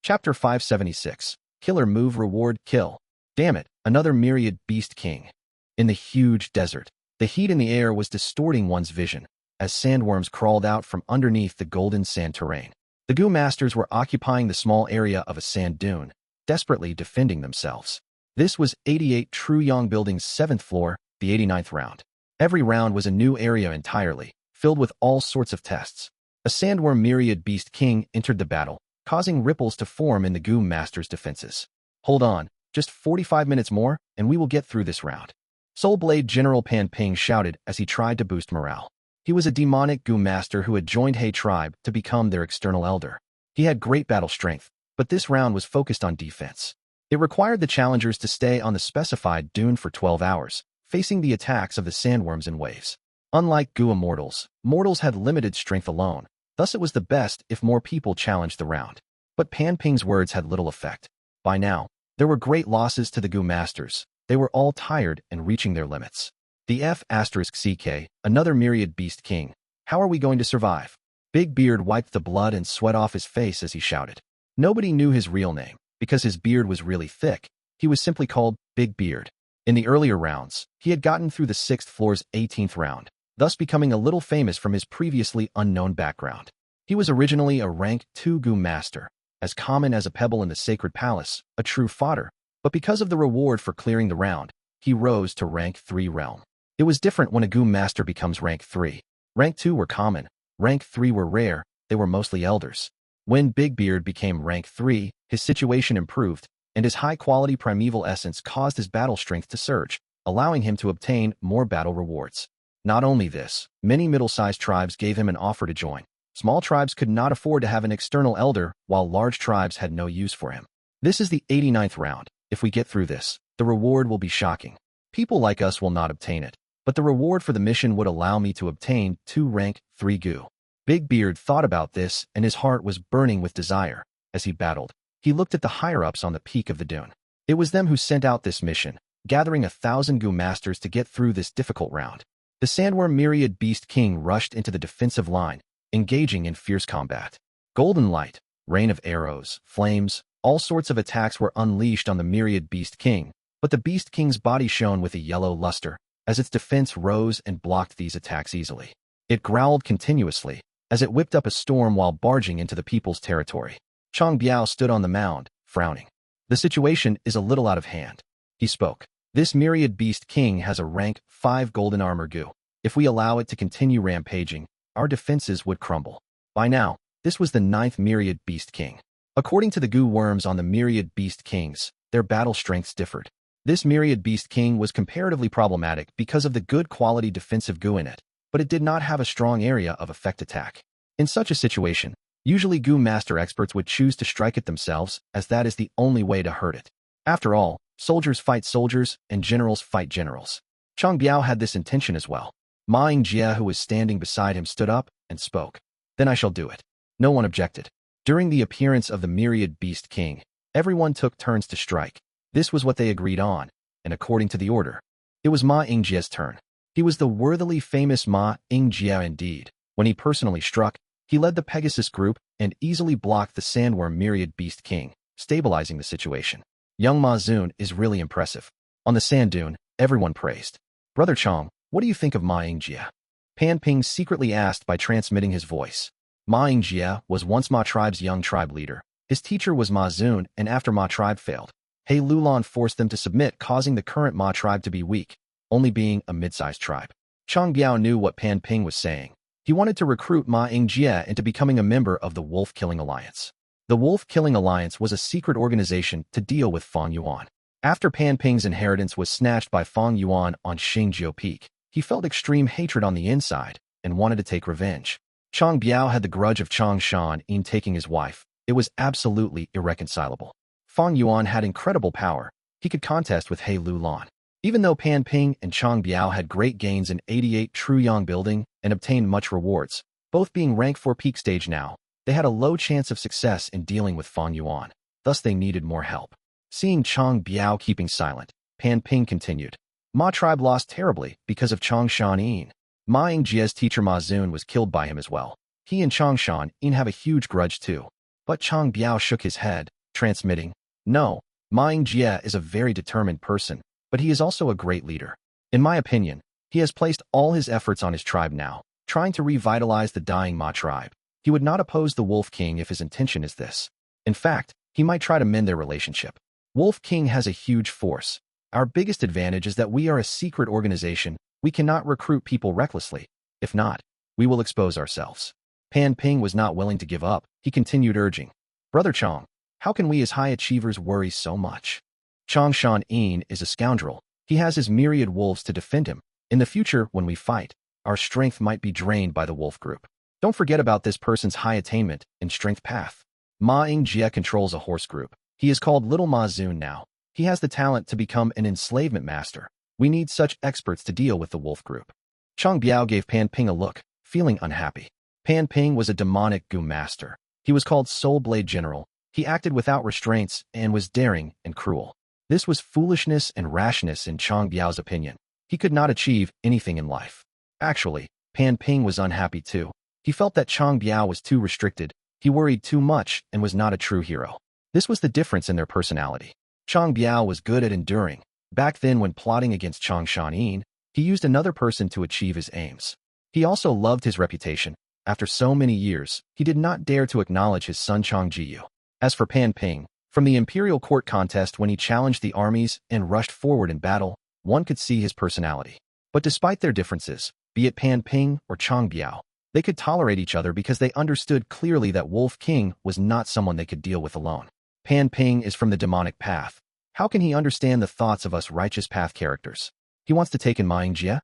Chapter 576. Killer Move Reward Kill. Damn it, another myriad beast king. In the huge desert, the heat in the air was distorting one's vision as sandworms crawled out from underneath the golden sand terrain. The Gu masters were occupying the small area of a sand dune, desperately defending themselves. This was 88 True Yong Building's 7th floor, the 89th round. Every round was a new area entirely, filled with all sorts of tests. A sandworm myriad beast king entered the battle, causing ripples to form in the Gu masters' defenses. Hold on, just 45 minutes more, and we will get through this round. Soul Blade General Pan Ping shouted as he tried to boost morale. He was a demonic Gu master who had joined He tribe to become their external elder. He had great battle strength, but this round was focused on defense. It required the challengers to stay on the specified dune for 12 hours, facing the attacks of the sandworms in waves. Unlike Gu immortals, mortals had limited strength alone, thus it was the best if more people challenged the round. But Pan Ping's words had little effect. By now, there were great losses to the Gu masters. They were all tired and reaching their limits. The F***CK, another myriad beast king. How are we going to survive? Big Beard wiped the blood and sweat off his face as he shouted. Nobody knew his real name, because his beard was really thick. He was simply called Big Beard. In the earlier rounds, he had gotten through the 6th floor's 18th round, thus becoming a little famous from his previously unknown background. He was originally a rank 2 Gu master, as common as a pebble in the sacred palace, a true fodder, but because of the reward for clearing the round, he rose to rank 3 realm. It was different when a Gu master becomes rank 3. Rank 2 were common, rank 3 were rare, they were mostly elders. When Big Beard became rank 3, his situation improved, and his high-quality primeval essence caused his battle strength to surge, allowing him to obtain more battle rewards. Not only this, many middle-sized tribes gave him an offer to join. Small tribes could not afford to have an external elder, while large tribes had no use for him. This is the 89th round. If we get through this, the reward will be shocking. People like us will not obtain it, but the reward for the mission would allow me to obtain 2 rank 3 Gu. Big Beard thought about this, and his heart was burning with desire. As he battled, he looked at the higher-ups on the peak of the dune. It was them who sent out this mission, gathering 1,000 Gu masters to get through this difficult round. The Sandworm Myriad Beast King rushed into the defensive line, engaging in fierce combat. Golden light, rain of arrows, flames, all sorts of attacks were unleashed on the Myriad Beast King, but the Beast King's body shone with a yellow luster, as its defense rose and blocked these attacks easily. It growled continuously, as it whipped up a storm while barging into the people's territory. Chang Biao stood on the mound, frowning. The situation is a little out of hand. He spoke. This Myriad Beast King has a rank 5 golden armor Gu. If we allow it to continue rampaging, our defenses would crumble. By now, this was the 9th Myriad Beast King. According to the Gu worms on the Myriad Beast Kings, their battle strengths differed. This Myriad Beast King was comparatively problematic because of the good quality defensive Gu in it, but it did not have a strong area of effect attack. In such a situation, usually Gu master experts would choose to strike it themselves, as that is the only way to hurt it. After all, soldiers fight soldiers, and generals fight generals. Chang Biao had this intention as well. Ma Yingjie, who was standing beside him, stood up and spoke. Then I shall do it. No one objected. During the appearance of the Myriad Beast King, everyone took turns to strike. This was what they agreed on, and according to the order, it was Ma Yingjie's turn. He was the worthily famous Ma Yingjie indeed. When he personally struck, he led the Pegasus group and easily blocked the Sandworm Myriad Beast King, stabilizing the situation. Young Ma Zun is really impressive. On the sand dune, everyone praised. Brother Chang, what do you think of Ma Yingjie? Pan Ping secretly asked by transmitting his voice. Ma Yingjie was once Ma tribe's young tribe leader. His teacher was Ma Zun, and after Ma tribe failed, He Lulan forced them to submit, causing the current Ma tribe to be weak, only being a mid-sized tribe. Chang Biao knew what Pan Ping was saying. He wanted to recruit Ma Yingjie into becoming a member of the Wolf-Killing Alliance. The Wolf-Killing Alliance was a secret organization to deal with Fang Yuan. After Pan Ping's inheritance was snatched by Fang Yuan on Xingjiu Peak, he felt extreme hatred on the inside and wanted to take revenge. Chang Biao had the grudge of Chang Shan in taking his wife. It was absolutely irreconcilable. Fang Yuan had incredible power. He could contest with He Lulan. Even though Pan Ping and Chang Biao had great gains in 88 True Yong Building and obtained much rewards, both being rank 4 peak stage now, they had a low chance of success in dealing with Fang Yuan. Thus they needed more help. Seeing Chang Biao keeping silent, Pan Ping continued. Ma tribe lost terribly because of Chang Shan Yin. Ma Yingjie's teacher Ma Zun was killed by him as well. He and Chang Shan Yin have a huge grudge too. But Chang Biao shook his head, transmitting, "No, Ma Yingjie is a very determined person, but he is also a great leader. In my opinion, he has placed all his efforts on his tribe now, trying to revitalize the dying Ma tribe. He would not oppose the Wolf King if his intention is this. In fact, he might try to mend their relationship. Wolf King has a huge force. Our biggest advantage is that we are a secret organization. We cannot recruit people recklessly. If not, we will expose ourselves." Pan Ping was not willing to give up. He continued urging, "Brother Chang, how can we as high achievers worry so much? Chang Shan-in is a scoundrel. He has his myriad wolves to defend him. In the future, when we fight, our strength might be drained by the wolf group. Don't forget about this person's high attainment and strength path. Ma Yingjie controls a horse group. He is called Little Ma Zun now. He has the talent to become an enslavement master. We need such experts to deal with the wolf group." Chang Biao gave Pan Ping a look, feeling unhappy. Pan Ping was a demonic Gu master. He was called Soul Blade General. He acted without restraints and was daring and cruel. This was foolishness and rashness in Chang Biao's opinion. He could not achieve anything in life. Actually, Pan Ping was unhappy too. He felt that Chang Biao was too restricted. He worried too much and was not a true hero. This was the difference in their personality. Chang Biao was good at enduring. Back then, when plotting against Chang Shan-in, he used another person to achieve his aims. He also loved his reputation. After so many years, he did not dare to acknowledge his son Chang Jiyu. As for Pan Ping, from the imperial court contest when he challenged the armies and rushed forward in battle, one could see his personality. But despite their differences, be it Pan Ping or Chang Biao, they could tolerate each other because they understood clearly that Wolf King was not someone they could deal with alone. Pan Ping is from the demonic path. How can he understand the thoughts of us righteous path characters? He wants to take in Ma Yingjie?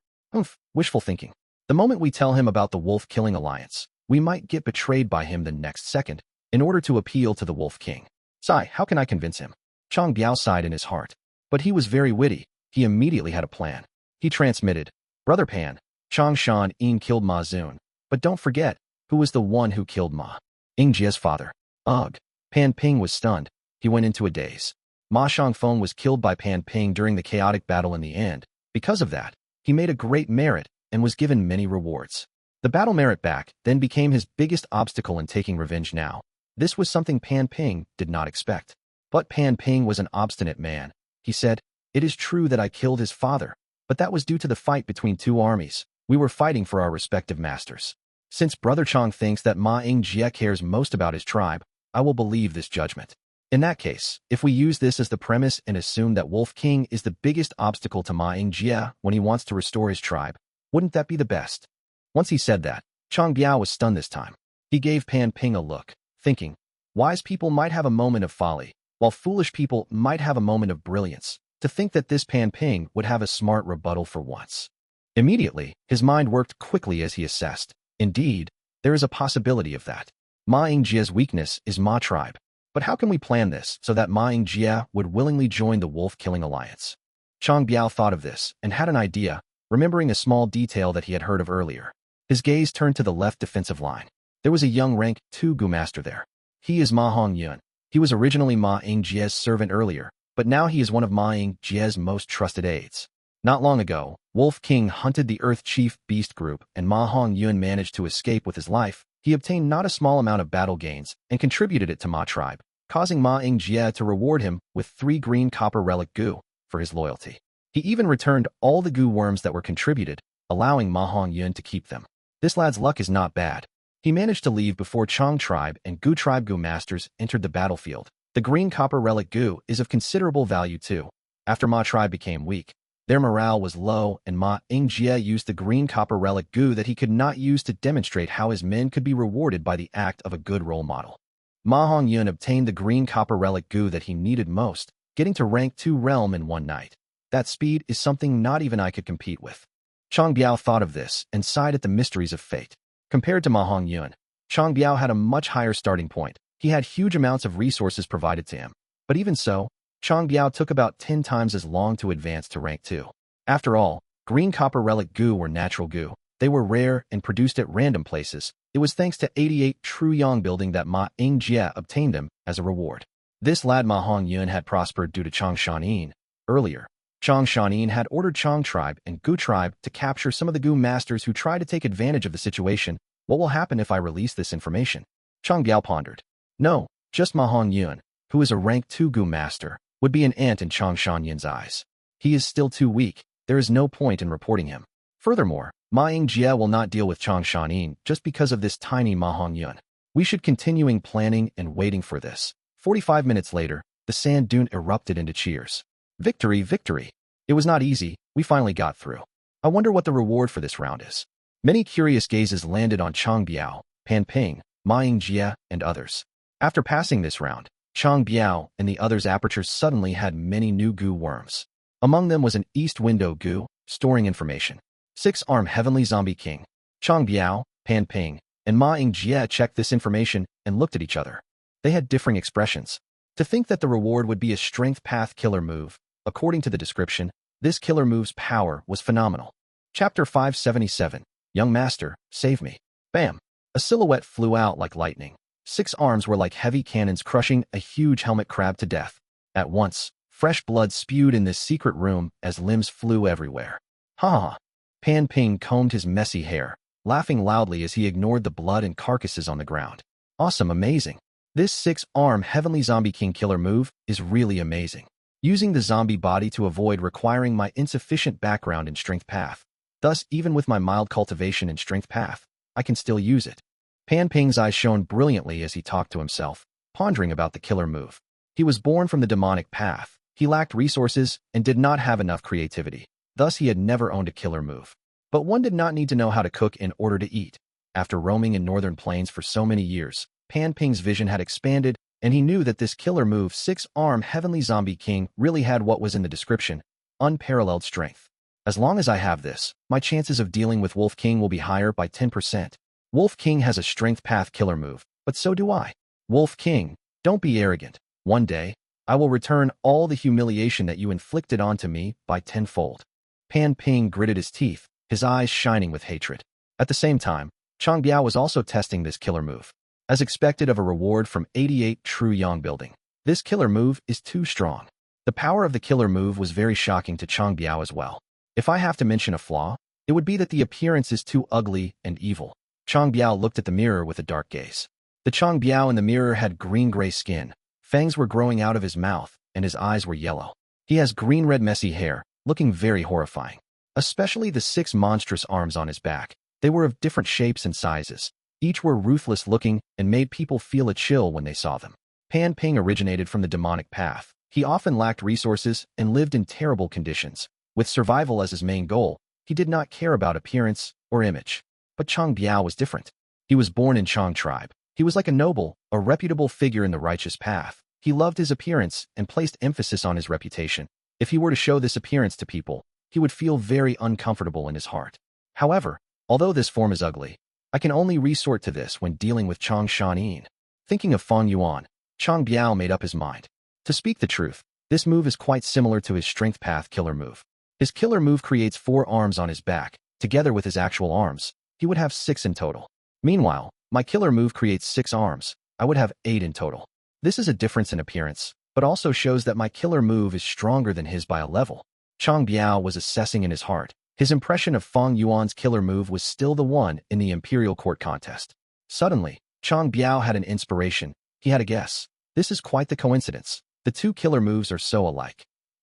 Wishful thinking. The moment we tell him about the wolf-killing alliance, we might get betrayed by him the next second in order to appeal to the Wolf King. Sai, how can I convince him? Chang Biao sighed in his heart. But he was very witty. He immediately had a plan. He transmitted, "Brother Pan, Chang Shan-in killed Ma Zun. But don't forget, who was the one who killed Ma Yingjie's father?" Ugh. Pan Ping was stunned. He went into a daze. Ma Shangfeng was killed by Pan Ping during the chaotic battle in the end. Because of that, he made a great merit and was given many rewards. The battle merit back then became his biggest obstacle in taking revenge now. This was something Pan Ping did not expect. But Pan Ping was an obstinate man. He said, "It is true that I killed his father, but that was due to the fight between two armies. We were fighting for our respective masters. Since Brother Chang thinks that Ma Yingjie cares most about his tribe, I will believe this judgment. In that case, if we use this as the premise and assume that Wolf King is the biggest obstacle to Ma Yingjie when he wants to restore his tribe, wouldn't that be the best?" Once he said that, Chang Biao was stunned this time. He gave Pan Ping a look, thinking, wise people might have a moment of folly, while foolish people might have a moment of brilliance. To think that this Pan Ping would have a smart rebuttal for once. Immediately, his mind worked quickly as he assessed. Indeed, there is a possibility of that. Ma Yingjie's weakness is Ma tribe. But how can we plan this so that Ma Yingjie would willingly join the wolf-killing alliance? Chang Biao thought of this and had an idea, remembering a small detail that he had heard of earlier. His gaze turned to the left defensive line. There was a young rank 2 Gu master there. He is Ma Hongyun. He was originally Ma Yingjie's servant earlier, but now he is one of Ma Yingjie's most trusted aides. Not long ago, Wolf King hunted the Earth Chief Beast Group and Ma Hongyun managed to escape with his life. He obtained not a small amount of battle gains and contributed it to Ma tribe, causing Ma Yingjie to reward him with 3 green copper relic Gu for his loyalty. He even returned all the Gu worms that were contributed, allowing Ma Hongyun to keep them. This lad's luck is not bad. He managed to leave before Chang tribe and Gu tribe Gu masters entered the battlefield. The green copper relic Gu is of considerable value too. After Ma tribe became weak, their morale was low and Ma Yingjie used the green copper relic Gu that he could not use to demonstrate how his men could be rewarded by the act of a good role model. Ma Hongyun obtained the green copper relic Gu that he needed most, getting to rank 2 realm in one night. That speed is something not even I could compete with. Chang Biao thought of this and sighed at the mysteries of fate. Compared to Ma Hongyun, Chang Biao had a much higher starting point. He had huge amounts of resources provided to him. But even so, Chang Biao took about 10 times as long to advance to rank 2. After all, green copper relic Gu were natural Gu. They were rare and produced at random places. It was thanks to 88 True Yang building that Ma Yingjie obtained them as a reward. This lad Ma Hongyun had prospered due to Chang Shan-in. Earlier, Chang Shan-in had ordered Chang tribe and Gu tribe to capture some of the Gu masters who tried to take advantage of the situation. What will happen if I release this information? Chang Biao pondered. No, just Fang Yuan, who is a rank 2 Gu master, would be an ant in Changshan eyes. He is still too weak, there is no point in reporting him. Furthermore, Ma Yingjie will not deal with Changshan just because of this tiny Fang Yuan. We should continuing planning and waiting for this. 45 minutes later, the sand dune erupted into cheers. Victory, victory. It was not easy, we finally got through. I wonder what the reward for this round is. Many curious gazes landed on Chang Biao, Pan Ping, Ma Yingjie, and others. After passing this round, Chang Biao and the others' apertures suddenly had many new Gu worms. Among them was an East Window Gu, storing information. 6-arm Heavenly Zombie King. Chang Biao, Pan Ping, and Ma Yingjie checked this information and looked at each other. They had differing expressions. To think that the reward would be a strength path killer move, according to the description, this killer move's power was phenomenal. Chapter 577, Young Master, Save Me. Bam! A silhouette flew out like lightning. 6 arms were like heavy cannons crushing a huge helmet crab to death. At once, fresh blood spewed in this secret room as limbs flew everywhere. Ha ha! Pan Ping combed his messy hair, laughing loudly as he ignored the blood and carcasses on the ground. Awesome, amazing. This 6-arm Heavenly Zombie King killer move is really amazing. Using the zombie body to avoid requiring my insufficient background in strength path. Thus, even with my mild cultivation in strength path, I can still use it. Pan Ping's eyes shone brilliantly as he talked to himself, pondering about the killer move. He was born from the demonic path. He lacked resources and did not have enough creativity. Thus, he had never owned a killer move. But one did not need to know how to cook in order to eat. After roaming in northern plains for so many years, Pan Ping's vision had expanded, and he knew that this killer move 6-arm Heavenly Zombie King really had what was in the description, unparalleled strength. As long as I have this, my chances of dealing with Wolf King will be higher by 10%. Wolf King has a strength path killer move, but so do I. Wolf King, don't be arrogant. One day, I will return all the humiliation that you inflicted onto me by 10-fold. Pan Ping gritted his teeth, his eyes shining with hatred. At the same time, Chang Biao was also testing this killer move. As expected of a reward from 88 True Yang building. This killer move is too strong. The power of the killer move was very shocking to Chang Biao as well. If I have to mention a flaw, it would be that the appearance is too ugly and evil. Chang Biao looked at the mirror with a dark gaze. The Chang Biao in the mirror had green-gray skin, fangs were growing out of his mouth, and his eyes were yellow. He has green-red messy hair, looking very horrifying. Especially the 6 monstrous arms on his back. They were of different shapes and sizes. Each were ruthless looking and made people feel a chill when they saw them. Pan Ping originated from the demonic path. He often lacked resources and lived in terrible conditions. With survival as his main goal, he did not care about appearance or image. But Chang Biao was different. He was born in Chang tribe. He was like a noble, a reputable figure in the righteous path. He loved his appearance and placed emphasis on his reputation. If he were to show this appearance to people, he would feel very uncomfortable in his heart. However, although this form is ugly, I can only resort to this when dealing with Changshan. Thinking of Fang Yuan, Chang Biao made up his mind. To speak the truth, this move is quite similar to his strength path killer move. His killer move creates 4 arms on his back. Together with his actual arms, he would have 6 in total. Meanwhile, my killer move creates 6 arms. I would have 8 in total. This is a difference in appearance, but also shows that my killer move is stronger than his by a level. Chang Biao was assessing in his heart. His impression of Fang Yuan's killer move was still the one in the Imperial Court contest. Suddenly, Chang Biao had an inspiration. He had a guess. This is quite the coincidence. The 2 killer moves are so alike.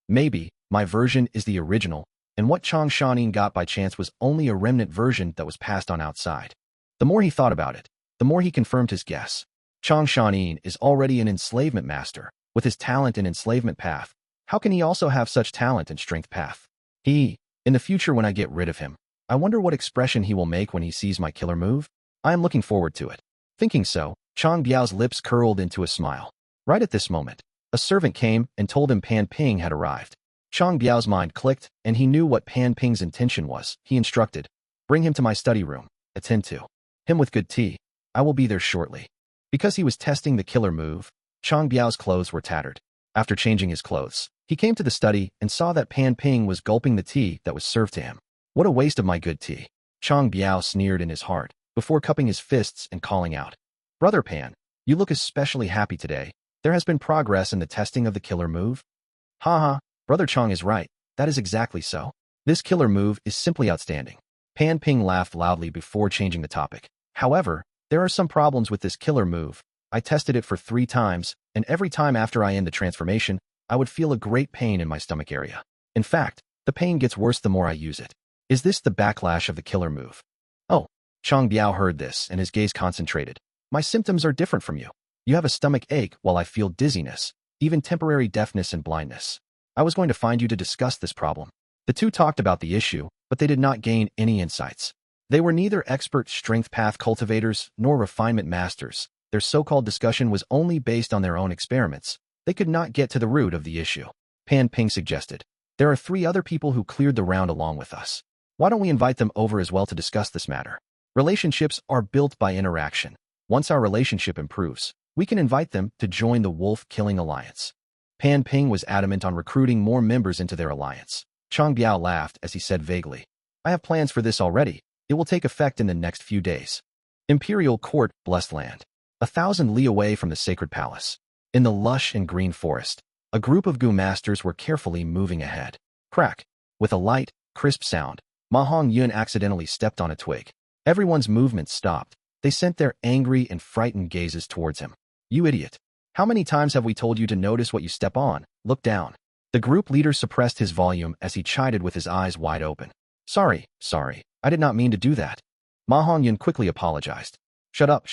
Maybe, my version is the original, and what Changshan got by chance was only a remnant version that was passed on outside. The more he thought about it, the more he confirmed his guess. Changshan is already an enslavement master. With his talent in enslavement path, how can he also have such talent in strength path? In the future when I get rid of him, I wonder what expression he will make when he sees my killer move? I am looking forward to it. Thinking so, Chang Biao's lips curled into a smile. Right at this moment, a servant came and told him Pan Ping had arrived. Chang Biao's mind clicked, and he knew what Pan Ping's intention was. He instructed, "Bring him to my study room. Attend to him with good tea. I will be there shortly." Because he was testing the killer move, Chang Biao's clothes were tattered. After changing his clothes, he came to the study and saw that Pan Ping was gulping the tea that was served to him. What a waste of my good tea. Chang Biao sneered in his heart, before cupping his fists and calling out, "Brother Pan, you look especially happy today. There has been progress in the testing of the killer move." "Ha ha, Brother Chang is right. That is exactly so. This killer move is simply outstanding." Pan Ping laughed loudly before changing the topic. "However, there are some problems with this killer move. I tested it for 3 times, and every time after I end the transformation, I would feel a great pain in my stomach area. In fact, the pain gets worse the more I use it. Is this the backlash of the killer move? Oh, Chang Biao heard this, and his gaze concentrated. My symptoms are different from you. You have a stomach ache while I feel dizziness, even temporary deafness and blindness. I was going to find you to discuss this problem. The two talked about the issue, but they did not gain any insights. They were neither expert strength path cultivators nor refinement masters. Their so-called discussion was only based on their own experiments. They could not get to the root of the issue. Pan Ping suggested, there are 3 other people who cleared the round along with us. Why don't we invite them over as well to discuss this matter? Relationships are built by interaction. Once our relationship improves, we can invite them to join the Wolf-Killing Alliance. Pan Ping was adamant on recruiting more members into their alliance. Chang Biao laughed as he said vaguely, I have plans for this already. It will take effect in the next few days. Imperial Court, Blessed Land. 1,000 li away from the Sacred Palace. In the lush and green forest, a group of Gu masters were carefully moving ahead. Crack! With a light, crisp sound, Ma Yuan accidentally stepped on a twig. Everyone's movement stopped. They sent their angry and frightened gazes towards him. You idiot! How many times have we told you to notice what you step on? Look down. The group leader suppressed his volume as he chided with his eyes wide open. Sorry, I did not mean to do that. Ma Yuan quickly apologized. Shut up.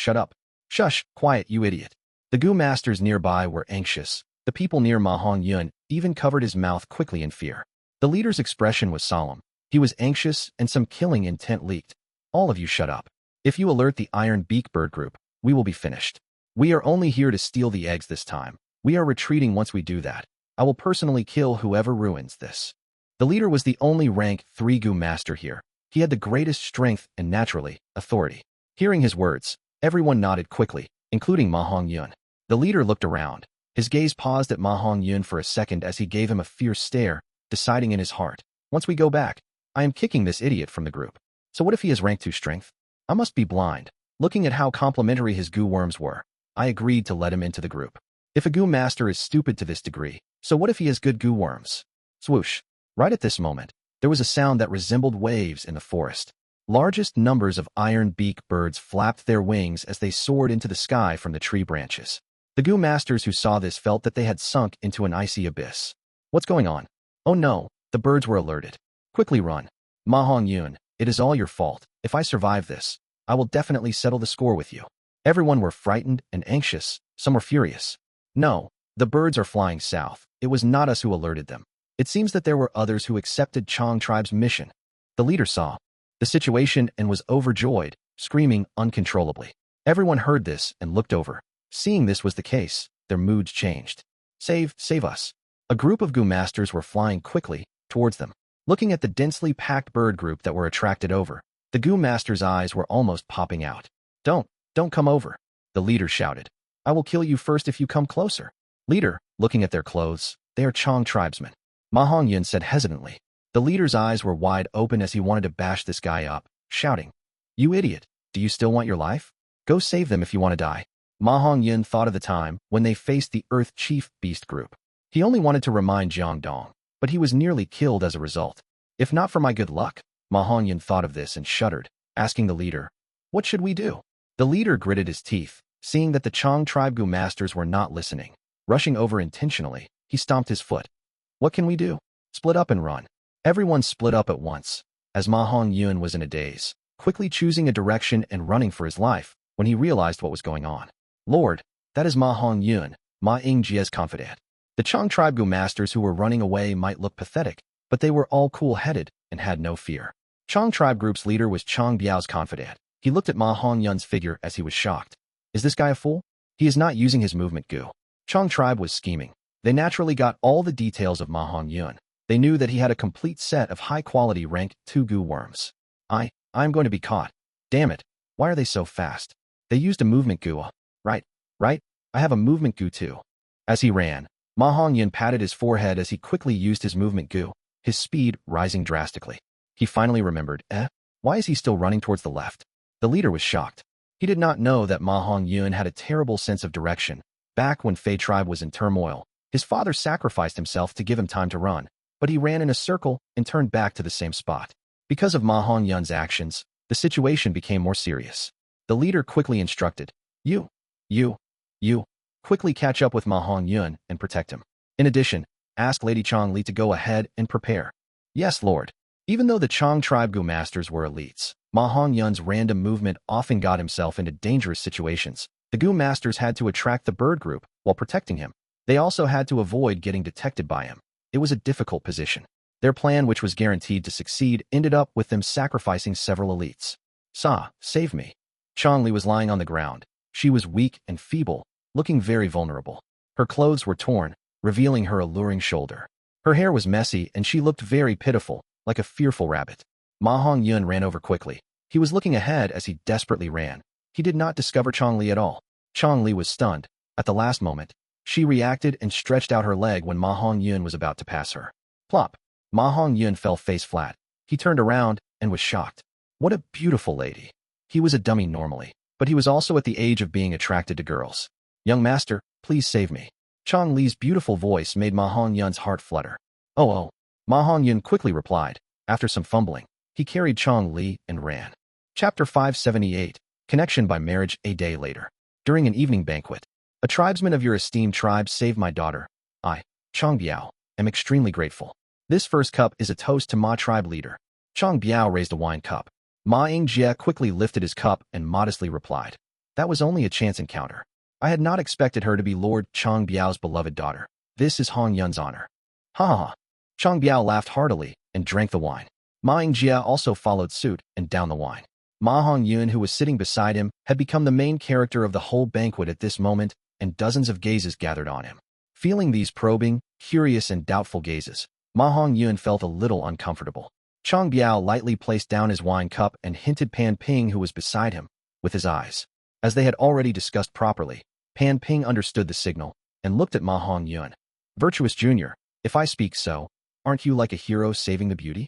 Shush, quiet, you idiot. The Gu masters nearby were anxious. The people near Ma Yuan even covered his mouth quickly in fear. The leader's expression was solemn. He was anxious and some killing intent leaked. All of you shut up. If you alert the Iron Beak Bird group, we will be finished. We are only here to steal the eggs this time. We are retreating once we do that. I will personally kill whoever ruins this. The leader was the only rank 3 Gu master here. He had the greatest strength and, naturally, authority. Hearing his words, everyone nodded quickly, including Ma Yuan. The leader looked around. His gaze paused at Ma Yuan for a second as he gave him a fierce stare, deciding in his heart, once we go back, I am kicking this idiot from the group. So what if he has rank 2 strength? I must be blind. Looking at how complimentary his Gu worms were, I agreed to let him into the group. If a Gu master is stupid to this degree, so what if he has good Gu worms? Swoosh. Right at this moment, there was a sound that resembled waves in the forest. Largest numbers of iron beak birds flapped their wings as they soared into the sky from the tree branches. The Gu masters who saw this felt that they had sunk into an icy abyss. What's going on? Oh no, the birds were alerted. Quickly run. Ma Yuan, it is all your fault. If I survive this, I will definitely settle the score with you. Everyone were frightened and anxious. Some were furious. No, the birds are flying south. It was not us who alerted them. It seems that there were others who accepted Chang tribe's mission. The leader saw the situation and was overjoyed, screaming uncontrollably. Everyone heard this and looked over. Seeing this was the case, their moods changed. Save us. A group of Gu masters were flying quickly towards them. Looking at the densely packed bird group that were attracted over, the Gu masters' eyes were almost popping out. Don't come over, the leader shouted. I will kill you first if you come closer. Leader, looking at their clothes, they are Chang tribesmen. Ma Yuan said hesitantly. The leader's eyes were wide open as he wanted to bash this guy up, shouting, You idiot, do you still want your life? Go save them if you want to die. Ma Yuan thought of the time when they faced the Earth Chief Beast Group. He only wanted to remind Jiang Dong, but he was nearly killed as a result. If not for my good luck, Ma Yuan thought of this and shuddered, asking the leader, What should we do? The leader gritted his teeth, seeing that the Chang tribe Gu masters were not listening. Rushing over intentionally, he stomped his foot. What can we do? Split up and run. Everyone split up at once, as Ma Yuan was in a daze, quickly choosing a direction and running for his life when he realized what was going on. Lord, that is Ma Yuan, Ma Yingjia's confidant. The Chang tribe Gu masters who were running away might look pathetic, but they were all cool-headed and had no fear. Chang tribe group's leader was Chang Biao's confidant. He looked at Ma Yuan's figure as he was shocked. Is this guy a fool? He is not using his movement Gu. Chang tribe was scheming. They naturally got all the details of Ma Yuan. They knew that he had a complete set of high-quality rank 2 Gu worms. I'm going to be caught. Damn it. Why are they so fast? They used a movement Gu. Right. I have a movement Gu too. As he ran, Ma Yuan patted his forehead as he quickly used his movement Gu, his speed rising drastically. He finally remembered, why is he still running towards the left? The leader was shocked. He did not know that Ma Yuan had a terrible sense of direction. Back when Fei tribe was in turmoil, his father sacrificed himself to give him time to run, but he ran in a circle and turned back to the same spot. Because of Ma Yuan's actions, the situation became more serious. The leader quickly instructed, You You quickly catch up with Ma Hongyun and protect him. In addition, ask Lady Changli to go ahead and prepare. Yes, Lord. Even though the Chang tribe Gu masters were elites, Ma Hongyun's random movement often got himself into dangerous situations. The Gu masters had to attract the bird group while protecting him. They also had to avoid getting detected by him. It was a difficult position. Their plan, which was guaranteed to succeed, ended up with them sacrificing several elites. Save me. Changli was lying on the ground. She was weak and feeble, looking very vulnerable. Her clothes were torn, revealing her alluring shoulder. Her hair was messy and she looked very pitiful, like a fearful rabbit. Ma Hongyun ran over quickly. He was looking ahead as he desperately ran. He did not discover Changli at all. Changli was stunned. At the last moment, she reacted and stretched out her leg when Ma Hongyun was about to pass her. Plop! Ma Hongyun fell face flat. He turned around and was shocked. What a beautiful lady. He was a dummy normally, but he was also at the age of being attracted to girls. Young master, please save me. Chang Li's beautiful voice made Ma Hongyun's heart flutter. Oh. Ma Hongyun quickly replied. After some fumbling, he carried Chang Li and ran. Chapter 578, Connection by Marriage. A day later, during an evening banquet, a tribesman of your esteemed tribe saved my daughter. I, Chang Biao, am extremely grateful. This first cup is a toast to Ma tribe leader. Chang Biao raised a wine cup. Ma Yingjie quickly lifted his cup and modestly replied. That was only a chance encounter. I had not expected her to be Lord Chang Biao's beloved daughter. This is Hongyun's honor. Ha ha ha. Chang Biao laughed heartily and drank the wine. Ma Yingjie also followed suit and downed the wine. Ma Hongyun, who was sitting beside him, had become the main character of the whole banquet at this moment, and dozens of gazes gathered on him. Feeling these probing, curious, and doubtful gazes, Ma Hongyun felt a little uncomfortable. Chang Biao lightly placed down his wine cup and hinted Pan Ping, who was beside him, with his eyes. As they had already discussed properly, Pan Ping understood the signal and looked at Ma Hongyun. Virtuous Junior, if I speak so, aren't you like a hero saving the beauty?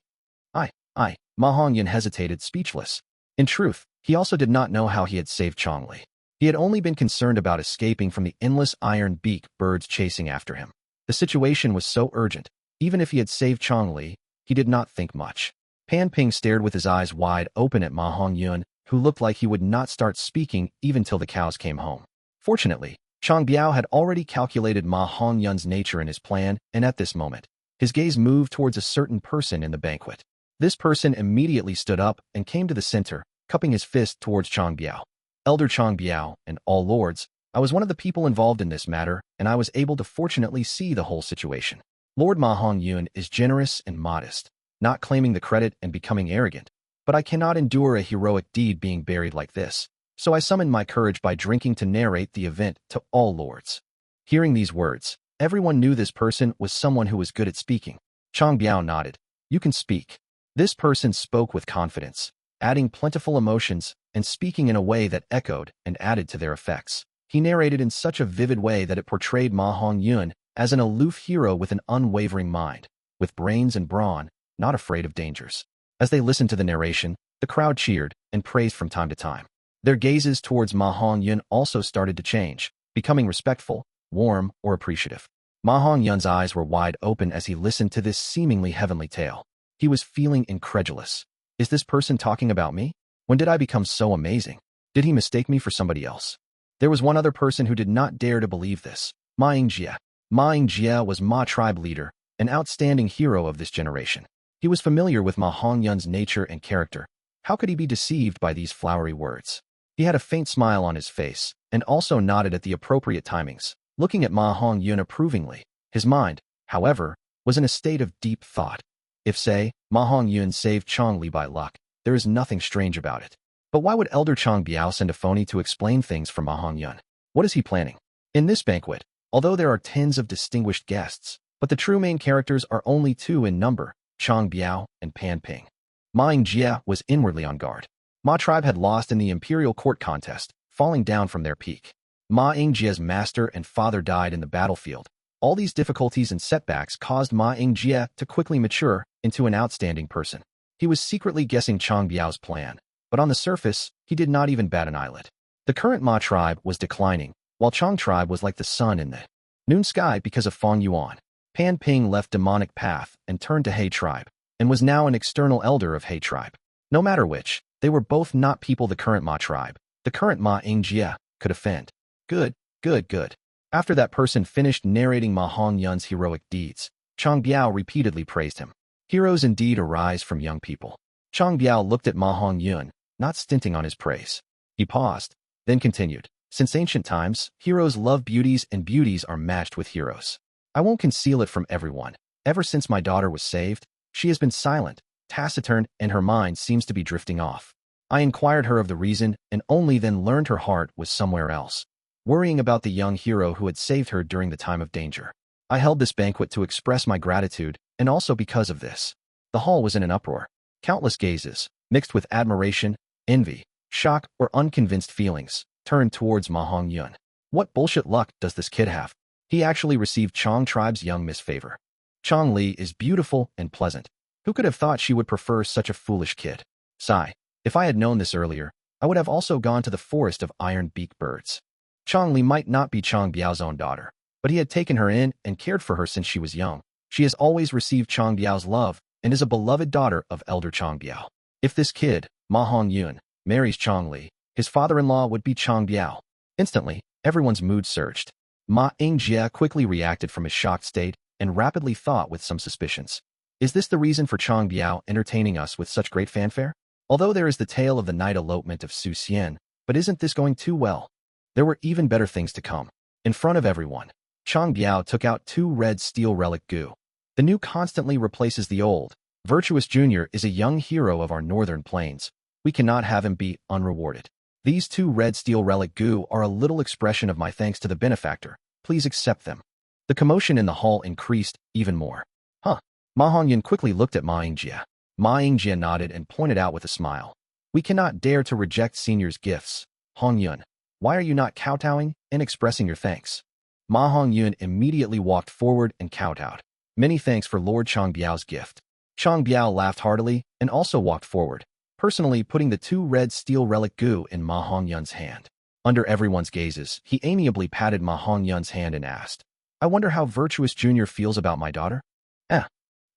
Ma Hongyun hesitated, speechless. In truth, he also did not know how he had saved Changli. He had only been concerned about escaping from the endless iron-beak birds chasing after him. The situation was so urgent, even if he had saved Changli, he did not think much. Pan Ping stared with his eyes wide open at Ma Hongyun, who looked like he would not start speaking even till the cows came home. Fortunately, Chang Biao had already calculated Ma Hongyun's nature in his plan, and at this moment, his gaze moved towards a certain person in the banquet. This person immediately stood up and came to the center, cupping his fist towards Chang Biao. Elder Chang Biao, and all lords, I was one of the people involved in this matter, and I was able to fortunately see the whole situation. Lord Ma Hongyun is generous and modest, not claiming the credit and becoming arrogant, but I cannot endure a heroic deed being buried like this, so I summoned my courage by drinking to narrate the event to all lords. Hearing these words, everyone knew this person was someone who was good at speaking. Chang Biao nodded. You can speak. This person spoke with confidence, adding plentiful emotions and speaking in a way that echoed and added to their effects. He narrated in such a vivid way that it portrayed Ma Hongyun as an aloof hero with an unwavering mind, with brains and brawn, not afraid of dangers. As they listened to the narration, the crowd cheered and praised from time to time. Their gazes towards Ma Hongyun also started to change, becoming respectful, warm, or appreciative. Ma Hongyun's eyes were wide open as he listened to this seemingly heavenly tale. He was feeling incredulous. Is this person talking about me? When did I become so amazing? Did he mistake me for somebody else? There was one other person who did not dare to believe this. Ma Yingjie. Ma Yingjie was Ma tribe leader, an outstanding hero of this generation. He was familiar with Ma Hongyun's nature and character. How could he be deceived by these flowery words? He had a faint smile on his face, and also nodded at the appropriate timings, looking at Ma Hongyun approvingly. His mind, however, was in a state of deep thought. If, say, Ma Hongyun saved Changli by luck, there is nothing strange about it. But why would Elder Chang Biao send a phony to explain things for Ma Hongyun? What is he planning? In this banquet, although there are tens of distinguished guests, but the true main characters are only two in number, Chang Biao and Pan Ping. Ma Yingjie was inwardly on guard. Ma tribe had lost in the imperial court contest, falling down from their peak. Ma Yingjie's master and father died in the battlefield. All these difficulties and setbacks caused Ma Yingjie to quickly mature into an outstanding person. He was secretly guessing Chang Biao's plan, but on the surface, he did not even bat an eyelid. The current Ma tribe was declining, while Chang tribe was like the sun in the noon sky because of Fang Yuan. Pan Ping left demonic path and turned to He tribe, and was now an external elder of He tribe. No matter which, they were both not people the current Ma tribe, the current Ma Yingjie, could offend. Good. Good, good. After that person finished narrating Ma Hongyun's heroic deeds, Chang Biao repeatedly praised him. Heroes indeed arise from young people. Chang Biao looked at Ma Hongyun, not stinting on his praise. He paused, then continued. Since ancient times, heroes love beauties and beauties are matched with heroes. I won't conceal it from everyone. Ever since my daughter was saved, she has been silent, taciturn, and her mind seems to be drifting off. I inquired her of the reason and only then learned her heart was somewhere else, worrying about the young hero who had saved her during the time of danger. I held this banquet to express my gratitude, and also because of this. The hall was in an uproar. Countless gazes, mixed with admiration, envy, shock, or unconvinced feelings, turned towards Ma Hongyun. What bullshit luck does this kid have? He actually received Chang tribe's young miss favor. Chang Li is beautiful and pleasant. Who could have thought she would prefer such a foolish kid? Sigh. If I had known this earlier, I would have also gone to the forest of iron-beaked birds. Chang Li might not be Chang Biao's own daughter, but he had taken her in and cared for her since she was young. She has always received Chang Biao's love and is a beloved daughter of elder Chang Biao. If this kid, Ma Hongyun, marries Chang Li, his father-in-law would be Chang Biao. Instantly, everyone's mood surged. Ma Yingjie quickly reacted from his shocked state and rapidly thought with some suspicions. Is this the reason for Chang Biao entertaining us with such great fanfare? Although there is the tale of the night elopement of Su Xian, but isn't this going too well? There were even better things to come. In front of everyone, Chang Biao took out 2 red steel relic Gu. The new constantly replaces the old. Virtuous Jr. is a young hero of our northern plains. We cannot have him be unrewarded. These 2 red steel relic Gu are a little expression of my thanks to the benefactor. Please accept them. The commotion in the hall increased even more. Huh. Ma Hongyun quickly looked at Ma Yingjie. Ma Yingjie nodded and pointed out with a smile. We cannot dare to reject seniors' gifts. Hongyun, why are you not kowtowing and expressing your thanks? Ma Hongyun immediately walked forward and kowtowed. Many thanks for Lord Chang Biao's gift. Chang Biao laughed heartily and also walked forward, personally putting the 2 red steel relic Gu in Ma Hongyun's hand. Under everyone's gazes, he amiably patted Ma Hongyun's hand and asked, I wonder how Virtuous Jr. feels about my daughter?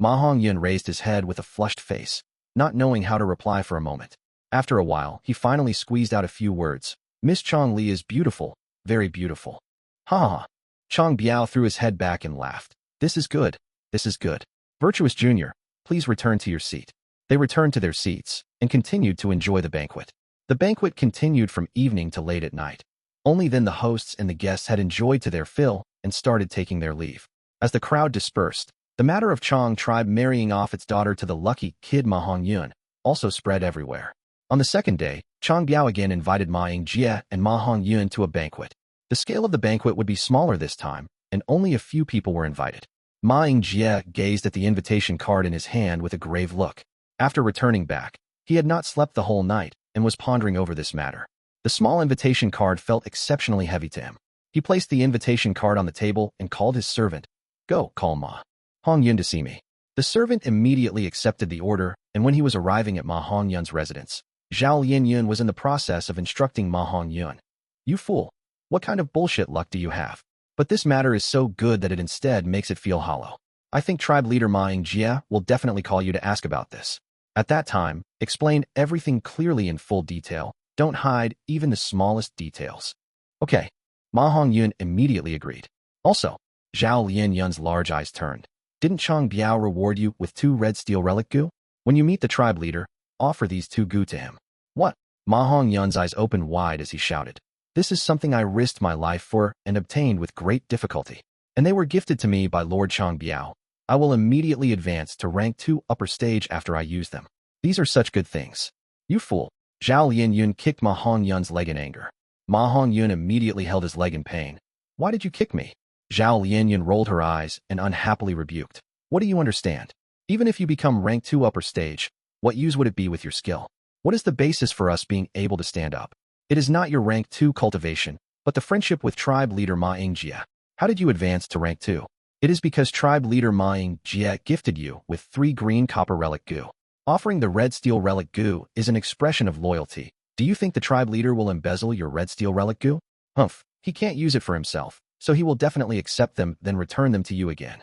Ma Hongyun raised his head with a flushed face, not knowing how to reply for a moment. After a while, he finally squeezed out a few words. Miss Chang Li is beautiful, very beautiful. Ha ha. Chang Biao threw his head back and laughed. This is good. This is good. Virtuous Jr., please return to your seat. They returned to their seats and continued to enjoy the banquet. The banquet continued from evening to late at night. Only then the hosts and the guests had enjoyed to their fill and started taking their leave. As the crowd dispersed, the matter of Chang tribe marrying off its daughter to the lucky kid Ma Hongyun also spread everywhere. On the second day, Chang Biao again invited Ma Yingjie and Ma Hongyun to a banquet. The scale of the banquet would be smaller this time, and only a few people were invited. Ma Yingjie gazed at the invitation card in his hand with a grave look. After returning back, he had not slept the whole night and was pondering over this matter. The small invitation card felt exceptionally heavy to him. He placed the invitation card on the table and called his servant. Go, call Ma Hongyun to see me. The servant immediately accepted the order, and when he was arriving at Ma Hongyun's residence, Zhao Lianyun was in the process of instructing Ma Hongyun. You fool! What kind of bullshit luck do you have? But this matter is so good that it instead makes it feel hollow. I think tribe leader Ma Yingjie will definitely call you to ask about this. At that time, explain everything clearly in full detail. Don't hide even the smallest details. Okay. Ma Hongyun immediately agreed. Also, Zhao Lianyun's large eyes turned. Didn't Chang Biao reward you with 2 red steel relic Gu? When you meet the tribe leader, offer these 2 Gu to him. What? Ma Hongyun's eyes opened wide as he shouted. This is something I risked my life for and obtained with great difficulty. And they were gifted to me by Lord Chang Biao. I will immediately advance to rank 2 upper stage after I use them. These are such good things. You fool. Zhao Lianyun kicked Ma Hongyun's leg in anger. Ma Hongyun immediately held his leg in pain. Why did you kick me? Zhao Lianyun rolled her eyes and unhappily rebuked. What do you understand? Even if you become rank 2 upper stage, what use would it be with your skill? What is the basis for us being able to stand up? It is not your rank 2 cultivation, but the friendship with tribe leader Ma Yingjie. How did you advance to rank 2? It is because tribe leader Ma Yingjie gifted you with 3 green copper relic Gu. Offering the red steel relic Gu is an expression of loyalty. Do you think the tribe leader will embezzle your red steel relic Gu? Humph, he can't use it for himself, so he will definitely accept them then return them to you again.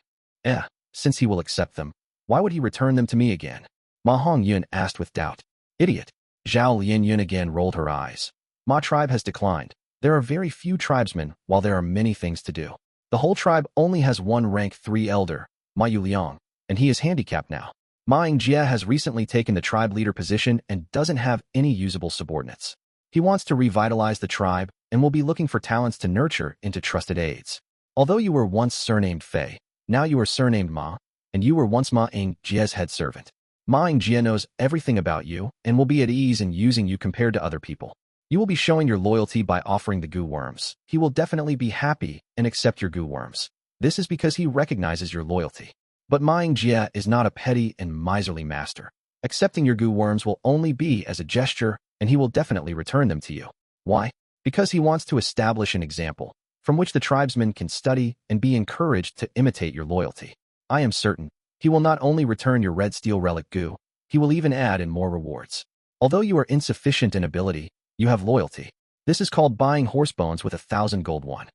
Since he will accept them, why would he return them to me again? Ma Hongyun asked with doubt. Idiot. Zhao Lianyun again rolled her eyes. Ma tribe has declined. There are very few tribesmen, while there are many things to do. The whole tribe only has one rank 3 elder, Ma Yuliang, and he is handicapped now. Ma Yingjie has recently taken the tribe leader position and doesn't have any usable subordinates. He wants to revitalize the tribe and will be looking for talents to nurture into trusted aides. Although you were once surnamed Fei, now you are surnamed Ma, and you were once Ma Yingjie's head servant. Ma Yingjie knows everything about you and will be at ease in using you compared to other people. You will be showing your loyalty by offering the Gu worms. He will definitely be happy and accept your Gu worms. This is because he recognizes your loyalty. But Ma Yingjie is not a petty and miserly master. Accepting your Gu worms will only be as a gesture, and he will definitely return them to you. Why? Because he wants to establish an example from which the tribesmen can study and be encouraged to imitate your loyalty. I am certain he will not only return your red steel relic Gu, he will even add in more rewards. Although you are insufficient in ability, you have loyalty. This is called buying horse bones with 1,000 gold won.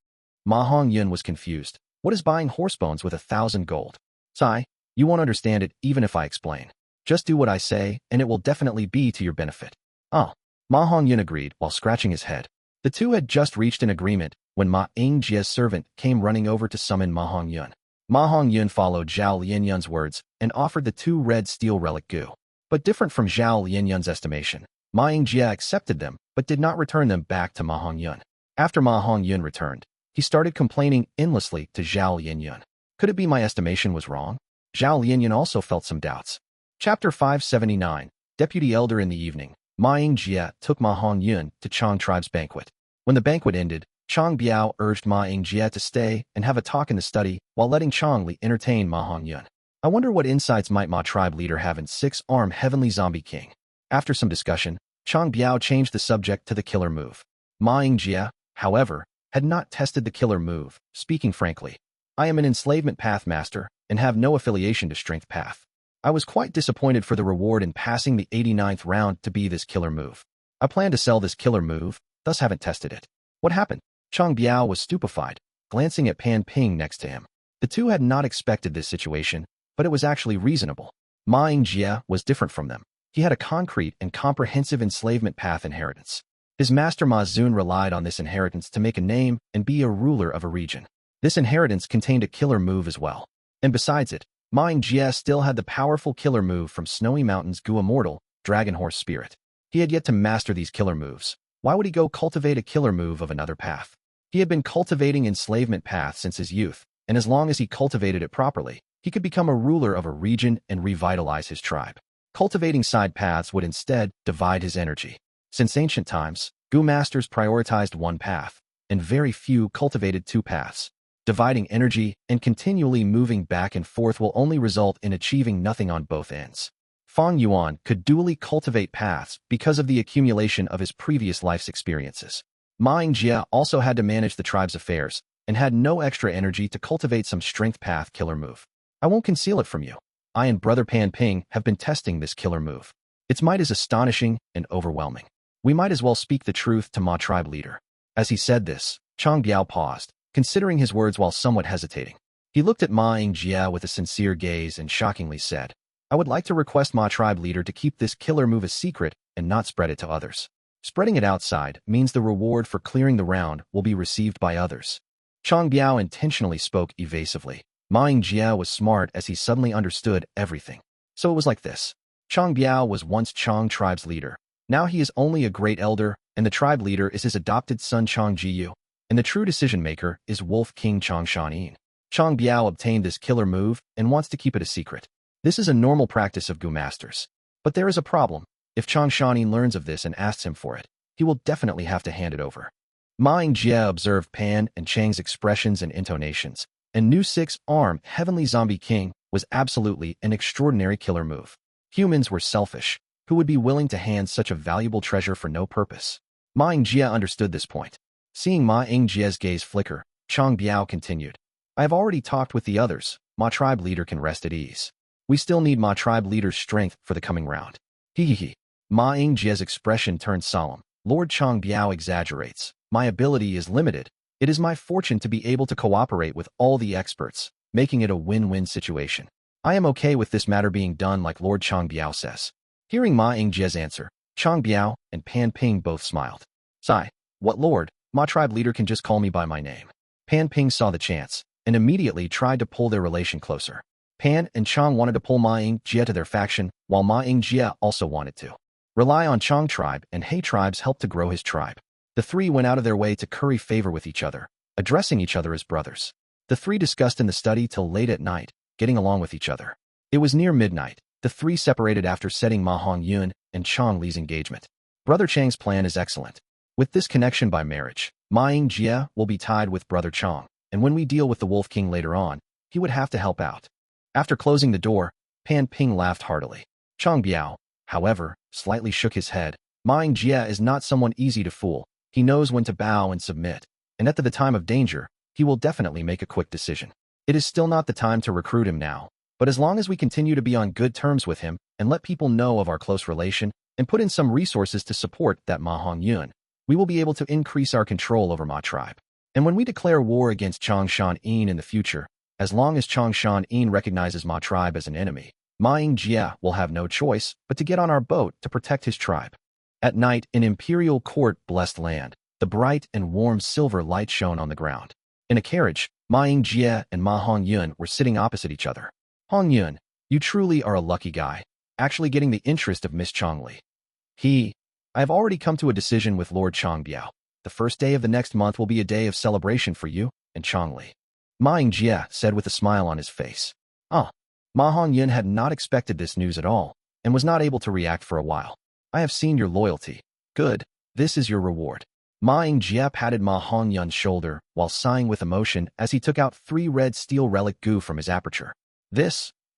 Ma Hongyun was confused. What is buying horse bones with 1,000 gold? Sai, you won't understand it even if I explain. Just do what I say, and it will definitely be to your benefit. Ah, Ma Hongyun agreed while scratching his head. The two had just reached an agreement when Ma Yingjie's servant came running over to summon Ma Hongyun. Ma Hongyun followed Zhao Lianyun's words and offered the 2 red steel relic Gu. But different from Zhao Lianyun's estimation, Ma Yingjie accepted them but did not return them back to Ma Hongyun. After Ma Hongyun returned, he started complaining endlessly to Zhao Lianyun. Could it be my estimation was wrong? Zhao Lianyun also felt some doubts. Chapter 579, Deputy Elder in the evening. Ma Yingjie took Ma Hongyun to Chang tribe's banquet. When the banquet ended, Chang Biao urged Ma Yingjie to stay and have a talk in the study while letting Chang Li entertain Ma Hongyun. I wonder what insights might Ma tribe leader have in 6-arm heavenly zombie king. After some discussion, Chang Biao changed the subject to the killer move. Ma Yingjie, however, had not tested the killer move, speaking frankly. I am an enslavement path master and have no affiliation to strength path. I was quite disappointed for the reward in passing the 89th round to be this killer move. I plan to sell this killer move, thus haven't tested it. What happened? Chang Biao was stupefied, glancing at Pan Ping next to him. The two had not expected this situation, but it was actually reasonable. Ma Yingjie was different from them. He had a concrete and comprehensive enslavement path inheritance. His master Ma Zun relied on this inheritance to make a name and be a ruler of a region. This inheritance contained a killer move as well. And besides it, Ma Yingjie still had the powerful killer move from Snowy Mountain's Gu Immortal, Dragon Horse Spirit. He had yet to master these killer moves. Why would he go cultivate a killer move of another path? He had been cultivating enslavement path since his youth, and as long as he cultivated it properly, he could become a ruler of a region and revitalize his tribe. Cultivating side paths would instead divide his energy. Since ancient times, Gu masters prioritized one path, and very few cultivated 2 paths. Dividing energy and continually moving back and forth will only result in achieving nothing on both ends. Fang Yuan could dually cultivate paths because of the accumulation of his previous life's experiences. Ma Yingjie also had to manage the tribe's affairs and had no extra energy to cultivate some strength path killer move. I won't conceal it from you. I and Brother Pan Ping have been testing this killer move. Its might is astonishing and overwhelming. We might as well speak the truth to Ma tribe leader. As he said this, Chang Biao paused, considering his words while somewhat hesitating. He looked at Ma Yingjie with a sincere gaze and shockingly said, I would like to request Ma tribe leader to keep this killer move a secret and not spread it to others. Spreading it outside means the reward for clearing the round will be received by others. Chang Biao intentionally spoke evasively. Ma Yingjie was smart as he suddenly understood everything. So it was like this. Chang Biao was once Chang tribe's leader. Now he is only a great elder, and the tribe leader is his adopted son Chang Jiyu, and the true decision-maker is Wolf King Chang Shanin. Chang Biao obtained this killer move and wants to keep it a secret. This is a normal practice of Gu masters. But there is a problem. If Chang Shanin learns of this and asks him for it, he will definitely have to hand it over. Ma Yingjie observed Pan and Chang's expressions and intonations, and knew 6-arm Heavenly Zombie King was absolutely an extraordinary killer move. Humans were selfish. Who would be willing to hand such a valuable treasure for no purpose? Ma Yingjie understood this point. Seeing Ma Yingjie's gaze flicker, Chang Biao continued. I have already talked with the others. Ma tribe leader can rest at ease. We still need Ma tribe leader's strength for the coming round. He. Ma Yingjie's expression turned solemn. Lord Chang Biao exaggerates. My ability is limited. It is my fortune to be able to cooperate with all the experts, making it a win-win situation. I am okay with this matter being done like Lord Chang Biao says. Hearing Ma Yingjie's answer, Chang Biao and Pan Ping both smiled. Sigh. What lord? Ma tribe leader can just call me by my name. Pan Ping saw the chance and immediately tried to pull their relation closer. Pan and Chang wanted to pull Ma Ying-jie to their faction, while Ma Ying-jie also wanted to rely on Chang tribe and He tribe's help to grow his tribe. The three went out of their way to curry favor with each other, addressing each other as brothers. The three discussed in the study till late at night, getting along with each other. It was near midnight. The three separated after setting Ma Hongyun and Chang Li's engagement. Brother Chang's plan is excellent. With this connection by marriage, Ma Ying-jie will be tied with Brother Chang, and when we deal with the Wolf King later on, he would have to help out. After closing the door, Pan Ping laughed heartily. Chang Biao, however, slightly shook his head. Ma Ying-jie is not someone easy to fool. He knows when to bow and submit, and at the time of danger, he will definitely make a quick decision. It is still not the time to recruit him now, but as long as we continue to be on good terms with him and let people know of our close relation and put in some resources to support that Ma Hongyun, we will be able to increase our control over Ma tribe. And when we declare war against Changshan-in in the future, as long as Changshan-in recognizes Ma tribe as an enemy, Ma Ying-jie will have no choice but to get on our boat to protect his tribe. At night, in Imperial Court blessed land, the bright and warm silver light shone on the ground. In a carriage, Ma Ying-jie and Ma Hongyun were sitting opposite each other. Hongyun, you truly are a lucky guy, actually getting the interest of Miss Changli. I have already come to a decision with Lord Changbiao. The first day of the next month will be a day of celebration for you and Changli. Ma Ying-jie said with a smile on his face. Ma Hongyun had not expected this news at all and was not able to react for a while. I have seen your loyalty. Good, this is your reward. Ma Ying-jie patted Ma Hongyun's shoulder while sighing with emotion as he took out 3 red steel relic gu from his aperture.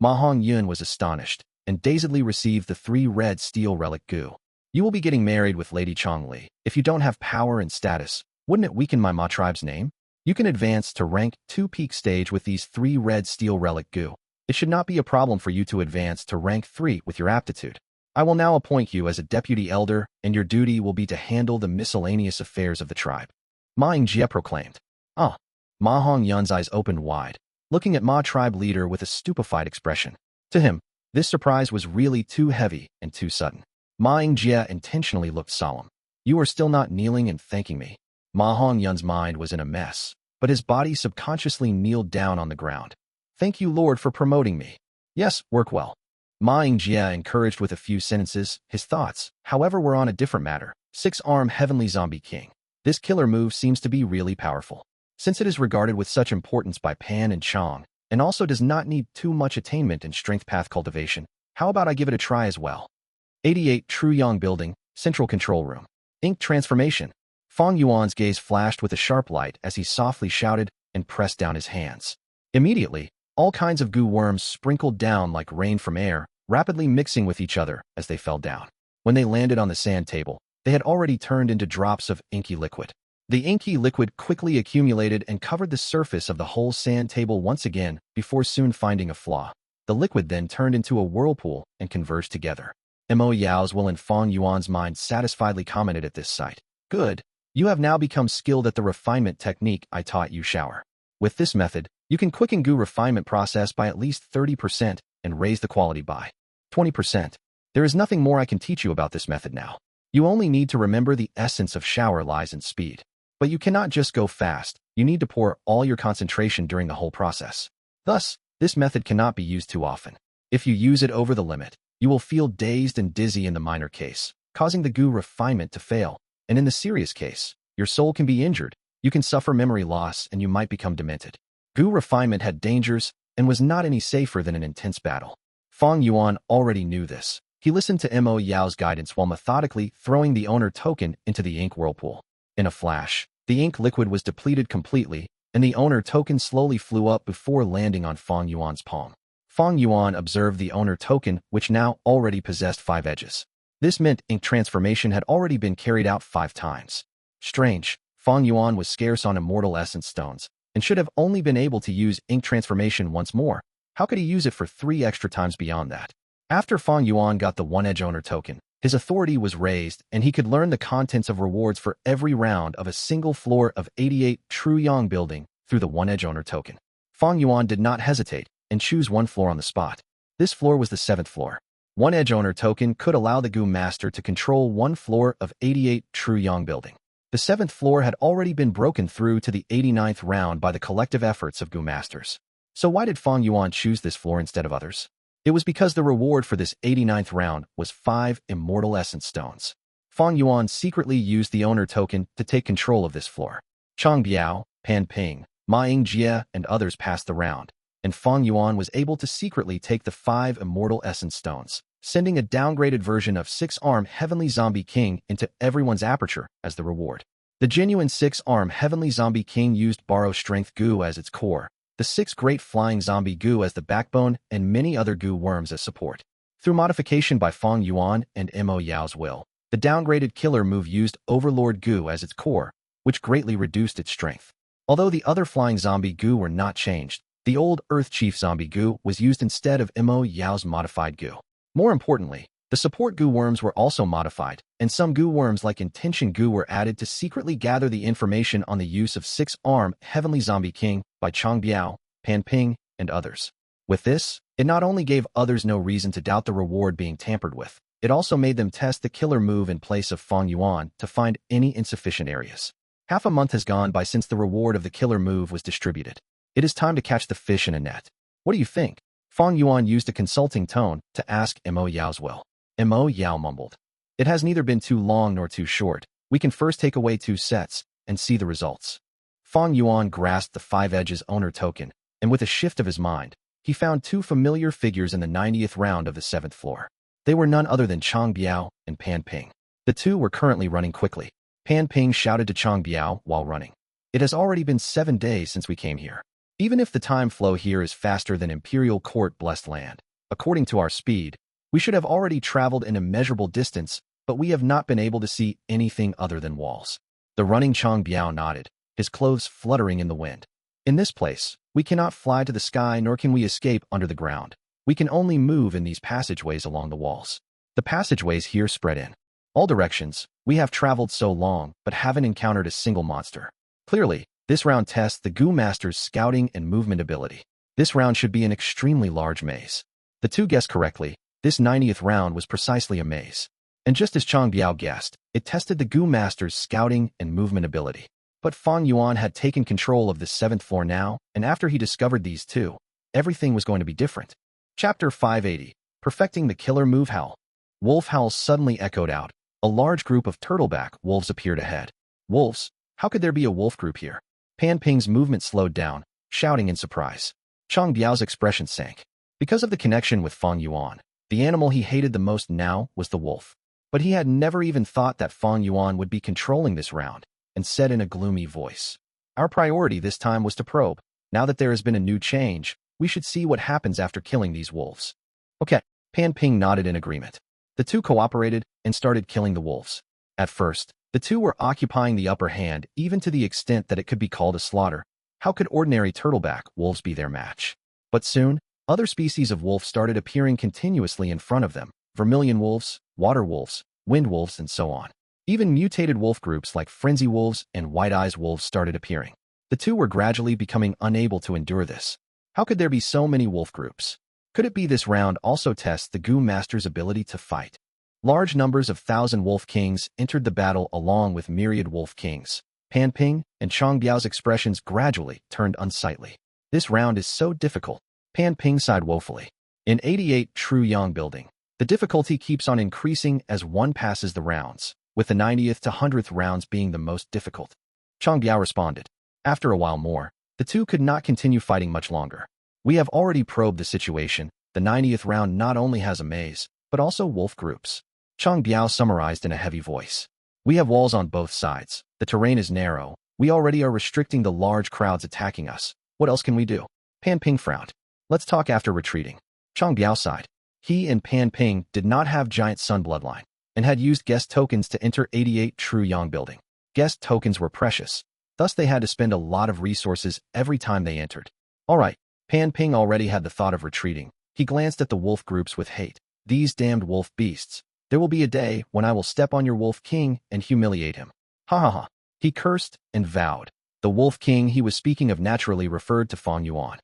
Ma Hongyun was astonished and dazedly received the 3 red steel relic gu. You will be getting married with Lady Changli. If you don't have power and status, wouldn't it weaken my Ma tribe's name? You can advance to rank 2 peak stage with these 3 red steel relic gu. It should not be a problem for you to advance to rank 3 with your aptitude. I will now appoint you as a deputy elder, and your duty will be to handle the miscellaneous affairs of the tribe. Ma Ying-jie proclaimed. Ma Hongyun's eyes opened wide, looking at Ma tribe leader with a stupefied expression. To him, this surprise was really too heavy and too sudden. Ma Ying-jie intentionally looked solemn. You are still not kneeling and thanking me. Ma Hongyun's mind was in a mess, but his body subconsciously kneeled down on the ground. Thank you, Lord, for promoting me. Yes, work well. Ma Ying-jie encouraged with a few sentences. His thoughts, however, were on a different matter. 6-arm Heavenly Zombie King. This killer move seems to be really powerful. Since it is regarded with such importance by Pan and Chang, and also does not need too much attainment in strength path cultivation, how about I give it a try as well? 88 True Yang Building, Central Control Room. Ink Transformation. Fang Yuan's gaze flashed with a sharp light as he softly shouted and pressed down his hands. Immediately, all kinds of goo worms sprinkled down like rain from air, rapidly mixing with each other as they fell down. When they landed on the sand table, they had already turned into drops of inky liquid. The inky liquid quickly accumulated and covered the surface of the whole sand table once again before soon finding a flaw. The liquid then turned into a whirlpool and converged together. Mo Yao's will and Fang Yuan's mind satisfiedly commented at this sight. Good. You have now become skilled at the refinement technique I taught you, Shower. With this method, you can quicken goo refinement process by at least 30% and raise the quality by 20%. There is nothing more I can teach you about this method now. You only need to remember the essence of Shower lies in speed. But you cannot just go fast. You need to pour all your concentration during the whole process. Thus, this method cannot be used too often. If you use it over the limit, you will feel dazed and dizzy in the minor case, causing the goo refinement to fail. And in the serious case, your soul can be injured, you can suffer memory loss, and you might become demented. Goo refinement had dangers and was not any safer than an intense battle. Fang Yuan already knew this. He listened to Mo Yao's guidance while methodically throwing the owner token into the ink whirlpool. In a flash, the ink liquid was depleted completely, and the owner token slowly flew up before landing on Fang Yuan's palm. Fang Yuan observed the owner token, which now already possessed 5 edges. This meant ink transformation had already been carried out 5 times. Strange, Fang Yuan was scarce on immortal essence stones, and should have only been able to use ink transformation once more. How could he use it for 3 extra times beyond that? After Fang Yuan got the 1-edge owner token, his authority was raised, and he could learn the contents of rewards for every round of a single floor of 88 True Yang Building through the 1-edge owner token. Fang Yuan did not hesitate and choose one floor on the spot. This floor was the 7th floor. 1-edge owner token could allow the Goo Master to control 1 floor of 88 True Yang Building. The 7th floor had already been broken through to the 89th round by the collective efforts of Gu masters. So why did Fang Yuan choose this floor instead of others? It was because the reward for this 89th round was 5 immortal essence stones. Fang Yuan secretly used the owner token to take control of this floor. Chang Biao, Pan Ping, Ma Yingjie, and others passed the round, and Fang Yuan was able to secretly take the 5 immortal essence stones, sending a downgraded version of 6-arm Heavenly Zombie King into everyone's aperture as the reward. The genuine 6-arm Heavenly Zombie King used Borrow Strength Gu as its core, the 6 Great Flying Zombie Gu as the backbone, and many other Gu worms as support. Through modification by Fang Yuan and Mo Yao's will, the downgraded killer move used Overlord Gu as its core, which greatly reduced its strength. Although the other Flying Zombie Gu were not changed, the old Earth Chief Zombie Gu was used instead of Mo Yao's modified Gu. More importantly, the support Gu worms were also modified, and some Gu worms like Intention Gu were added to secretly gather the information on the use of 6-arm Heavenly Zombie King by Chang Biao, Pan Ping, and others. With this, it not only gave others no reason to doubt the reward being tampered with, it also made them test the killer move in place of Fang Yuan to find any insufficient areas. Half a month has gone by since the reward of the killer move was distributed. It is time to catch the fish in a net. What do you think? Fang Yuan used a consulting tone to ask Mo Yao's will. Mo Yao mumbled. It has neither been too long nor too short. We can first take away 2 sets and see the results. Fang Yuan grasped the 5 edges owner token, and with a shift of his mind, he found 2 familiar figures in the 90th round of the 7th floor. They were none other than Chang Biao and Pan Ping. The 2 were currently running quickly. Pan Ping shouted to Chang Biao while running. It has already been 7 days since we came here. Even if the time flow here is faster than Imperial Court Blessed Land, according to our speed, we should have already traveled an immeasurable distance, but we have not been able to see anything other than walls. The running Chang Biao nodded, his clothes fluttering in the wind. In this place, we cannot fly to the sky nor can we escape under the ground. We can only move in these passageways along the walls. The passageways here spread in all directions. We have traveled so long, but haven't encountered a single monster. Clearly, this round tests the Gu Master's scouting and movement ability. This round should be an extremely large maze. The 2 guessed correctly. This 90th round was precisely a maze. And just as Chang Biao guessed, it tested the Gu Master's scouting and movement ability. But Fang Yuan had taken control of the 7th floor now, and after he discovered these 2, everything was going to be different. Chapter 580, Perfecting the Killer Move Howl. Wolf howls suddenly echoed out. A large group of turtleback wolves appeared ahead. Wolves? How could there be a wolf group here? Pan Ping's movement slowed down, shouting in surprise. Chang Biao's expression sank. Because of the connection with Fang Yuan, the animal he hated the most now was the wolf. But he had never even thought that Fang Yuan would be controlling this round, and said in a gloomy voice, "Our priority this time was to probe. Now that there has been a new change, we should see what happens after killing these wolves." Okay, Pan Ping nodded in agreement. The 2 cooperated and started killing the wolves. At first, the 2 were occupying the upper hand, even to the extent that it could be called a slaughter. How could ordinary turtleback wolves be their match? But soon, other species of wolf started appearing continuously in front of them. Vermilion wolves, water wolves, wind wolves, and so on. Even mutated wolf groups like frenzy wolves and white eyes wolves started appearing. The 2 were gradually becoming unable to endure this. How could there be so many wolf groups? Could it be this round also tests the Gu Master's ability to fight? Large numbers of 1,000 wolf kings entered the battle along with myriad wolf kings. Pan Ping and Chang Biao's expressions gradually turned unsightly. This round is so difficult. Pan Ping sighed woefully. In 88 True Yang Building, the difficulty keeps on increasing as one passes the rounds, with the 90th to 100th rounds being the most difficult. Chang Biao responded. After a while more, the 2 could not continue fighting much longer. We have already probed the situation. The 90th round not only has a maze, but also wolf groups. Chang Biao summarized in a heavy voice. We have walls on both sides. The terrain is narrow. We already are restricting the large crowds attacking us. What else can we do? Pan Ping frowned. Let's talk after retreating. Chang Biao sighed. He and Pan Ping did not have giant sun bloodline, and had used guest tokens to enter 88 True Yang Building. Guest tokens were precious. Thus they had to spend a lot of resources every time they entered. All right, Pan Ping already had the thought of retreating. He glanced at the wolf groups with hate. These damned wolf beasts. There will be a day when I will step on your wolf king and humiliate him. Ha ha ha. He cursed and vowed. The wolf king he was speaking of naturally referred to Fang Yuan.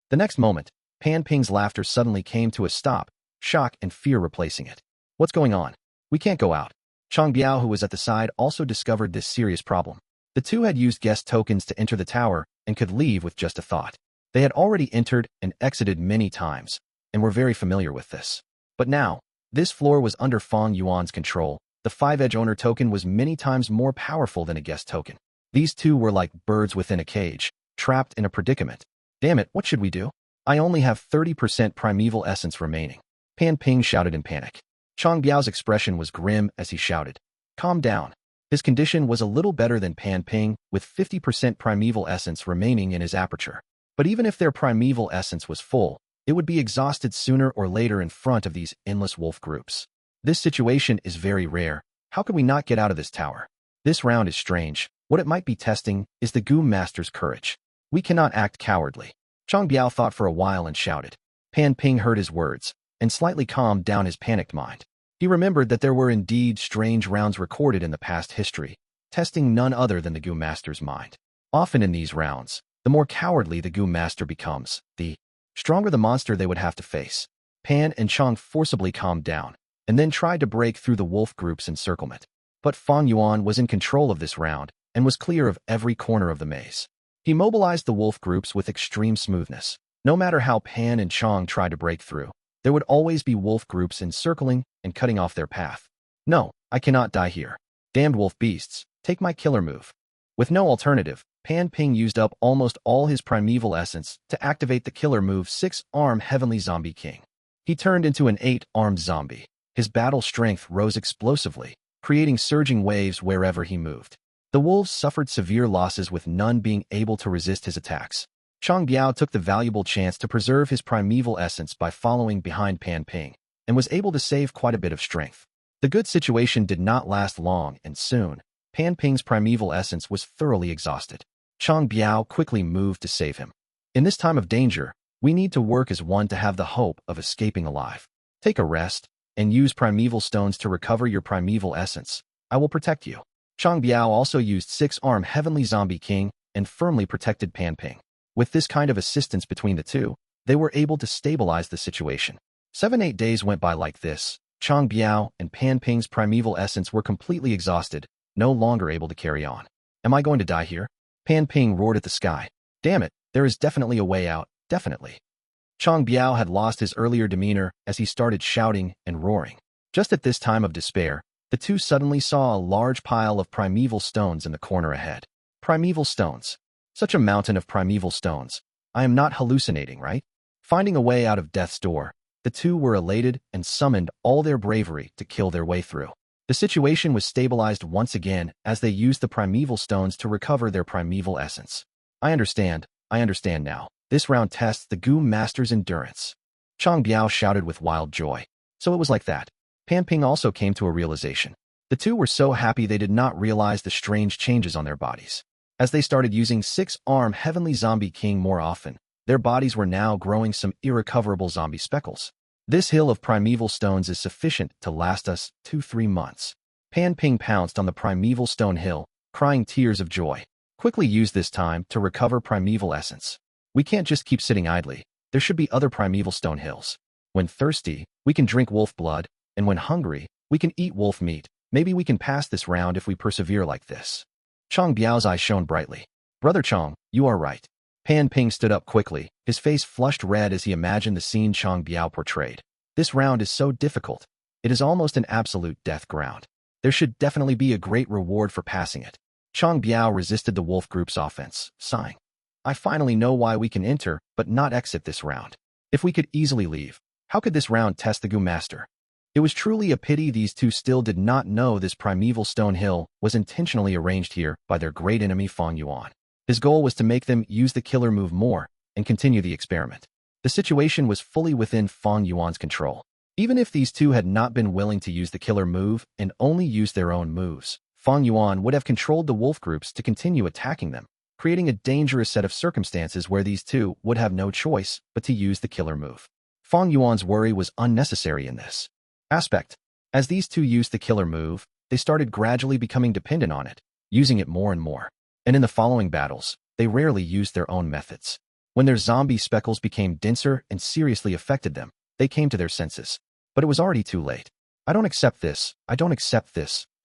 The next moment, Pan Ping's laughter suddenly came to a stop, shock and fear replacing it. What's going on? We can't go out. Chang Biao, who was at the side, also discovered this serious problem. The two had used guest tokens to enter the tower and could leave with just a thought. They had already entered and exited many times, and were very familiar with this. But now, this floor was under Fang Yuan's control. The 5-edge owner token was many times more powerful than a guest token. These two were like birds within a cage, trapped in a predicament. Damn it, what should we do? I only have 30% primeval essence remaining. Pan Ping shouted in panic. Chang Biao's expression was grim as he shouted, "Calm down." His condition was a little better than Pan Ping, with 50% primeval essence remaining in his aperture. But even if their primeval essence was full, it would be exhausted sooner or later in front of these endless wolf groups. This situation is very rare. How could we not get out of this tower? This round is strange. What it might be testing is the Gu Master's courage. We cannot act cowardly. Chang Biao thought for a while and shouted. Pan Ping heard his words and slightly calmed down his panicked mind. He remembered that there were indeed strange rounds recorded in the past history, testing none other than the Gu Master's mind. Often in these rounds, the more cowardly the Gu Master becomes, the stronger the monster they would have to face. Pan and Chang forcibly calmed down, and then tried to break through the wolf group's encirclement. But Fang Yuan was in control of this round, and was clear of every corner of the maze. He mobilized the wolf groups with extreme smoothness. No matter how Pan and Chang tried to break through, there would always be wolf groups encircling and cutting off their path. No, I cannot die here. Damned wolf beasts, take my killer move. With no alternative, Pan Ping used up almost all his primeval essence to activate the killer move 6-arm Heavenly Zombie King. He turned into an 8-armed zombie. His battle strength rose explosively, creating surging waves wherever he moved. The wolves suffered severe losses with none being able to resist his attacks. Chang Biao took the valuable chance to preserve his primeval essence by following behind Pan Ping, and was able to save quite a bit of strength. The good situation did not last long, and soon, Pan Ping's primeval essence was thoroughly exhausted. Chang Biao quickly moved to save him. In this time of danger, we need to work as one to have the hope of escaping alive. Take a rest, and use primeval stones to recover your primeval essence. I will protect you. Chang Biao also used 6-arm Heavenly Zombie King and firmly protected Pan Ping. With this kind of assistance between the two, they were able to stabilize the situation. 7-8 days went by like this. Chang Biao and Pan Ping's primeval essence were completely exhausted, no longer able to carry on. Am I going to die here? Pan Ping roared at the sky. Damn it, there is definitely a way out, definitely. Chang Biao had lost his earlier demeanor as he started shouting and roaring. Just at this time of despair, the two suddenly saw a large pile of primeval stones in the corner ahead. Primeval stones. Such a mountain of primeval stones. I am not hallucinating, right? Finding a way out of death's door, the two were elated and summoned all their bravery to kill their way through. The situation was stabilized once again as they used the primeval stones to recover their primeval essence. I understand now. This round tests the Gu Master's endurance. Chang Biao shouted with wild joy. So it was like that. Pan Ping also came to a realization. The two were so happy they did not realize the strange changes on their bodies. As they started using 6-arm Heavenly Zombie King more often, their bodies were now growing some irrecoverable zombie speckles. This hill of primeval stones is sufficient to last us 2-3 months. Pan Ping pounced on the primeval stone hill, crying tears of joy. Quickly use this time to recover primeval essence. We can't just keep sitting idly. There should be other primeval stone hills. When thirsty, we can drink wolf blood, and when hungry, we can eat wolf meat. Maybe we can pass this round if we persevere like this. Chang Biao's eyes shone brightly. Brother Chang, you are right. Pan Ping stood up quickly, his face flushed red as he imagined the scene Chang Biao portrayed. This round is so difficult. It is almost an absolute death ground. There should definitely be a great reward for passing it. Chang Biao resisted the wolf group's offense, sighing. I finally know why we can enter, but not exit this round. If we could easily leave, how could this round test the Gu Master? It was truly a pity these two still did not know this primeval stone hill was intentionally arranged here by their great enemy Fang Yuan. His goal was to make them use the killer move more and continue the experiment. The situation was fully within Fang Yuan's control. Even if these two had not been willing to use the killer move and only used their own moves, Fang Yuan would have controlled the wolf groups to continue attacking them, creating a dangerous set of circumstances where these two would have no choice but to use the killer move. Fang Yuan's worry was unnecessary in this aspect. As these two used the killer move, they started gradually becoming dependent on it, using it more and more. And in the following battles, they rarely used their own methods. When their zombie speckles became denser and seriously affected them, they came to their senses. But it was already too late. I don't accept this.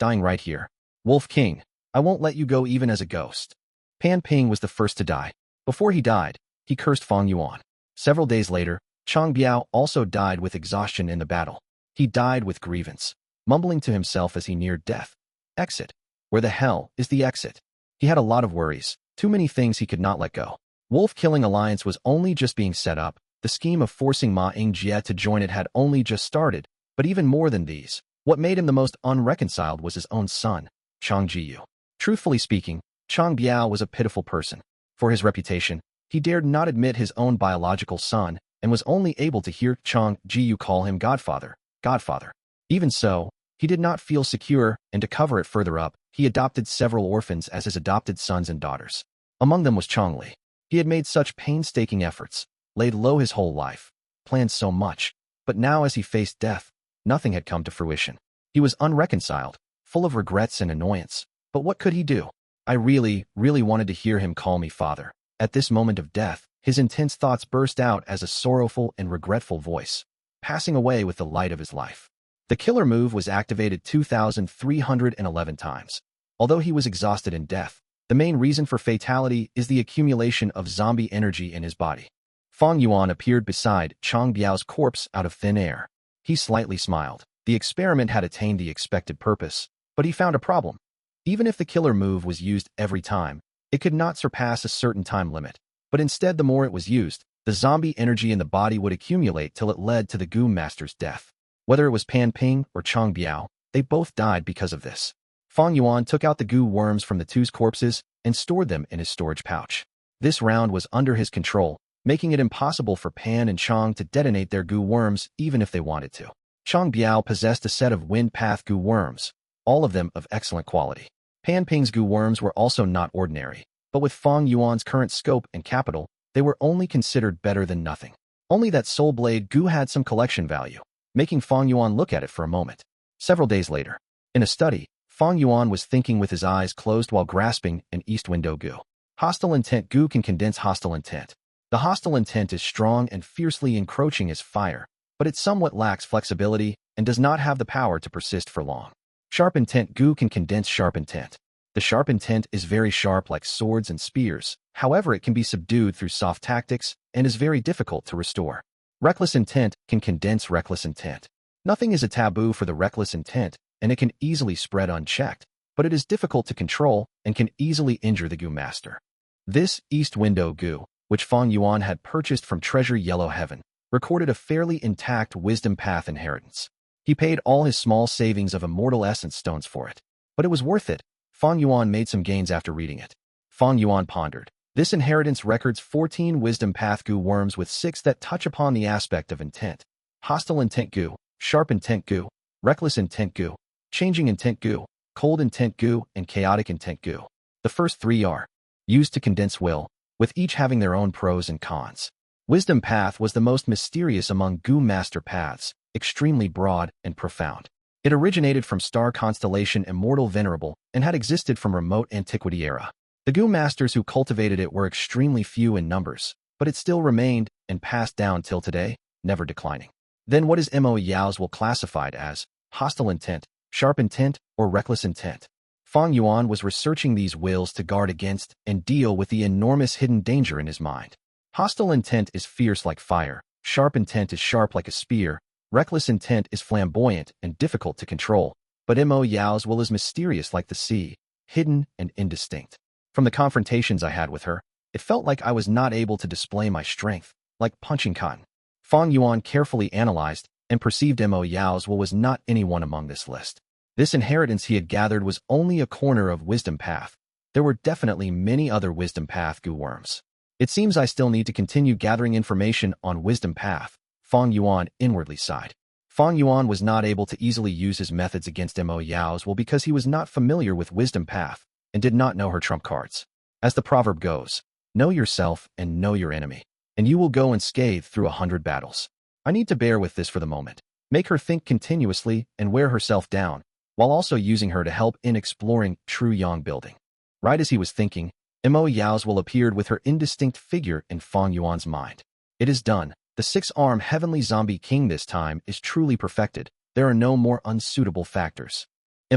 dying right here. Wolf King, I won't let you go even as a ghost. Pan Ping was the first to die. Before he died, he cursed Fang Yuan. Several days later, Chang Biao also died with exhaustion in the battle. He died with grievance, mumbling to himself as he neared death. Exit. Where the hell is the exit? He had a lot of worries, too many things he could not let go. Wolf-killing alliance was only just being set up, the scheme of forcing Ma Yingjie to join it had only just started, but even more than these, what made him the most unreconciled was his own son, Chang Jiyu. Truthfully speaking, Chang Biao was a pitiful person. For his reputation, he dared not admit his own biological son and was only able to hear Chang Jiyu call him Godfather, Godfather. Even so, he did not feel secure, and to cover it further up, he adopted several orphans as his adopted sons and daughters. Among them was Chongli. He had made such painstaking efforts, laid low his whole life, planned so much, but now as he faced death, nothing had come to fruition. He was unreconciled, full of regrets and annoyance. But what could he do? I really wanted to hear him call me father. At this moment of death, his intense thoughts burst out as a sorrowful and regretful voice, passing away with the light of his life. The killer move was activated 2,311 times. Although he was exhausted in death, the main reason for fatality is the accumulation of zombie energy in his body. Fang Yuan appeared beside Chang Biao's corpse out of thin air. He slightly smiled. The experiment had attained the expected purpose, but he found a problem. Even if the killer move was used every time, it could not surpass a certain time limit. But instead, the more it was used, the zombie energy in the body would accumulate till it led to the Gu master's death. Whether it was Pan Ping or Chang Biao, they both died because of this. Fang Yuan took out the Gu worms from the two's corpses and stored them in his storage pouch. This round was under his control, making it impossible for Pan and Chang to detonate their Gu worms even if they wanted to. Chang Biao possessed a set of Wind Path Gu worms, all of them of excellent quality. Pan Ping's Gu worms were also not ordinary, but with Fang Yuan's current scope and capital, they were only considered better than nothing. Only that Soul Blade Gu had some collection value, making Fang Yuan look at it for a moment. Several days later, in a study, Fang Yuan was thinking with his eyes closed while grasping an East Window Gu. Hostile Intent Gu can condense hostile intent. The hostile intent is strong and fiercely encroaching as fire, but it somewhat lacks flexibility and does not have the power to persist for long. Sharp Intent Gu can condense sharp intent. The sharp intent is very sharp like swords and spears, however it can be subdued through soft tactics and is very difficult to restore. Reckless Intent can condense reckless intent. Nothing is a taboo for the reckless intent, and it can easily spread unchecked, but it is difficult to control and can easily injure the Gu master. This East Window Gu, which Fang Yuan had purchased from Treasure Yellow Heaven, recorded a fairly intact wisdom path inheritance. He paid all his small savings of immortal essence stones for it, but it was worth it. Fang Yuan made some gains after reading it. Fang Yuan pondered. This inheritance records 14 wisdom path Gu worms with 6 that touch upon the aspect of intent. Hostile Intent Gu, Sharp Intent Gu, Reckless Intent Gu, Changing Intent Gu, Cold Intent Gu, and Chaotic Intent Gu. The first 3 are used to condense will, with each having their own pros and cons. Wisdom Path was the most mysterious among Gu master paths, extremely broad and profound. It originated from star constellation Immortal Venerable and had existed from remote antiquity era. The Gu masters who cultivated it were extremely few in numbers, but it still remained and passed down till today, never declining. Then what is Mo Yao's will classified as hostile intent, sharp intent, or reckless intent? Fang Yuan was researching these wills to guard against and deal with the enormous hidden danger in his mind. Hostile intent is fierce like fire, sharp intent is sharp like a spear, reckless intent is flamboyant and difficult to control, but Mo Yao's will is mysterious like the sea, hidden and indistinct. From the confrontations I had with her, it felt like I was not able to display my strength, like punching cotton. Fang Yuan carefully analyzed and perceived Mo Yao's will was not anyone among this list. This inheritance he had gathered was only a corner of Wisdom Path. There were definitely many other Wisdom Path Gu worms. It seems I still need to continue gathering information on Wisdom Path, Fang Yuan inwardly sighed. Fang Yuan was not able to easily use his methods against Mo Yao's will because he was not familiar with Wisdom Path and did not know her trump cards. As the proverb goes, know yourself and know your enemy, and you will go unscathed through 100 battles. I need to bear with this for the moment, make her think continuously and wear herself down, while also using her to help in exploring true Yang building. Right as he was thinking, Mo Yao's will appeared with her indistinct figure in Fang Yuan's mind. It is done. The 6-armed heavenly zombie king this time is truly perfected. There are no more unsuitable factors.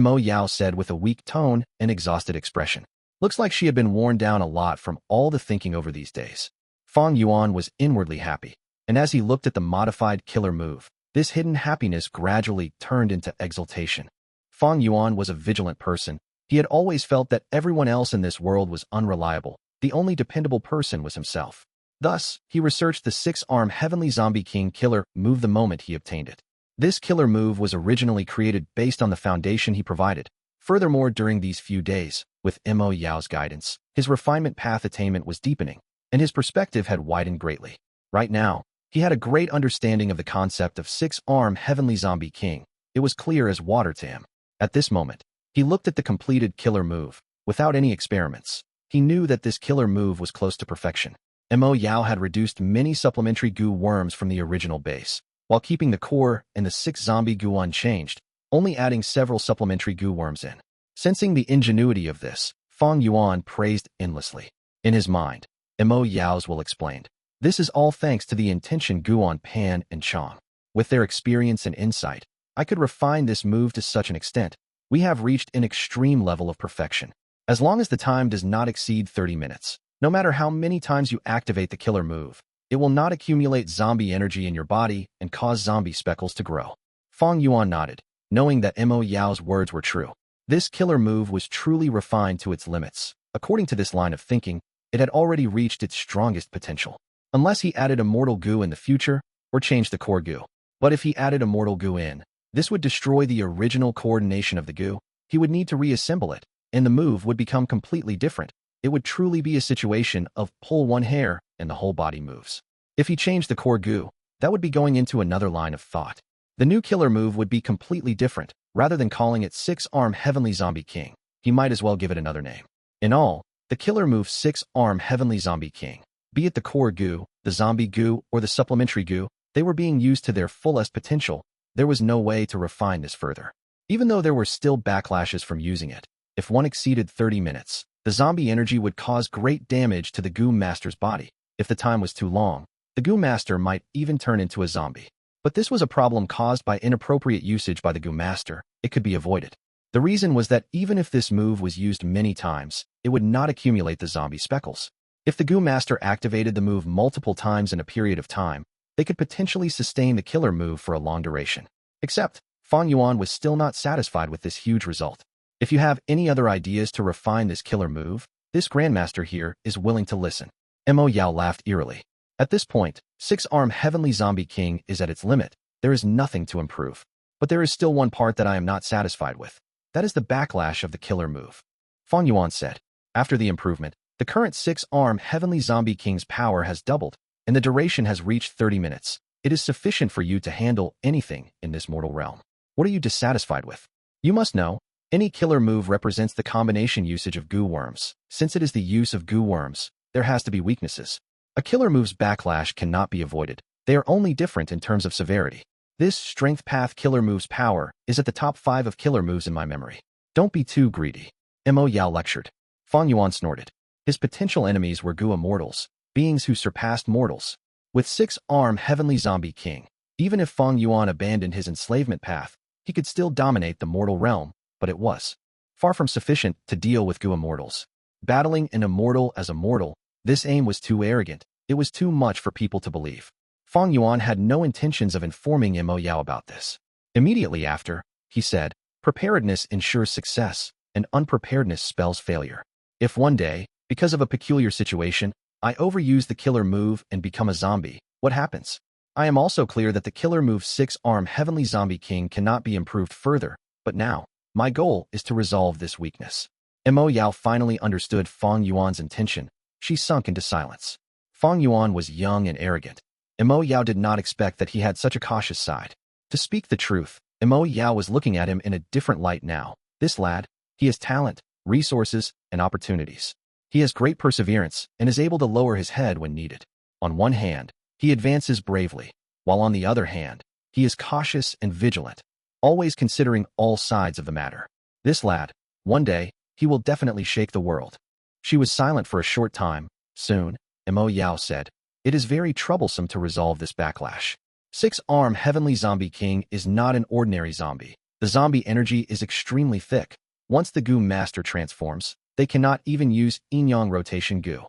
Mo Yao said with a weak tone and exhausted expression. Looks like she had been worn down a lot from all the thinking over these days. Fang Yuan was inwardly happy, and as he looked at the modified killer move, this hidden happiness gradually turned into exultation. Fang Yuan was a vigilant person. He had always felt that everyone else in this world was unreliable. The only dependable person was himself. Thus, he researched the six-arm Heavenly Zombie King killer move the moment he obtained it. This killer move was originally created based on the foundation he provided. Furthermore, during these few days, with Mo Yao's guidance, his refinement path attainment was deepening, and his perspective had widened greatly. Right now, he had a great understanding of the concept of six-arm Heavenly Zombie King. It was clear as water to him. At this moment, he looked at the completed killer move. Without any experiments, he knew that this killer move was close to perfection. Mo Yao had reduced many supplementary Gu worms from the original base, while keeping the core and the 6 zombie Gu unchanged, only adding several supplementary Gu worms in. Sensing the ingenuity of this, Fang Yuan praised endlessly. In his mind, Mo Yao's will explained. This is all thanks to the intention Gu on Pan and Chong. With their experience and insight, I could refine this move to such an extent. We have reached an extreme level of perfection. As long as the time does not exceed 30 minutes, no matter how many times you activate the killer move, it will not accumulate zombie energy in your body and cause zombie speckles to grow. Fang Yuan nodded, knowing that Mo Yao's words were true. This killer move was truly refined to its limits. According to this line of thinking, it had already reached its strongest potential. Unless he added immortal Gu in the future, or changed the core Gu. But if he added immortal Gu in, this would destroy the original coordination of the Gu. He would need to reassemble it, and the move would become completely different. It would truly be a situation of pull one hair and the whole body moves. If he changed the core Gu, that would be going into another line of thought. The new killer move would be completely different. Rather than calling it six-arm Heavenly Zombie King, he might as well give it another name. In all, the killer move six-arm Heavenly Zombie King, be it the core Gu, the zombie Gu, or the supplementary Gu, they were being used to their fullest potential. There was no way to refine this further. Even though there were still backlashes from using it, if one exceeded 30 minutes, the zombie energy would cause great damage to the Gu Master's body. If the time was too long, the Gu Master might even turn into a zombie. But this was a problem caused by inappropriate usage by the Gu Master. It could be avoided. The reason was that even if this move was used many times, it would not accumulate the zombie speckles. If the Gu Master activated the move multiple times in a period of time, they could potentially sustain the killer move for a long duration. Except, Fang Yuan was still not satisfied with this huge result. If you have any other ideas to refine this killer move, this Grandmaster here is willing to listen. Mo Yao laughed eerily. At this point, six-arm Heavenly Zombie King is at its limit. There is nothing to improve. But there is still one part that I am not satisfied with. That is the backlash of the killer move. Fang Yuan said. After the improvement, the current six-arm Heavenly Zombie King's power has doubled, and the duration has reached 30 minutes. It is sufficient for you to handle anything in this mortal realm. What are you dissatisfied with? You must know, any killer move represents the combination usage of Gu worms. Since it is the use of Gu worms, there has to be weaknesses. A killer move's backlash cannot be avoided. They are only different in terms of severity. This Strength Path killer move's power is at the top 5 of killer moves in my memory. Don't be too greedy. Mo Yao lectured. Fang Yuan snorted. His potential enemies were Gu immortals, beings who surpassed mortals. With six-arm Heavenly Zombie King, even if Fang Yuan abandoned his enslavement path, he could still dominate the mortal realm, but it was far from sufficient to deal with Gu immortals. Battling an immortal as a mortal, this aim was too arrogant. It was too much for people to believe. Fang Yuan had no intentions of informing Mo Yao about this. Immediately after, he said, preparedness ensures success, and unpreparedness spells failure. If one day, because of a peculiar situation, I overuse the killer move and become a zombie, what happens? I am also clear that the killer move six-arm Heavenly Zombie King cannot be improved further, but now, my goal is to resolve this weakness. Mo Yao finally understood Fang Yuan's intention. She sunk into silence. Fang Yuan was young and arrogant. Mo Yao did not expect that he had such a cautious side. To speak the truth, Mo Yao was looking at him in a different light now. This lad, he has talent, resources, and opportunities. He has great perseverance and is able to lower his head when needed. On one hand, he advances bravely, while on the other hand, he is cautious and vigilant, always considering all sides of the matter. This lad, one day, he will definitely shake the world. She was silent for a short time. Soon, Mo Yao said, it is very troublesome to resolve this backlash. Six-arm Heavenly Zombie King is not an ordinary zombie. The zombie energy is extremely thick. Once the Gu master transforms, they cannot even use yin-yang rotation Gu.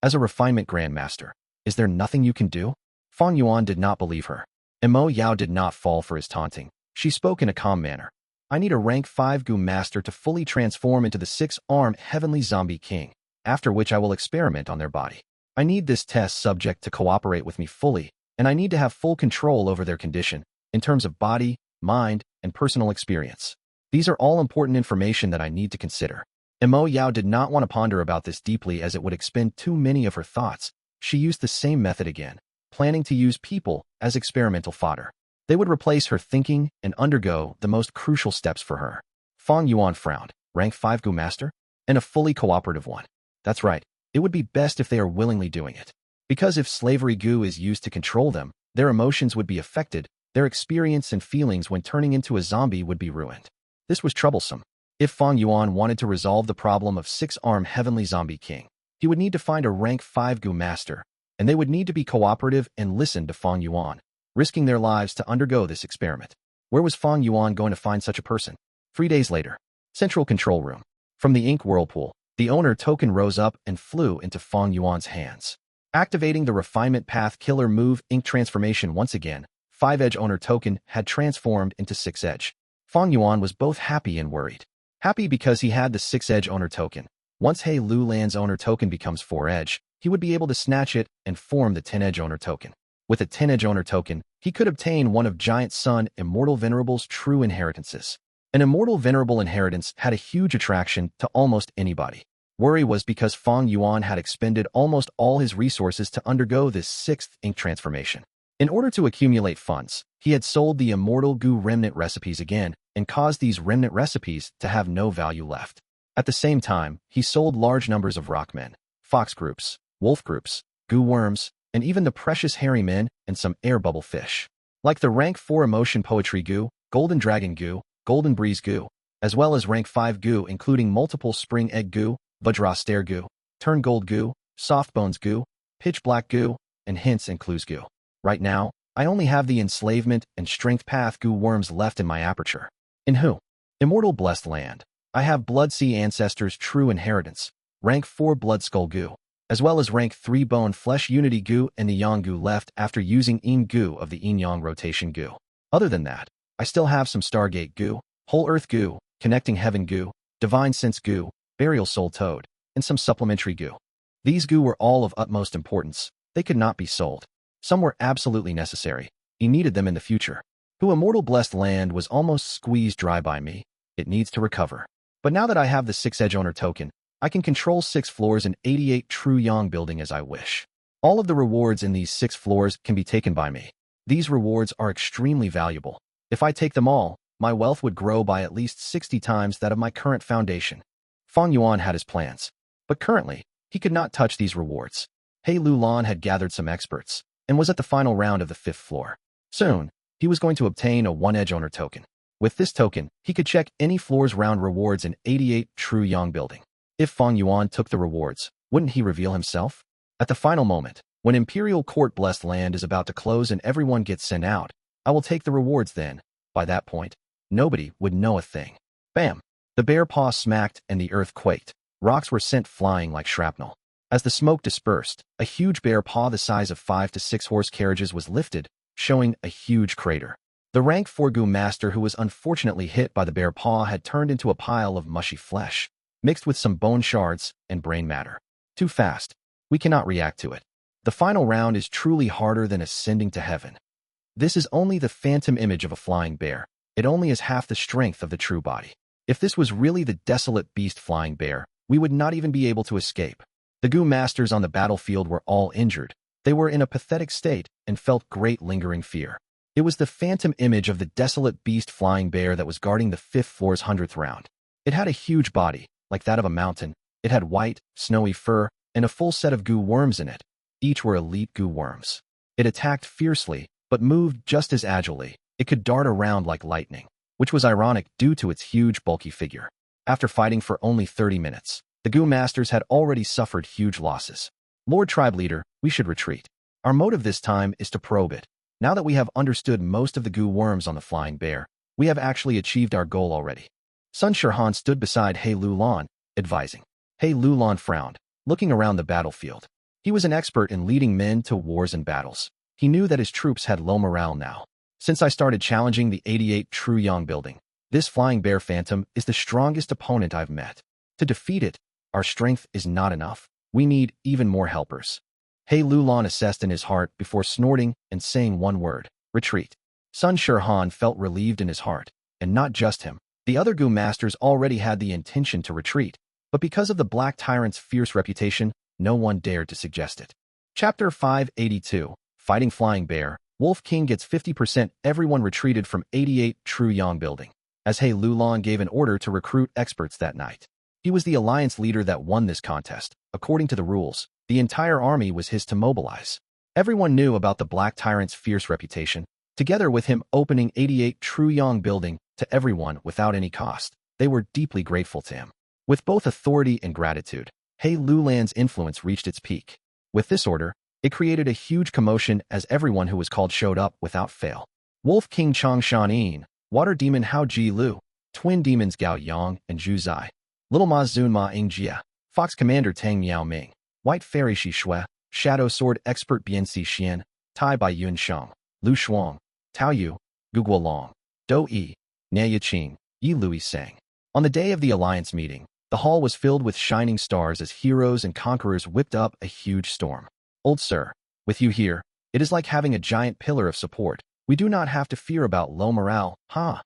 As a refinement grandmaster, is there nothing you can do? Fang Yuan did not believe her. Mo Yao did not fall for his taunting. She spoke in a calm manner. I need a rank 5 Gu master to fully transform into the 6-armed heavenly zombie king, after which I will experiment on their body. I need this test subject to cooperate with me fully, and I need to have full control over their condition, in terms of body, mind, and personal experience. These are all important information that I need to consider. Mo Yao did not want to ponder about this deeply as it would expend too many of her thoughts. She used the same method again, planning to use people as experimental fodder. They would replace her thinking and undergo the most crucial steps for her. Fang Yuan frowned. Rank 5 Gu master? And a fully cooperative one. That's right. It would be best if they are willingly doing it. Because if slavery Gu is used to control them, their emotions would be affected, their experience and feelings when turning into a zombie would be ruined. This was troublesome. If Fang Yuan wanted to resolve the problem of 6-armed heavenly zombie king, he would need to find a rank 5 Gu master, and they would need to be cooperative and listen to Fang Yuan, risking their lives to undergo this experiment. Where was Fang Yuan going to find such a person? 3 days later. Central control room. From the ink whirlpool, the owner token rose up and flew into Fang Yuan's hands. Activating the refinement path killer move ink transformation once again, 5-edge owner token had transformed into 6-edge. Fang Yuan was both happy and worried. Happy because he had the 6-edge owner token. Once He Lu Lan's owner token becomes 4-edge, he would be able to snatch it and form the 10-edge owner token. With a 10-edge owner token, he could obtain one of Giant Sun Immortal Venerable's true inheritances. An immortal venerable inheritance had a huge attraction to almost anybody. Worry was because Fang Yuan had expended almost all his resources to undergo this 6th ink transformation. In order to accumulate funds, he had sold the Immortal Gu remnant recipes again and caused these remnant recipes to have no value left. At the same time, he sold large numbers of rockmen, fox groups, wolf groups, Gu worms, and even the precious hairy men and some air bubble fish. Like the rank 4 emotion poetry Gu, golden dragon Gu, golden breeze Gu, as well as rank 5 Gu including multiple spring egg Gu, Vajraster Gu, turn gold Gu, soft bones Gu, pitch black Gu, and hints and clues Gu. Right now, I only have the enslavement and strength path Gu worms left in my aperture. In who? Immortal blessed land. I have Blood Sea Ancestors' true inheritance, rank 4 Blood Skull Gu, as well as rank 3 Bone Flesh Unity Gu and the Yang Gu left after using Yin Gu of the Yin Yang rotation Gu. Other than that, I still have some Stargate Gu, Whole Earth Gu, Connecting Heaven Gu, Divine Sense Gu, Burial Soul Toad, and some supplementary Gu. These Gu were all of utmost importance. They could not be sold. Some were absolutely necessary. He needed them in the future. Who Immortal Blessed Land was almost squeezed dry by me. It needs to recover. But now that I have the 6-edge owner token, I can control 6 floors and 88 true Yang building as I wish. All of the rewards in these 6 floors can be taken by me. These rewards are extremely valuable. If I take them all, my wealth would grow by at least 60 times that of my current foundation. Fang Yuan had his plans, but currently, he could not touch these rewards. He Lu Lan had gathered some experts, and was at the final round of the 5th floor. Soon, he was going to obtain a 1-edge owner token. With this token, he could check any floor's round rewards in 88 true Yang building. If Fang Yuan took the rewards, wouldn't he reveal himself? At the final moment, when Imperial Court Blessed Land is about to close and everyone gets sent out, I will take the rewards then. By that point, nobody would know a thing. Bam! The bear paw smacked and the earth quaked. Rocks were sent flying like shrapnel. As the smoke dispersed, a huge bear paw the size of 5 to 6 horse carriages was lifted, showing a huge crater. The rank 4 Gu master who was unfortunately hit by the bear paw had turned into a pile of mushy flesh, mixed with some bone shards and brain matter. Too fast. We cannot react to it. The final round is truly harder than ascending to heaven. This is only the phantom image of a flying bear. It only is half the strength of the true body. If this was really the desolate beast flying bear, we would not even be able to escape. The Gu masters on the battlefield were all injured. They were in a pathetic state and felt great lingering fear. It was the phantom image of the desolate beast flying bear that was guarding the 5th floor's 100th round. It had a huge body, like that of a mountain. It had white, snowy fur, and a full set of Gu worms in it. Each were elite Gu worms. It attacked fiercely, but moved just as agilely. It could dart around like lightning, which was ironic due to its huge bulky figure. After fighting for only 30 minutes, the Gu masters had already suffered huge losses. Lord Tribe Leader, we should retreat. Our motive this time is to probe it. Now that we have understood most of the Gu worms on the flying bear, We have actually achieved our goal already. Sun Shirhan stood beside He Lulan, advising. He Lulan frowned, looking around the battlefield. He was an expert in leading men to wars and battles. He knew that his troops had low morale now. Since I started challenging the 88 True Yang building, this flying bear phantom is the strongest opponent I've met. To defeat it, our strength is not enough. We need even more helpers. He Lulan assessed in his heart before snorting and saying one word, retreat. Sun Shirhan felt relieved in his heart, and not just him. The other Gu masters already had the intention to retreat, but because of the Black Tyrant's fierce reputation, no one dared to suggest it. Chapter 582, Fighting Flying Bear, Wolf King gets 50%. Everyone retreated from 88 True Yang building, as He Lulan gave an order to recruit experts that night. He was the alliance leader that won this contest. According to the rules, the entire army was his to mobilize. Everyone knew about the Black Tyrant's fierce reputation. Together with him opening 88 True Yang building to everyone without any cost, they were deeply grateful to him. With both authority and gratitude, He Lulan's influence reached its peak. With this order, it created a huge commotion as everyone who was called showed up without fail. Wolf King Chang Shanin, Water Demon Hao Ji Lu, Twin Demons Gao Yang and Zhu Zai, Little Ma Zun Ma Ing Jia, Fox Commander Tang Miao Ming, White Fairy Shi Shui, Shadow Sword Expert Bian Si Xian, Tai Bai Yun Shang, Lu Shuang, Tao Yu, Gu Guolong, Dou Yi, Nie Yiqing, Yi Lui Sang. On the day of the alliance meeting, the hall was filled with shining stars as heroes and conquerors whipped up a huge storm. Old sir, with you here, it is like having a giant pillar of support. We do not have to fear about low morale, huh?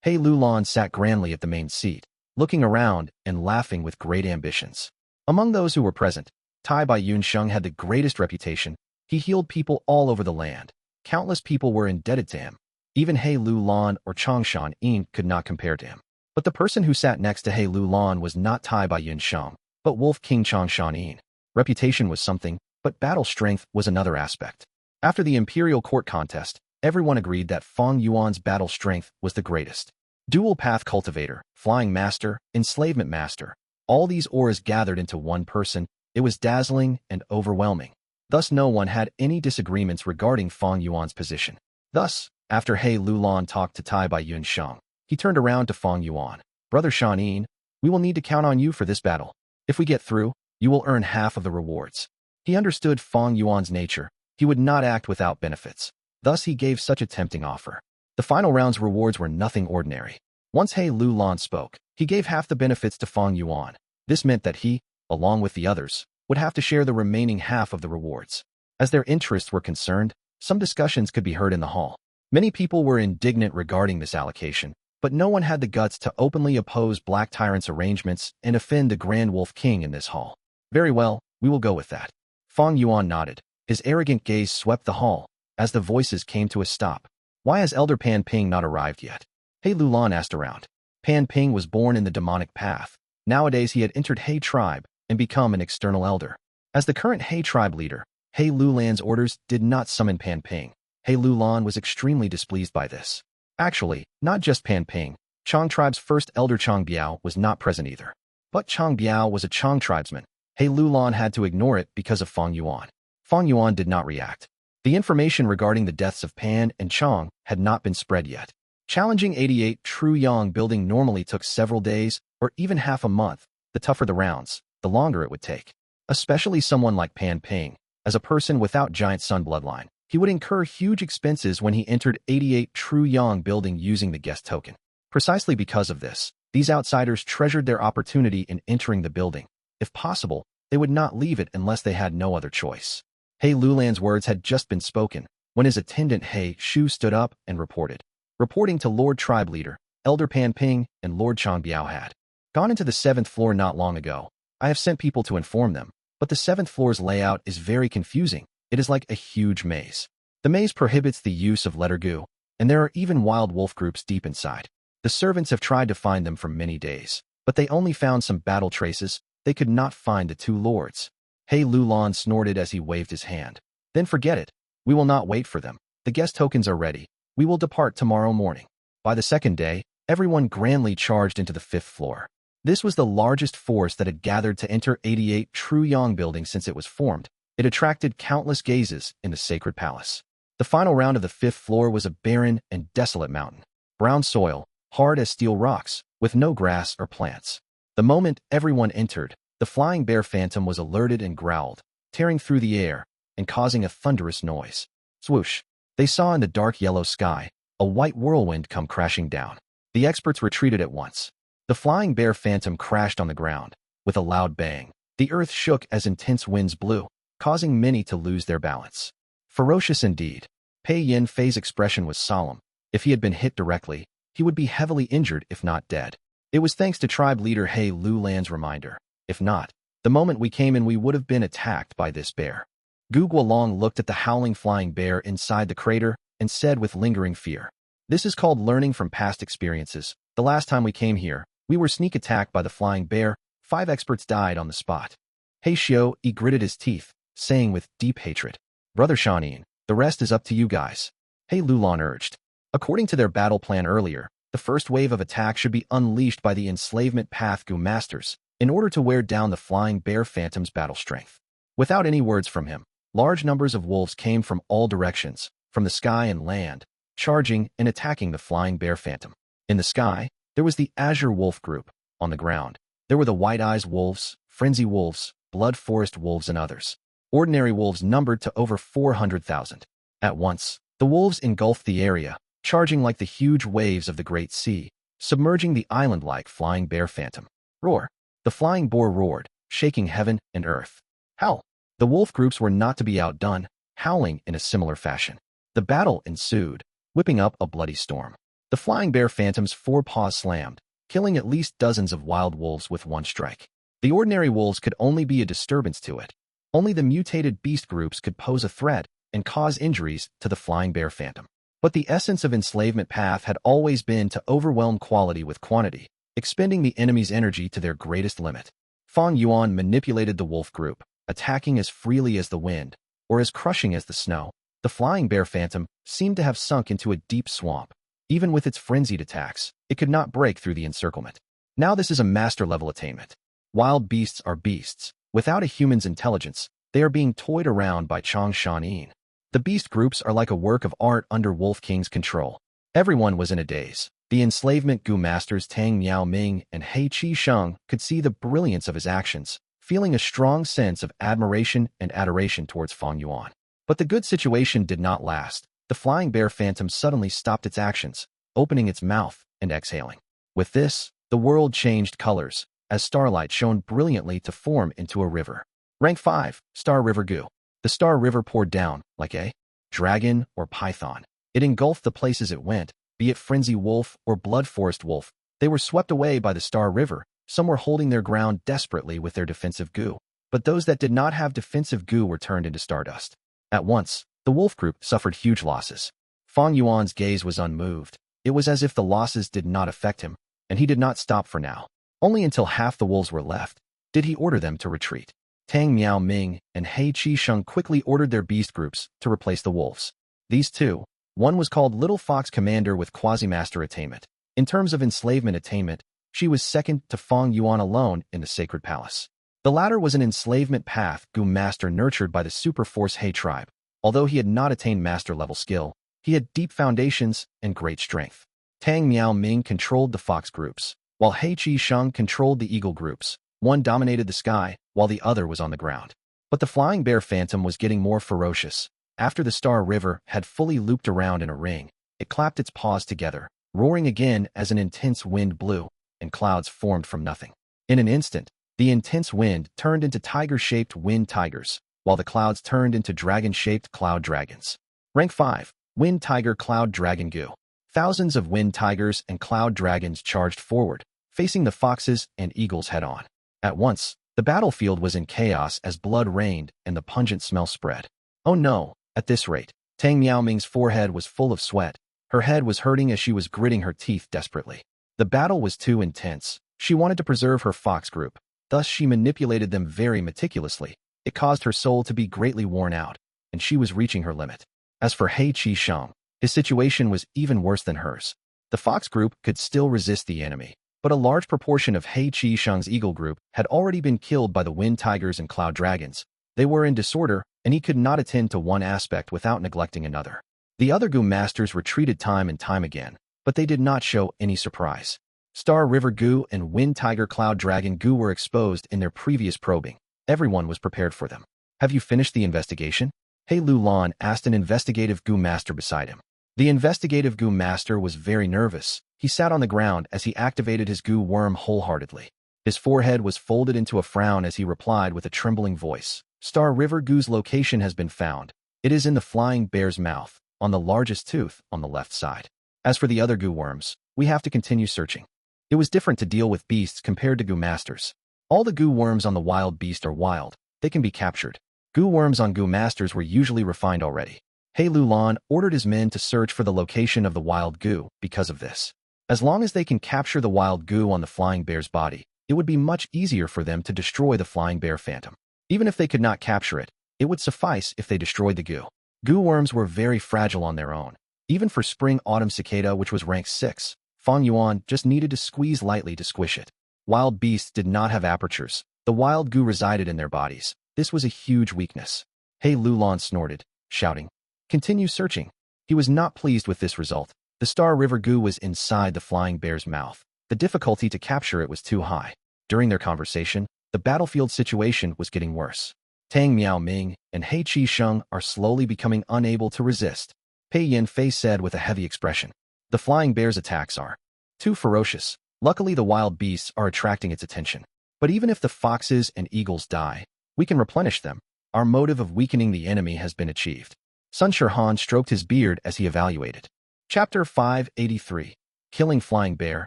He Lulan sat grandly at the main seat, looking around and laughing with great ambitions. Among those who were present, Tai Bai Yun Sheng had the greatest reputation. He healed people all over the land. Countless people were indebted to him. Even He Lulan or Changshan Yin could not compare to him. But the person who sat next to He Lulan was not Tai Bai Yun Sheng, but Wolf King Changshan Yin. Reputation was something, but battle strength was another aspect. After the Imperial Court contest, everyone agreed that Fang Yuan's battle strength was the greatest. Dual Path Cultivator, Flying Master, Enslavement Master, all these auras gathered into one person. It was dazzling and overwhelming. Thus no one had any disagreements regarding Fang Yuan's position. Thus, after He Lulan talked to Tai Bai Yun Sheng, he turned around to Fang Yuan. Brother Shanin, we will need to count on you for this battle. If we get through, you will earn half of the rewards. He understood Fang Yuan's nature. He would not act without benefits. Thus he gave such a tempting offer. The final round's rewards were nothing ordinary. Once He Lulan spoke, he gave half the benefits to Fang Yuan. This meant that he, along with the others, would have to share the remaining half of the rewards. As their interests were concerned, some discussions could be heard in the hall. Many people were indignant regarding this allocation, but no one had the guts to openly oppose Black Tyrant's arrangements and offend the Grand Wolf King in this hall. Very well, we will go with that. Fang Yuan nodded. His arrogant gaze swept the hall, as the voices came to a stop. Why has Elder Pan Ping not arrived yet? He Lulan asked around. Pan Ping was born in the demonic path. Nowadays he had entered He tribe and become an external elder. As the current He tribe leader, He Lulan's orders did not summon Pan Ping. He Lulan was extremely displeased by this. Actually, not just Pan Ping, Chang tribe's first elder Chang Biao was not present either. But Chang Biao was a Chang tribesman. He Lulan had to ignore it because of Fang Yuan. Fang Yuan did not react. The information regarding the deaths of Pan and Chang had not been spread yet. Challenging 88 True Yang building normally took several days or even half a month. The tougher the rounds, the longer it would take. Especially someone like Pan Ping, as a person without giant sun bloodline. He would incur huge expenses when he entered 88 True Yang building using the guest token. Precisely because of this, these outsiders treasured their opportunity in entering the building. If possible, they would not leave it unless they had no other choice. He Lulan's words had just been spoken, when his attendant He Shu stood up and reported. Reporting to Lord Tribe Leader, Elder Pan Ping and Lord Chang Biao had gone into the 7th floor not long ago. I have sent people to inform them, but the 7th floor's layout is very confusing. It is like a huge maze. The maze prohibits the use of letter Gu, and there are even wild wolf groups deep inside. The servants have tried to find them for many days, but they only found some battle traces. They could not find the two lords. He Lulan snorted as he waved his hand. Then forget it. We will not wait for them. The guest tokens are ready. We will depart tomorrow morning. By the second day, everyone grandly charged into the 5th floor. This was the largest force that had gathered to enter 88 True Yang building since it was formed. It attracted countless gazes in the sacred palace. The final round of the 5th floor was a barren and desolate mountain. brown soil, hard as steel rocks, with no grass or plants. The moment everyone entered, the flying bear phantom was alerted and growled, tearing through the air and causing a thunderous noise. Swoosh! They saw in the dark yellow sky a white whirlwind come crashing down. The experts retreated at once. The flying bear phantom crashed on the ground. With a loud bang, the earth shook as intense winds blew, causing many to lose their balance. Ferocious indeed. Pei Yin-Fei's expression was solemn. If he had been hit directly, he would be heavily injured if not dead. It was thanks to tribe leader He Lulan's reminder. If not, the moment we came in we would have been attacked by this bear. Gu Guolong looked at the howling flying bear inside the crater and said with lingering fear, "This is called learning from past experiences. The last time we came here, we were sneak attacked by the flying bear. 5 experts died on the spot." He Xiao gritted his teeth, saying with deep hatred, "Brother Shanin, the rest is up to you guys." He Lulan urged. According to their battle plan earlier, the first wave of attack should be unleashed by the enslavement path Gu masters in order to wear down the flying bear phantom's battle strength. Without any words from him, large numbers of wolves came from all directions, from the sky and land, charging and attacking the flying bear phantom. In the sky, there was the azure wolf group. On the ground, there were the white eyes wolves, frenzy wolves, blood forest wolves, and others. Ordinary wolves numbered to over 400,000. At once, the wolves engulfed the area, charging like the huge waves of the Great Sea, submerging the island-like flying bear phantom. Roar! The flying boar roared, shaking heaven and earth. Howl! The wolf groups were not to be outdone, howling in a similar fashion. The battle ensued, whipping up a bloody storm. The flying bear phantom's 4 paws slammed, killing at least dozens of wild wolves with one strike. The ordinary wolves could only be a disturbance to it. Only the mutated beast groups could pose a threat and cause injuries to the flying bear phantom. But the essence of enslavement path had always been to overwhelm quality with quantity, expending the enemy's energy to their greatest limit. Fang Yuan manipulated the wolf group, attacking as freely as the wind, or as crushing as the snow. The flying bear phantom seemed to have sunk into a deep swamp. Even with its frenzied attacks, it could not break through the encirclement. Now this is a master-level attainment. Wild beasts are beasts. Without a human's intelligence, they are being toyed around by Chang Shanin. The beast groups are like a work of art under Wolf King's control. Everyone was in a daze. The enslavement Gu masters Tang Miao Ming and He Qi Sheng could see the brilliance of his actions, feeling a strong sense of admiration and adoration towards Fang Yuan. But the good situation did not last. The flying bear phantom suddenly stopped its actions, opening its mouth and exhaling. With this, the world changed colors, as starlight shone brilliantly to form into a river. Rank 5, Star River Gu. The Star River poured down, like a dragon or python. It engulfed the places it went, be it frenzy wolf or blood forest wolf. They were swept away by the Star River. Some were holding their ground desperately with their defensive Gu. But those that did not have defensive Gu were turned into stardust. At once, the wolf group suffered huge losses. Fang Yuan's gaze was unmoved. It was as if the losses did not affect him, and he did not stop for now. Only until half the wolves were left did he order them to retreat. Tang Miao Ming and He Qi Sheng quickly ordered their beast groups to replace the wolves. These two, one was called Little Fox Commander with Quasi-Master Attainment. In terms of enslavement attainment, she was second to Fang Yuan alone in the Sacred Palace. The latter was an enslavement path Gu master nurtured by the Super Force He tribe. Although he had not attained master-level skill, he had deep foundations and great strength. Tang Miao Ming controlled the fox groups, while He Qi Sheng controlled the eagle groups. One dominated the sky, while the other was on the ground. But the flying bear phantom was getting more ferocious. After the Star River had fully looped around in a ring, it clapped its paws together, roaring again as an intense wind blew, and clouds formed from nothing. In an instant, the intense wind turned into tiger-shaped wind tigers, while the clouds turned into dragon-shaped cloud dragons. Rank 5, Wind Tiger Cloud Dragon Gu. Thousands of wind tigers and cloud dragons charged forward, facing the foxes and eagles head-on. At once, the battlefield was in chaos as blood rained and the pungent smell spread. Oh no, at this rate, Tang Miaoming's forehead was full of sweat. Her head was hurting as she was gritting her teeth desperately. The battle was too intense. She wanted to preserve her fox group, thus she manipulated them very meticulously. It caused her soul to be greatly worn out, and she was reaching her limit. As for He Qi Sheng, his situation was even worse than hers. The fox group could still resist the enemy, but a large proportion of He Qi Sheng's eagle group had already been killed by the wind tigers and cloud dragons. They were in disorder, and he could not attend to one aspect without neglecting another. The other Gu masters retreated time and time again, but they did not show any surprise. Star River Gu and Wind Tiger Cloud Dragon Gu were exposed in their previous probing. Everyone was prepared for them. Have you finished the investigation? He Lu Lan asked an investigative Gu master beside him. The investigative Gu master was very nervous. He sat on the ground as he activated his Gu worm wholeheartedly. His forehead was folded into a frown as he replied with a trembling voice. Star River Gu's location has been found. It is in the flying bear's mouth, on the largest tooth on the left side. As for the other Gu worms, we have to continue searching. It was different to deal with beasts compared to Gu masters. All the Gu worms on the wild beast are wild. They can be captured. Gu worms on Gu masters were usually refined already. He Lu Lan ordered his men to search for the location of the wild Gu because of this. As long as they can capture the wild Gu on the flying bear's body, it would be much easier for them to destroy the flying bear phantom. Even if they could not capture it, it would suffice if they destroyed the Gu. Gu worms were very fragile on their own. Even for spring Autumn Cicada, which was rank 6, Fang Yuan just needed to squeeze lightly to squish it. Wild beasts did not have apertures. The wild Gu resided in their bodies. This was a huge weakness. He Lu Lan snorted, shouting, "Continue searching." He was not pleased with this result. The Star River Gu was inside the flying bear's mouth. The difficulty to capture it was too high. During their conversation, the battlefield situation was getting worse. Tang Miao Ming and He Chi Sheng are slowly becoming unable to resist. Pei Yin Fei said with a heavy expression. The flying bear's attacks are too ferocious. Luckily, the wild beasts are attracting its attention. But even if the foxes and eagles die, we can replenish them. Our motive of weakening the enemy has been achieved. Sun Shirhan stroked his beard as he evaluated. Chapter 583. Killing Flying Bear.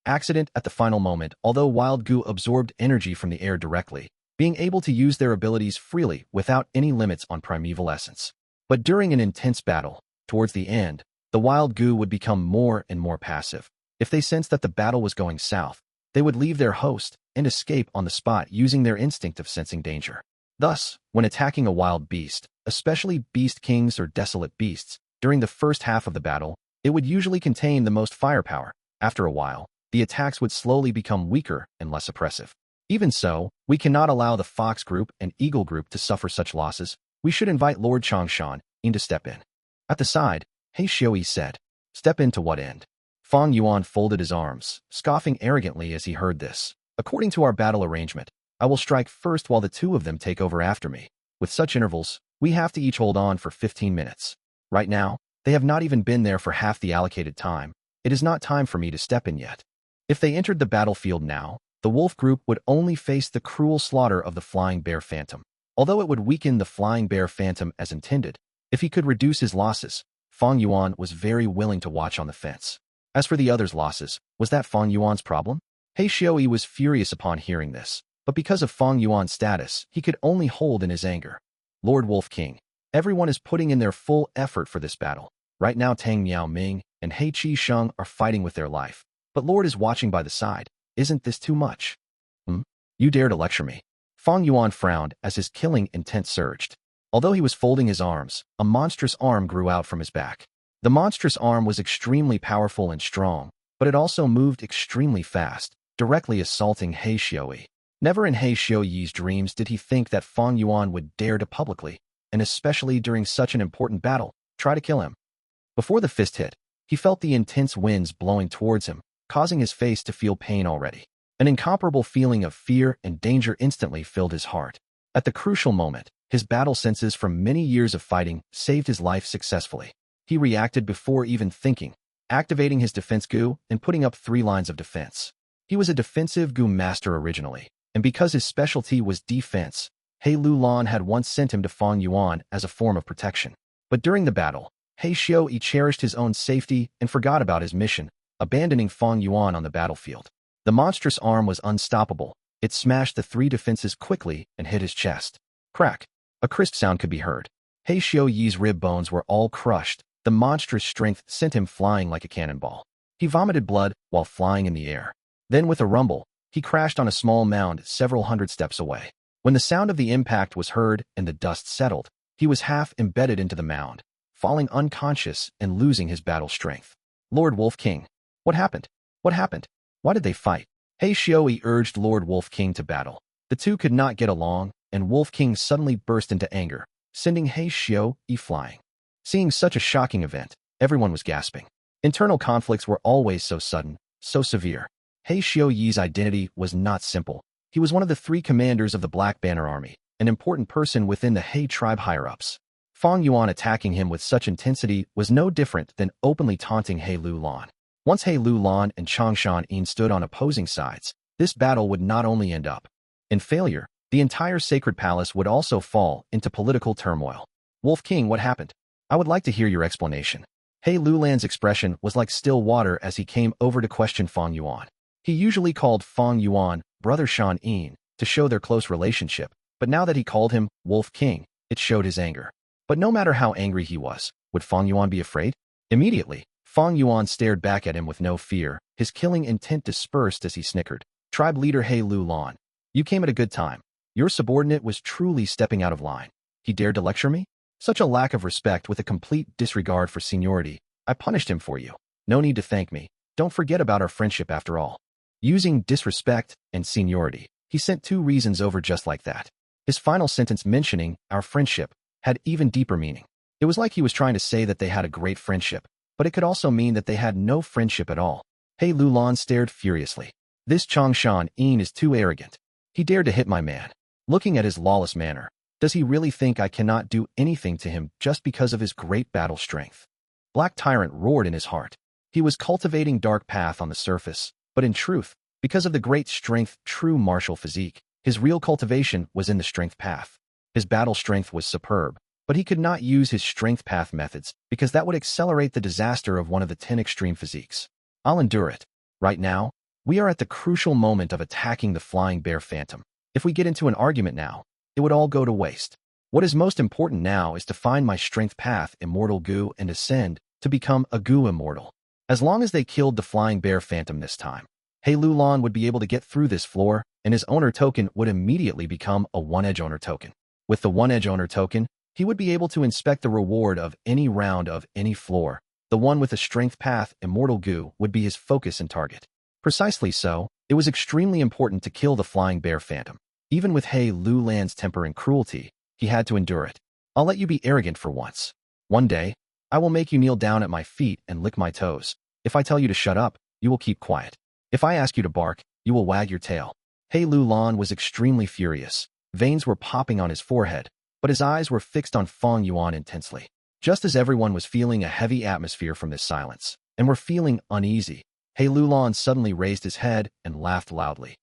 Accident at the final moment. Although wild Gu absorbed energy from the air directly, being able to use their abilities freely without any limits on primeval essence. But during an intense battle, towards the end, the wild Gu would become more and more passive. If they sensed that the battle was going south, they would leave their host and escape on the spot using their instinct of sensing danger. Thus, when attacking a wild beast, especially beast kings or desolate beasts, during the first half of the battle, it would usually contain the most firepower. After a while, the attacks would slowly become weaker and less oppressive. Even so, we cannot allow the fox group and eagle group to suffer such losses. We should invite Lord Changshan in to step in. At the side, He Xiui said, "Step in to what end?" Fang Yuan folded his arms, scoffing arrogantly as he heard this. "According to our battle arrangement, I will strike first while the two of them take over after me. With such intervals, we have to each hold on for 15 minutes. Right now, they have not even been there for half the allocated time. It is not time for me to step in yet." If they entered the battlefield now, the wolf group would only face the cruel slaughter of the flying bear phantom. Although it would weaken the flying bear phantom as intended, if he could reduce his losses, Fang Yuan was very willing to watch on the fence. As for the others' losses, was that Fang Yuan's problem? He Xiui was furious upon hearing this, but because of Fang Yuan's status, he could only hold in his anger. Lord Wolf King, everyone is putting in their full effort for this battle. Right now Tang Miao Ming and He Chi Sheng are fighting with their life, but Lord is watching by the side. Isn't this too much? You dare to lecture me? Fang Yuan frowned as his killing intent surged. Although he was folding his arms, a monstrous arm grew out from his back. The monstrous arm was extremely powerful and strong, but it also moved extremely fast, directly assaulting He Xiui. Never in He Xiui's dreams did he think that Fang Yuan would dare to publicly, and especially during such an important battle, try to kill him. Before the fist hit, he felt the intense winds blowing towards him, causing his face to feel pain already. An incomparable feeling of fear and danger instantly filled his heart. At the crucial moment, his battle senses from many years of fighting saved his life successfully. He reacted before even thinking, activating his defense Gu and putting up 3 lines of defense. He was a defensive Gu master originally, and because his specialty was defense, He Lu Lan had once sent him to Fang Yuan as a form of protection. But during the battle, He Xiui cherished his own safety and forgot about his mission, abandoning Fang Yuan on the battlefield. The monstrous arm was unstoppable. It smashed the 3 defenses quickly and hit his chest. Crack! A crisp sound could be heard. He Xiui's rib bones were all crushed. The monstrous strength sent him flying like a cannonball. He vomited blood while flying in the air. Then with a rumble, he crashed on a small mound several hundred steps away. When the sound of the impact was heard and the dust settled, he was half embedded into the mound, falling unconscious and losing his battle strength. Lord Wolf King. What happened? What happened? Why did they fight? He Xiui urged Lord Wolf King to battle. The two could not get along, and Wolf King suddenly burst into anger, sending He Xiui flying. Seeing such a shocking event, everyone was gasping. Internal conflicts were always so sudden, so severe. He Xiuyi's identity was not simple. He was one of the 3 commanders of the Black Banner Army, an important person within the He tribe higher-ups. Fang Yuan attacking him with such intensity was no different than openly taunting He Lulan. Once He Lulan and Changshan Yin stood on opposing sides, this battle would not only end up in failure, the entire sacred palace would also fall into political turmoil. Wolf King, what happened? I would like to hear your explanation. He Lulan's expression was like still water as he came over to question Fang Yuan. He usually called Fang Yuan Brother Shan Yin to show their close relationship, but now that he called him Wolf King, it showed his anger. But no matter how angry he was, would Fang Yuan be afraid? Immediately, Fang Yuan stared back at him with no fear, his killing intent dispersed as he snickered. Tribe leader He Lulan, you came at a good time. Your subordinate was truly stepping out of line. He dared to lecture me? Such a lack of respect with a complete disregard for seniority. I punished him for you. No need to thank me. Don't forget about our friendship after all. Using disrespect and seniority, he sent 2 reasons over just like that. His final sentence mentioning our friendship had even deeper meaning. It was like he was trying to say that they had a great friendship, but it could also mean that they had no friendship at all. He Lulan stared furiously. This Changshan Yin is too arrogant. He dared to hit my man. Looking at his lawless manner, does he really think I cannot do anything to him just because of his great battle strength? Black Tyrant roared in his heart. He was cultivating dark path on the surface, but in truth, because of the great strength, true martial physique, his real cultivation was in the strength path. His battle strength was superb, but he could not use his strength path methods because that would accelerate the disaster of one of the 10 extreme physiques. I'll endure it. Right now, we are at the crucial moment of attacking the flying bear phantom. If we get into an argument now, it would all go to waste. What is most important now is to find my strength path, immortal Gu, and ascend to become a Gu immortal. As long as they killed the flying bear phantom this time, He Lulan would be able to get through this floor, and his owner token would immediately become a one-edge owner token. With the one-edge owner token, he would be able to inspect the reward of any round of any floor. The one with the strength path, immortal Gu, would be his focus and target. Precisely so, it was extremely important to kill the flying bear phantom. Even with He Lulan's temper and cruelty, he had to endure it. I'll let you be arrogant for once. One day, I will make you kneel down at my feet and lick my toes. If I tell you to shut up, you will keep quiet. If I ask you to bark, you will wag your tail. He Lulan was extremely furious. Veins were popping on his forehead, but his eyes were fixed on Fang Yuan intensely. Just as everyone was feeling a heavy atmosphere from this silence, and were feeling uneasy, He Lulan suddenly raised his head and laughed loudly.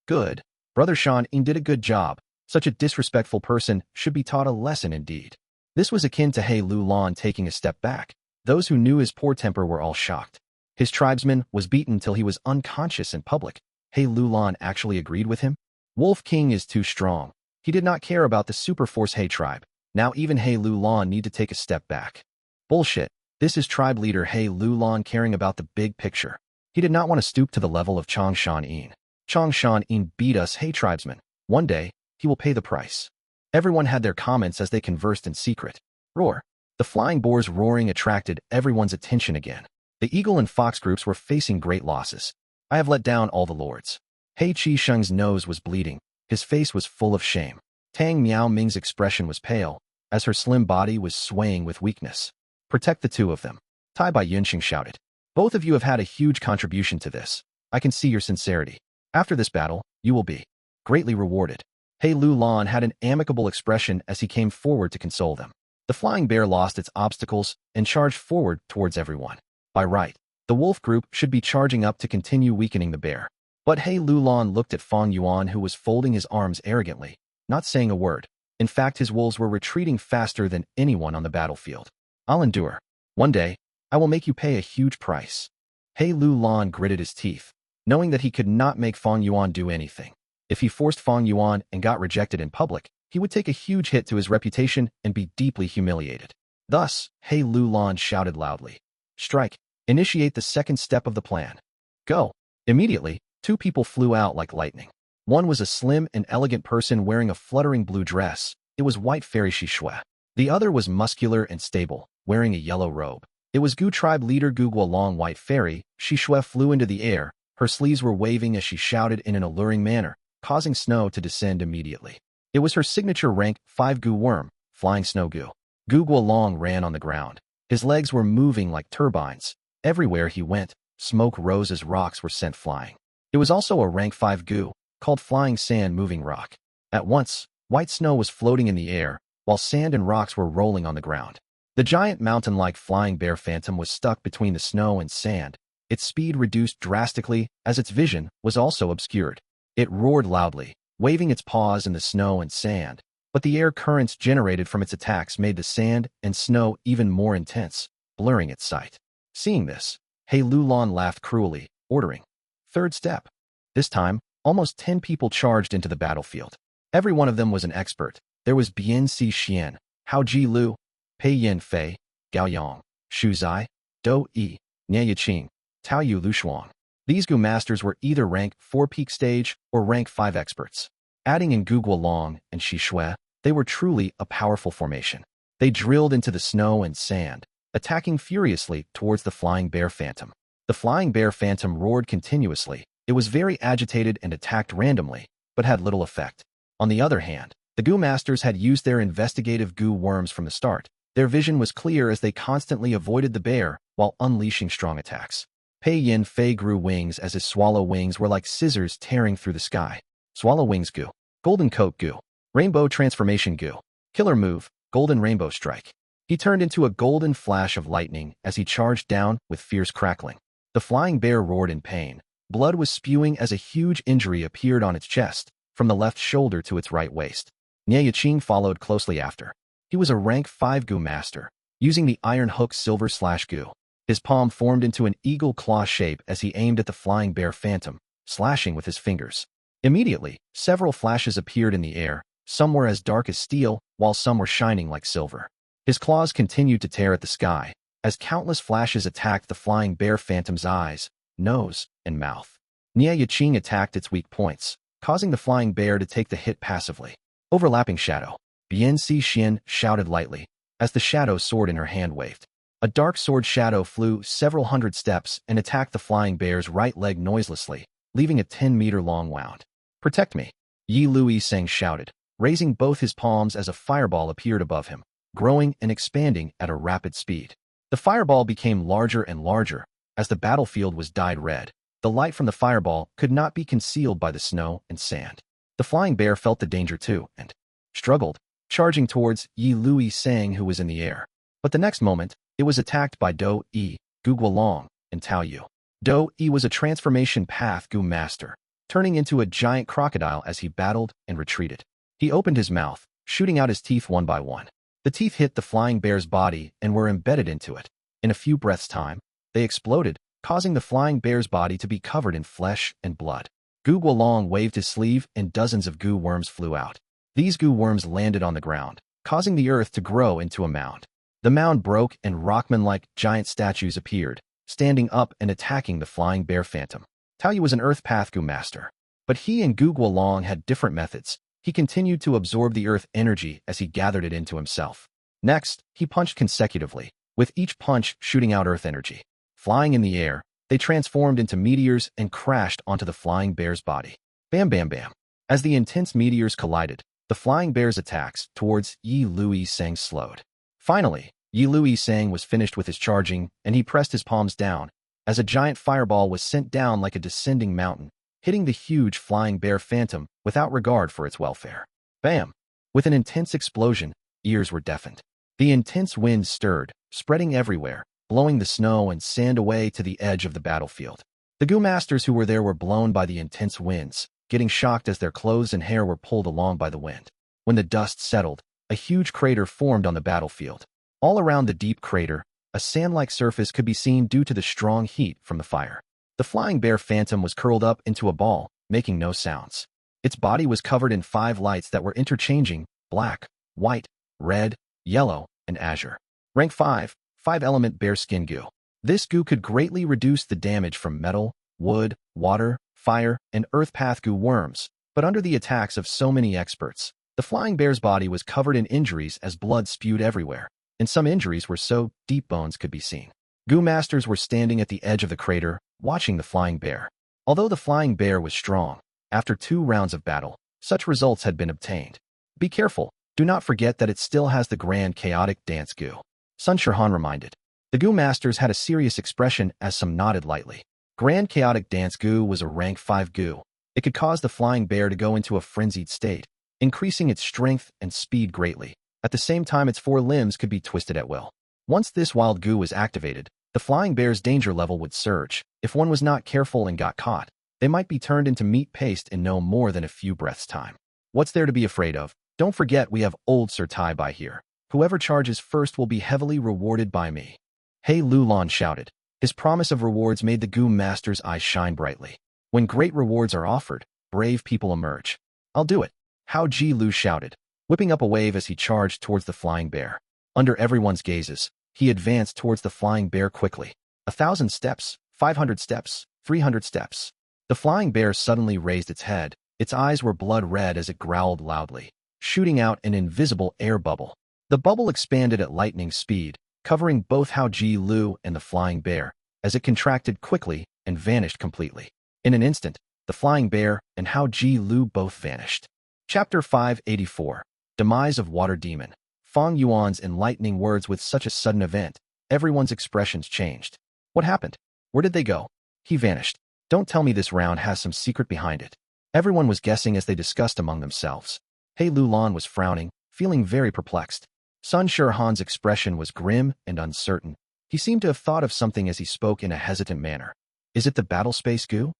Good. Brother Shan Yin did a good job. Such a disrespectful person should be taught a lesson indeed. This was akin to He Lulan taking a step back. Those who knew his poor temper were all shocked. His tribesman was beaten till he was unconscious in public. He Lulan actually agreed with him? Wolf King is too strong. He did not care about the superforce He tribe. Now even He Lulan need to take a step back. Bullshit. This is tribe leader He Lulan caring about the big picture. He did not want to stoop to the level of Changshan Yin. Changshan Yin beat us He tribesmen. One day, he will pay the price. Everyone had their comments as they conversed in secret. Roar. The flying boar's roaring attracted everyone's attention again. The eagle and fox groups were facing great losses. I have let down all the lords. He Qisheng's nose was bleeding. His face was full of shame. Tang Miao Ming's expression was pale, as her slim body was swaying with weakness. Protect the 2 of them. Tai Bai Yunxing shouted. Both of you have had a huge contribution to this. I can see your sincerity. After this battle, you will be greatly rewarded. He Lulan had an amicable expression as he came forward to console them. The flying bear lost its obstacles and charged forward towards everyone. By right, the wolf group should be charging up to continue weakening the bear. But He Lulan looked at Fang Yuan, who was folding his arms arrogantly, not saying a word. In fact, his wolves were retreating faster than anyone on the battlefield. I'll endure. One day, I will make you pay a huge price. He Lulan gritted his teeth, knowing that he could not make Fang Yuan do anything. If he forced Fang Yuan and got rejected in public, he would take a huge hit to his reputation and be deeply humiliated. Thus, He Lulan shouted loudly. Strike. Initiate the second step of the plan. Go. Immediately, 2 people flew out like lightning. One was a slim and elegant person wearing a fluttering blue dress. It was White Fairy Shishue. The other was muscular and stable, wearing a yellow robe. It was Gu tribe leader Gu Guolong White Fairy. Shishue flew into the air. Her sleeves were waving as she shouted in an alluring manner, causing snow to descend immediately. It was her signature rank 5 Gu worm, Flying Snow Gu. Gu Guolong ran on the ground. His legs were moving like turbines, Everywhere he went, smoke rose as rocks were sent flying. It was also a rank 5 Gu, called Flying Sand Moving Rock. At once, white snow was floating in the air, while sand and rocks were rolling on the ground. The giant mountain-like flying bear phantom was stuck between the snow and sand. Its speed reduced drastically as its vision was also obscured. It roared loudly, waving its paws in the snow and sand, but the air currents generated from its attacks made the sand and snow even more intense, blurring its sight. Seeing this, He Lulan laughed cruelly, ordering, "Third step." This time, almost 10 people charged into the battlefield. Every one of them was an expert. There was Bian Si Xian, Hao Ji Lu, Pei Yin Fei, Gao Yang, Shu Zai, Do Yi, Nie Yiqing, Tao Yu Lu Shuang. These Gu masters were either rank 4 peak stage or rank 5 experts. Adding in Gu Guolong and Shi Shui, they were truly a powerful formation. They drilled into the snow and sand, attacking furiously towards the flying bear phantom. The flying bear phantom roared continuously. It was very agitated and attacked randomly, but had little effect. On the other hand, the Gu masters had used their investigative Gu worms from the start. Their vision was clear as they constantly avoided the bear while unleashing strong attacks. Pei Yin Fei grew wings as his swallow wings were like scissors tearing through the sky. Swallow Wings Gu, Golden Coat Gu, Rainbow Transformation Gu, Killer Move, Golden Rainbow Strike. He turned into a golden flash of lightning as he charged down with fierce crackling. The flying bear roared in pain. Blood was spewing as a huge injury appeared on its chest, from the left shoulder to its right waist. Nie Yiqing followed closely after. He was a rank 5 Gu master, using the Iron Hook Silver Slash Gu. His palm formed into an eagle claw shape as he aimed at the flying bear phantom, slashing with his fingers. Immediately, several flashes appeared in the air. Some were as dark as steel, while some were shining like silver. His claws continued to tear at the sky, as countless flashes attacked the flying bear phantom's eyes, nose, and mouth. Nie Yiqing attacked its weak points, causing the flying bear to take the hit passively. Overlapping shadow. Bian Si Xian shouted lightly, as the shadow sword in her hand waved. A dark sword shadow flew several hundred steps and attacked the flying bear's right leg noiselessly, leaving a 10-meter-long wound. "Protect me," Yi Lui Seng shouted, raising both his palms as a fireball appeared above him, growing and expanding at a rapid speed. The fireball became larger and larger. As the battlefield was dyed red, the light from the fireball could not be concealed by the snow and sand. The flying bear felt the danger too, and struggled, charging towards Yi Lui Seng who was in the air. But the next moment, it was attacked by Do Yi, Gu Guolong, and Tao Yu. Do Yi was a transformation path Gu master, turning into a giant crocodile as he battled and retreated. He opened his mouth, shooting out his teeth one by one. The teeth hit the flying bear's body and were embedded into it. In a few breaths' time, they exploded, causing the flying bear's body to be covered in flesh and blood. Gu Guolong waved his sleeve and dozens of Gu worms flew out. These Gu worms landed on the ground, causing the earth to grow into a mound. The mound broke and rockman-like giant statues appeared, standing up and attacking the flying bear phantom. Tao Yu was an earth path Gu master, but he and Gu Guolong had different methods. He continued to absorb the earth energy as he gathered it into himself. Next, he punched consecutively, with each punch shooting out earth energy. Flying in the air, they transformed into meteors and crashed onto the flying bear's body. Bam bam bam. As the intense meteors collided, the flying bear's attacks towards Yi Lui Seng slowed. Finally, Yi Lui Seng was finished with his charging, and he pressed his palms down, as a giant fireball was sent down like a descending mountain, hitting the huge flying bear phantom without regard for its welfare. Bam! With an intense explosion, ears were deafened. The intense wind stirred, spreading everywhere, blowing the snow and sand away to the edge of the battlefield. The Gu masters who were there were blown by the intense winds, getting shocked as their clothes and hair were pulled along by the wind. When the dust settled, a huge crater formed on the battlefield. All around the deep crater, a sand-like surface could be seen due to the strong heat from the fire. The flying bear phantom was curled up into a ball, making no sounds. Its body was covered in 5 lights that were interchanging: black, white, red, yellow, and azure. Rank 5, 5-element bear skin Gu. This Gu could greatly reduce the damage from metal, wood, water, fire, and earth path Gu worms, but under the attacks of so many experts, the flying bear's body was covered in injuries as blood spewed everywhere, and some injuries were so deep bones could be seen. Gu masters were standing at the edge of the crater, watching the flying bear. Although the flying bear was strong, after 2 rounds of battle, such results had been obtained. Be careful, do not forget that it still has the grand chaotic dance Gu. Sun Shirhan reminded. The Gu masters had a serious expression as some nodded lightly. Grand Chaotic Dance Gu was a rank 5 Gu. It could cause the flying bear to go into a frenzied state, increasing its strength and speed greatly. At the same time, its 4 limbs could be twisted at will. Once this wild Gu was activated, the flying bear's danger level would surge. If one was not careful and got caught, they might be turned into meat paste in no more than a few breaths' time. What's there to be afraid of? Don't forget we have old Sir Tai by here. Whoever charges first will be heavily rewarded by me. He Lulan shouted. His promise of rewards made the Gu master's eyes shine brightly. When great rewards are offered, brave people emerge. I'll do it. Hao Ji Lu shouted, whipping up a wave as he charged towards the flying bear. Under everyone's gazes, he advanced towards the flying bear quickly. 1,000 steps, 500 steps, 300 steps. The flying bear suddenly raised its head. Its eyes were blood red as it growled loudly, shooting out an invisible air bubble. The bubble expanded at lightning speed, covering both Hao Ji Lu and the flying bear, as it contracted quickly and vanished completely. In an instant, the flying bear and Hao Ji Lu both vanished. Chapter 584. Demise of Water Demon. Fang Yuan's enlightening words. With such a sudden event, everyone's expressions changed. What happened? Where did they go? He vanished. Don't tell me this round has some secret behind it. Everyone was guessing as they discussed among themselves. He Lulan was frowning, feeling very perplexed. Sun Shurhan's expression was grim and uncertain. He seemed to have thought of something as he spoke in a hesitant manner. Is it the Battle Space Gu?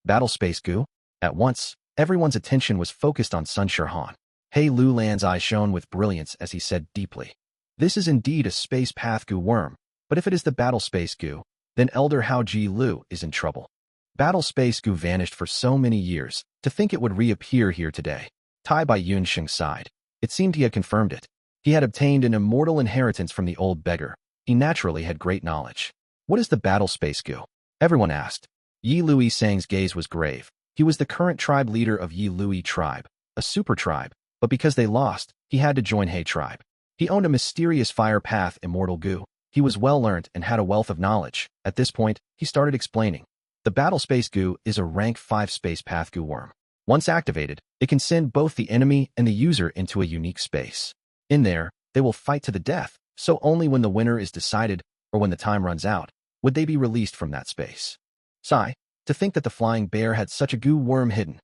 Battle Space Gu? At once, everyone's attention was focused on Sun Shurhan. He Lulan's eyes shone with brilliance as he said deeply. This is indeed a Space Path Gu worm, but if it is the Battle Space Gu, then Elder Hao Ji Lu is in trouble. Battle Space Gu vanished for so many years, to think it would reappear here today. Tai Bai Yunsheng sighed. It seemed he had confirmed it. He had obtained an immortal inheritance from the old beggar. He naturally had great knowledge. What is the Battle Space Gu? Everyone asked. Yi Lui Sang's gaze was grave. He was the current tribe leader of Yi Lui tribe, a super tribe, but because they lost, he had to join He tribe. He owned a mysterious fire path immortal Gu. He was well learnt and had a wealth of knowledge. At this point, he started explaining. The Battle Space Gu is a rank 5 Space Path Gu worm. Once activated, it can send both the enemy and the user into a unique space. In there, they will fight to the death, so only when the winner is decided, or when the time runs out, would they be released from that space. Sigh, to think that the flying bear had such a Gu worm hidden.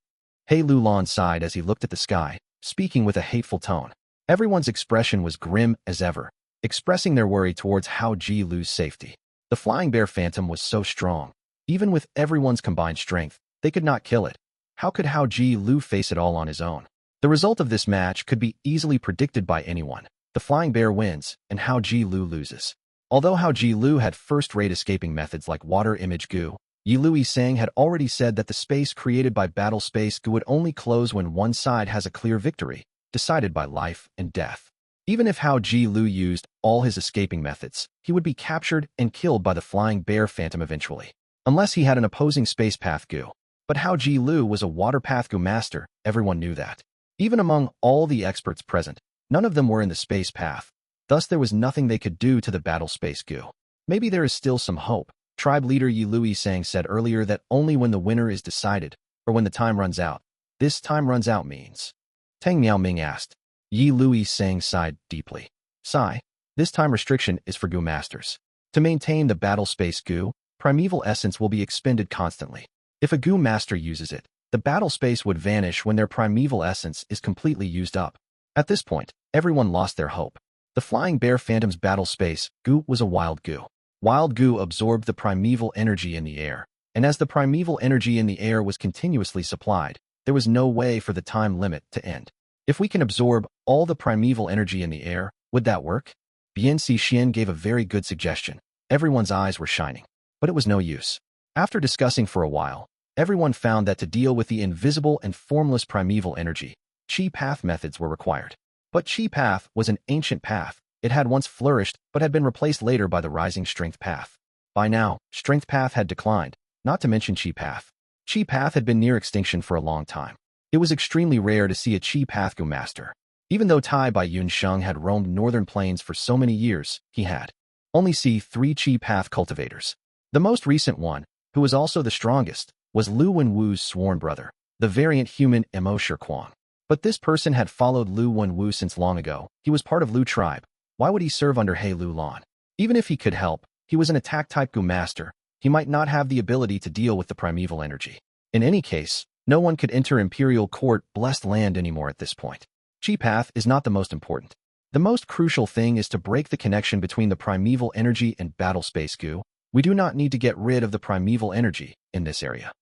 He Lulan sighed as he looked at the sky, speaking with a hateful tone. Everyone's expression was grim as ever, expressing their worry towards Hao Ji Lu's safety. The flying bear phantom was so strong. Even with everyone's combined strength, they could not kill it. How could Hao Ji Lu face it all on his own? The result of this match could be easily predicted by anyone. The flying bear wins, and Hao Ji Lu loses. Although Hao Ji Lu had first-rate escaping methods like water image Gu, Yi Lui Sang had already said that the space created by Battle Space Gu would only close when one side has a clear victory, decided by life and death. Even if Hao Ji Lu used all his escaping methods, he would be captured and killed by the flying bear phantom eventually. Unless he had an opposing space path Gu. But Hao Ji Lu was a water path Gu master, everyone knew that. Even among all the experts present, none of them were in the space path. Thus there was nothing they could do to the Battle Space Gu. Maybe there is still some hope. Tribe leader Yi Lui Sang said earlier that only when the winner is decided, or when the time runs out. This time runs out means. Tang Miaoming asked. Yi Lui Sang sighed deeply. Sigh. This time restriction is for Gu masters. To maintain the Battle Space Gu, primeval essence will be expended constantly. If a Gu master uses it, the battle space would vanish when their primeval essence is completely used up. At this point, everyone lost their hope. The flying bear phantom's battle space Gu was a wild Gu. Wild Gu absorbed the primeval energy in the air, and as the primeval energy in the air was continuously supplied, there was no way for the time limit to end. If we can absorb all the primeval energy in the air, would that work? Bian Xian gave a very good suggestion. Everyone's eyes were shining. But it was no use. After discussing for a while, everyone found that to deal with the invisible and formless primeval energy, Chi path methods were required. But Chi path was an ancient path. It had once flourished, but had been replaced later by the rising strength path. By now, strength path had declined, not to mention Chi path. Chi path had been near extinction for a long time. It was extremely rare to see a Chi path Gu master. Even though Tai Bai Yunsheng had roamed northern plains for so many years, he had only see 3 Chi path cultivators. The most recent one, who was also the strongest, was Lu Wenwu's sworn brother, the variant human Mo Shirquang. But this person had followed Lu Wenwu since long ago. He was part of Lu tribe. Why would he serve under He Lulan? Even if he could help, He was an attack-type Gu master. He might not have the ability to deal with the primeval energy. In any case, no one could enter Imperial Court blessed land anymore at this point. Chi path is not the most important. The most crucial thing is to break the connection between the primeval energy and battle space Gu. We do not need to get rid of the primeval energy in this area,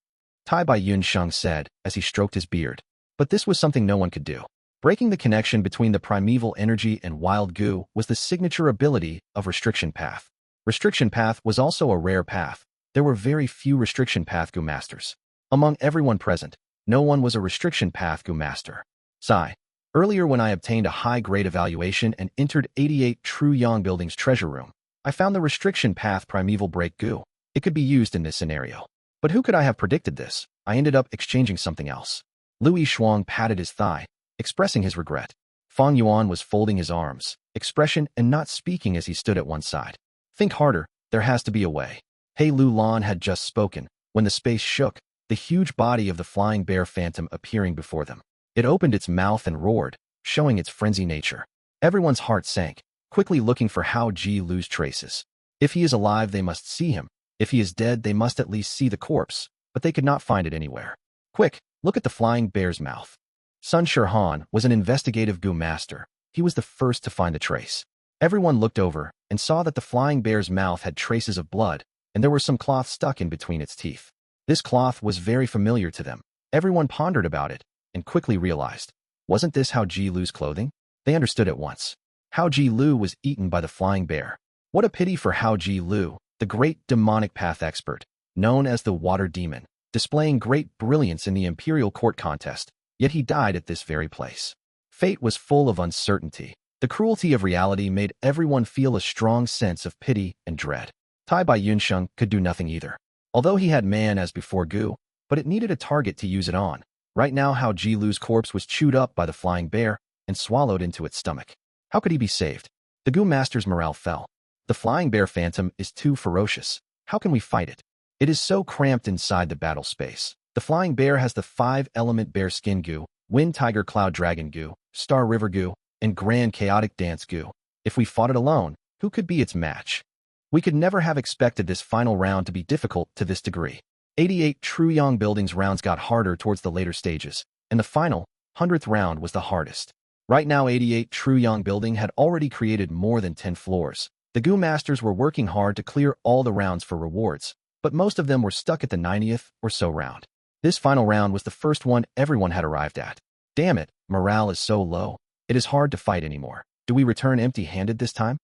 Tai Bai Yun Sheng said as he stroked his beard. But this was something no one could do. Breaking the connection between the primeval energy and wild Gu was the signature ability of Restriction Path. Restriction Path was also a rare path. There were very few Restriction Path Gu masters. Among everyone present, no one was a Restriction Path Gu master. Sigh. Earlier when I obtained a high-grade evaluation and entered 88 True Yang Building's treasure room, I found the Restriction Path Primeval Break Gu. It could be used in this scenario. But who could I have predicted this? I ended up exchanging something else. Louis Shuang patted his thigh, expressing his regret. Fang Yuan was folding his arms, expression and not speaking as he stood at one side. Think harder, there has to be a way. He Lu Lan had just spoken, when the space shook, the huge body of the flying bear phantom appearing before them. It opened its mouth and roared, showing its frenzy nature. Everyone's heart sank, quickly looking for Hao Ji Lu's traces. If he is alive, they must see him. If he is dead, they must at least see the corpse, but they could not find it anywhere. Quick, look at the flying bear's mouth. Sun Shirhan was an investigative Gu master. He was the first to find the trace. Everyone looked over and saw that the flying bear's mouth had traces of blood, and there was some cloth stuck in between its teeth. This cloth was very familiar to them. Everyone pondered about it and quickly realized, wasn't this Hao Ji Lu's clothing? They understood at once. Hao Ji Lu was eaten by the flying bear. What a pity for Hao Ji Lu, the great demonic path expert, known as the Water Demon, displaying great brilliance in the Imperial Court contest, yet he died at this very place. Fate was full of uncertainty. The cruelty of reality made everyone feel a strong sense of pity and dread. Tai Bai Yunsheng could do nothing either. Although he had man as before Gu, but it needed a target to use it on. Right now Hao Ji Lu's corpse was chewed up by the flying bear and swallowed into its stomach. How could he be saved? The Gu master's morale fell. The flying bear phantom is too ferocious. How can we fight it? It is so cramped inside the battle space. The flying bear has the 5-element bear skin Gu, wind tiger cloud dragon Gu, star river Gu, and grand chaotic dance Gu. If we fought it alone, who could be its match? We could never have expected this final round to be difficult to this degree. 88 True Yang Building's rounds got harder towards the later stages, and the final, 100th round was the hardest. Right now 88 True Yang Building had already created more than 10 floors. The Gu masters were working hard to clear all the rounds for rewards, but most of them were stuck at the 90th or so round. This final round was the first one everyone had arrived at. Damn it, morale is so low. It is hard to fight anymore. Do we return empty-handed this time?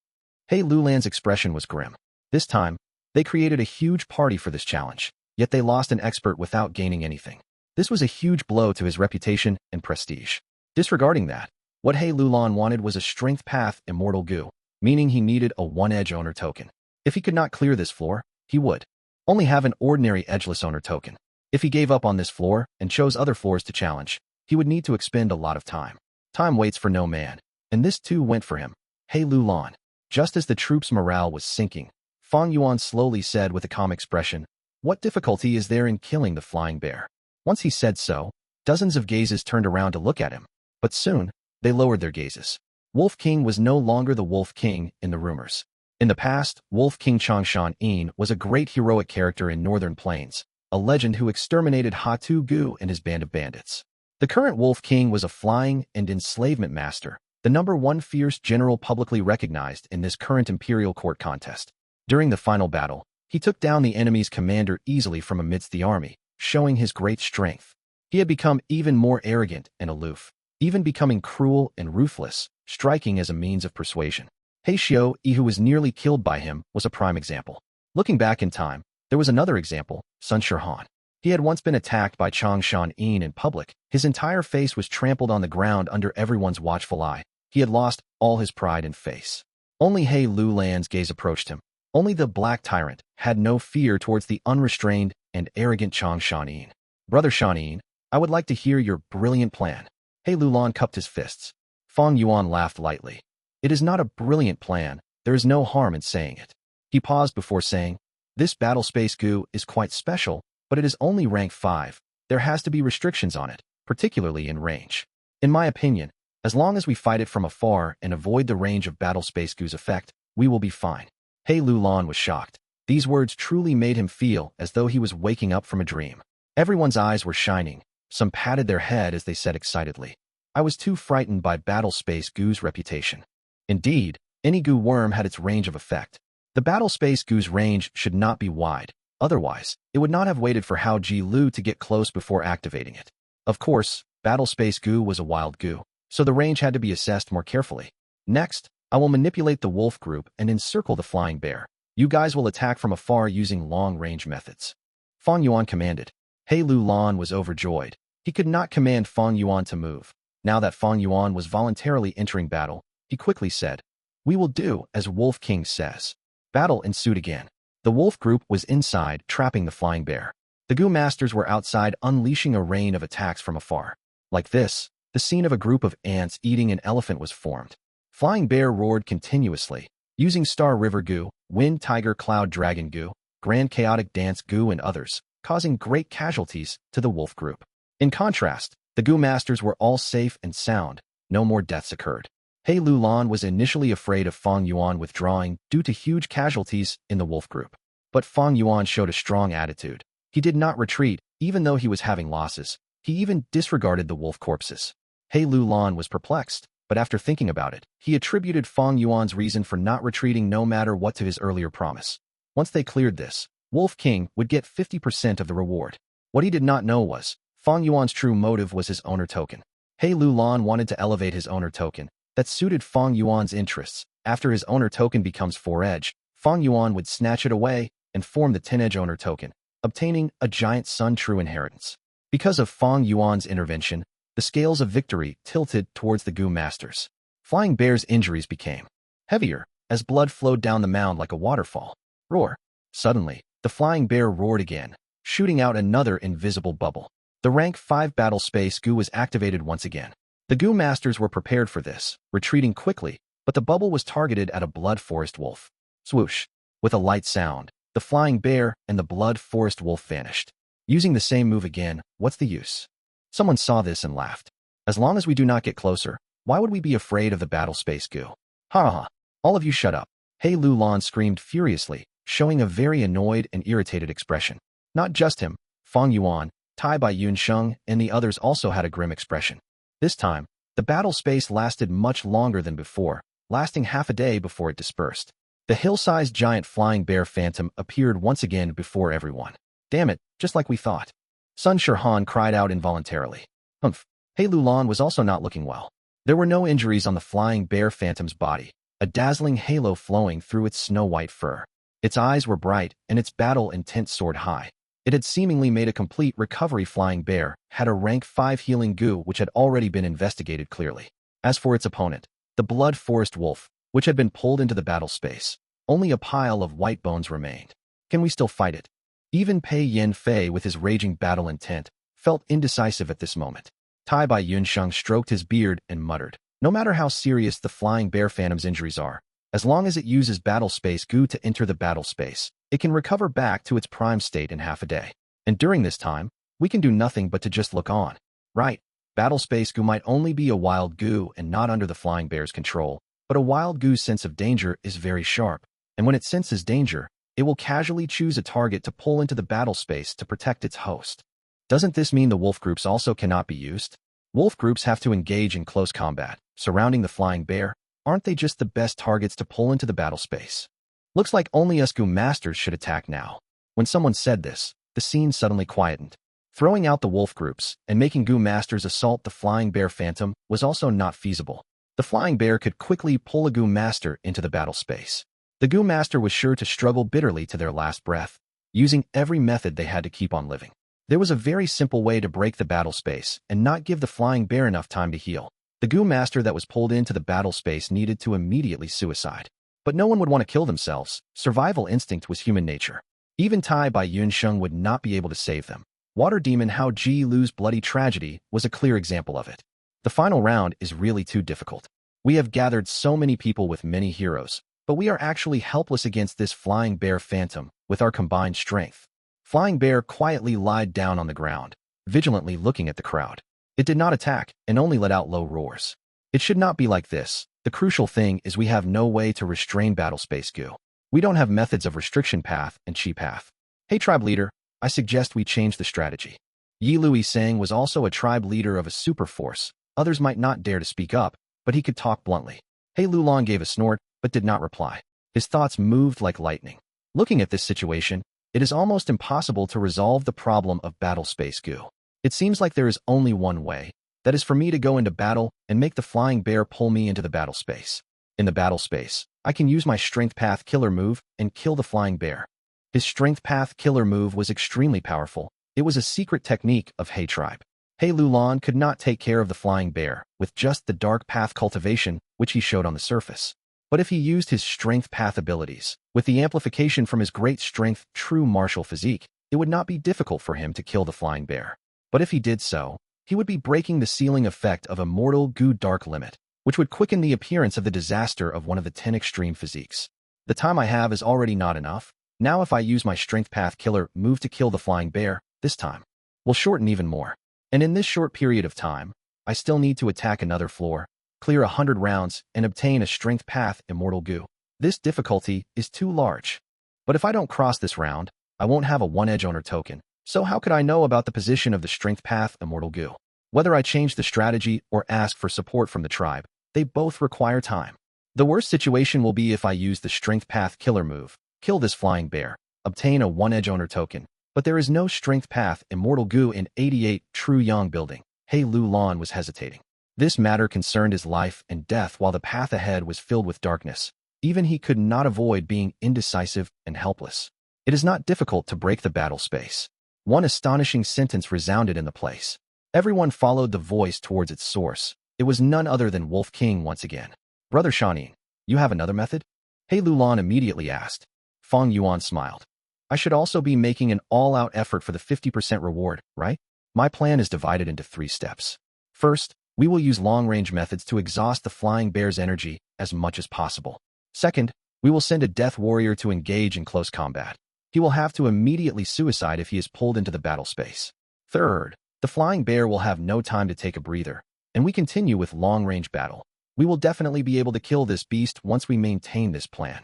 He Lulan's expression was grim. This time, they created a huge party for this challenge, yet they lost an expert without gaining anything. This was a huge blow to his reputation and prestige. Disregarding that, what He Lulan wanted was a strength path immortal Gu, meaning he needed a one-edge owner token. If he could not clear this floor, he would only have an ordinary edgeless owner token. If he gave up on this floor and chose other floors to challenge, he would need to expend a lot of time. Time waits for no man, and this too went for him. He Lulan. Just as the troops' morale was sinking, Fang Yuan slowly said with a calm expression, "What difficulty is there in killing the flying bear?" Once he said so, dozens of gazes turned around to look at him, but soon, they lowered their gazes. Wolf King was no longer the Wolf King in the rumors. In the past, Wolf King Changshan Yin was a great heroic character in Northern Plains, a legend who exterminated Hatu Gu and his band of bandits. The current Wolf King was a flying and enslavement master, the #1 fierce general publicly recognized in this current Imperial Court contest. During the final battle, he took down the enemy's commander easily from amidst the army, showing his great strength. He had become even more arrogant and aloof, even becoming cruel and ruthless, striking as a means of persuasion. He Xiao Yi, who was nearly killed by him, was a prime example. Looking back in time, there was another example, Sun Shirhan. He had once been attacked by Changshan Yin in public. His entire face was trampled on the ground under everyone's watchful eye. He had lost all his pride and face. Only He Lulan's gaze approached him. Only the Black Tyrant had no fear towards the unrestrained and arrogant Changshan Yin. Brother Shan Yin, I would like to hear your brilliant plan. He Lulan cupped his fists. Fang Yuan laughed lightly. It is not a brilliant plan. There is no harm in saying it. He paused before saying, this battle space Gu is quite special, but it is only rank 5. There has to be restrictions on it, particularly in range. In my opinion, as long as we fight it from afar and avoid the range of battle space Gu's effect, we will be fine. Hei Lulan was shocked. These words truly made him feel as though he was waking up from a dream. Everyone's eyes were shining. Some patted their head as they said excitedly, "I was too frightened by Battle Space Gu's reputation." Indeed, any Gu worm had its range of effect. The Battle Space Gu's range should not be wide. Otherwise, it would not have waited for Hao Ji Lu to get close before activating it. Of course, Battle Space Gu was a wild Gu, so the range had to be assessed more carefully. Next, I will manipulate the wolf group and encircle the flying bear. You guys will attack from afar using long-range methods. Fang Yuan commanded. Hei Lulan was overjoyed. He could not command Fang Yuan to move. Now that Fang Yuan was voluntarily entering battle, he quickly said, "We will do as Wolf King says." Battle ensued again. The wolf group was inside, trapping the flying bear. The Gu masters were outside, unleashing a rain of attacks from afar. Like this, the scene of a group of ants eating an elephant was formed. Flying bear roared continuously, using Star River Gu, Wind Tiger Cloud Dragon Gu, Grand Chaotic Dance Gu and others, causing great casualties to the wolf group. In contrast, the Gu masters were all safe and sound. No more deaths occurred. Hei Lulan was initially afraid of Fang Yuan withdrawing due to huge casualties in the wolf group. But Fang Yuan showed a strong attitude. He did not retreat, even though he was having losses. He even disregarded the wolf corpses. Hei Lulan was perplexed, but after thinking about it, he attributed Fang Yuan's reason for not retreating no matter what to his earlier promise. Once they cleared this, Wolf King would get 50% of the reward. What he did not know was, Fang Yuan's true motive was his owner token. Hei Lulan wanted to elevate his owner token. That suited Fang Yuan's interests. After his owner token becomes 4-edge, Fang Yuan would snatch it away and form the 10-edge owner token, obtaining a giant Sun True inheritance. Because of Fang Yuan's intervention, the scales of victory tilted towards the Gu masters. Flying Bear's injuries became heavier as blood flowed down the mound like a waterfall. Roar! Suddenly, the Flying Bear roared again, shooting out another invisible bubble. The rank 5 Battle Space Gu was activated once again. The Gu masters were prepared for this, retreating quickly, but the bubble was targeted at a Blood Forest Wolf. Swoosh! With a light sound, the Flying Bear and the Blood Forest Wolf vanished. Using the same move again, what's the use? Someone saw this and laughed. As long as we do not get closer, why would we be afraid of the Battle Space Gu? Ha ha! All of you shut up! Hei Lulan screamed furiously, showing a very annoyed and irritated expression. Not just him, Fang Yuan, Tai Bai Yunsheng, and the others also had a grim expression. This time, the battle space lasted much longer than before, lasting half a day before it dispersed. The hill-sized giant flying bear phantom appeared once again before everyone. Damn it, just like we thought. Sun Shirhan cried out involuntarily. Humph. Hei Lulan was also not looking well. There were no injuries on the flying bear phantom's body, a dazzling halo flowing through its snow-white fur. Its eyes were bright, and its battle intent soared high. It had seemingly made a complete recovery. Flying Bear had a rank 5 healing Gu which had already been investigated clearly. As for its opponent, the Blood Forest Wolf, which had been pulled into the battle space, only a pile of white bones remained. Can we still fight it? Even Pei Yen Fei, with his raging battle intent, felt indecisive at this moment. Tai Bai Yunsheng stroked his beard and muttered, "No matter how serious the Flying Bear Phantom's injuries are, as long as it uses Battle Space Gu to enter the battle space, it can recover back to its prime state in half a day. And during this time, we can do nothing but to just look on. Right, Battle Space Gu might only be a wild Gu and not under the Flying Bear's control, but a wild Gu's sense of danger is very sharp, and when it senses danger, it will casually choose a target to pull into the battle space to protect its host. Doesn't this mean the wolf groups also cannot be used? Wolf groups have to engage in close combat, surrounding the Flying Bear. Aren't they just the best targets to pull into the battle space? Looks like only us Gu masters should attack now." When someone said this, the scene suddenly quietened. Throwing out the wolf groups and making Gu masters assault the Flying Bear Phantom was also not feasible. The Flying Bear could quickly pull a Gu master into the battle space. The Gu master was sure to struggle bitterly to their last breath, using every method they had to keep on living. There was a very simple way to break the battle space and not give the Flying Bear enough time to heal. The Gu master that was pulled into the battle space needed to immediately suicide. But no one would want to kill themselves. Survival instinct was human nature. Even Tai Bai Yunsheng would not be able to save them. Water Demon Hao Ji Lu's bloody tragedy was a clear example of it. The final round is really too difficult. We have gathered so many people with many heroes, but we are actually helpless against this Flying Bear Phantom with our combined strength. Flying Bear quietly lied down on the ground, vigilantly looking at the crowd. It did not attack and only let out low roars. It should not be like this. The crucial thing is we have no way to restrain Battle Space Gu. We don't have methods of restriction path and chi path. Hey tribe leader, I suggest we change the strategy. Yi Lui Sang was also a tribe leader of a super force. Others might not dare to speak up, but he could talk bluntly. He Lulan gave a snort, but did not reply. His thoughts moved like lightning. Looking at this situation, it is almost impossible to resolve the problem of battle space Gu. It seems like there is only one way. That is for me to go into battle and make the flying bear pull me into the battle space. In the battle space, I can use my strength path killer move and kill the flying bear. His strength path killer move was extremely powerful. It was a secret technique of He tribe. He Lulan could not take care of the flying bear with just the dark path cultivation which he showed on the surface. But if he used his strength path abilities, with the amplification from his great strength true martial physique, it would not be difficult for him to kill the flying bear. But if he did so, he would be breaking the ceiling effect of immortal Gu dark limit, which would quicken the appearance of the disaster of one of the 10 extreme physiques. The time I have is already not enough. Now if I use my strength path killer move to kill the flying bear, this time will shorten even more. And in this short period of time, I still need to attack another floor, clear 100 rounds, and obtain a strength path immortal Gu. This difficulty is too large. But if I don't cross this round, I won't have a one-edge owner token. So how could I know about the position of the strength path immortal Gu? Whether I change the strategy or ask for support from the tribe, they both require time. The worst situation will be if I use the strength path killer move, kill this flying bear, obtain a one-edge owner token. But there is no strength path immortal Gu in 88 True Yang building. He Lulan was hesitating. This matter concerned his life and death while the path ahead was filled with darkness. Even he could not avoid being indecisive and helpless. It is not difficult to break the battle space. One astonishing sentence resounded in the place. Everyone followed the voice towards its source. It was none other than Wolf King once again. Brother Shanin, you have another method? He Lulan immediately asked. Fang Yuan smiled. I should also be making an all-out effort for the 50% reward, right? My plan is divided into 3 steps. First, we will use long-range methods to exhaust the flying bear's energy as much as possible. Second, we will send a death warrior to engage in close combat. He will have to immediately suicide if he is pulled into the battle space. Third, the flying bear will have no time to take a breather, and we continue with long-range battle. We will definitely be able to kill this beast once we maintain this plan.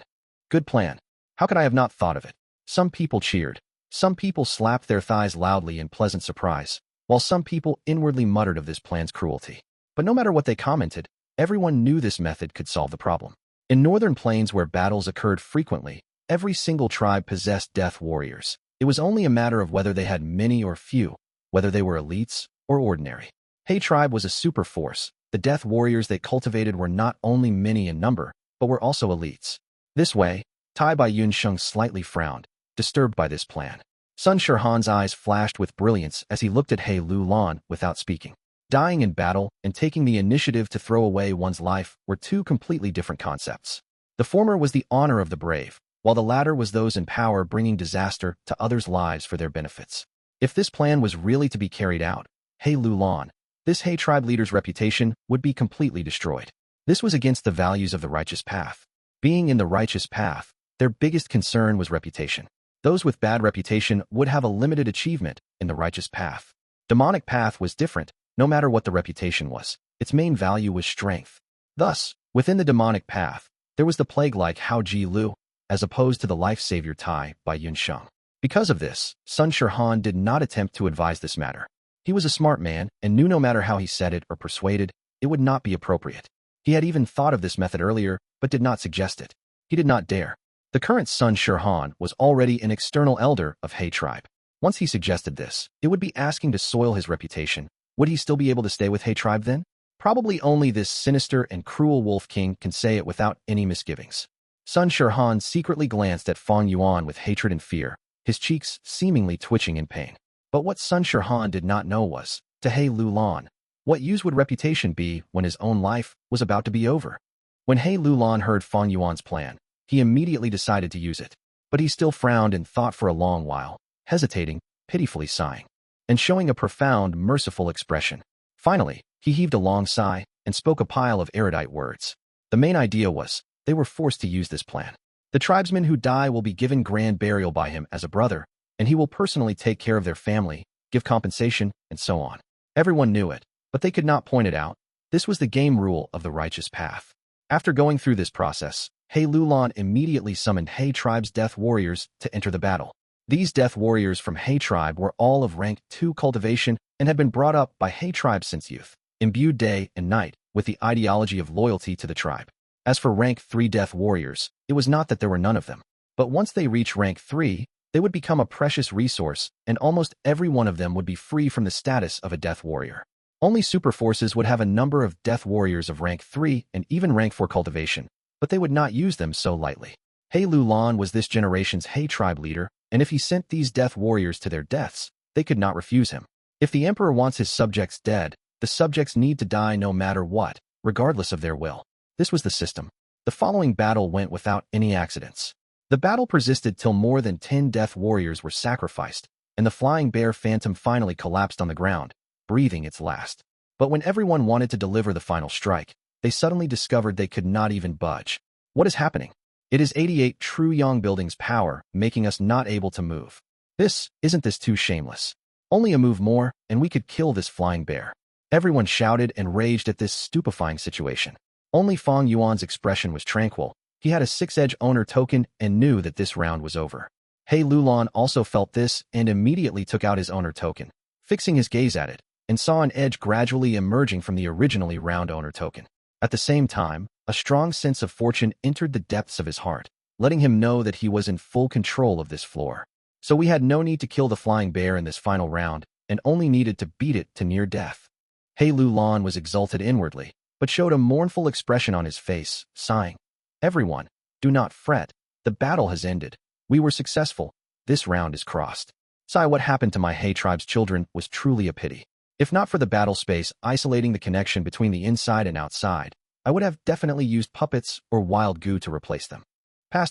Good plan. How could I have not thought of it? Some people cheered. Some people slapped their thighs loudly in pleasant surprise, while some people inwardly muttered of this plan's cruelty. But no matter what they commented, everyone knew this method could solve the problem. In northern plains where battles occurred frequently, every single tribe possessed death warriors. It was only a matter of whether they had many or few, whether they were elites or ordinary. He tribe was a super force. The death warriors they cultivated were not only many in number, but were also elites. This way, Tai Bai Yun Sheng slightly frowned, disturbed by this plan. Sun Shirhan's eyes flashed with brilliance as he looked at He Lulan without speaking. Dying in battle and taking the initiative to throw away one's life were 2 completely different concepts. The former was the honor of the brave, while the latter was those in power bringing disaster to others' lives for their benefits. If this plan was really to be carried out, He Lulan, this He tribe leader's reputation would be completely destroyed. This was against the values of the righteous path. Being in the righteous path, their biggest concern was reputation. Those with bad reputation would have a limited achievement in the righteous path. Demonic path was different, no matter what the reputation was. Its main value was strength. Thus, within the demonic path, there was the plague-like Hao Ji Lu, as opposed to the life-savior Tai by Yun Sheng. Because of this, Sun Shirhan did not attempt to advise this matter. He was a smart man and knew no matter how he said it or persuaded, it would not be appropriate. He had even thought of this method earlier, but did not suggest it. He did not dare. The current Sun Shirhan was already an external elder of He tribe. Once he suggested this, it would be asking to soil his reputation. Would he still be able to stay with He tribe then? Probably only this sinister and cruel Wolf King can say it without any misgivings. Sun Shirhan secretly glanced at Fang Yuan with hatred and fear, his cheeks seemingly twitching in pain. But what Sun Shirhan did not know was, to He Lulan, what use would reputation be when his own life was about to be over? When He Lulan heard Fang Yuan's plan, he immediately decided to use it. But he still frowned and thought for a long while, hesitating, pitifully sighing, and showing a profound, merciful expression. Finally, he heaved a long sigh and spoke a pile of erudite words. The main idea was, they were forced to use this plan. The tribesmen who die will be given grand burial by him as a brother, and he will personally take care of their family, give compensation, and so on. Everyone knew it, but they could not point it out. This was the game rule of the righteous path. After going through this process, He Lulan immediately summoned He Tribe's Death Warriors to enter the battle. These Death Warriors from He Tribe were all of rank 2 cultivation and had been brought up by He Tribe since youth, imbued day and night with the ideology of loyalty to the tribe. As for rank 3 Death Warriors, it was not that there were none of them, but once they reach rank 3, they would become a precious resource, and almost every one of them would be free from the status of a Death Warrior. Only super forces would have a number of Death Warriors of rank 3 and even rank 4 cultivation, but they would not use them so lightly. He Lulan was this generation's He Tribe leader, and if he sent these Death Warriors to their deaths, they could not refuse him. If the Emperor wants his subjects dead, the subjects need to die no matter what, regardless of their will. This was the system. The following battle went without any accidents. The battle persisted till more than 10 Death Warriors were sacrificed, and the Flying Bear Phantom finally collapsed on the ground, breathing its last. But when everyone wanted to deliver the final strike, they suddenly discovered they could not even budge. What is happening? It is 88 true Yang building's power making us not able to move. Isn't this too shameless? Only a move more, and we could kill this flying bear. Everyone shouted and raged at this stupefying situation. Only Fang Yuan's expression was tranquil. He had a 6-edge owner token and knew that this round was over. He Lulan also felt this and immediately took out his owner token, fixing his gaze at it, and saw an edge gradually emerging from the originally round owner token. At the same time, a strong sense of fortune entered the depths of his heart, letting him know that he was in full control of this floor. So we had no need to kill the flying bear in this final round, and only needed to beat it to near death. He Lulan was exulted inwardly, but showed a mournful expression on his face, sighing. Everyone, do not fret. The battle has ended. We were successful. This round is crossed. Sigh, what happened to my He Tribe's children was truly a pity. If not for the battle space isolating the connection between the inside and outside, I would have definitely used puppets or wild goo to replace them.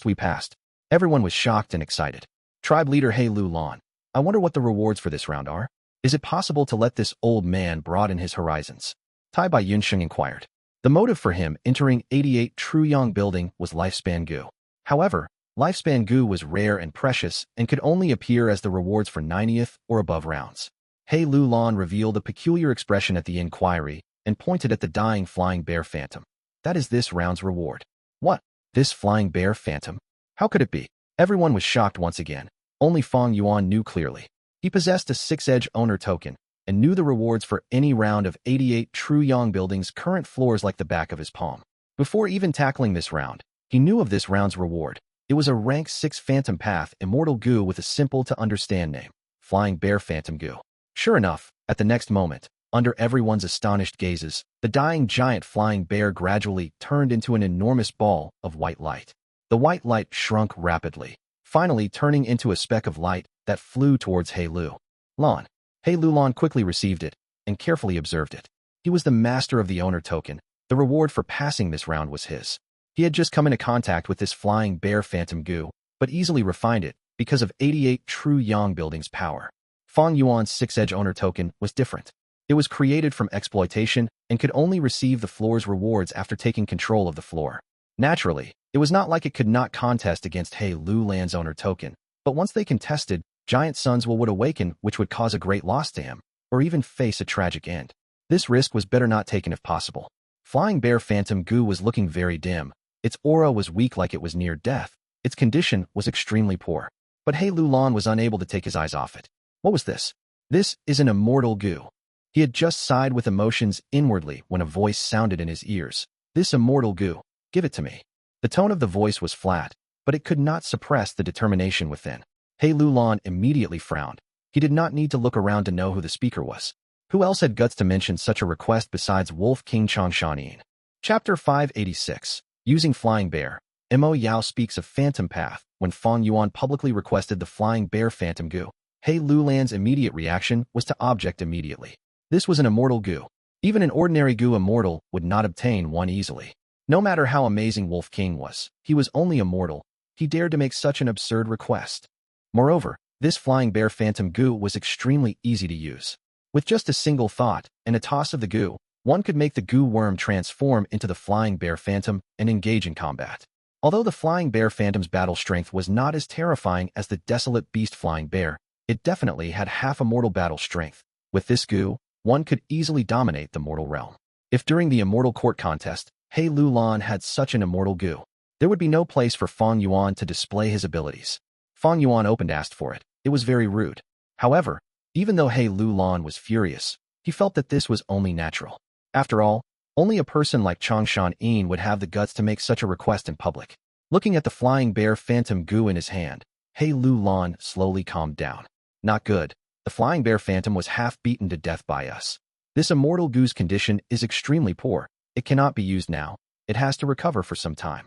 We passed. Everyone was shocked and excited. Tribe leader He Lulan, I wonder what the rewards for this round are? Is it possible to let this old man broaden his horizons? Tai Bai Yunsheng inquired. The motive for him entering 88 True Yang building was Lifespan Gu. However, Lifespan Gu was rare and precious and could only appear as the rewards for 90th or above rounds. He Lulan revealed a peculiar expression at the inquiry and pointed at the dying Flying Bear Phantom. That is this round's reward. What? This Flying Bear Phantom? How could it be? Everyone was shocked once again. Only Fang Yuan knew clearly. He possessed a 6-edge owner token and knew the rewards for any round of 88 True Yang building's current floors like the back of his palm. Before even tackling this round, he knew of this round's reward. It was a rank 6 Phantom Path Immortal Gu with a simple-to-understand name, Flying Bear Phantom Gu. Sure enough, at the next moment, under everyone's astonished gazes, the dying giant flying bear gradually turned into an enormous ball of white light. The white light shrunk rapidly, finally turning into a speck of light that flew towards He Lulan. He Lulan quickly received it and carefully observed it. He was the master of the owner token. The reward for passing this round was his. He had just come into contact with this Flying Bear Phantom Gu, but easily refined it because of 88 True Yang building's power. Fang Yuan's 6-edge owner token was different. It was created from exploitation and could only receive the floor's rewards after taking control of the floor. Naturally, it was not like it could not contest against He Lulan's owner token, but once they contested, giant suns would awaken, which would cause a great loss to him, or even face a tragic end. This risk was better not taken if possible. Flying Bear Phantom Gu was looking very dim. Its aura was weak like it was near death. Its condition was extremely poor. But He Lulan was unable to take his eyes off it. What was this? This is an immortal Gu. He had just sighed with emotions inwardly when a voice sounded in his ears. This immortal Gu, give it to me. The tone of the voice was flat, but it could not suppress the determination within. He Lulan immediately frowned. He did not need to look around to know who the speaker was. Who else had guts to mention such a request besides Wolf King Changshanyin? Chapter 586. Using Flying Bear. Mo Yao speaks of Phantom Path. When Fang Yuan publicly requested the Flying Bear Phantom Gu, He Lulan's immediate reaction was to object immediately. This was an immortal Gu. Even an ordinary Gu immortal would not obtain one easily. No matter how amazing Wolf King was, he was only immortal. He dared to make such an absurd request. Moreover, this Flying Bear Phantom Gu was extremely easy to use. With just a single thought and a toss of the Gu, one could make the Gu worm transform into the Flying Bear Phantom and engage in combat. Although the Flying Bear Phantom's battle strength was not as terrifying as the desolate beast Flying Bear, it definitely had half immortal battle strength. With this Gu, one could easily dominate the mortal realm. If during the Immortal Court contest, He Lulan had such an immortal Gu, There would be no place for Fang Yuan to display his abilities. Fang Yuan asked for it. It was very rude. However, even though He Lulan was furious, he felt that this was only natural. After all, only a person like Changshan Yin would have the guts to make such a request in public. Looking at the flying bear phantom Gu in his hand, He Lulan slowly calmed down. Not good. The flying bear phantom was half beaten to death by us. This immortal Gu's condition is extremely poor. It cannot be used now. It has to recover for some time.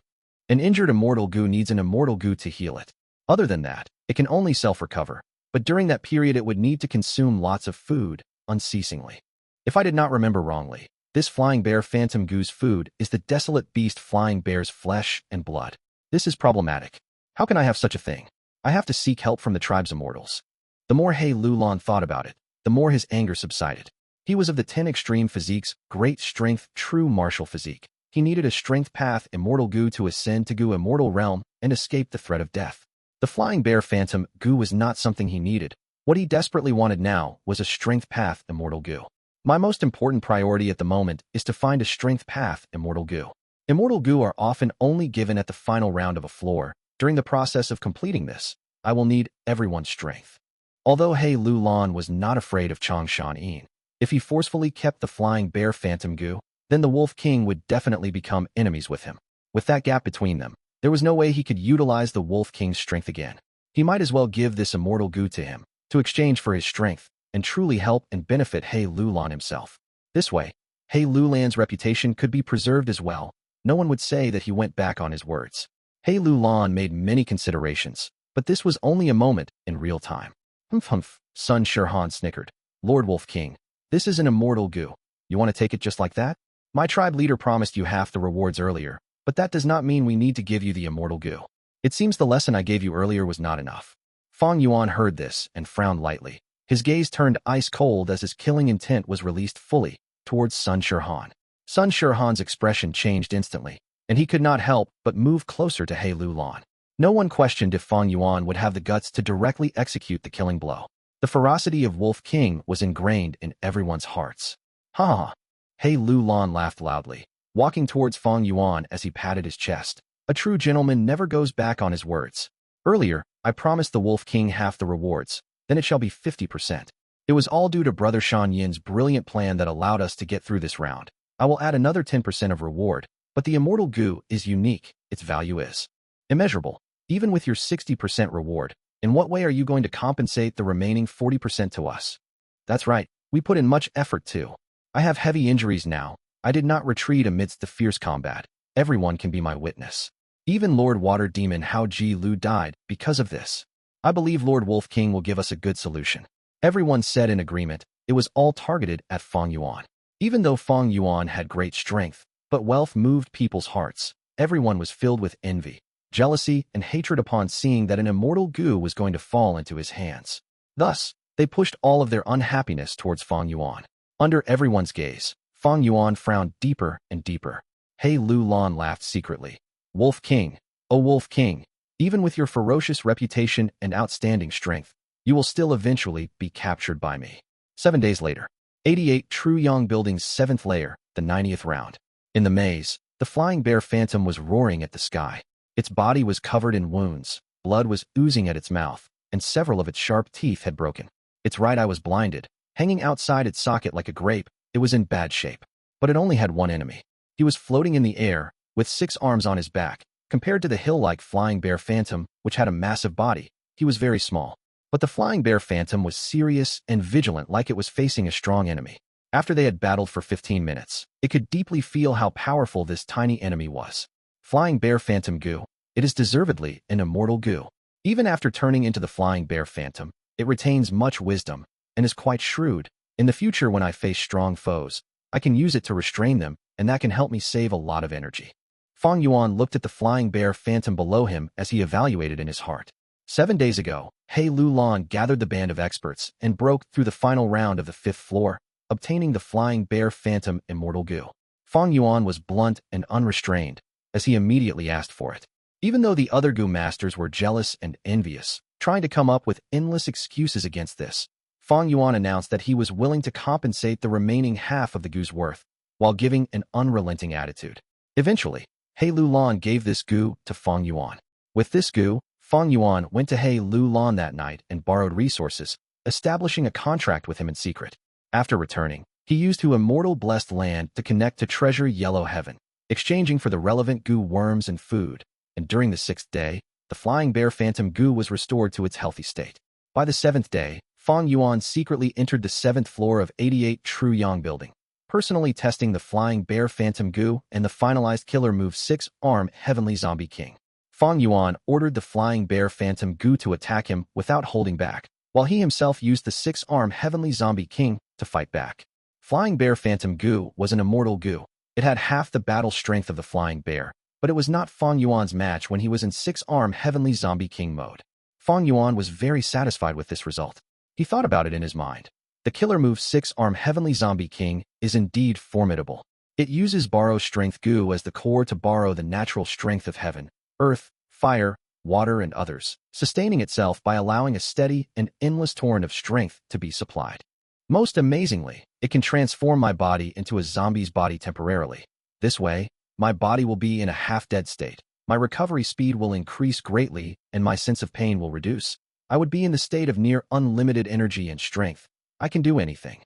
An injured immortal Gu needs an immortal Gu to heal it. Other than that, it can only self-recover. But during that period it would need to consume lots of food, unceasingly. If I did not remember wrongly, this flying bear phantom Gu's food is the desolate beast flying bear's flesh and blood. This is problematic. How can I have such a thing? I have to seek help from the tribe's immortals. The more He Lulan thought about it, the more his anger subsided. He was of the 10 extreme physiques, great strength, true martial physique. He needed a strength path immortal Gu to ascend to Gu immortal realm and escape the threat of death. The flying bear phantom Gu was not something he needed. What he desperately wanted now was a strength path immortal Gu. My most important priority at the moment is to find a strength path immortal Gu. Immortal Gu are often only given at the final round of a floor. During the process of completing this, I will need everyone's strength. Although He Lulan was not afraid of Changshan Yin, if he forcefully kept the flying bear phantom Gu, then the Wolf King would definitely become enemies with him. With that gap between them, there was no way he could utilize the Wolf King's strength again. He might as well give this immortal Gu to him, to exchange for his strength, and truly help and benefit He Lulan himself. This way, He Lulan's reputation could be preserved as well. No one would say that he went back on his words. He Lulan made many considerations, but this was only a moment in real time. Humph, Sun Shirhan snickered. Lord Wolf King, this is an immortal Gu. You want to take it just like that? My tribe leader promised you half the rewards earlier, but that does not mean we need to give you the immortal Gu. It seems the lesson I gave you earlier was not enough. Fang Yuan heard this and frowned lightly. His gaze turned ice cold as his killing intent was released fully towards Sun Shirhan. Sun Shirhan's expression changed instantly, and he could not help but move closer to He Lulan. No one questioned if Fang Yuan would have the guts to directly execute the killing blow. The ferocity of Wolf King was ingrained in everyone's hearts. Ha ha! He Lulan laughed loudly, walking towards Fang Yuan as he patted his chest. A true gentleman never goes back on his words. Earlier, I promised the Wolf King half the rewards, then it shall be 50%. It was all due to Brother Shan Yin's brilliant plan that allowed us to get through this round. I will add another 10% of reward, but the immortal Gu is unique. Its value is immeasurable. Even with your 60% reward, in what way are you going to compensate the remaining 40% to us? That's right, we put in much effort too. I have heavy injuries now. I did not retreat amidst the fierce combat. Everyone can be my witness. Even Lord Water Demon Hao Ji Lu died because of this. I believe Lord Wolf King will give us a good solution. Everyone said in agreement. It was all targeted at Fang Yuan. Even though Fang Yuan had great strength, but wealth moved people's hearts, everyone was filled with envy, jealousy, and hatred upon seeing that an immortal Gu was going to fall into his hands. Thus, they pushed all of their unhappiness towards Fang Yuan. Under everyone's gaze, Fang Yuan frowned deeper and deeper. He Lulan laughed secretly. Wolf King, oh Wolf King, even with your ferocious reputation and outstanding strength, you will still eventually be captured by me. 7 days later, 88 True Yang Building's 7th layer, the 90th round. In the maze, the flying bear phantom was roaring at the sky. Its body was covered in wounds, blood was oozing at its mouth, and several of its sharp teeth had broken. Its right eye was blinded, hanging outside its socket like a grape. It was in bad shape. But it only had one enemy. He was floating in the air, with 6 arms on his back. Compared to the hill-like flying bear phantom, which had a massive body, he was very small. But the flying bear phantom was serious and vigilant, like it was facing a strong enemy. After they had battled for 15 minutes, it could deeply feel how powerful this tiny enemy was. Flying bear phantom Gu, it is deservedly an immortal Gu. Even after turning into the flying bear phantom, it retains much wisdom and is quite shrewd. In the future, when I face strong foes, I can use it to restrain them, and that can help me save a lot of energy. Fang Yuan looked at the flying bear phantom below him as he evaluated in his heart. 7 days ago, He Lulan gathered the band of experts and broke through the final round of the 5th floor, obtaining the flying bear phantom immortal Gu. Fang Yuan was blunt and unrestrained, as he immediately asked for it. Even though the other Gu masters were jealous and envious, trying to come up with endless excuses against this, Fang Yuan announced that he was willing to compensate the remaining half of the Gu's worth, while giving an unrelenting attitude. Eventually, He Lu Lan gave this Gu to Fang Yuan. With this Gu, Fang Yuan went to He Lu Lan that night and borrowed resources, establishing a contract with him in secret. After returning, he used Hu immortal blessed land to connect to treasure Yellow Heaven, exchanging for the relevant Gu worms and food, and during the 6th day, the flying bear phantom Gu was restored to its healthy state. By the 7th day, Fang Yuan secretly entered the 7th floor of 88 True Yang building, personally testing the flying bear phantom Gu and the finalized killer move 6-arm Heavenly Zombie King. Fang Yuan ordered the flying bear phantom Gu to attack him without holding back, while he himself used the 6-arm Heavenly Zombie King to fight back. Flying bear phantom Gu was an immortal Gu. It had half the battle strength of the flying bear, but it was not Fang Yuan's match when he was in 6-arm Heavenly Zombie King mode. Fang Yuan was very satisfied with this result. He thought about it in his mind. The killer move 6-arm Heavenly Zombie King is indeed formidable. It uses borrow strength Gu as the core to borrow the natural strength of heaven, earth, fire, water, and others, sustaining itself by allowing a steady and endless torrent of strength to be supplied. Most amazingly, it can transform my body into a zombie's body temporarily. This way, my body will be in a half-dead state. My recovery speed will increase greatly, and my sense of pain will reduce. I would be in the state of near unlimited energy and strength. I can do anything.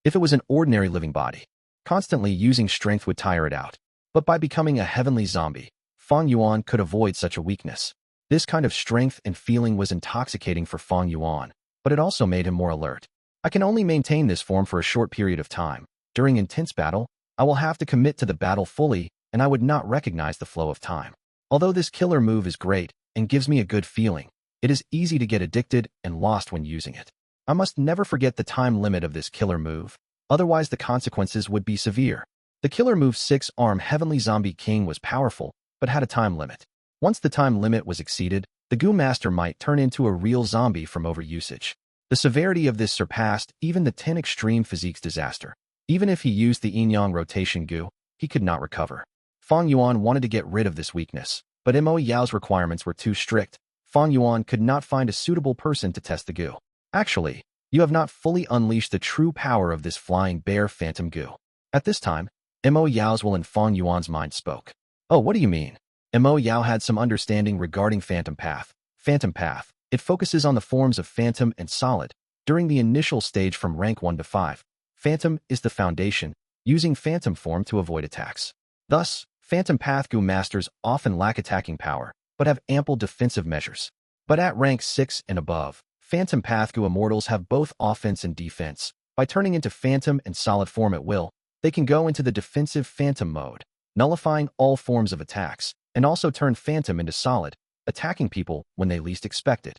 If it was an ordinary living body, constantly using strength would tire it out. But by becoming a heavenly zombie, Fang Yuan could avoid such a weakness. This kind of strength and feeling was intoxicating for Fang Yuan, but it also made him more alert. I can only maintain this form for a short period of time. During intense battle, I will have to commit to the battle fully, and I would not recognize the flow of time. Although this killer move is great and gives me a good feeling, it is easy to get addicted and lost when using it. I must never forget the time limit of this killer move, otherwise the consequences would be severe. The killer move 6-arm Heavenly Zombie King was powerful, but had a time limit. Once the time limit was exceeded, the Gu Master might turn into a real zombie from overusage. The severity of this surpassed even the 10 extreme physiques disaster. Even if he used the yin-yang rotation Gu, he could not recover. Fang Yuan wanted to get rid of this weakness, but Mo Yao's requirements were too strict. Fang Yuan could not find a suitable person to test the Gu. Actually, you have not fully unleashed the true power of this flying bear phantom Gu. At this time, Mo Yao's will in Fang Yuan's mind spoke. Oh, what do you mean? Mo Yao had some understanding regarding Phantom Path. Phantom Path. It focuses on the forms of Phantom and Solid. During the initial stage from rank 1 to 5, Phantom is the foundation, using Phantom form to avoid attacks. Thus, Phantom Path Gu Masters often lack attacking power, but have ample defensive measures. But at rank 6 and above, Phantom Path Gu Immortals have both offense and defense. By turning into Phantom and Solid form at will, they can go into the defensive Phantom mode, nullifying all forms of attacks, and also turn Phantom into Solid, attacking people when they least expect it.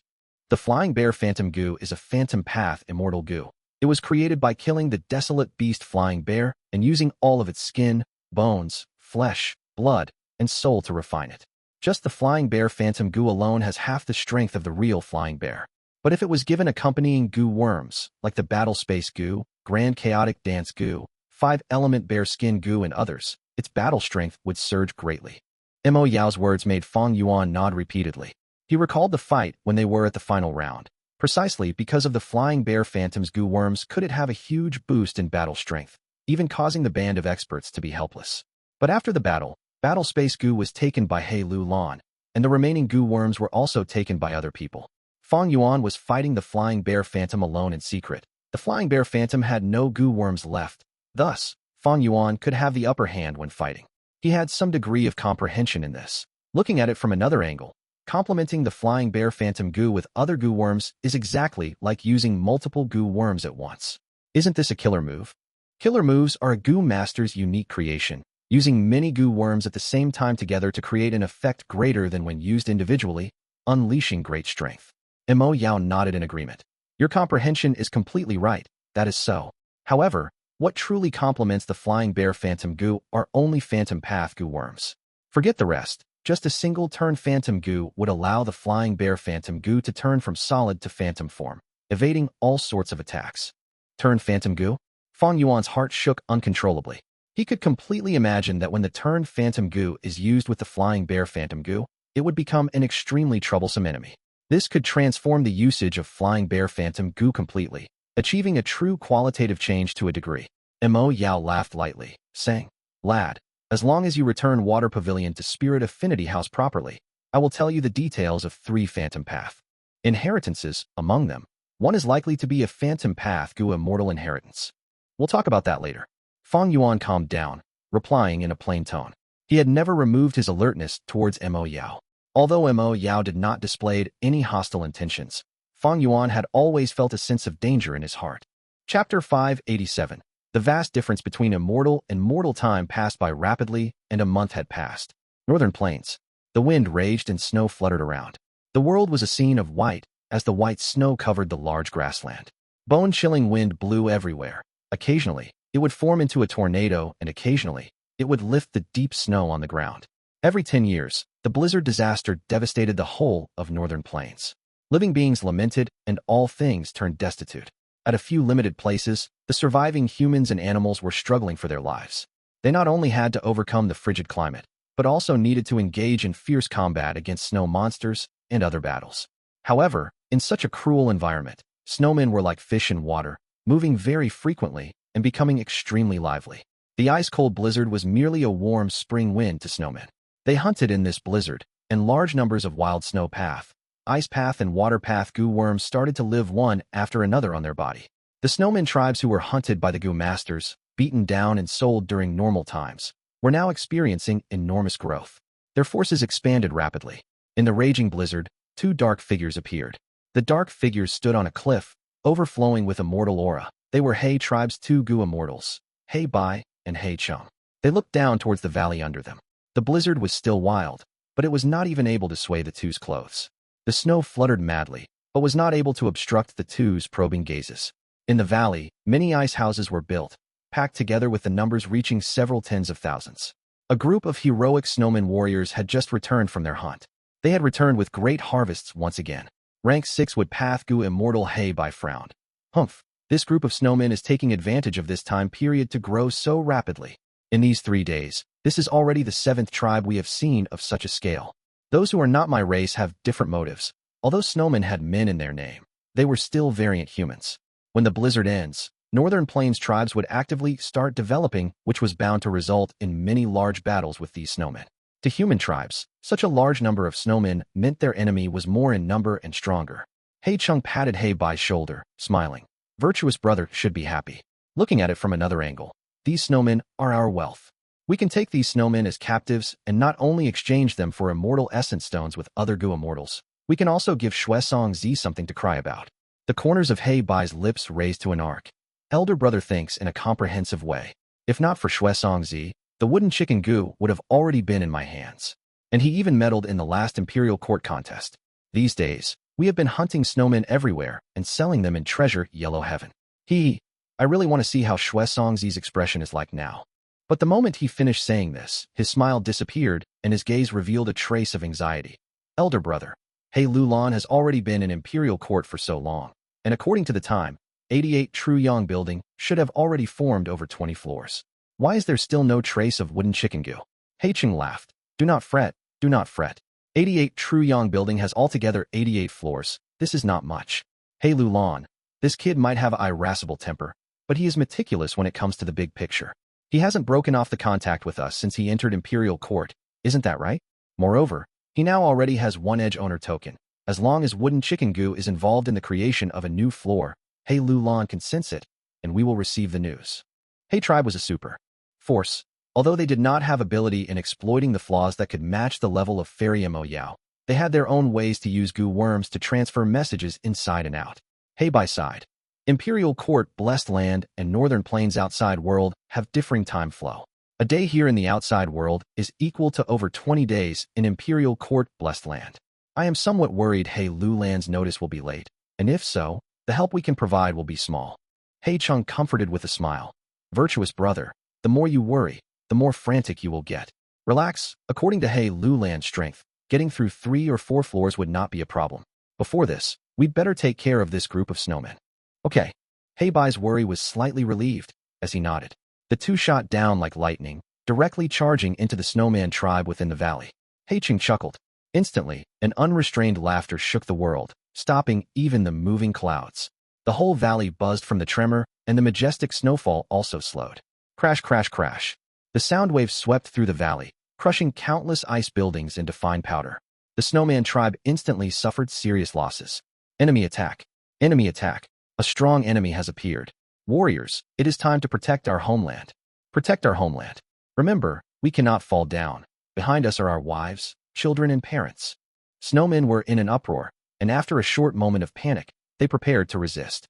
The Flying Bear Phantom Gu is a Phantom Path Immortal Gu. It was created by killing the desolate beast Flying Bear and using all of its skin, bones, flesh, blood, and soul to refine it. Just the Flying Bear Phantom Gu alone has half the strength of the real Flying Bear. But if it was given accompanying Gu worms, like the Battle Space Gu, Grand Chaotic Dance Gu, 5-element Bear Skin Gu, and others, its battle strength would surge greatly. Mo Yao's words made Fang Yuan nod repeatedly. He recalled the fight when they were at the final round. Precisely because of the Flying Bear Phantom's Gu worms could it have a huge boost in battle strength, even causing the band of experts to be helpless. But after the battle, Battle Space Gu was taken by He Lu Lan, and the remaining Gu worms were also taken by other people. Fang Yuan was fighting the Flying Bear Phantom alone in secret. The Flying Bear Phantom had no Gu worms left. Thus, Fang Yuan could have the upper hand when fighting. He had some degree of comprehension in this. Looking at it from another angle, complementing the Flying Bear Phantom Gu with other Gu worms is exactly like using multiple Gu worms at once. Isn't this a killer move? Killer moves are a Gu Master's unique creation, using many Gu worms at the same time together to create an effect greater than when used individually, unleashing great strength. Mo Yao nodded in agreement. Your comprehension is completely right, that is so. However, what truly complements the Flying Bear Phantom Gu are only Phantom Path Gu worms. Forget the rest. Just a single turn Phantom Gu would allow the Flying Bear Phantom Gu to turn from Solid to Phantom form, evading all sorts of attacks. Turn Phantom Gu? Fang Yuan's heart shook uncontrollably. He could completely imagine that when the turned Phantom Gu is used with the Flying Bear Phantom Gu, it would become an extremely troublesome enemy. This could transform the usage of Flying Bear Phantom Gu completely, achieving a true qualitative change to a degree. Mo Yao laughed lightly, saying, "Lad, As long as you return Water Pavilion to Spirit Affinity House properly, I will tell you the details of 3 Phantom Path inheritances. Among them, one is likely to be a Phantom Path Gu immortal inheritance. We'll talk about that later. Fang Yuan calmed down, replying in a plain tone. He had never removed his alertness towards Mo Yao. Although Mo Yao did not display any hostile intentions, Fang Yuan had always felt a sense of danger in his heart. Chapter 587. The vast difference between immortal and mortal time passed by rapidly, and a month had passed. Northern Plains. The wind raged and snow fluttered around. The world was a scene of white, as the white snow covered the large grassland. Bone-chilling wind blew everywhere. Occasionally, it would form into a tornado, and occasionally, it would lift the deep snow on the ground. Every 10 years, the blizzard disaster devastated the whole of Northern Plains. Living beings lamented, and all things turned destitute. At a few limited places, the surviving humans and animals were struggling for their lives. They not only had to overcome the frigid climate, but also needed to engage in fierce combat against snow monsters and other battles. However, in such a cruel environment, snowmen were like fish in water, moving very frequently and becoming extremely lively. The ice-cold blizzard was merely a warm spring wind to snowmen. They hunted in this blizzard, and large numbers of wild snow path, ice path and water path Gu worms started to live one after another on their body. The snowman tribes who were hunted by the Gu masters, beaten down and sold during normal times, were now experiencing enormous growth. Their forces expanded rapidly. In the raging blizzard, 2 dark figures appeared. The dark figures stood on a cliff, overflowing with immortal aura. They were He tribe's 2 Gu immortals, He Bai and He Chung. They looked down towards the valley under them. The blizzard was still wild, but it was not even able to sway the two's clothes. The snow fluttered madly, but was not able to obstruct the two's probing gazes. In the valley, many ice houses were built, packed together with the numbers reaching several tens of thousands. A group of heroic snowman warriors had just returned from their hunt. They had returned with great harvests once again. Rank 6 would path Gu immortal He Bai frowned. Humph, this group of snowmen is taking advantage of this time period to grow so rapidly. In these 3 days, this is already the 7th tribe we have seen of such a scale. Those who are not my race have different motives. Although snowmen had men in their name, they were still variant humans. When the blizzard ends, Northern Plains tribes would actively start developing, which was bound to result in many large battles with these snowmen. To human tribes, such a large number of snowmen meant their enemy was more in number and stronger. He Chung patted He Bai's shoulder, smiling. Virtuous brother should be happy. Looking at it from another angle, these snowmen are our wealth. We can take these snowmen as captives and not only exchange them for immortal essence stones with other Gu immortals, we can also give Shuesong Zi something to cry about. The corners of He Bai's lips raised to an arc. Elder brother thinks in a comprehensive way. If not for Shuesong Zi, the wooden chicken Gu would have already been in my hands. And he even meddled in the last Imperial Court contest. These days, we have been hunting snowmen everywhere and selling them in Treasure Yellow Heaven. I really want to see how Shuesong Zi's expression is like now. But the moment he finished saying this, his smile disappeared and his gaze revealed a trace of anxiety. Elder brother, He Lulan has already been in Imperial Court for so long, and according to the time, 88 True Yang building should have already formed over 20 floors. Why is there still no trace of wooden chicken Gu? He Chung laughed. Do not fret, do not fret. 88 True Yang building has altogether 88 floors. This is not much. He Lulan, this kid might have an irascible temper, but he is meticulous when it comes to the big picture. He hasn't broken off the contact with us since he entered Imperial Court, isn't that right? Moreover, he now already has one edge owner token. As long as wooden chicken Gu is involved in the creation of a new floor, He Lulan can sense it, and we will receive the news. He tribe was a super force. Although they did not have ability in exploiting the flaws that could match the level of Fairy Mo Yao, they had their own ways to use Gu worms to transfer messages inside and out. He Bai side. Imperial Court Blessed Land and Northern Plains outside world have differing time flow. A day here in the outside world is equal to over 20 days in Imperial Court Blessed Land. I am somewhat worried He Lulan's notice will be late, and if so, the help we can provide will be small. He Chung comforted with a smile. Virtuous brother, the more you worry, the more frantic you will get. Relax, according to He Lulan's strength, getting through 3 or 4 floors would not be a problem. Before this, we'd better take care of this group of snowmen. Okay. He Bai's worry was slightly relieved, as he nodded. The two shot down like lightning, directly charging into the snowman tribe within the valley. He Chung chuckled. Instantly, an unrestrained laughter shook the world, stopping even the moving clouds. The whole valley buzzed from the tremor, and the majestic snowfall also slowed. Crash, crash, crash. The sound waves swept through the valley, crushing countless ice buildings into fine powder. The snowman tribe instantly suffered serious losses. Enemy attack. Enemy attack. A strong enemy has appeared. Warriors, it is time to protect our homeland. Protect our homeland. Remember, we cannot fall down. Behind us are our wives, children, and parents. Snowmen were in an uproar, and after a short moment of panic, they prepared to resist.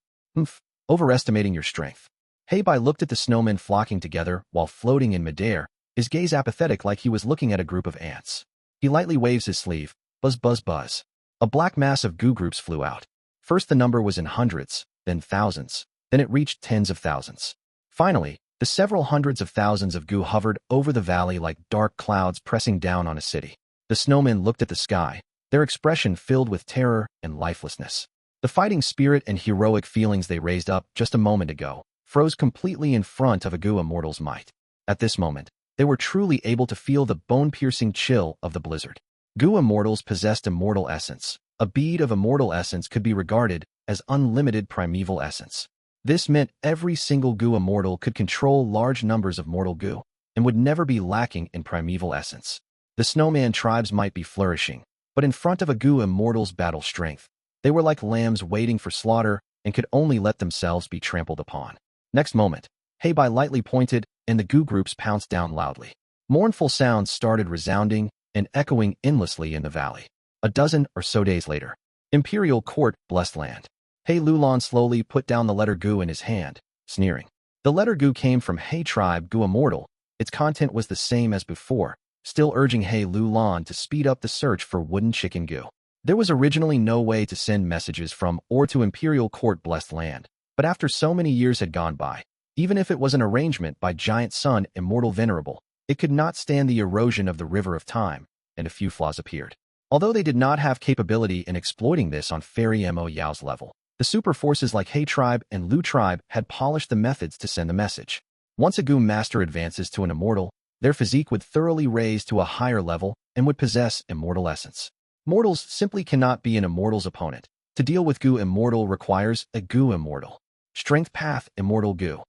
Overestimating your strength. Heibai looked at the snowmen flocking together while floating in midair, his gaze apathetic like he was looking at a group of ants. He lightly waves his sleeve. Buzz, buzz, buzz. A black mass of Gu groups flew out. First the number was in hundreds, then thousands, then it reached tens of thousands. Finally, the several hundreds of thousands of Gu hovered over the valley like dark clouds pressing down on a city. The snowmen looked at the sky, their expression filled with terror and lifelessness. The fighting spirit and heroic feelings they raised up just a moment ago froze completely in front of a Gu immortal's might. At this moment, they were truly able to feel the bone-piercing chill of the blizzard. Gu immortals possessed immortal essence. A bead of immortal essence could be regarded as unlimited primeval essence. This meant every single Gu immortal could control large numbers of mortal Gu and would never be lacking in primeval essence. The snowman tribes might be flourishing, but in front of a Gu immortal's battle strength, they were like lambs waiting for slaughter and could only let themselves be trampled upon. Next moment, Heibai lightly pointed, and the Gu groups pounced down loudly. Mournful sounds started resounding and echoing endlessly in the valley. A dozen or so days later, Imperial Court, blessed land. Hei Lulan slowly put down the letter Gu in his hand, sneering. The letter Gu came from Hei tribe Gu immortal. Its content was the same as before, still urging Hei Lulan to speed up the search for wooden chicken Gu. There was originally no way to send messages from or to Imperial Court, blessed land. But after so many years had gone by, even if it was an arrangement by Giant Sun Immortal Venerable, it could not stand the erosion of the river of time, and a few flaws appeared. Although they did not have capability in exploiting this on Fairy Mo Yao's level, the super forces like Hei tribe and Lu tribe had polished the methods to send the message. Once a Gu master advances to an immortal, their physique would thoroughly raise to a higher level and would possess immortal essence. Mortals simply cannot be an immortal's opponent. To deal with Gu immortal requires a Gu immortal. Strength path, immortal Gu.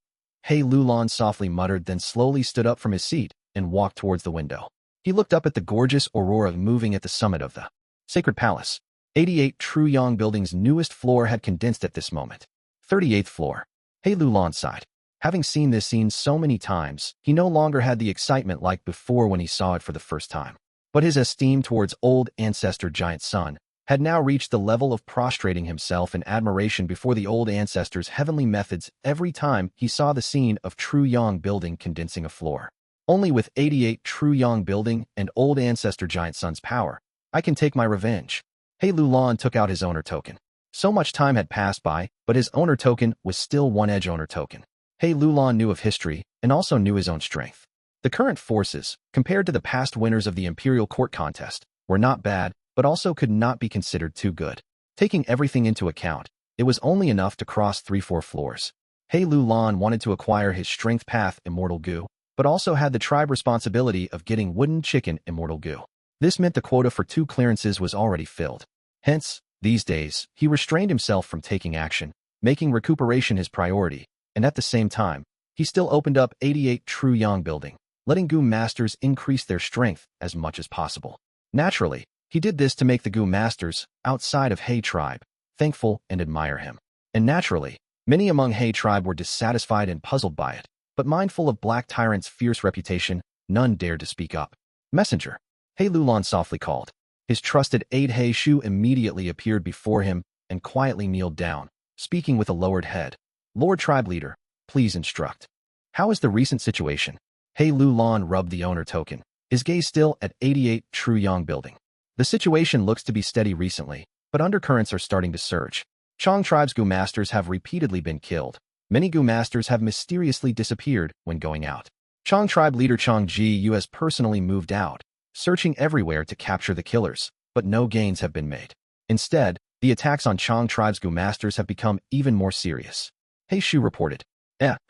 Hei Lulan softly muttered, then slowly stood up from his seat and walked towards the window. He looked up at the gorgeous aurora moving at the summit of the Sacred Palace. 88 Truyong Building's newest floor had condensed at this moment. 38th floor. Hei Lulan sighed. Having seen this scene so many times, he no longer had the excitement like before when he saw it for the first time. But his esteem towards old ancestor Giant Sun had now reached the level of prostrating himself in admiration before the old ancestor's heavenly methods every time he saw the scene of Truyong Building condensing a floor. Only with 88 Truyong Building and old ancestor Giant Sun's power, I can take my revenge. Hei Lulan took out his owner token. So much time had passed by, but his owner token was still one edge owner token. Hei Lulan knew of history and also knew his own strength. The current forces, compared to the past winners of the Imperial Court contest, were not bad, but also could not be considered too good. Taking everything into account, it was only enough to cross 3-4 floors. Hei Lulan wanted to acquire his strength path immortal Gu, but also had the tribe responsibility of getting wooden chicken immortal Gu. This meant the quota for 2 clearances was already filled. Hence, these days, he restrained himself from taking action, making recuperation his priority, and at the same time, he still opened up 88 Truyong Building, letting Gu masters increase their strength as much as possible. Naturally, he did this to make the Gu masters, outside of Hei tribe, thankful and admire him. And naturally, many among Hei tribe were dissatisfied and puzzled by it, but mindful of Black Tyrant's fierce reputation, none dared to speak up. Messenger. Hei Lulan softly called. His trusted aide Hei Shu immediately appeared before him and quietly kneeled down, speaking with a lowered head. Lord Tribe Leader, please instruct. How is the recent situation? Hei Lulan rubbed the owner token, his gaze still at 88 Truyong Building. The situation looks to be steady recently, but undercurrents are starting to surge. Chong tribe's Gu masters have repeatedly been killed. Many Gu masters have mysteriously disappeared when going out. Chong tribe leader Chong Ji has personally moved out, searching everywhere to capture the killers, but no gains have been made. Instead, the attacks on Chong tribe's Gu masters have become even more serious. Hei Shu reported.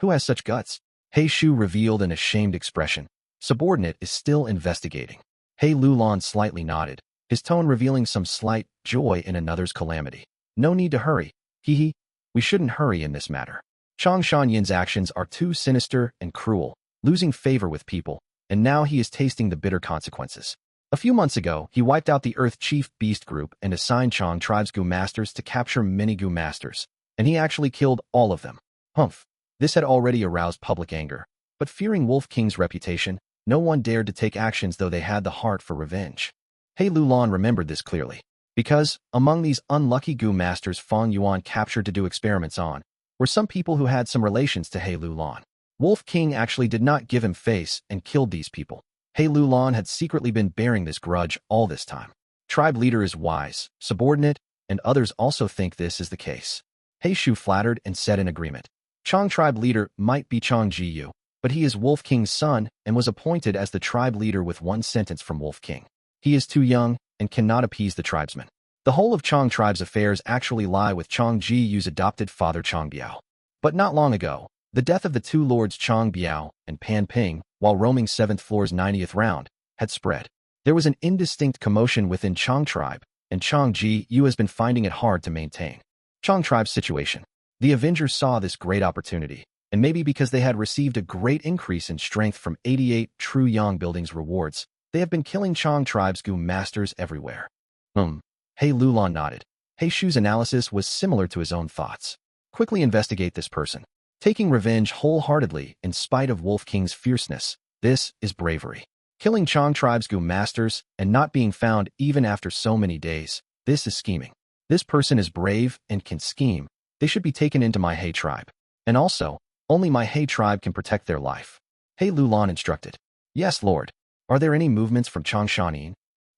Who has such guts? Hei Shu revealed an ashamed expression. Subordinate is still investigating. Hei Lulan slightly nodded, his tone revealing some slight joy in another's calamity. No need to hurry. We shouldn't hurry in this matter. Chong Shan Yin's actions are too sinister and cruel. losing favor with people, and now he is tasting the bitter consequences. A few months ago, he wiped out the Earth Chief Beast Group and assigned Chang Tribe's Gu Masters to capture many Gu Masters, and he actually killed all of them. Humph. This had already aroused public anger, but fearing Wolf King's reputation, no one dared to take actions though they had the heart for revenge. He Lulan remembered this clearly, because, among these unlucky Gu Masters Fang Yuan captured to do experiments on, were some people who had some relations to He Lulan. Wolf King actually did not give him face and killed these people. He Lulan had secretly been bearing this grudge all this time. Tribe leader is wise, subordinate, and others also think this is the case. He Shu flattered and said in agreement. Chang tribe leader might be Chang Jiyu, but he is Wolf King's son and was appointed as the tribe leader with one sentence from Wolf King. He is too young and cannot appease the tribesmen. The whole of Chang tribe's affairs actually lie with Chang Jiyu's adopted father Chang Biao. But not long ago, the death of the two lords Chang Biao and Pan Ping, while roaming 7th floor's 90th round, had spread. There was an indistinct commotion within Chang tribe, and Chang Jiyu has been finding it hard to maintain Chang tribe's situation. The Avengers saw this great opportunity, and maybe because they had received a great increase in strength from 88 True Yang Building's rewards, they have been killing Chang tribe's Gu Masters everywhere. He Lulan nodded. He Shu's analysis was similar to his own thoughts. Quickly investigate this person. Taking revenge wholeheartedly in spite of Wolf King's fierceness, this is bravery. Killing Chang tribe's Gu Masters and not being found even after so many days, this is scheming. This person is brave and can scheme. They should be taken into my He tribe. And also, only my He tribe can protect their life. He Lulan instructed. Yes, Lord. Are there any movements from Chang Shanin?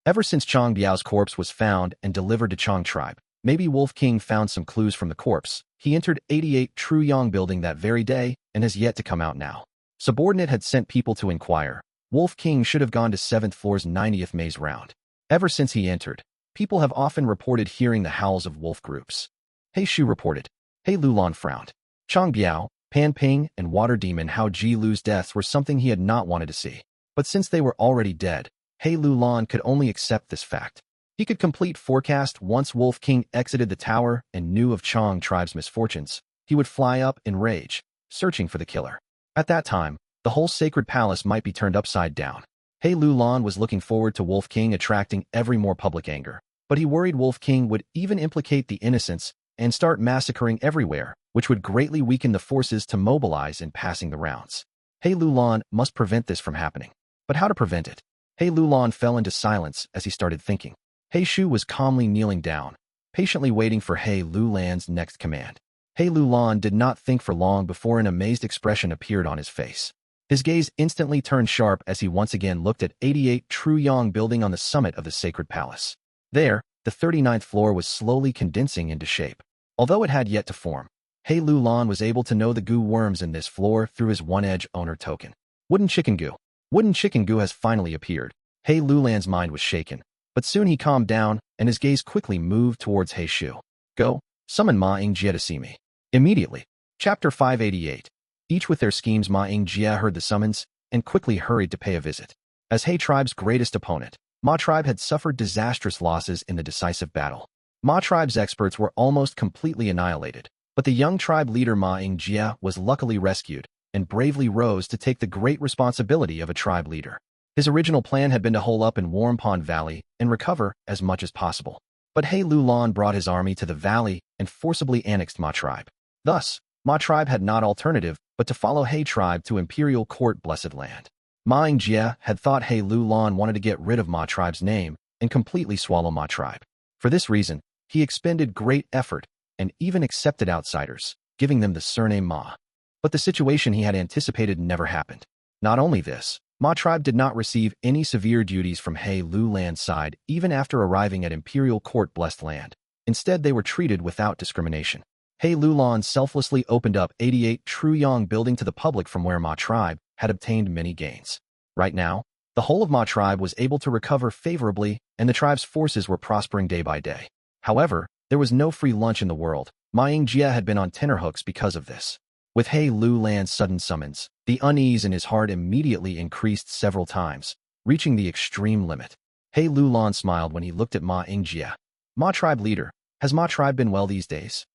Ever since Chang Biao's corpse was found and delivered to Chang tribe, maybe Wolf King found some clues from the corpse. He entered 88 True Yang Building that very day and has yet to come out now. Subordinate had sent people to inquire. Wolf King should have gone to 7th floor's 90th maze round. Ever since he entered, people have often reported hearing the howls of wolf groups. He Shu reported. He Lulan frowned. Chang Biao, Pan Ping, and Water Demon Hao Ji Lu's deaths were something he had not wanted to see. But since they were already dead, He Lulan could only accept this fact. He could complete forecast once Wolf King exited the tower and knew of Chang tribe's misfortunes. He would fly up in rage, searching for the killer. At that time, the whole sacred palace might be turned upside down. He Lulan was looking forward to Wolf King attracting every more public anger, but he worried Wolf King would even implicate the innocents and start massacring everywhere, which would greatly weaken the forces to mobilize in passing the rounds. He Lulan must prevent this from happening. But how to prevent it? He Lulan fell into silence as he started thinking. He Shu was calmly kneeling down, patiently waiting for He Lulan's next command. He Lulan did not think for long before an amazed expression appeared on his face. His gaze instantly turned sharp as he once again looked at 88 True Yang Building on the summit of the sacred palace. There, the 39th floor was slowly condensing into shape. Although it had yet to form, He Lulan was able to know the Gu worms in this floor through his one-edge owner token. Wooden Chicken Gu. Wooden Chicken Gu has finally appeared. He Lulan's mind was shaken, but soon he calmed down and his gaze quickly moved towards He Shu. Go, summon Ma Yingjie to see me. Immediately. Chapter 588. Each with their schemes, Ma Yingjie heard the summons and quickly hurried to pay a visit. As He tribe's greatest opponent, Ma tribe had suffered disastrous losses in the decisive battle. Ma tribe's experts were almost completely annihilated, but the young tribe leader Ma Yingjie was luckily rescued and bravely rose to take the great responsibility of a tribe leader. His original plan had been to hole up in Warm Pond Valley and recover as much as possible. But He Lulan brought his army to the valley and forcibly annexed Ma tribe. Thus, Ma tribe had not alternative but to follow He tribe to Imperial Court Blessed Land. Ma Yingjie had thought He Lulan wanted to get rid of Ma tribe's name and completely swallow Ma tribe. For this reason, he expended great effort and even accepted outsiders, giving them the surname Ma. But the situation he had anticipated never happened. Not only this, Ma tribe did not receive any severe duties from He Lulan's side even after arriving at Imperial Court Blessed Land. Instead, they were treated without discrimination. He Lulan selflessly opened up 88 True Yang Building to the public from where Ma tribe had obtained many gains. Right now, the whole of Ma tribe was able to recover favorably and the tribe's forces were prospering day by day. However, there was no free lunch in the world. Ma Yingjie had been on tenterhooks because of this. With He Lulan's sudden summons, the unease in his heart immediately increased several times, reaching the extreme limit. He Lulan smiled when he looked at Ma Yingjie. Ma tribe leader, has Ma tribe been well these days?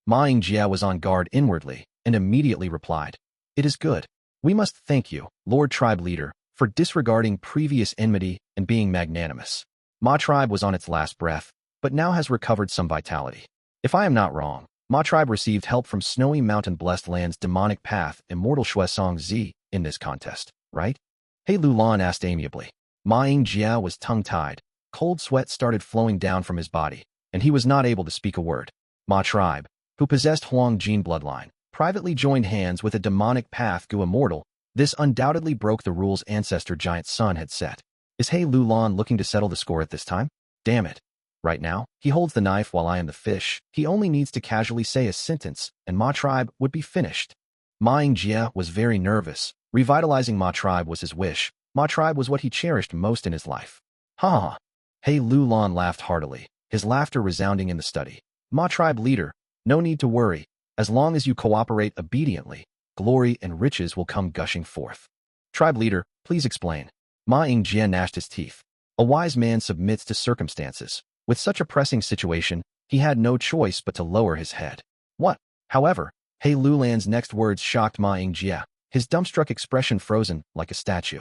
Ma Yingjie was on guard inwardly and immediately replied, It is good. We must thank you, Lord Tribe Leader, for disregarding previous enmity and being magnanimous. Ma Tribe was on its last breath, but now has recovered some vitality. If I am not wrong, Ma Tribe received help from Snowy Mountain Blessed Land's demonic path, immortal Shuesong Zi, in this contest, right? He Lulan asked amiably. Ma Yingjia was tongue-tied. Cold sweat started flowing down from his body, and he was not able to speak a word. Ma Tribe, who possessed Huang Jin bloodline, privately joined hands with a demonic path Gu immortal. This undoubtedly broke the rules Ancestor Giant Sun had set. Is He Lulan looking to settle the score at this time? Damn it. Right now, he holds the knife while I am the fish. He only needs to casually say a sentence, and Ma Tribe would be finished. Ma Yingjia was very nervous. Revitalizing Ma Tribe was his wish. Ma Tribe was what he cherished most in his life. Ha ha. He Lulan laughed heartily, his laughter resounding in the study. Ma Tribe Leader, no need to worry. As long as you cooperate obediently, glory and riches will come gushing forth. Tribe Leader, please explain. Ma Yingjia gnashed his teeth. A wise man submits to circumstances. With such a pressing situation, he had no choice but to lower his head. What? However, He Lulan's next words shocked Ma Yingjia, his dumbstruck expression frozen like a statue.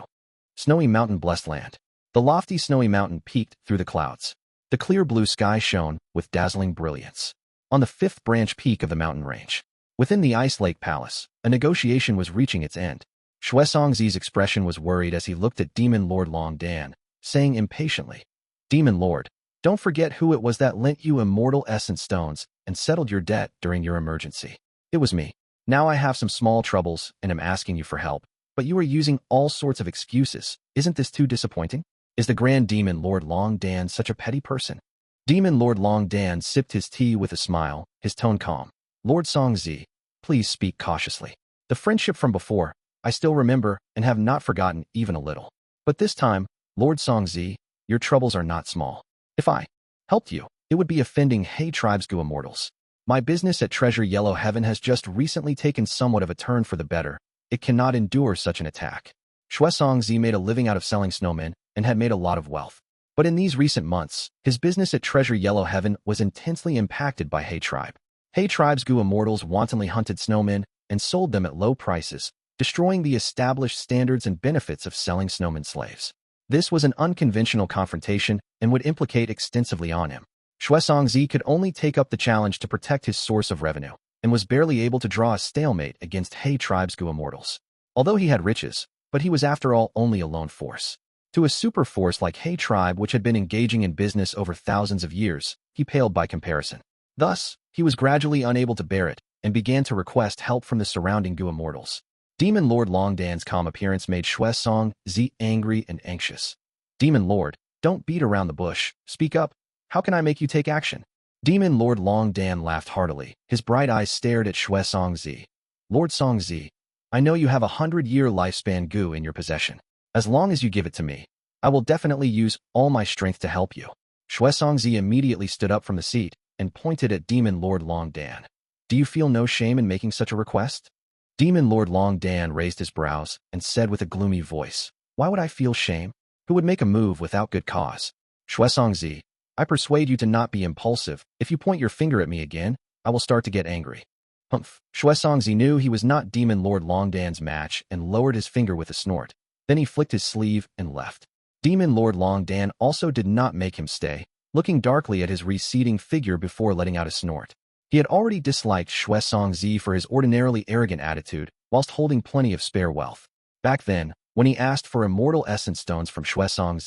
Snowy Mountain Blessed Land. The lofty snowy mountain peeked through the clouds. The clear blue sky shone with dazzling brilliance. On the fifth branch peak of the mountain range, within the Ice Lake Palace, a negotiation was reaching its end. Shuesong Zi's expression was worried as he looked at Demon Lord Long Dan, saying impatiently, Demon Lord, don't forget who it was that lent you immortal essence stones and settled your debt during your emergency. It was me. Now I have some small troubles and am asking you for help, but you are using all sorts of excuses. Isn't this too disappointing? Is the Grand Demon Lord Long Dan such a petty person? Demon Lord Long Dan sipped his tea with a smile, his tone calm. Lord Song Zi, please speak cautiously. The friendship from before, I still remember and have not forgotten even a little. But this time, Lord Song Zi, your troubles are not small. If I helped you, it would be offending He Tribe's Gu immortals. My business at Treasure Yellow Heaven has just recently taken somewhat of a turn for the better. It cannot endure such an attack. Shuesong Zi made a living out of selling snowmen and had made a lot of wealth. But in these recent months, his business at Treasure Yellow Heaven was intensely impacted by He Tribe. He Tribe's Gu immortals wantonly hunted snowmen and sold them at low prices, destroying the established standards and benefits of selling snowmen slaves. This was an unconventional confrontation and would implicate extensively on him. Shuesong Zi could only take up the challenge to protect his source of revenue, and was barely able to draw a stalemate against He Tribe's Gu immortals. Although he had riches, but he was after all only a lone force. To a super force like He Tribe, which had been engaging in business over thousands of years, he paled by comparison. Thus, he was gradually unable to bear it, and began to request help from the surrounding Gu immortals. Demon Lord Long Dan's calm appearance made Shuesong Zi angry and anxious. Demon Lord, don't beat around the bush. Speak up. How can I make you take action? Demon Lord Long Dan laughed heartily. His bright eyes stared at Shuesong Zi. Lord Song Zi, I know you have 100-year lifespan Gu in your possession. As long as you give it to me, I will definitely use all my strength to help you. Shuesong Zi immediately stood up from the seat and pointed at Demon Lord Long Dan. Do you feel no shame in making such a request? Demon Lord Long Dan raised his brows and said with a gloomy voice, Why would I feel shame? Who would make a move without good cause? Shuesong Zi, I persuade you to not be impulsive. If you point your finger at me again, I will start to get angry. Humph. Shuesong Zi knew he was not Demon Lord Long Dan's match and lowered his finger with a snort. Then he flicked his sleeve and left. Demon Lord Long Dan also did not make him stay, looking darkly at his receding figure before letting out a snort. He had already disliked Shuesong Zi for his ordinarily arrogant attitude, whilst holding plenty of spare wealth. Back then, when he asked for immortal essence stones from Shuesong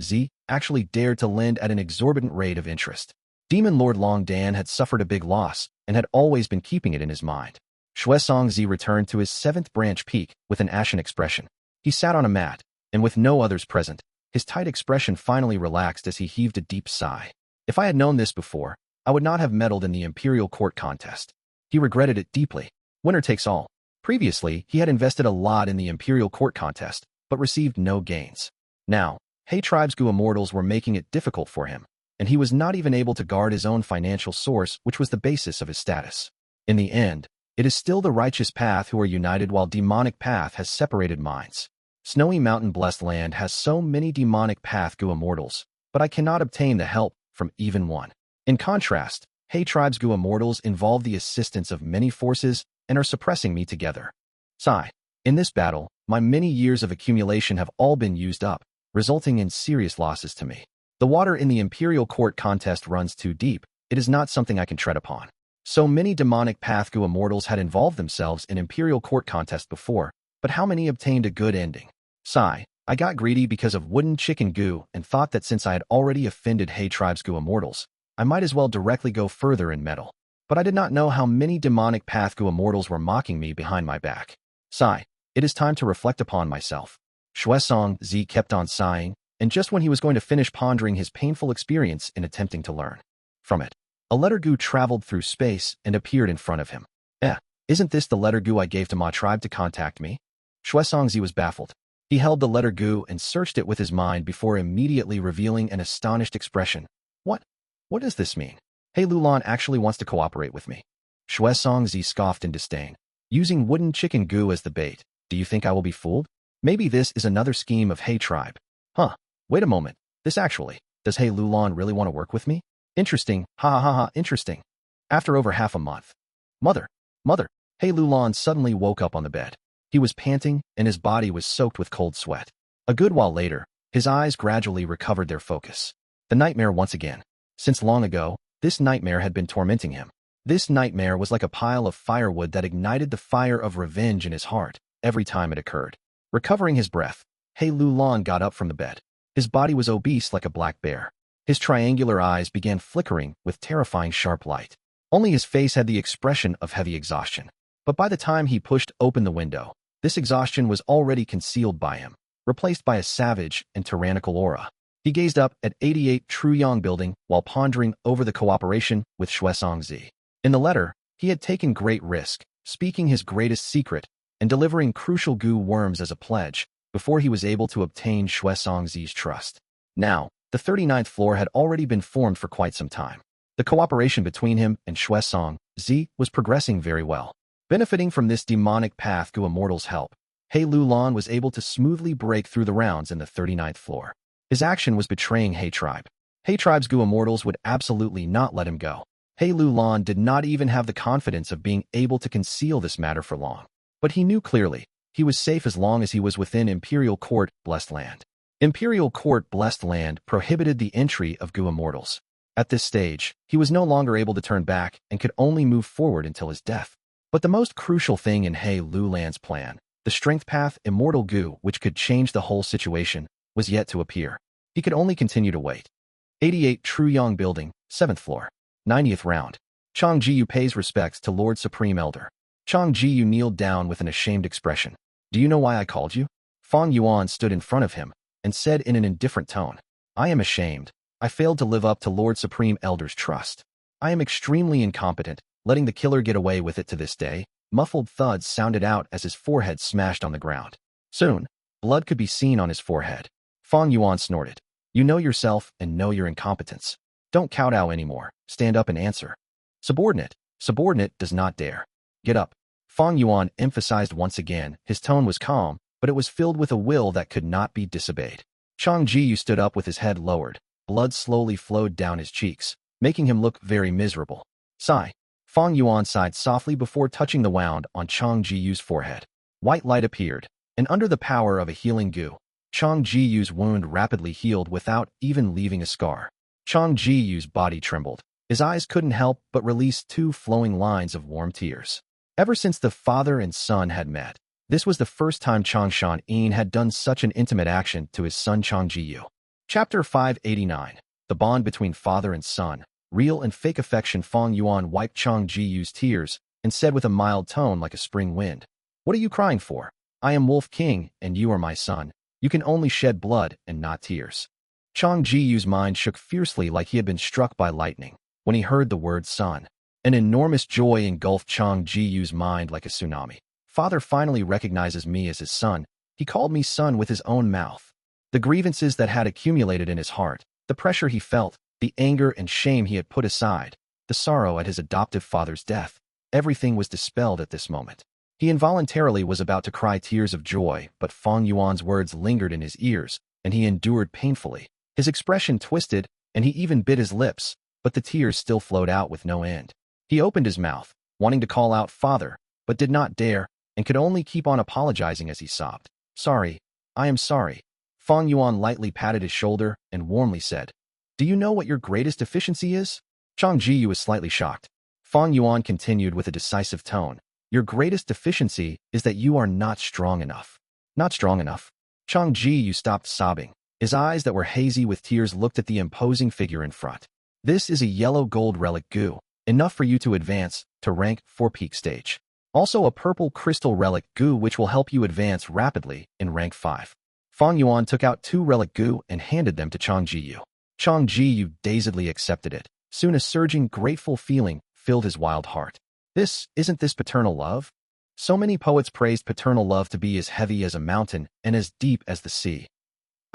Zi actually dared to lend at an exorbitant rate of interest. Demon Lord Long Dan had suffered a big loss and had always been keeping it in his mind. Shuesong Zi returned to his 7th branch peak with an ashen expression. He sat on a mat, and with no others present, his tight expression finally relaxed as he heaved a deep sigh. If I had known this before, I would not have meddled in the Imperial Court contest. He regretted it deeply. Winner takes all. Previously, he had invested a lot in the Imperial Court contest, but received no gains. Now, He Tribe's Gu immortals were making it difficult for him, and he was not even able to guard his own financial source, which was the basis of his status. In the end, it is still the righteous path who are united while demonic path has separated minds. Snowy Mountain Blessed Land has so many demonic path Gu immortals, but I cannot obtain the help from even one. In contrast, He Tribe's Gu immortals involve the assistance of many forces and are suppressing me together. Sigh. In this battle, my many years of accumulation have all been used up, resulting in serious losses to me. The water in the Imperial Court contest runs too deep. It is not something I can tread upon. So many demonic path Gu immortals had involved themselves in Imperial Court contest before, but how many obtained a good ending? Sigh. I got greedy because of Wooden Chicken Gu and thought that since I had already offended Hay Tribe's Gu immortals, I might as well directly go further in metal. But I did not know how many demonic path Gu immortals were mocking me behind my back. Sigh. It is time to reflect upon myself. Shuesong Zi kept on sighing, and just when he was going to finish pondering his painful experience in attempting to learn from it, a letter Gu traveled through space and appeared in front of him. Isn't this the letter Gu I gave to my tribe to contact me? Shuesong Zi was baffled. He held the letter Gu and searched it with his mind before immediately revealing an astonished expression. What does this mean? Hey, Lulan actually wants to cooperate with me. Shuesong Zi scoffed in disdain. Using Wooden Chicken Gu as the bait, do you think I will be fooled? Maybe this is another scheme of Hay Tribe. Wait a moment. Does Hey Lulan really want to work with me? Interesting, interesting. After over half a month. Mother, Hey Lulan suddenly woke up on the bed. He was panting, and his body was soaked with cold sweat. A good while later, his eyes gradually recovered their focus. The nightmare once again. Since long ago, this nightmare had been tormenting him. This nightmare was like a pile of firewood that ignited the fire of revenge in his heart every time it occurred. Recovering his breath, Hey Lulan got up from the bed. His body was obese like a black bear. His triangular eyes began flickering with terrifying sharp light. Only his face had the expression of heavy exhaustion. But by the time he pushed open the window, this exhaustion was already concealed by him, replaced by a savage and tyrannical aura. He gazed up at 88 Truyong Building while pondering over the cooperation with Shuesong Zi. In the letter, he had taken great risk, speaking his greatest secret and delivering crucial Gu worms as a pledge before he was able to obtain Shuesong Zi's trust. Now, the 39th floor had already been formed for quite some time. The cooperation between him and Shuesong Zi was progressing very well. Benefiting from this demonic path Gu immortal's help, Hey Lulan was able to smoothly break through the rounds in the 39th floor. His action was betraying Hay Tribe. Hay Tribe's Gu immortals would absolutely not let him go. Hey Lulan did not even have the confidence of being able to conceal this matter for long. But he knew clearly, he was safe as long as he was within Imperial Court Blessed Land. Imperial Court Blessed Land prohibited the entry of Gu immortals. At this stage, he was no longer able to turn back and could only move forward until his death. But the most crucial thing in Hey Lulan's plan, the strength path Immortal Gu, which could change the whole situation, was yet to appear. He could only continue to wait. 88 Truyong Building, 7th floor. 90th round. Chang Jiyu pays respects to Lord Supreme Elder. Chang Jiyu kneeled down with an ashamed expression. Do you know why I called you? Fang Yuan stood in front of him and said in an indifferent tone, I am ashamed. I failed to live up to Lord Supreme Elder's trust. I am extremely incompetent, letting the killer get away with it to this day. Muffled thuds sounded out as his forehead smashed on the ground. Soon, blood could be seen on his forehead. Fang Yuan snorted. You know yourself and know your incompetence. Don't kowtow anymore. Stand up and answer. Subordinate does not dare. Get up. Fang Yuan emphasized once again. His tone was calm, but it was filled with a will that could not be disobeyed. Chang Jiyu stood up with his head lowered. Blood slowly flowed down his cheeks, making him look very miserable. Sigh. Fang Yuan sighed softly before touching the wound on Chang Jiyu's forehead. White light appeared, and under the power of a healing Gu, Chang Jiyu's wound rapidly healed without even leaving a scar. Chang Jiyu's body trembled. His eyes couldn't help but release two flowing lines of warm tears. Ever since the father and son had met, this was the first time Chang Shan-in had done such an intimate action to his son Chang Jiyu. Chapter 589. The Bond Between Father and Son. Real and fake affection. Fang Yuan wiped Chang Jiyu's tears and said with a mild tone like a spring wind, What are you crying for? I am Wolf King, and you are my son. You can only shed blood and not tears. Chang Jiyu's mind shook fiercely like he had been struck by lightning when he heard the word son. An enormous joy engulfed Chang Jiyu's mind like a tsunami. Father finally recognizes me as his son. He called me son with his own mouth. The grievances that had accumulated in his heart, the pressure he felt, the anger and shame he had put aside, the sorrow at his adoptive father's death, everything was dispelled at this moment. He involuntarily was about to cry tears of joy, but Fang Yuan's words lingered in his ears, and he endured painfully. His expression twisted, and he even bit his lips, but the tears still flowed out with no end. He opened his mouth, wanting to call out father, but did not dare. and could only keep on apologizing as he sobbed. Sorry, I am sorry. Fang Yuan lightly patted his shoulder and warmly said, Do you know what your greatest deficiency is? Chang Jiyu was slightly shocked. Fang Yuan continued with a decisive tone. Your greatest deficiency is that you are not strong enough. Not strong enough. Chang Jiyu stopped sobbing. His eyes that were hazy with tears looked at the imposing figure in front. This is a yellow gold relic Gu, enough for you to advance to rank 4 peak stage. Also a purple crystal relic Gu which will help you advance rapidly in rank 5. Fang Yuan took out 2 relic Gu and handed them to Chang Jiyu. Chang Jiyu dazedly accepted it. Soon a surging, grateful feeling filled his wild heart. Isn't this paternal love? So many poets praised paternal love to be as heavy as a mountain and as deep as the sea.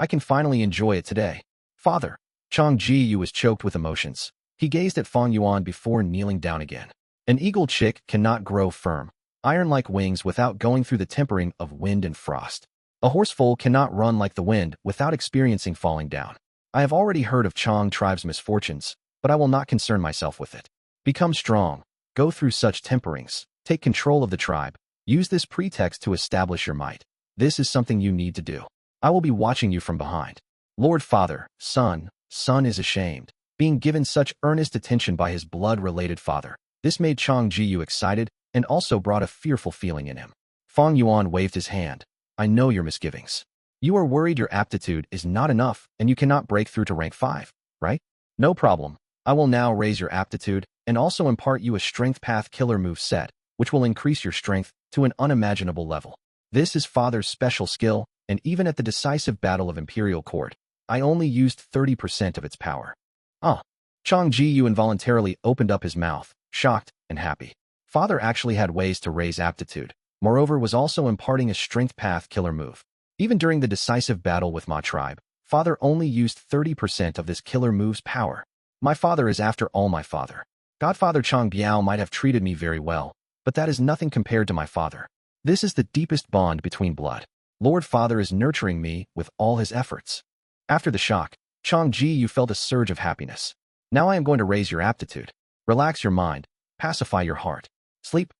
I can finally enjoy it today. Father. Chang Jiyu was choked with emotions. He gazed at Fang Yuan before kneeling down again. An eagle chick cannot grow firm, iron-like wings without going through the tempering of wind and frost. A horse foal cannot run like the wind without experiencing falling down. I have already heard of Chang tribe's misfortunes, but I will not concern myself with it. Become strong. Go through such temperings. Take control of the tribe. Use this pretext to establish your might. This is something you need to do. I will be watching you from behind. Lord Father, son is ashamed. Being given such earnest attention by his blood-related father. This made Chang Jiyu excited and also brought a fearful feeling in him. Fang Yuan waved his hand. I know your misgivings. You are worried your aptitude is not enough and you cannot break through to rank 5, right? No problem. I will now raise your aptitude and also impart you a strength path killer move set, which will increase your strength to an unimaginable level. This is Father's special skill, and even at the decisive battle of Imperial Court, I only used 30% of its power. Chang Jiyu involuntarily opened up his mouth, shocked and happy. Father actually had ways to raise aptitude. Moreover, was also imparting a strength path killer move. Even during the decisive battle with Ma tribe, Father only used 30% of this killer move's power. My father is after all my father. Godfather Chang Biao might have treated me very well, but that is nothing compared to my father. This is the deepest bond between blood. Lord Father is nurturing me with all his efforts. After the shock, Chang Jiyu felt a surge of happiness. Now I am going to raise your aptitude. Relax your mind. Pacify your heart. Sleep.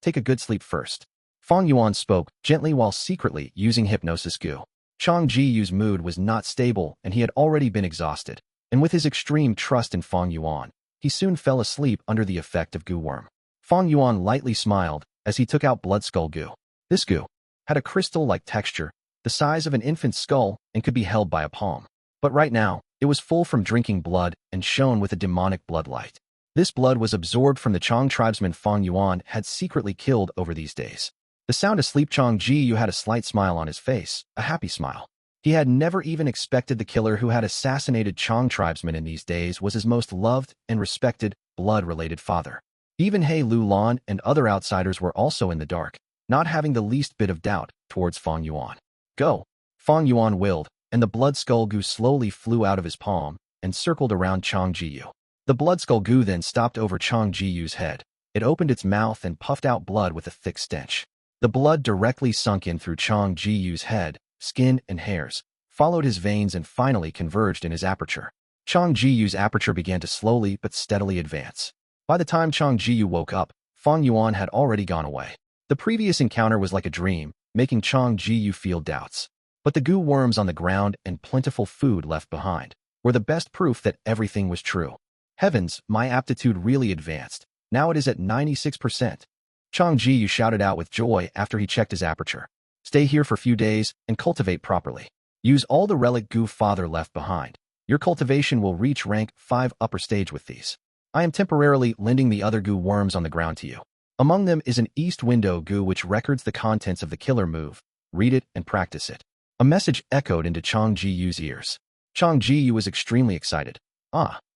Take a good sleep first. Fang Yuan spoke gently while secretly using hypnosis Gu. Chang Jiyu's mood was not stable and he had already been exhausted. And with his extreme trust in Fang Yuan, he soon fell asleep under the effect of Gu worm. Fang Yuan lightly smiled as he took out Blood Skull Gu. This Gu had a crystal-like texture, the size of an infant's skull, and could be held by a palm. But right now, it was full from drinking blood and shone with a demonic blood light. This blood was absorbed from the Chang tribesman Fang Yuan had secretly killed over these days. The sound asleep Chang Jiyu had a slight smile on his face, a happy smile. He had never even expected the killer who had assassinated Chang tribesmen in these days was his most loved and respected blood-related father. Even He Lu Lan and other outsiders were also in the dark, not having the least bit of doubt towards Fang Yuan. Go! Fang Yuan willed, and the Blood Skull Gu slowly flew out of his palm and circled around Chang Jiyu. The Blood Skull Gu then stopped over Chang Jiyu's head. It opened its mouth and puffed out blood with a thick stench. The blood directly sunk in through Chang Jiyu's head, skin, and hairs, followed his veins and finally converged in his aperture. Chang Jiyu's aperture began to slowly but steadily advance. By the time Chang Jiyu woke up, Fang Yuan had already gone away. The previous encounter was like a dream, making Chang Jiyu feel doubts. But the Gu worms on the ground and plentiful food left behind were the best proof that everything was true. Heavens, my aptitude really advanced. Now it is at 96%. Chang Jiyu shouted out with joy after he checked his aperture. Stay here for a few days and cultivate properly. Use all the relic Gu father left behind. Your cultivation will reach rank 5 upper stage with these. I am temporarily lending the other Gu worms on the ground to you. Among them is an East Window Gu which records the contents of the killer move. Read it and practice it. A message echoed into Chang Jiyu's ears. Chang Jiyu was extremely excited.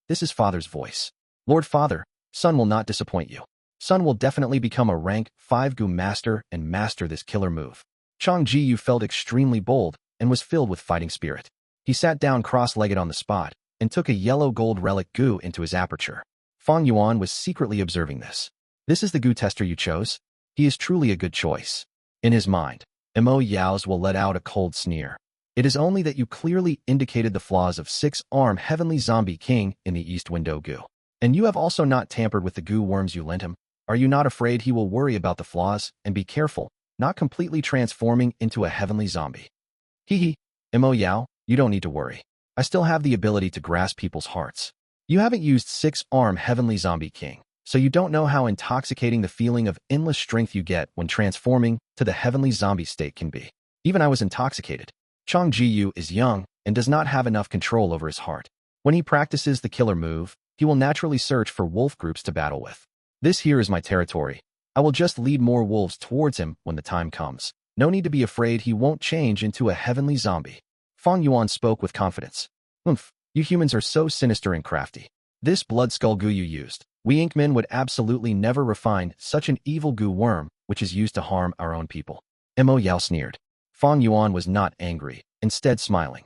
This is Father's voice. Lord Father, son will not disappoint you. Son will definitely become a rank 5 Gu master and master this killer move. Chang Jiyu felt extremely bold and was filled with fighting spirit. He sat down cross-legged on the spot and took a yellow gold relic Gu into his aperture. Fang Yuan was secretly observing this. This is the Gu tester you chose? He is truly a good choice. In his mind, Mo Yao's will let out a cold sneer. It is only that you clearly indicated the flaws of 6-arm Heavenly Zombie King in the East Window Gu. And you have also not tampered with the Gu worms you lent him. Are you not afraid he will worry about the flaws and be careful, not completely transforming into a heavenly zombie? Hee hee, Mo Yao, you don't need to worry. I still have the ability to grasp people's hearts. You haven't used 6-arm heavenly zombie king, so you don't know how intoxicating the feeling of endless strength you get when transforming to the heavenly zombie state can be. Even I was intoxicated. Chang Jiyu is young and does not have enough control over his heart. When he practices the killer move, he will naturally search for wolf groups to battle with. This here is my territory. I will just lead more wolves towards him when the time comes. No need to be afraid he won't change into a heavenly zombie. Fang Yuan spoke with confidence. You humans are so sinister and crafty. This blood skull goo you used. We Inkmen would absolutely never refine such an evil goo worm, which is used to harm our own people. Mo Yao sneered. Fang Yuan was not angry, instead smiling.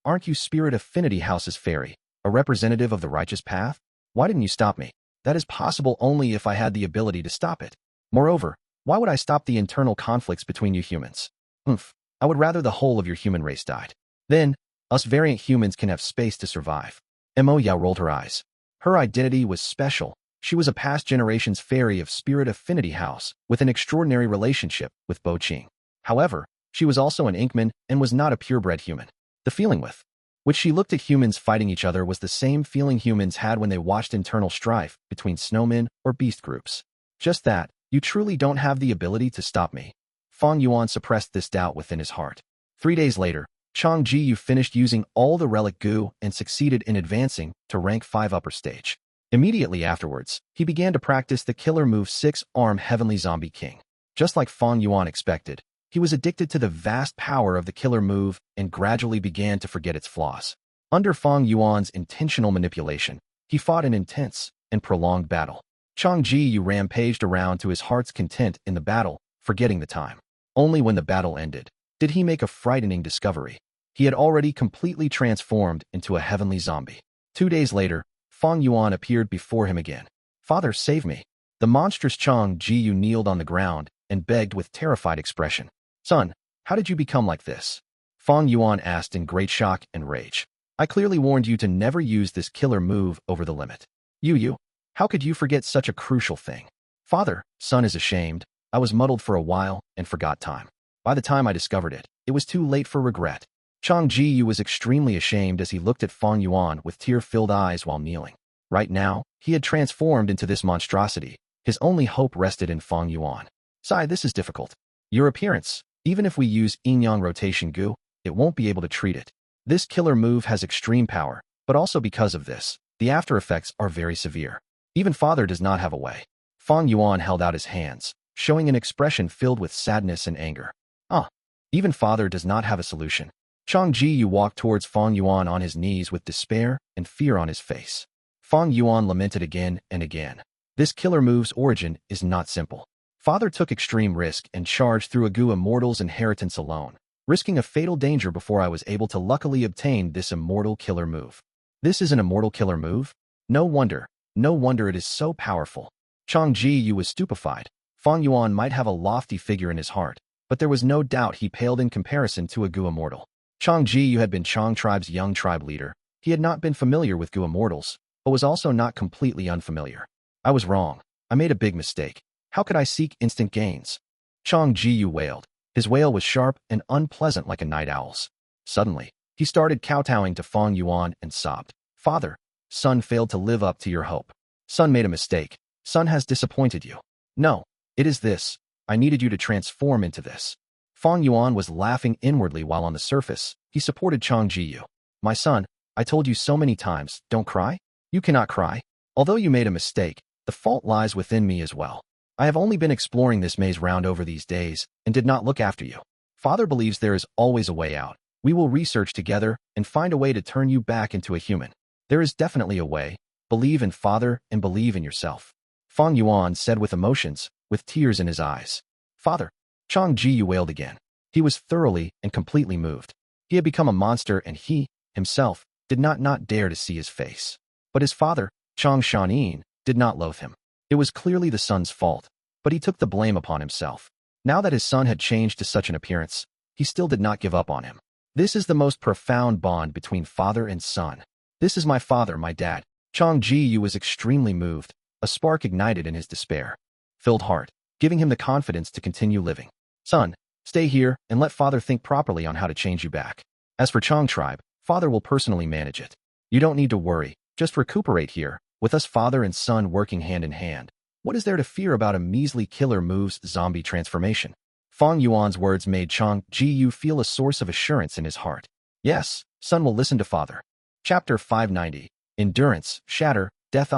Aren't you Spirit Affinity House's fairy, a representative of the righteous path? Why didn't you stop me? That is possible only if I had the ability to stop it. Moreover, why would I stop the internal conflicts between you humans? I would rather the whole of your human race died. Then, us variant humans can have space to survive. Mo Yao rolled her eyes. Her identity was special. She was a past generation's fairy of Spirit Affinity House, with an extraordinary relationship with Bo Qing. However, she was also an Inkman and was not a purebred human. The feeling with which she looked at humans fighting each other was the same feeling humans had when they watched internal strife between snowmen or beast groups. Just that, you truly don't have the ability to stop me. Fang Yuan suppressed this doubt within his heart. 3 days later, Chang Jiyu finished using all the relic goo and succeeded in advancing to rank 5 upper stage. Immediately afterwards, he began to practice the killer move 6-arm heavenly zombie king. Just like Fang Yuan expected, he was addicted to the vast power of the killer move and gradually began to forget its flaws. Under Fang Yuan's intentional manipulation, he fought an intense and prolonged battle. Chang Jiyu rampaged around to his heart's content in the battle, forgetting the time. Only when the battle ended did he make a frightening discovery. He had already completely transformed into a heavenly zombie. 2 days later, Fang Yuan appeared before him again. Father, save me. The monstrous Chang Jiyu kneeled on the ground and begged with terrified expression. Son, how did you become like this? Fang Yuan asked in great shock and rage. I clearly warned you to never use this killer move over the limit. You, how could you forget such a crucial thing? Father, son is ashamed. I was muddled for a while and forgot time. By the time I discovered it, it was too late for regret. Chang Jiyu was extremely ashamed as he looked at Fang Yuan with tear-filled eyes while kneeling. Right now, he had transformed into this monstrosity. His only hope rested in Fang Yuan. Sai, this is difficult. Your appearance. Even if we use yin-yang rotation goo, it won't be able to treat it. This killer move has extreme power, but also because of this, the after effects are very severe. Even Father does not have a way. Fang Yuan held out his hands, showing an expression filled with sadness and anger. Even Father does not have a solution. Chang Jiyu walked towards Fang Yuan on his knees with despair and fear on his face. Fang Yuan lamented again and again. This killer move's origin is not simple. Father took extreme risk and charged through a Gu immortal's inheritance alone, risking a fatal danger before I was able to luckily obtain this immortal killer move. This is an immortal killer move? No wonder it is so powerful. Chang Jiyu was stupefied. Fang Yuan might have a lofty figure in his heart, but there was no doubt he paled in comparison to a Gu immortal. Chang Jiyu had been Chang tribe's young tribe leader. He had not been familiar with Gu immortals, but was also not completely unfamiliar. I was wrong. I made a big mistake. How could I seek instant gains? Chang Jiyu wailed. His wail was sharp and unpleasant like a night owl's. Suddenly, he started kowtowing to Fang Yuan and sobbed. Father, son failed to live up to your hope. Son made a mistake. Son has disappointed you. No, it is this. I needed you to transform into this. Fang Yuan was laughing inwardly while on the surface. He supported Chang Jiyu. My son, I told you so many times, don't cry. You cannot cry. Although you made a mistake, the fault lies within me as well. I have only been exploring this maze round over these days and did not look after you. Father believes there is always a way out. We will research together and find a way to turn you back into a human. There is definitely a way. Believe in Father and believe in yourself. Fang Yuan said with emotions, with tears in his eyes. Father, Chang Jiyu wailed again. He was thoroughly and completely moved. He had become a monster and he, himself, did not dare to see his face. But his father, Chang Shanin, did not loathe him. It was clearly the son's fault, but he took the blame upon himself. Now that his son had changed to such an appearance, he still did not give up on him. This is the most profound bond between father and son. This is my father, my dad. Chang Jiyu was extremely moved. A spark ignited in his despair-filled heart, giving him the confidence to continue living. Son, stay here and let father think properly on how to change you back. As for Chong tribe, father will personally manage it. You don't need to worry, just recuperate here, with us father and son working hand in hand. What is there to fear about a measly killer move's zombie transformation? Fang Yuan's words made Chong Gu feel a source of assurance in his heart. Yes, son will listen to father. Chapter 590. Endurance, Shatter, Death.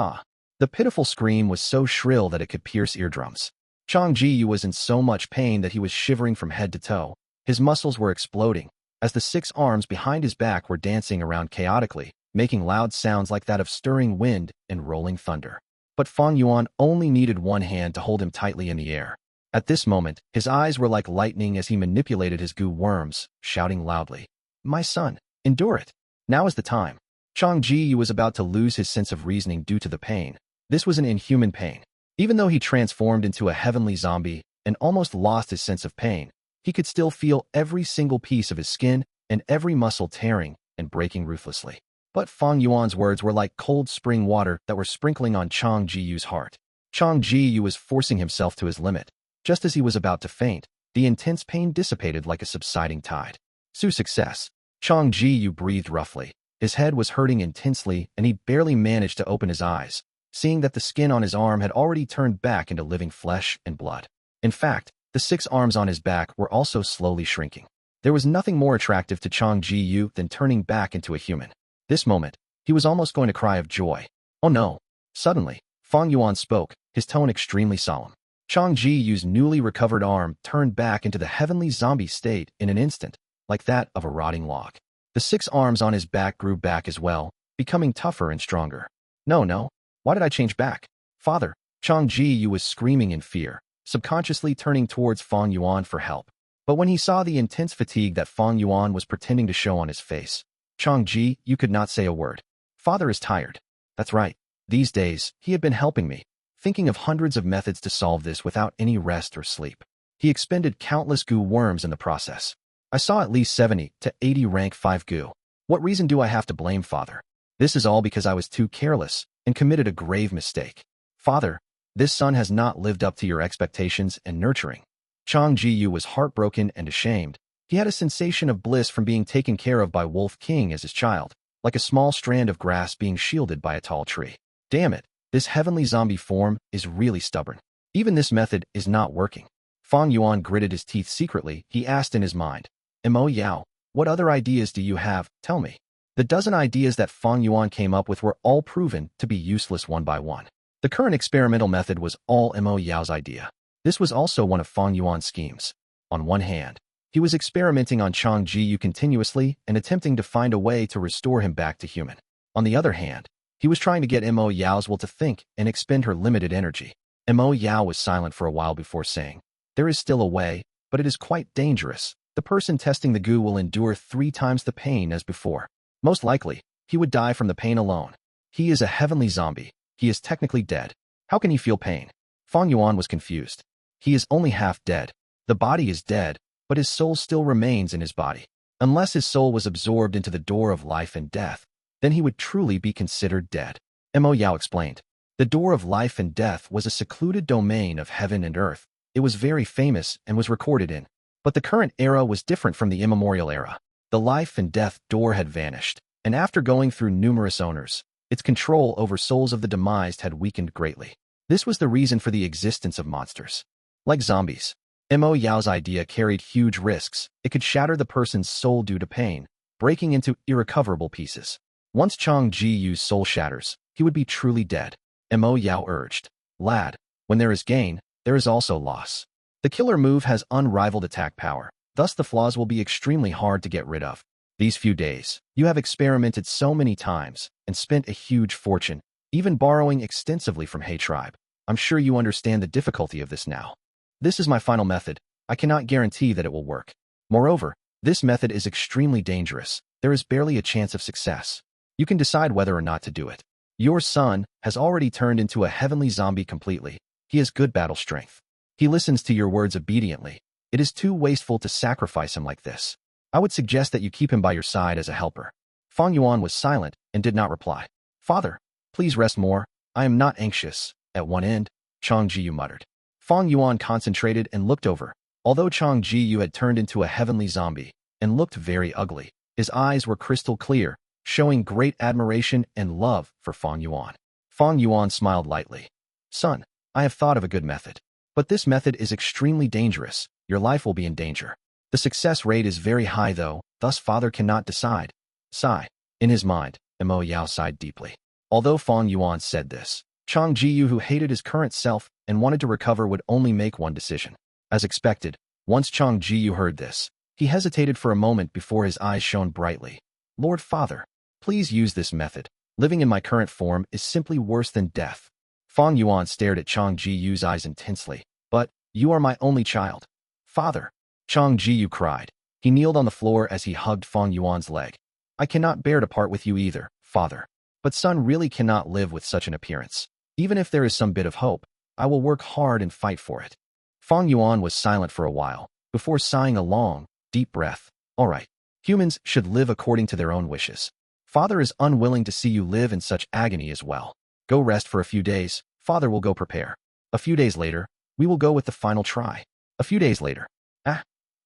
The pitiful scream was so shrill that it could pierce eardrums. Chong Gu was in so much pain that he was shivering from head to toe. His muscles were exploding, as the 6 arms behind his back were dancing around chaotically, making loud sounds like that of stirring wind and rolling thunder. But Fang Yuan only needed one hand to hold him tightly in the air. At this moment, his eyes were like lightning as he manipulated his goo worms, shouting loudly, "My son, endure it. Now is the time." Chong Gu was about to lose his sense of reasoning due to the pain. This was an inhuman pain. Even though he transformed into a heavenly zombie and almost lost his sense of pain, he could still feel every single piece of his skin and every muscle tearing and breaking ruthlessly. But Fang Yuan's words were like cold spring water that were sprinkling on Chong Gu's heart. Chong Gu was forcing himself to his limit. Just as he was about to faint, the intense pain dissipated like a subsiding tide. Success. Chong Gu breathed roughly. His head was hurting intensely and he barely managed to open his eyes, seeing that the skin on his arm had already turned back into living flesh and blood. In fact, the 6 arms on his back were also slowly shrinking. There was nothing more attractive to Chong Gu than turning back into a human. This moment, he was almost going to cry of joy. Oh no! Suddenly, Fang Yuan spoke, his tone extremely solemn. Chong Gu's newly recovered arm turned back into the heavenly zombie state in an instant, like that of a rotting log. The 6 arms on his back grew back as well, becoming tougher and stronger. No, why did I change back? Father, Chong Gu was screaming in fear, subconsciously turning towards Fang Yuan for help. But when he saw the intense fatigue that Fang Yuan was pretending to show on his face, Chong Gu could not say a word. Father is tired. That's right. These days, he had been helping me, thinking of hundreds of methods to solve this without any rest or sleep. He expended countless goo worms in the process. I saw at least 70 to 80 rank 5 goo. What reason do I have to blame father? This is all because I was too careless and committed a grave mistake. Father, this son has not lived up to your expectations and nurturing. Chong Gu was heartbroken and ashamed. He had a sensation of bliss from being taken care of by Wolf King as his child, like a small strand of grass being shielded by a tall tree. Damn it, this heavenly zombie form is really stubborn. Even this method is not working. Fang Yuan gritted his teeth secretly. He asked in his mind, "Mo Yao, what other ideas do you have? Tell me." The dozen ideas that Fang Yuan came up with were all proven to be useless one by one. The current experimental method was all Mo Yao's idea. This was also one of Fang Yuan's schemes. On one hand, he was experimenting on Chong Gu continuously and attempting to find a way to restore him back to human. On the other hand, he was trying to get Mo Yao's will to think and expend her limited energy. Mo Yao was silent for a while before saying, "There is still a way, but it is quite dangerous. The person testing the goo will endure 3 times the pain as before. Most likely, he would die from the pain alone. He is a heavenly zombie. He is technically dead. How can he feel pain?" Fang Yuan was confused. He is only half dead. The body is dead, but his soul still remains in his body. Unless his soul was absorbed into the door of life and death, then he would truly be considered dead. Mo Yao explained. The door of life and death was a secluded domain of heaven and earth. It was very famous and was recorded in. But the current era was different from the immemorial era. The life and death door had vanished, and after going through numerous owners, its control over souls of the demised had weakened greatly. This was the reason for the existence of monsters. Like zombies, Mo Yao's idea carried huge risks. It could shatter the person's soul due to pain, breaking into irrecoverable pieces. Once Chong Gu's soul shatters, he would be truly dead. Mo Yao urged, "Lad, when there is gain, there is also loss. The killer move has unrivaled attack power, thus the flaws will be extremely hard to get rid of. These few days, you have experimented so many times and spent a huge fortune, even borrowing extensively from He tribe. I'm sure you understand the difficulty of this now. This is my final method. I cannot guarantee that it will work. Moreover, this method is extremely dangerous. There is barely a chance of success. You can decide whether or not to do it. Your son has already turned into a heavenly zombie completely. He has good battle strength. He listens to your words obediently. It is too wasteful to sacrifice him like this. I would suggest that you keep him by your side as a helper." Fang Yuan was silent and did not reply. "Father, please rest more. I am not anxious. At one end, Chang Jiyu muttered. Fang Yuan concentrated and looked over. Although Chang Jiyu had turned into a heavenly zombie and looked very ugly, his eyes were crystal clear, showing great admiration and love for Fang Yuan. Fang Yuan smiled lightly. Son, I have thought of a good method. But this method is extremely dangerous. Your life will be in danger. The success rate is very high though, thus father cannot decide. Sigh. In his mind, Mo Yao sighed deeply. Although Fang Yuan said this, Chang Jiyu, who hated his current self and wanted to recover, would only make one decision. As expected, once Chang Jiyu heard this, he hesitated for a moment before his eyes shone brightly. Lord Father, please use this method. Living in my current form is simply worse than death. Fang Yuan stared at Chang Jiyu's eyes intensely. But, you are my only child. Father, Chang Jiyu cried. He kneeled on the floor as he hugged Fang Yuan's leg. I cannot bear to part with you either, father. But son really cannot live with such an appearance. Even if there is some bit of hope, I will work hard and fight for it. Fang Yuan was silent for a while, before sighing a long, deep breath. All right, humans should live according to their own wishes. Father is unwilling to see you live in such agony as well. Go rest for a few days, father will go prepare. A few days later, we will go with the final try. A few days later.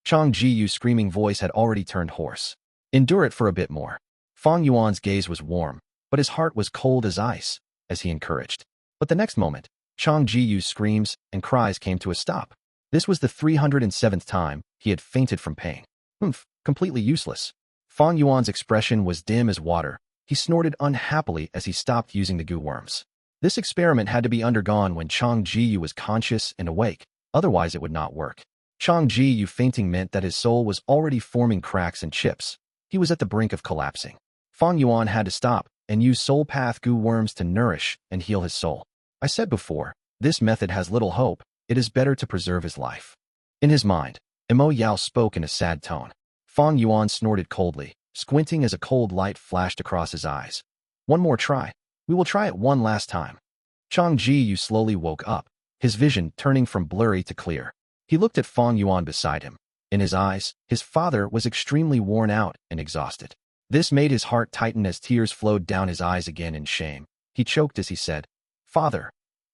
Chang Jiyu's screaming voice had already turned hoarse. Endure it for a bit more. Fang Yuan's gaze was warm, but his heart was cold as ice, as he encouraged. But the next moment, Chang Jiyu's screams and cries came to a stop. This was the 307th time he had fainted from pain. Completely useless. Fang Yuan's expression was dim as water. He snorted unhappily as he stopped using the goo worms. This experiment had to be undergone when Chang Jiyu was conscious and awake, otherwise it would not work. Chang Jiyu fainting meant that his soul was already forming cracks and chips. He was at the brink of collapsing. Fang Yuan had to stop and use soul path goo worms to nourish and heal his soul. I said before, this method has little hope. It is better to preserve his life. In his mind, Mo Yao spoke in a sad tone. Fang Yuan snorted coldly, squinting as a cold light flashed across his eyes. One more try. We will try it one last time. Chang Jiyu slowly woke up, his vision turning from blurry to clear. He looked at Fang Yuan beside him. In his eyes, his father was extremely worn out and exhausted. This made his heart tighten as tears flowed down his eyes again in shame. He choked as he said, Father,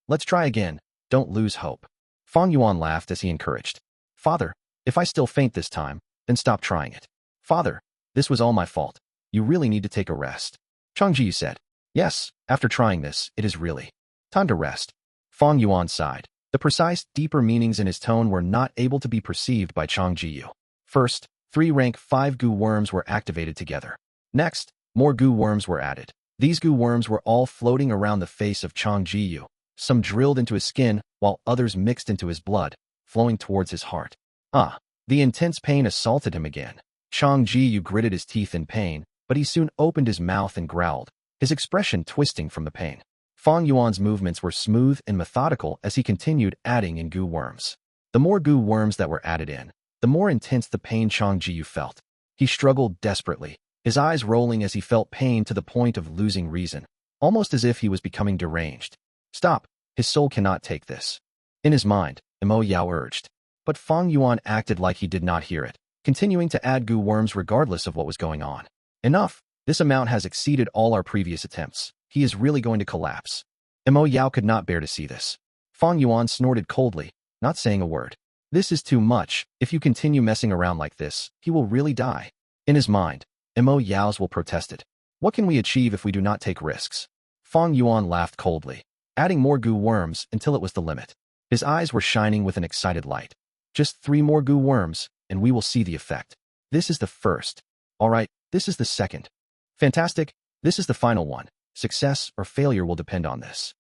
let's try again. Don't lose hope. Fang Yuan laughed as he encouraged. Father, if I still faint this time, then stop trying it. Father, this was all my fault. You really need to take a rest. Chang Jiyu said. Yes, after trying this, it is really time to rest. Fang Yuan sighed. The precise, deeper meanings in his tone were not able to be perceived by Chang Jiyu. First, 3 rank 5 goo worms were activated together. Next, more goo worms were added. These goo worms were all floating around the face of Chang Jiyu. Some drilled into his skin, while others mixed into his blood, flowing towards his heart. The intense pain assaulted him again. Chang Jiyu gritted his teeth in pain, but he soon opened his mouth and growled, his expression twisting from the pain. Fang Yuan's movements were smooth and methodical as he continued adding in goo worms. The more goo worms that were added in, the more intense the pain Chang Jiyu felt. He struggled desperately, his eyes rolling as he felt pain to the point of losing reason, almost as if he was becoming deranged. Stop, his soul cannot take this. In his mind, Mo Yao urged. But Fang Yuan acted like he did not hear it, continuing to add goo worms regardless of what was going on. Enough, this amount has exceeded all our previous attempts. He is really going to collapse. Mo Yao could not bear to see this. Fang Yuan snorted coldly, not saying a word. This is too much. If you continue messing around like this, he will really die. In his mind, Mo Yao's will protested. What can we achieve if we do not take risks? Fang Yuan laughed coldly, adding more goo worms until it was the limit. His eyes were shining with an excited light. Just 3 more goo worms, and we will see the effect. This is the first. All right, this is the second. Fantastic, this is the final one. Success or failure will depend on this.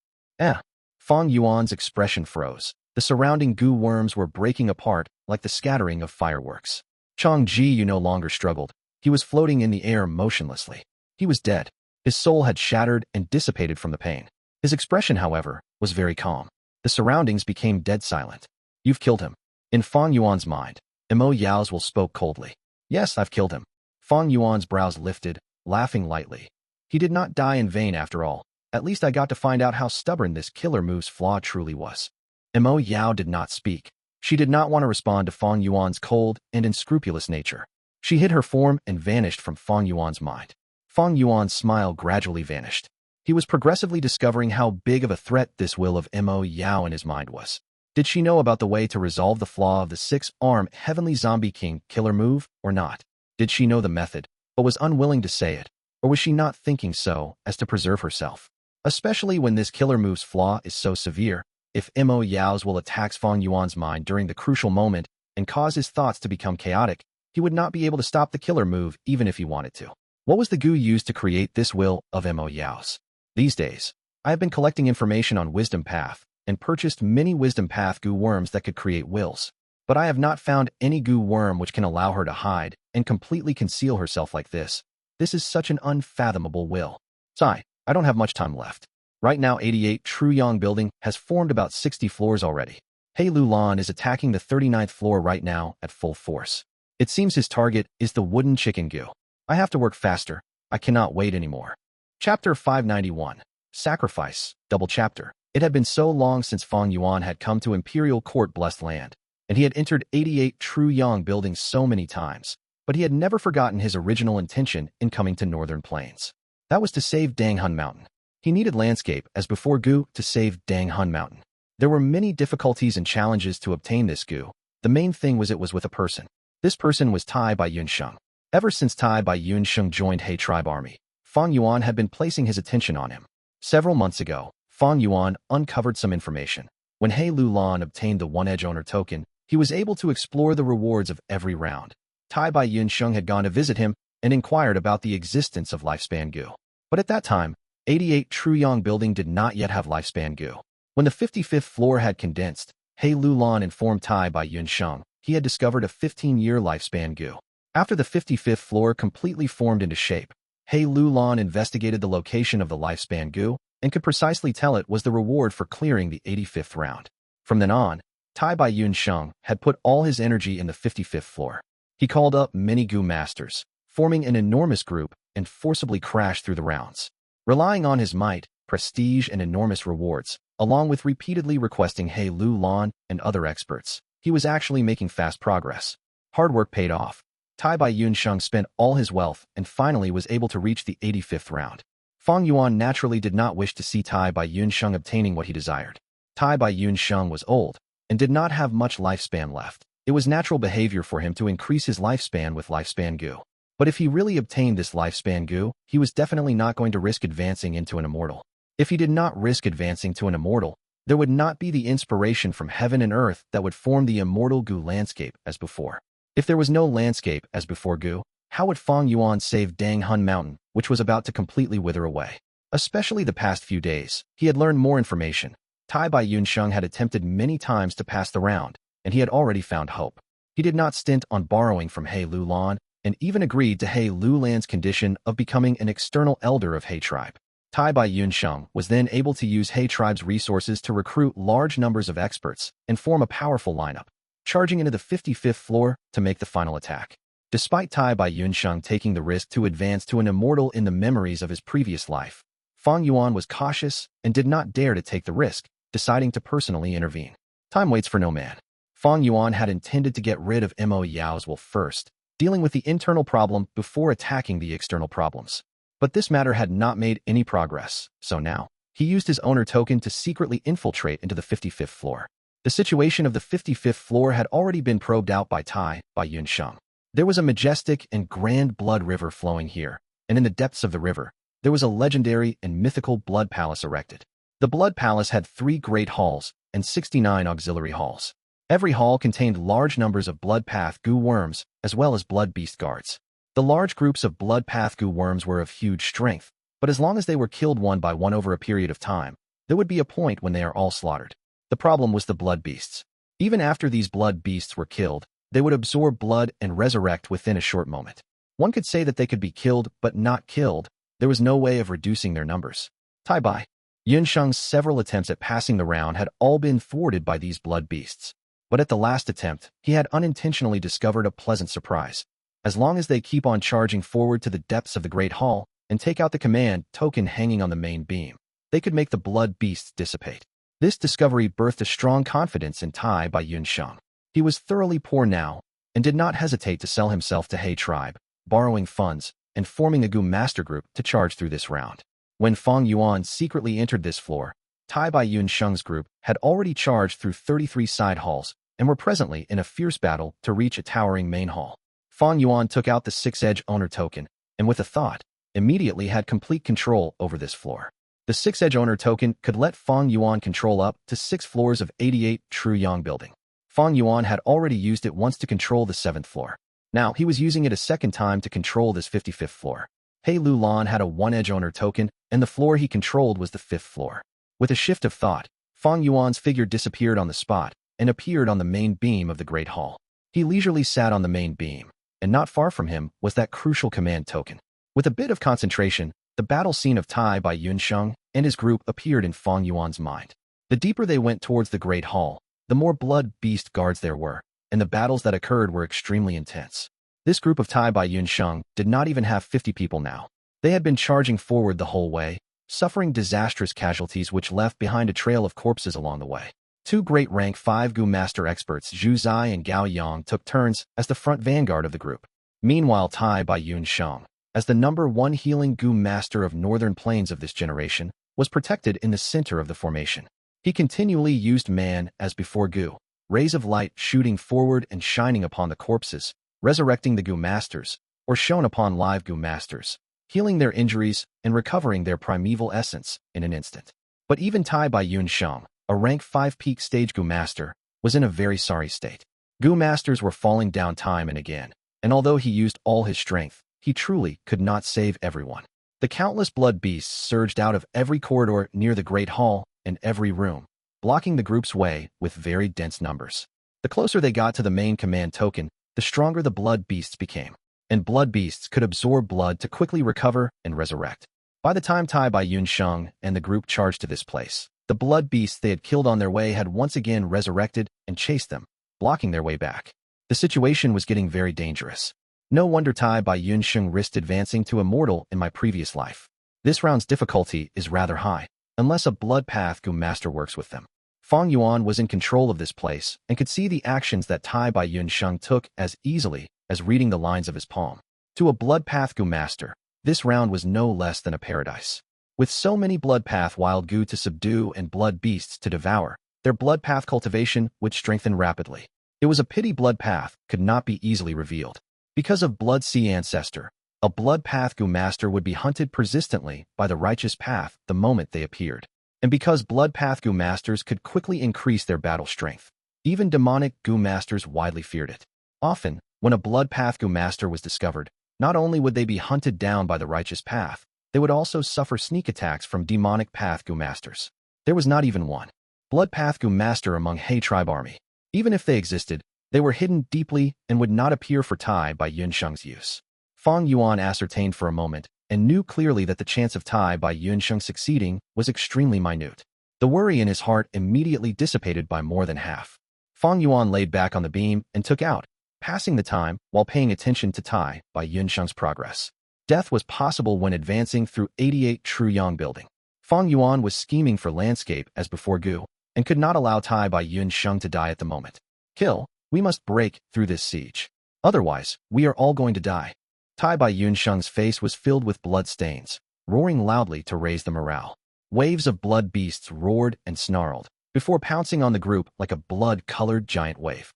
Fang Yuan's expression froze. The surrounding goo worms were breaking apart like the scattering of fireworks. Chang Jiyu no longer struggled. He was floating in the air motionlessly. He was dead. His soul had shattered and dissipated from the pain. His expression, however, was very calm. The surroundings became dead silent. You've killed him. In Fang Yuan's mind, Mo Yao's will spoke coldly. Yes, I've killed him. Fang Yuan's brows lifted, laughing lightly. He did not die in vain after all. At least I got to find out how stubborn this killer move's flaw truly was. Mo Yao did not speak. She did not want to respond to Fang Yuan's cold and unscrupulous nature. She hid her form and vanished from Fang Yuan's mind. Fang Yuan's smile gradually vanished. He was progressively discovering how big of a threat this will of Mo Yao in his mind was. Did she know about the way to resolve the flaw of the six-armed Heavenly Zombie King killer move or not? Did she know the method, but was unwilling to say it? Or was she not thinking so as to preserve herself? Especially when this killer move's flaw is so severe, if Mo Yao's will attacks Fang Yuan's mind during the crucial moment and cause his thoughts to become chaotic, he would not be able to stop the killer move even if he wanted to. What was the Gu used to create this will of Mo Yao's? These days, I have been collecting information on Wisdom Path and purchased many Wisdom Path Gu worms that could create wills, but I have not found any Gu worm which can allow her to hide and completely conceal herself like this. This is such an unfathomable will. Sigh, I don't have much time left. Right now 88 Truyong building has formed about 60 floors already. He Lulan is attacking the 39th floor right now at full force. It seems his target is the wooden chicken Gu. I have to work faster. I cannot wait anymore. Chapter 591. Sacrifice, Double Chapter. It had been so long since Fang Yuan had come to Imperial Court Blessed Land, and he had entered 88 Truyong buildings so many times, but he had never forgotten his original intention in coming to Northern Plains. That was to save Danghun Mountain. He needed landscape as before Gu to save Danghun Mountain. There were many difficulties and challenges to obtain this Gu. The main thing was it was with a person. This person was Tai Bai Yunsheng. Ever since Tai Bai Yunsheng joined He Tribe Army, Fang Yuan had been placing his attention on him. Several months ago, Fang Yuan uncovered some information. When He Lulan obtained the One-Edge Owner token, he was able to explore the rewards of every round. Tai Bai Yunsheng had gone to visit him and inquired about the existence of Lifespan Gu. But at that time, 88 Truyong building did not yet have Lifespan Gu. When the 55th floor had condensed, He Lulan informed Tai Bai Yunsheng he had discovered a 15-year Lifespan Gu. After the 55th floor completely formed into shape, He Lulan investigated the location of the Lifespan Gu and could precisely tell it was the reward for clearing the 85th round. From then on, Tai Bai Yunsheng had put all his energy in the 55th floor. He called up many Gu masters, forming an enormous group, and forcibly crashed through the rounds. Relying on his might, prestige, and enormous rewards, along with repeatedly requesting He Lulan and other experts, he was actually making fast progress. Hard work paid off. Tai Bai Yunsheng spent all his wealth and finally was able to reach the 85th round. Fang Yuan naturally did not wish to see Tai Bai Yunsheng obtaining what he desired. Tai Bai Yunsheng was old and did not have much lifespan left. It was natural behavior for him to increase his lifespan with Lifespan Gu. But if he really obtained this Lifespan Gu, he was definitely not going to risk advancing into an immortal. If he did not risk advancing to an immortal, there would not be the inspiration from heaven and earth that would form the immortal Gu landscape as before. If there was no landscape as before Gu, how would Fang Yuan save Danghun Mountain, which was about to completely wither away? Especially the past few days, he had learned more information. Tai Bai Yunsheng had attempted many times to pass the round, and he had already found hope. He did not stint on borrowing from He Lulan, and even agreed to He Lulan's condition of becoming an external elder of He Tribe. Tai Bai Yunsheng was then able to use He Tribe's resources to recruit large numbers of experts and form a powerful lineup, charging into the 55th floor to make the final attack. Despite Tai Bai Yunsheng taking the risk to advance to an immortal in the memories of his previous life, Fang Yuan was cautious and did not dare to take the risk, deciding to personally intervene. Time waits for no man. Fang Yuan had intended to get rid of Mo Yao's will first, dealing with the internal problem before attacking the external problems. But this matter had not made any progress, so now, he used his owner token to secretly infiltrate into the 55th floor. The situation of the 55th floor had already been probed out by Tai Bai Yunsheng. There was a majestic and grand blood river flowing here, and in the depths of the river, there was a legendary and mythical blood palace erected. The blood palace had 3 great halls and 69 auxiliary halls. Every hall contained large numbers of blood path Gu worms, as well as blood beast guards. The large groups of blood path Gu worms were of huge strength, but as long as they were killed one by one over a period of time, there would be a point when they are all slaughtered. The problem was the blood beasts. Even after these blood beasts were killed, they would absorb blood and resurrect within a short moment. One could say that they could be killed but not killed. There was no way of reducing their numbers. Tai Bai Yunsheng's several attempts at passing the round had all been thwarted by these blood beasts. But at the last attempt, he had unintentionally discovered a pleasant surprise. As long as they keep on charging forward to the depths of the Great Hall and take out the command token hanging on the main beam, they could make the blood beasts dissipate. This discovery birthed a strong confidence in Tai Bai Yunsheng. He was thoroughly poor now and did not hesitate to sell himself to He Tribe, borrowing funds and forming a Gu master group to charge through this round. When Fang Yuan secretly entered this floor, Tai Bai Yun Sheng's group had already charged through 33 side halls and were presently in a fierce battle to reach a towering main hall. Fang Yuan took out the 6-edge owner token and with a thought, immediately had complete control over this floor. The 6-edge owner token could let Fang Yuan control up to 6 floors of 88 True Yang building. Fang Yuan had already used it once to control the 7th floor. Now he was using it a second time to control this 55th floor. He Lu Lan had a 1-edge owner token, and the floor he controlled was the 5th floor. With a shift of thought, Fang Yuan's figure disappeared on the spot and appeared on the main beam of the Great Hall. He leisurely sat on the main beam, and not far from him was that crucial command token. With a bit of concentration, the battle scene of Tai Bai Yun Sheng and his group appeared in Fang Yuan's mind. The deeper they went towards the Great Hall, the more blood beast guards there were, and the battles that occurred were extremely intense. This group of Tai Bai Yun Sheng did not even have 50 people now. They had been charging forward the whole way, suffering disastrous casualties which left behind a trail of corpses along the way. 2 great rank 5 Gu master experts, Zhu Zai and Gao Yang, took turns as the front vanguard of the group. Meanwhile, Tai Bai Yun Sheng, as the number 1 healing Gu master of northern plains of this generation, was protected in the center of the formation. He continually used man as before Gu, rays of light shooting forward and shining upon the corpses, resurrecting the Gu masters, or shone upon live Gu masters, healing their injuries and recovering their primeval essence in an instant. But even Tai Bai Yun Sheng, a rank 5 peak stage Gu master, was in a very sorry state. Gu masters were falling down time and again, and although he used all his strength, he truly could not save everyone. The countless blood beasts surged out of every corridor near the Great Hall and every room, blocking the group's way with very dense numbers. The closer they got to the main command token, the stronger the blood beasts became, and blood beasts could absorb blood to quickly recover and resurrect. By the time Tai Bai Yun Sheng and the group charged to this place, the blood beasts they had killed on their way had once again resurrected and chased them, blocking their way back. The situation was getting very dangerous. No wonder Tai Bai Yun Sheng risked advancing to immortal in my previous life. This round's difficulty is rather high, unless a blood path Gu master works with them. Fang Yuan was in control of this place and could see the actions that Tai Bai Yun Sheng took as easily as reading the lines of his palm. To a blood path Gu master, this round was no less than a paradise. With so many blood path wild Gu to subdue and blood beasts to devour, their blood path cultivation would strengthen rapidly. It was a pity blood path could not be easily revealed. Because of blood sea ancestor, a blood path Gu master would be hunted persistently by the righteous path the moment they appeared. And because blood path Gu masters could quickly increase their battle strength, even demonic Gu masters widely feared it. Often, when a blood path Gu master was discovered, not only would they be hunted down by the righteous path, they would also suffer sneak attacks from demonic path Gu masters. There was not even one blood path Gu master among He tribe army. Even if they existed, they were hidden deeply and would not appear for Tai Bai Yun Sheng's use. Fang Yuan ascertained for a moment and knew clearly that the chance of Tai Bai Yun Sheng succeeding was extremely minute. The worry in his heart immediately dissipated by more than half. Fang Yuan laid back on the beam and took out, passing the time while paying attention to Tai Bai Yun Sheng's progress. Death was possible when advancing through 88 True Yang building. Fang Yuan was scheming for landscape as before Gu, and could not allow Tai Bai Yun Sheng to die at the moment. Kill, we must break through this siege. Otherwise, we are all going to die. Tai Bai Yun Sheng's face was filled with blood stains, roaring loudly to raise the morale. Waves of blood beasts roared and snarled, before pouncing on the group like a blood-colored giant wave.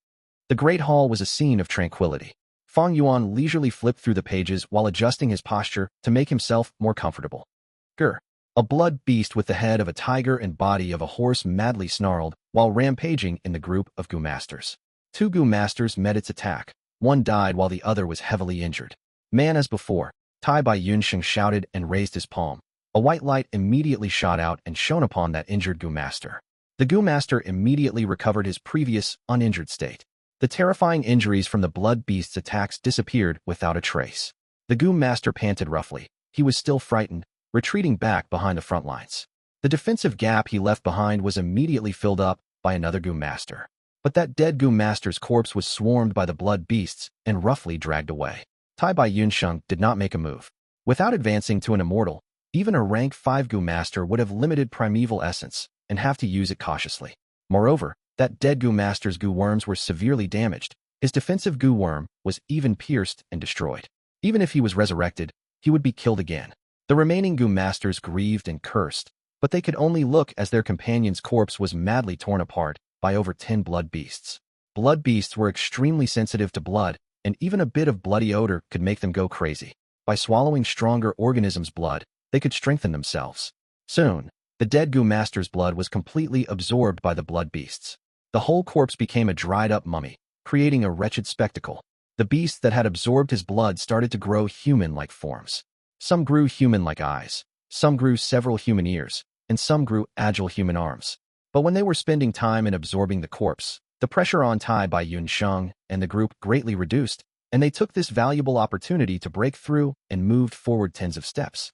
The Great Hall was a scene of tranquility. Fang Yuan leisurely flipped through the pages while adjusting his posture to make himself more comfortable. Grr. A blood beast with the head of a tiger and body of a horse madly snarled while rampaging in the group of Gu masters. 2 Gu masters met its attack. One died while the other was heavily injured. Man as before, Tai Bai Yun Sheng shouted and raised his palm. A white light immediately shot out and shone upon that injured Gu master. The Gu master immediately recovered his previous, uninjured state. The terrifying injuries from the blood beast's attacks disappeared without a trace. The Gu master panted roughly. He was still frightened, retreating back behind the front lines. The defensive gap he left behind was immediately filled up by another Gu master. But that dead Gu master's corpse was swarmed by the blood beasts and roughly dragged away. Tai Bai Yun Sheng did not make a move. Without advancing to an immortal, even a rank 5 Gu master would have limited primeval essence and have to use it cautiously. Moreover, that dead Gu master's Gu worms were severely damaged. His defensive Gu worm was even pierced and destroyed. Even if he was resurrected, he would be killed again. The remaining Gu masters grieved and cursed, but they could only look as their companion's corpse was madly torn apart by over 10 blood beasts. Blood beasts were extremely sensitive to blood, and even a bit of bloody odor could make them go crazy. By swallowing stronger organisms' blood, they could strengthen themselves. Soon, the dead Gu master's blood was completely absorbed by the blood beasts. The whole corpse became a dried-up mummy, creating a wretched spectacle. The beasts that had absorbed his blood started to grow human-like forms. Some grew human-like eyes, some grew several human ears, and some grew agile human arms. But when they were spending time in absorbing the corpse, the pressure on Tai by Yun Sheng and the group greatly reduced, and they took this valuable opportunity to break through and moved forward tens of steps.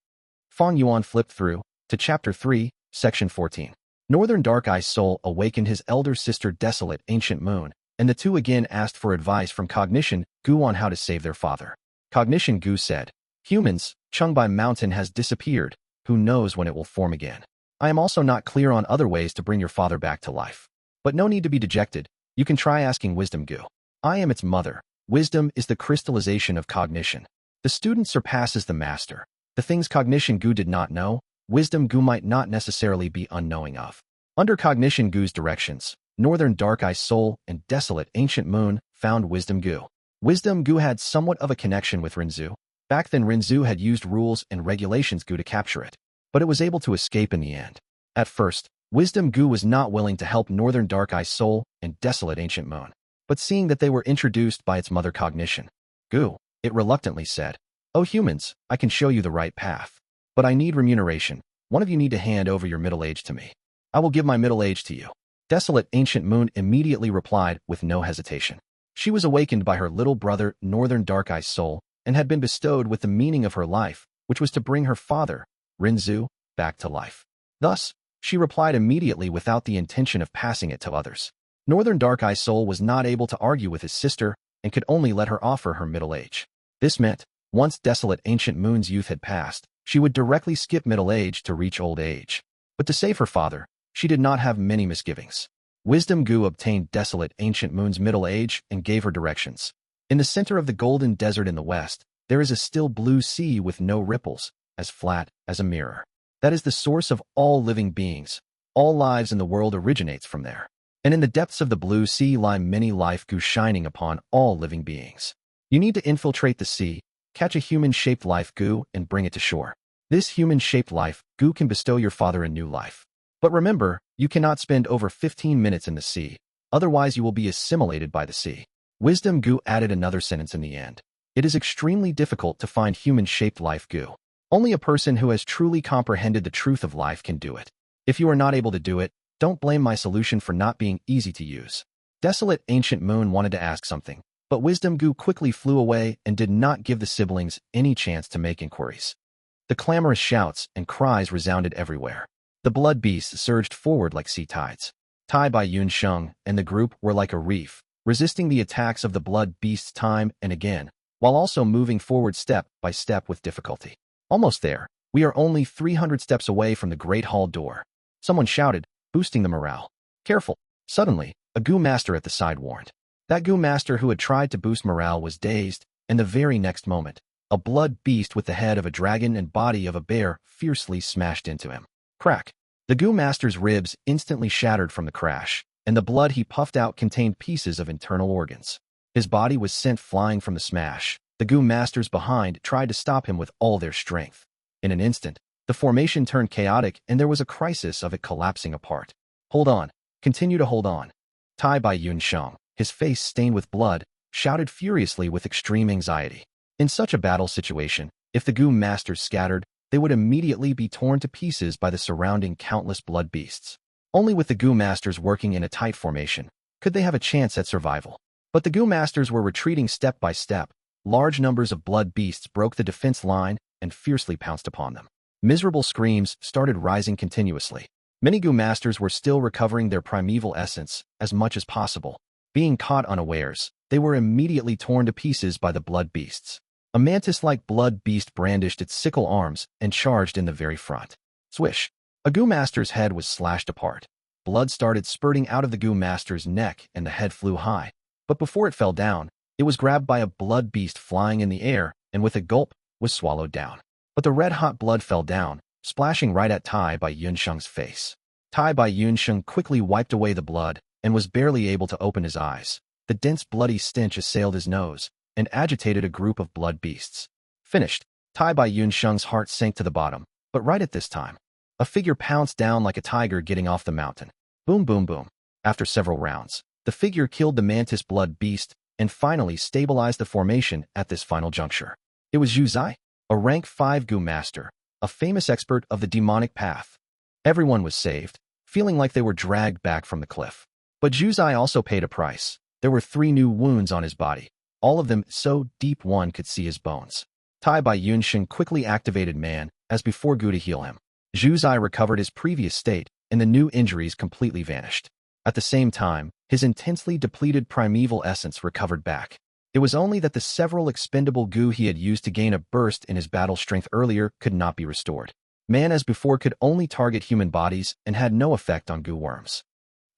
Fang Yuan flipped through to Chapter 3, Section 14. Northern Dark-Eye Soul awakened his elder sister Desolate Ancient Moon, and the two again asked for advice from Cognition Gu on how to save their father. Cognition Gu said, "Humans, Chengbai Mountain has disappeared. Who knows when it will form again? I am also not clear on other ways to bring your father back to life. But no need to be dejected. You can try asking Wisdom Gu. I am its mother. Wisdom is the crystallization of cognition. The student surpasses the master. The things Cognition Gu did not know, Wisdom Gu might not necessarily be unknowing of." Under Cognition Gu's directions, Northern Dark-Eye Soul and Desolate Ancient Moon found Wisdom Gu. Wisdom Gu had somewhat of a connection with Rinzhu. Back then Rinzhu had used rules and regulations Gu to capture it, but it was able to escape in the end. At first, Wisdom Gu was not willing to help Northern Dark-Eye Soul and Desolate Ancient Moon, but seeing that they were introduced by its mother Cognition Gu, it reluctantly said, "Oh humans, I can show you the right path. But I need remuneration. One of you need to hand over your middle age to me. I will give my middle age to you." Desolate Ancient Moon immediately replied with no hesitation. She was awakened by her little brother Northern Dark-Eye Soul and had been bestowed with the meaning of her life, which was to bring her father, Rinzhu, back to life. Thus, she replied immediately without the intention of passing it to others. Northern Dark-Eye Soul was not able to argue with his sister and could only let her offer her middle age. This meant, once Desolate Ancient Moon's youth had passed, she would directly skip middle age to reach old age. But to save her father, she did not have many misgivings. Wisdom Gu obtained Desolate Ancient Moon's middle age and gave her directions. In the center of the golden desert in the west, there is a still blue sea with no ripples, as flat as a mirror. That is the source of all living beings. All lives in the world originates from there. And in the depths of the blue sea lie many life Gu shining upon all living beings. You need to infiltrate the sea, catch a human-shaped life Gu, and bring it to shore. This human-shaped life Gu can bestow your father a new life. But remember, you cannot spend over 15 minutes in the sea, otherwise you will be assimilated by the sea. Wisdom Gu added another sentence in the end. It is extremely difficult to find human-shaped life Gu. Only a person who has truly comprehended the truth of life can do it. If you are not able to do it, don't blame my solution for not being easy to use. Desolate Ancient Moon wanted to ask something, but Wisdom Gu quickly flew away and did not give the siblings any chance to make inquiries. The clamorous shouts and cries resounded everywhere. The blood beasts surged forward like sea tides. Tai by Yun Sheng and the group were like a reef, resisting the attacks of the blood beasts time and again, while also moving forward step by step with difficulty. Almost there, we are only 300 steps away from the Great Hall door. Someone shouted, boosting the morale. Careful. Suddenly, a Gu master at the side warned. That Gu master who had tried to boost morale was dazed, and the very next moment, a blood beast with the head of a dragon and body of a bear fiercely smashed into him. Crack. The Gu master's ribs instantly shattered from the crash, and the blood he puffed out contained pieces of internal organs. His body was sent flying from the smash. The Gu masters behind tried to stop him with all their strength. In an instant, the formation turned chaotic and there was a crisis of it collapsing apart. Hold on. Continue to hold on. Tai by Yun Sheng, his face stained with blood, shouted furiously with extreme anxiety. In such a battle situation, if the Gu masters scattered, they would immediately be torn to pieces by the surrounding countless blood beasts. Only with the Gu masters working in a tight formation could they have a chance at survival. But the Gu masters were retreating step by step. Large numbers of blood beasts broke the defense line and fiercely pounced upon them. Miserable screams started rising continuously. Many Gu masters were still recovering their primeval essence as much as possible. Being caught unawares, they were immediately torn to pieces by the blood beasts. A mantis-like blood beast brandished its sickle arms and charged in the very front. Swish! A Gu master's head was slashed apart. Blood started spurting out of the Gu master's neck and the head flew high. But before it fell down, it was grabbed by a blood beast flying in the air and with a gulp was swallowed down. But the red-hot blood fell down, splashing right at Tai Bai Yunsheng's face. Tai Bai Yunsheng quickly wiped away the blood and was barely able to open his eyes. The dense bloody stench assailed his nose and agitated a group of blood beasts. Finished, Tai Bai Yunsheng's heart sank to the bottom, but right at this time, a figure pounced down like a tiger getting off the mountain. Boom, boom, boom. After several rounds, the figure killed the mantis blood beast and finally stabilized the formation at this final juncture. It was Zhu Zai, a rank 5 Gu master, a famous expert of the demonic path. Everyone was saved, feeling like they were dragged back from the cliff. But Zhu Zai also paid a price. There were 3 new wounds on his body, all of them so deep one could see his bones. Tai Bai Yunsheng quickly activated Man as before Gu to heal him. Zhu Zai recovered his previous state, and the new injuries completely vanished. At the same time, his intensely depleted primeval essence recovered back. It was only that the several expendable Gu he had used to gain a burst in his battle strength earlier could not be restored. Man as before could only target human bodies and had no effect on Gu worms.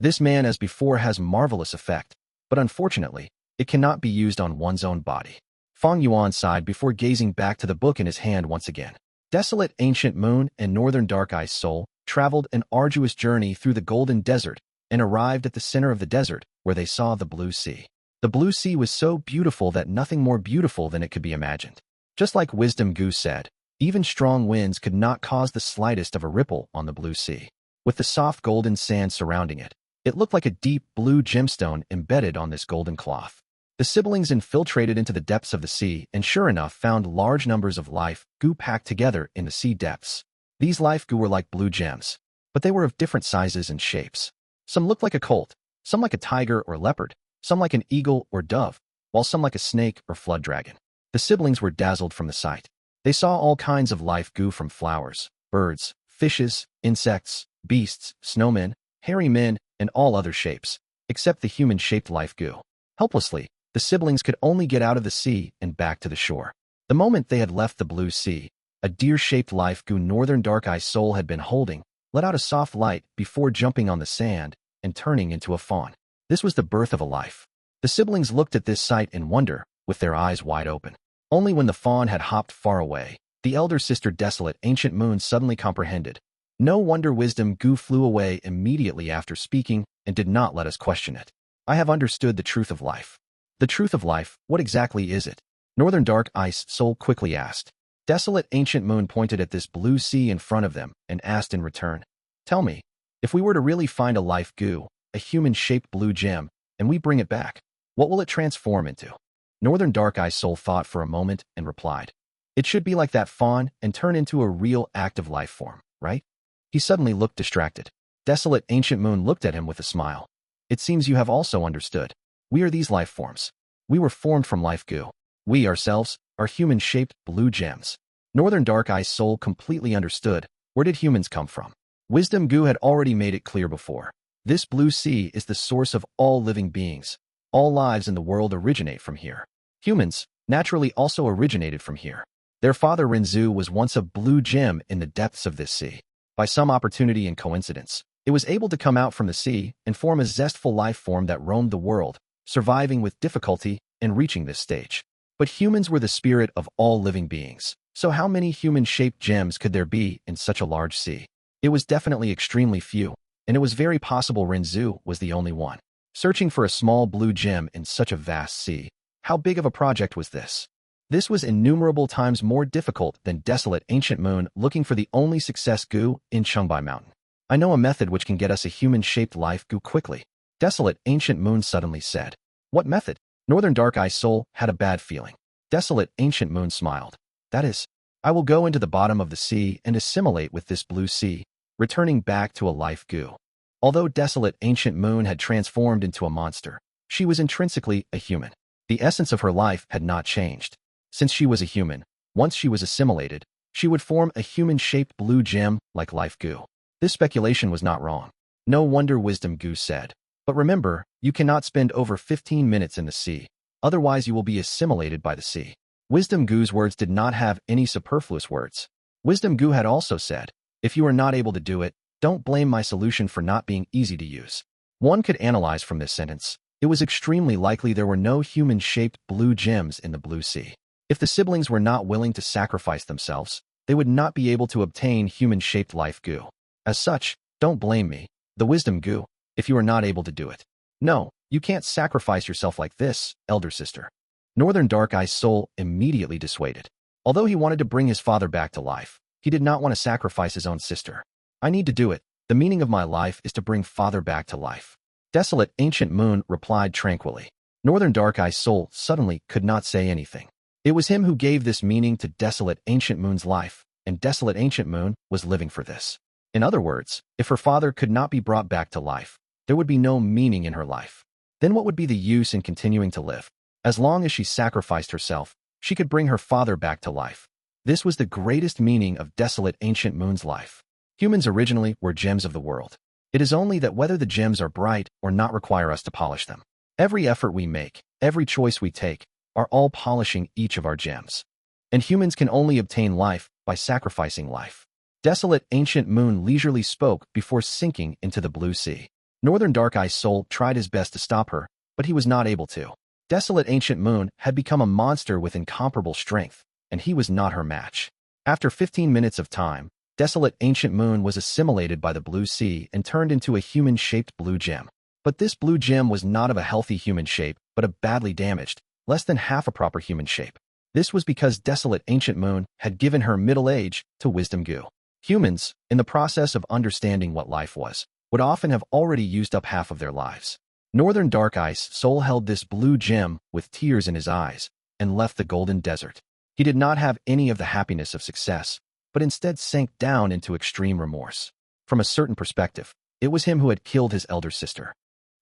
This Man as before has marvelous effect, but unfortunately, it cannot be used on one's own body. Fang Yuan sighed before gazing back to the book in his hand once again. Desolate Ancient Moon and Northern Dark Eye's soul traveled an arduous journey through the Golden Desert and arrived at the center of the desert where they saw the blue sea. The blue sea was so beautiful that nothing more beautiful than it could be imagined. Just like Wisdom Gu said, even strong winds could not cause the slightest of a ripple on the blue sea. With the soft golden sand surrounding it, it looked like a deep blue gemstone embedded on this golden cloth. The siblings infiltrated into the depths of the sea and sure enough found large numbers of life Gu packed together in the sea depths. These life Gu were like blue gems, but they were of different sizes and shapes. Some looked like a colt, some like a tiger or leopard, some like an eagle or dove, while some like a snake or flood dragon. The siblings were dazzled from the sight. They saw all kinds of life Gu from flowers, birds, fishes, insects, beasts, snowmen, hairy men, and all other shapes, except the human-shaped life Gu. Helplessly, the siblings could only get out of the sea and back to the shore. The moment they had left the blue sea, a deer-shaped life Gu Northern Dark Eye's soul had been holding let out a soft light before jumping on the sand and turning into a fawn. This was the birth of a life. The siblings looked at this sight in wonder, with their eyes wide open. Only when the fawn had hopped far away, the elder sister Desolate Ancient Moon suddenly comprehended. No wonder Wisdom Gu flew away immediately after speaking and did not let us question it. I have understood the truth of life. The truth of life, what exactly is it? Northern Dark Eye's soul quickly asked. Desolate Ancient Moon pointed at this blue sea in front of them and asked in return, "Tell me, if we were to really find a life Gu, a human-shaped blue gem, and we bring it back, what will it transform into?" Northern Dark Eye's soul thought for a moment and replied, "It should be like that fawn and turn into a real active life form, right?" He suddenly looked distracted. Desolate Ancient Moon looked at him with a smile. "It seems you have also understood. We are these life forms. We were formed from life Gu. We ourselves are human-shaped blue gems." Northern Dark Eye's soul completely understood. Where did humans come from? Wisdom Gu had already made it clear before. This blue sea is the source of all living beings. All lives in the world originate from here. Humans, naturally, also originated from here. Their father Renzu was once a blue gem in the depths of this sea. By some opportunity and coincidence, it was able to come out from the sea and form a zestful life form that roamed the world, surviving with difficulty and reaching this stage. But humans were the spirit of all living beings. So how many human-shaped gems could there be in such a large sea? It was definitely extremely few, and it was very possible Renzu was the only one. Searching for a small blue gem in such a vast sea, how big of a project was this? This was innumerable times more difficult than Desolate Ancient Moon looking for the only success Gu in Chengbai Mountain. "I know a method which can get us a human-shaped life Gu quickly," Desolate Ancient Moon suddenly said. "What method?" Northern Dark Eye's soul had a bad feeling. Desolate Ancient Moon smiled. "That is, I will go into the bottom of the sea and assimilate with this blue sea, returning back to a life Gu." Although Desolate Ancient Moon had transformed into a monster, she was intrinsically a human. The essence of her life had not changed. Since she was a human, once she was assimilated, she would form a human-shaped blue gem like life Gu. This speculation was not wrong. No wonder Wisdom Gu said. But remember, you cannot spend over 15 minutes in the sea, otherwise you will be assimilated by the sea. Wisdom Gu's words did not have any superfluous words. Wisdom Gu had also said, "If you are not able to do it, don't blame my solution for not being easy to use." One could analyze from this sentence. It was extremely likely there were no human-shaped blue gems in the blue sea. If the siblings were not willing to sacrifice themselves, they would not be able to obtain human-shaped life Gu. As such, don't blame me, the wisdom Gu, if you are not able to do it. No, you can't sacrifice yourself like this, elder sister. Northern Dark Eye's soul immediately dissuaded. Although he wanted to bring his father back to life, he did not want to sacrifice his own sister. I need to do it. The meaning of my life is to bring father back to life. Desolate Ancient Moon replied tranquilly. Northern Dark Eye's soul suddenly could not say anything. It was him who gave this meaning to Desolate Ancient Moon's life, and Desolate Ancient Moon was living for this. In other words, if her father could not be brought back to life, there would be no meaning in her life. Then what would be the use in continuing to live? As long as she sacrificed herself, she could bring her father back to life. This was the greatest meaning of Desolate Ancient Moon's life. Humans originally were gems of the world. It is only that whether the gems are bright or not require us to polish them. Every effort we make, every choice we take, are all polishing each of our gems. And humans can only obtain life by sacrificing life. Desolate Ancient Moon leisurely spoke before sinking into the blue sea. Northern Dark Eye's soul tried his best to stop her, but he was not able to. Desolate Ancient Moon had become a monster with incomparable strength, and he was not her match. After 15 minutes of time, Desolate Ancient Moon was assimilated by the blue sea and turned into a human-shaped blue gem. But this blue gem was not of a healthy human shape, but a badly damaged, less than half a proper human shape. This was because Desolate Ancient Moon had given her middle age to Wisdom Gu. Humans, in the process of understanding what life was, would often have already used up half of their lives. Northern Dark Eye's soul held this blue gem with tears in his eyes and left the golden desert. He did not have any of the happiness of success, but instead sank down into extreme remorse. From a certain perspective, it was him who had killed his elder sister.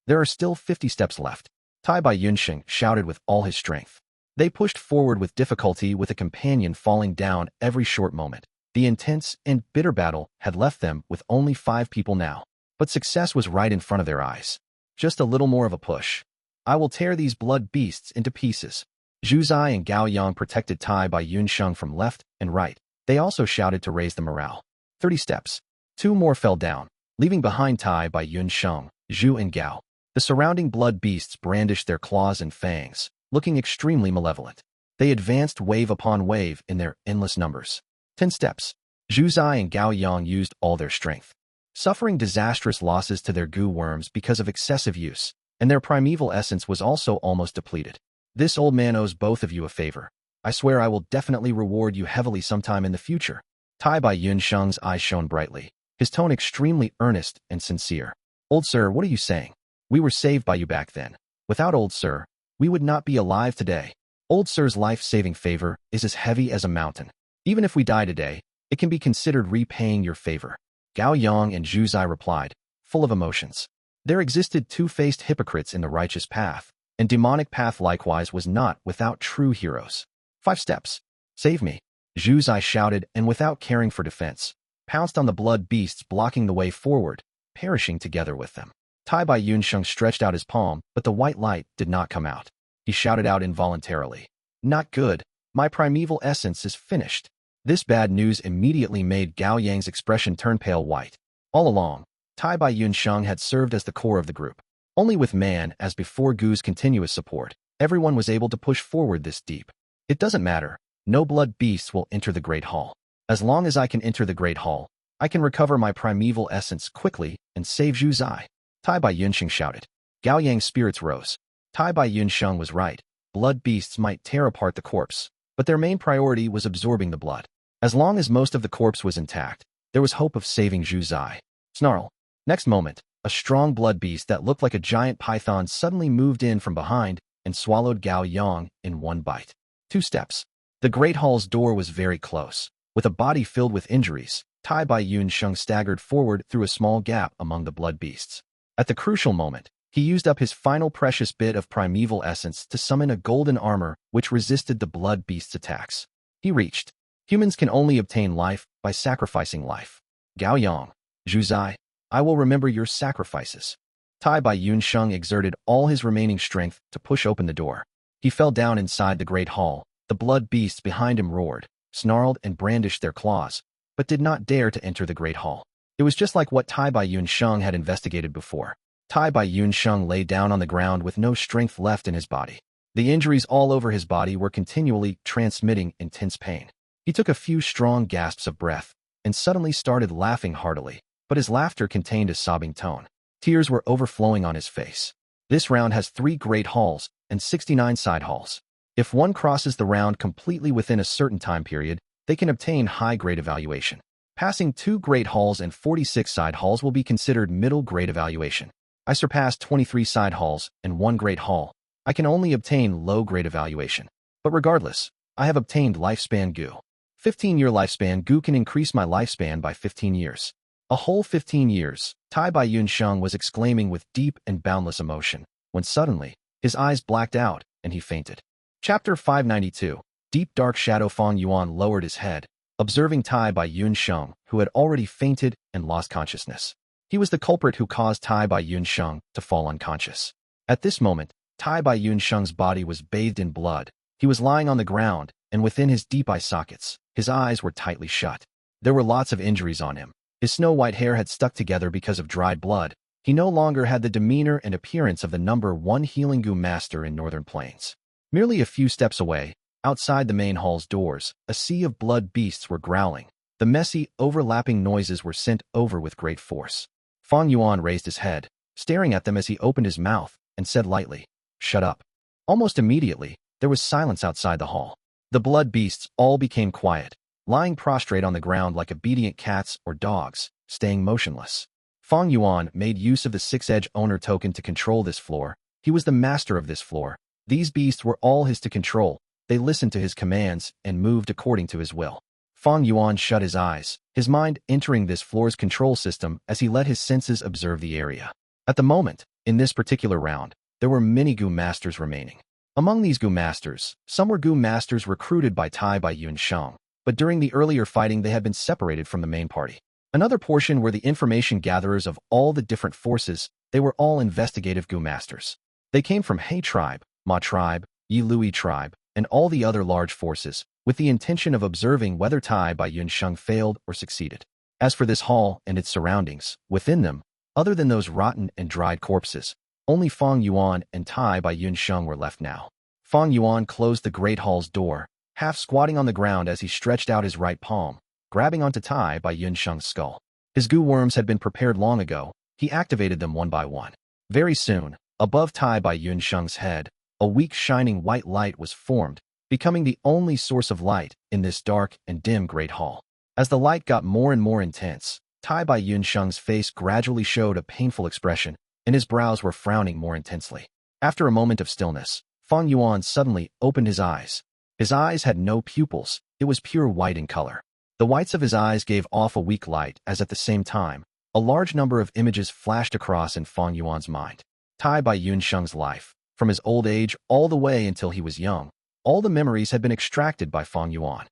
There are still 50 steps left. Tai Bai Yunsheng shouted with all his strength. They pushed forward with difficulty with a companion falling down every short moment. The intense and bitter battle had left them with only 5 people now. But success was right in front of their eyes. Just a little more of a push. I will tear these blood beasts into pieces. Zhu Zai and Gao Yang protected Tai Bai Yunsheng from left and right. They also shouted to raise the morale. 30 steps. 2 more fell down, leaving behind Tai Bai Yunsheng, Zhu and Gao. The surrounding blood beasts brandished their claws and fangs, looking extremely malevolent. They advanced wave upon wave in their endless numbers. 10 steps. Zhu Zai and Gao Yang used all their strength, suffering disastrous losses to their goo worms because of excessive use, and their primeval essence was also almost depleted. This old man owes both of you a favor. I swear I will definitely reward you heavily sometime in the future. Tai Bai Yunsheng's eyes shone brightly, his tone extremely earnest and sincere. Old sir, what are you saying? We were saved by you back then. Without old sir, we would not be alive today. Old sir's life-saving favor is as heavy as a mountain. Even if we die today, it can be considered repaying your favor. Gao Yang and Zhu Zai replied, full of emotions. There existed 2-faced hypocrites in the righteous path, and demonic path likewise was not without true heroes. 5 steps. Save me. Zhu Zai shouted, and without caring for defense, pounced on the blood beasts blocking the way forward, perishing together with them. Tai Bai Yunsheng stretched out his palm, but the white light did not come out. He shouted out involuntarily. Not good. My primeval essence is finished. This bad news immediately made Gao Yang's expression turn pale white. All along, Tai Bai Yunsheng had served as the core of the group. Only with man, as before Gu's continuous support, everyone was able to push forward this deep. It doesn't matter. No blood beasts will enter the Great Hall. As long as I can enter the Great Hall, I can recover my primeval essence quickly and save Zhu Zai. Tai Bai Yunsheng shouted. Gao Yang's spirits rose. Tai Bai Yunsheng was right. Blood beasts might tear apart the corpse, but their main priority was absorbing the blood. As long as most of the corpse was intact, there was hope of saving Zhu Zai. Snarl. Next moment, a strong blood beast that looked like a giant python suddenly moved in from behind and swallowed Gao Yang in one bite. 2 steps. The Great Hall's door was very close. With a body filled with injuries, Tai Bai Yunsheng staggered forward through a small gap among the blood beasts. At the crucial moment, he used up his final precious bit of primeval essence to summon a golden armor which resisted the blood beast's attacks. He reached. Humans can only obtain life by sacrificing life. Gao Yang, Zhu Zai, I will remember your sacrifices. Tai Bai Yunsheng exerted all his remaining strength to push open the door. He fell down inside the Great Hall. The blood beasts behind him roared, snarled, and brandished their claws, but did not dare to enter the Great Hall. It was just like what Tai Bai Yunsheng had investigated before. Tai Bai Yunsheng lay down on the ground with no strength left in his body. The injuries all over his body were continually transmitting intense pain. He took a few strong gasps of breath and suddenly started laughing heartily, but his laughter contained a sobbing tone. Tears were overflowing on his face. This round has 3 great halls and 69 side halls. If one crosses the round completely within a certain time period, they can obtain high-grade evaluation. Passing 2 great halls and 46 side halls will be considered middle-grade evaluation. I surpassed 23 side halls and 1 great hall. I can only obtain low-grade evaluation. But regardless, I have obtained Lifespan Gu. 15-year Lifespan Gu can increase my lifespan by 15 years. A whole 15 years, Tai Bai Yun Sheng was exclaiming with deep and boundless emotion, when suddenly, his eyes blacked out and he fainted. Chapter 592. Deep Dark Shadow. Fang Yuan lowered his head, observing Tai Bai Yun Sheng, who had already fainted and lost consciousness. He was the culprit who caused Tai Bai Yun Sheng to fall unconscious. At this moment, Tai Bai Yun Sheng's body was bathed in blood. He was lying on the ground, and within his deep eye sockets, his eyes were tightly shut. There were lots of injuries on him. His snow-white hair had stuck together because of dried blood. He no longer had the demeanor and appearance of the number 1 healing Gu master in Northern Plains. Merely a few steps away, outside the main hall's doors, a sea of blood beasts were growling. The messy, overlapping noises were sent over with great force. Fang Yuan raised his head, staring at them as he opened his mouth, and said lightly, "Shut up." Almost immediately, there was silence outside the hall. The blood beasts all became quiet, lying prostrate on the ground like obedient cats or dogs, staying motionless. Fang Yuan made use of the 6-edge owner token to control this floor. He was the master of this floor. These beasts were all his to control. They listened to his commands and moved according to his will. Fang Yuan shut his eyes, his mind entering this floor's control system as he let his senses observe the area. At the moment, in this particular round, there were many Gu masters remaining. Among these Gu masters, some were Gu masters recruited by Tai Bai Yun Sheng, but during the earlier fighting they had been separated from the main party. Another portion were the information gatherers of all the different forces. They were all investigative Gu masters. They came from He tribe, Ma tribe, Yi Lui tribe, and all the other large forces, with the intention of observing whether Tai Bai Yun Sheng failed or succeeded. As for this hall and its surroundings, within them, other than those rotten and dried corpses, only Fang Yuan and Tai Bai Yun Sheng were left now. Fang Yuan closed the great hall's door, half squatting on the ground as he stretched out his right palm, grabbing onto Tai Bai Yun Sheng's skull. His Gu worms had been prepared long ago. He activated them one by one. Very soon, above Tai Bai Yun Sheng's head, a weak shining white light was formed, becoming the only source of light in this dark and dim great hall. As the light got more and more intense, Tai Bai Yun Sheng's face gradually showed a painful expression, and his brows were frowning more intensely. After a moment of stillness, Fang Yuan suddenly opened his eyes. His eyes had no pupils. It was pure white in color. The whites of his eyes gave off a weak light as at the same time, a large number of images flashed across in Fang Yuan's mind. Tai Bai Yun Sheng's life, from his old age all the way until he was young, all the memories had been extracted by Fang Yuan.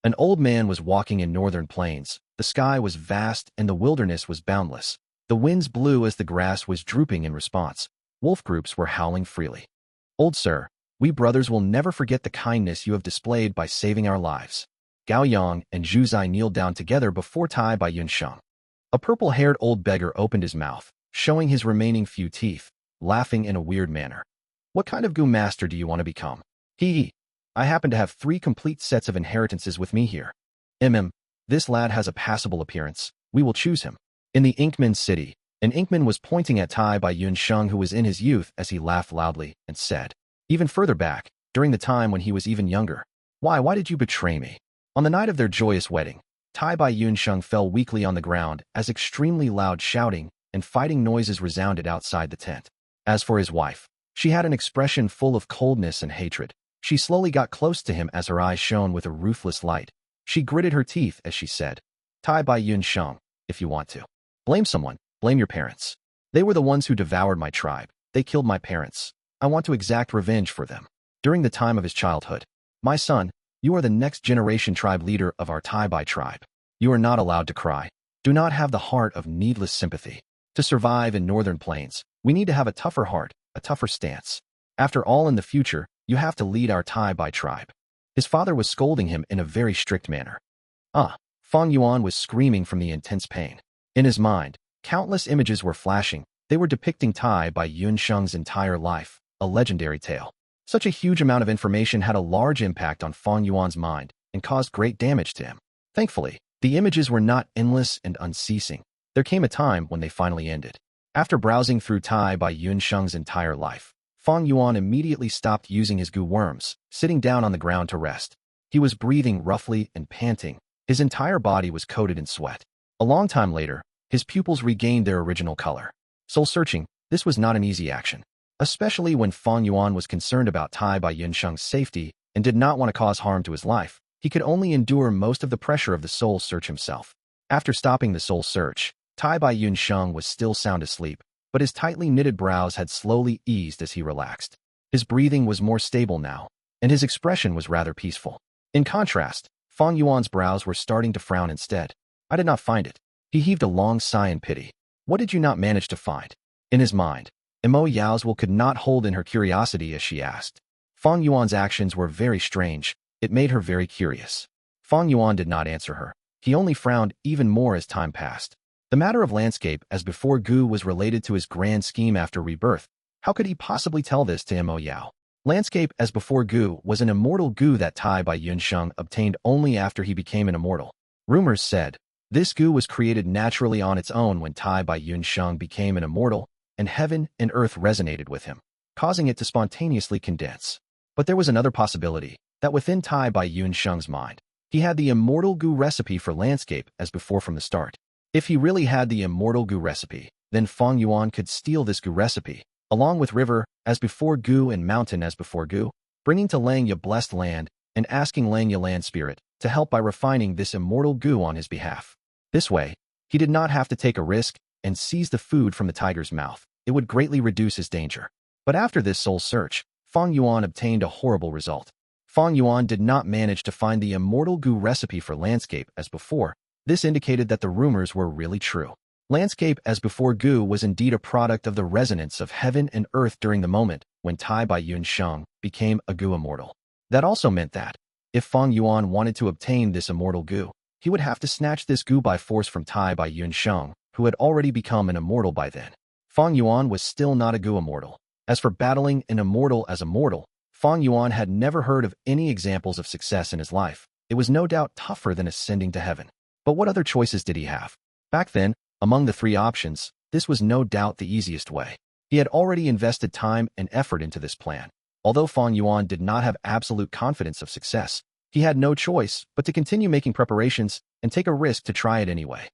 An old man was walking in Northern Plains. The sky was vast and the wilderness was boundless. The winds blew as the grass was drooping in response. Wolf groups were howling freely. "Old sir, we brothers will never forget the kindness you have displayed by saving our lives." Gao Yang and Zhu Zai kneeled down together before Tai Bai Yun Sheng. A purple-haired old beggar opened his mouth, showing his remaining few teeth, laughing in a weird manner. "What kind of Gu master do you want to become?" "He. I happen to have 3 complete sets of inheritances with me here." This lad has a passable appearance. We will choose him." In the Inkman city, an Inkman was pointing at Tai Bai Yun Sheng, who was in his youth, as he laughed loudly and said, even further back, during the time when he was even younger, Why did you betray me?" On the night of their joyous wedding, Tai Bai Yun Sheng fell weakly on the ground as extremely loud shouting and fighting noises resounded outside the tent. As for his wife, she had an expression full of coldness and hatred. She slowly got close to him as her eyes shone with a ruthless light. She gritted her teeth as she said, "Tai Bai Yun Sheng, if you want to blame someone, blame your parents. They were the ones who devoured my tribe. They killed my parents. I want to exact revenge for them." During the time of his childhood, "My son, you are the next generation tribe leader of our Tai Bai tribe. You are not allowed to cry. Do not have the heart of needless sympathy. To survive in Northern Plains, we need to have a tougher heart, a tougher stance. After all, in the future, you have to lead our Tai Bai tribe." His father was scolding him in a very strict manner. Fang Yuan was screaming from the intense pain. In his mind, countless images were flashing. They were depicting Tai Bai Yun Sheng's entire life, a legendary tale. Such a huge amount of information had a large impact on Fang Yuan's mind, and caused great damage to him. Thankfully, the images were not endless and unceasing. There came a time when they finally ended. After browsing through Tai Bai Yunsheng's entire life, Fang Yuan immediately stopped using his gu worms, sitting down on the ground to rest. He was breathing roughly and panting. His entire body was coated in sweat. A long time later, his pupils regained their original color. Soul-searching, this was not an easy action, especially when Fang Yuan was concerned about Tai Bai Yunsheng's safety and did not want to cause harm to his life. He could only endure most of the pressure of the soul search himself. After stopping the soul search, Tai Bai Yunsheng was still sound asleep, but his tightly knitted brows had slowly eased as he relaxed. His breathing was more stable now, and his expression was rather peaceful. In contrast, Fang Yuan's brows were starting to frown instead. I did not find it. He heaved a long sigh in pity. What did you not manage to find? In his mind, Imo Yao's will could not hold in her curiosity as she asked. Fang Yuan's actions were very strange. It made her very curious. Fang Yuan did not answer her. He only frowned even more as time passed. The matter of landscape as before Gu was related to his grand scheme after rebirth. How could he possibly tell this to Imo Yao? Landscape as before Gu was an immortal Gu that Tai Bai Yunsheng obtained only after he became an immortal. Rumors said, this Gu was created naturally on its own when Tai Bai Yunsheng became an immortal, and heaven and earth resonated with him, causing it to spontaneously condense. But there was another possibility, that within Tai Bai Yunsheng's mind, he had the immortal Gu recipe for landscape as before from the start. If he really had the immortal Gu recipe, then Fang Yuan could steal this Gu recipe, along with river as before Gu and mountain as before Gu, bringing to Langya blessed land and asking Langya land spirit to help by refining this immortal Gu on his behalf. This way, he did not have to take a risk and seize the food from the tiger's mouth. It would greatly reduce his danger. But after this soul search, Fang Yuan obtained a horrible result. Fang Yuan did not manage to find the immortal Gu recipe for landscape as before. This indicated that the rumors were really true. Landscape as before Gu was indeed a product of the resonance of heaven and earth during the moment when Tai Bai Yunsheng became a Gu immortal. That also meant that, if Fang Yuan wanted to obtain this immortal Gu, he would have to snatch this Gu by force from Tai Bai Yunsheng, who had already become an immortal by then. Fang Yuan was still not a Gu immortal. As for battling an immortal as a mortal, Fang Yuan had never heard of any examples of success in his life. It was no doubt tougher than ascending to heaven. But what other choices did he have? Back then, among the three options, this was no doubt the easiest way. He had already invested time and effort into this plan. Although Fang Yuan did not have absolute confidence of success, he had no choice but to continue making preparations and take a risk to try it anyway.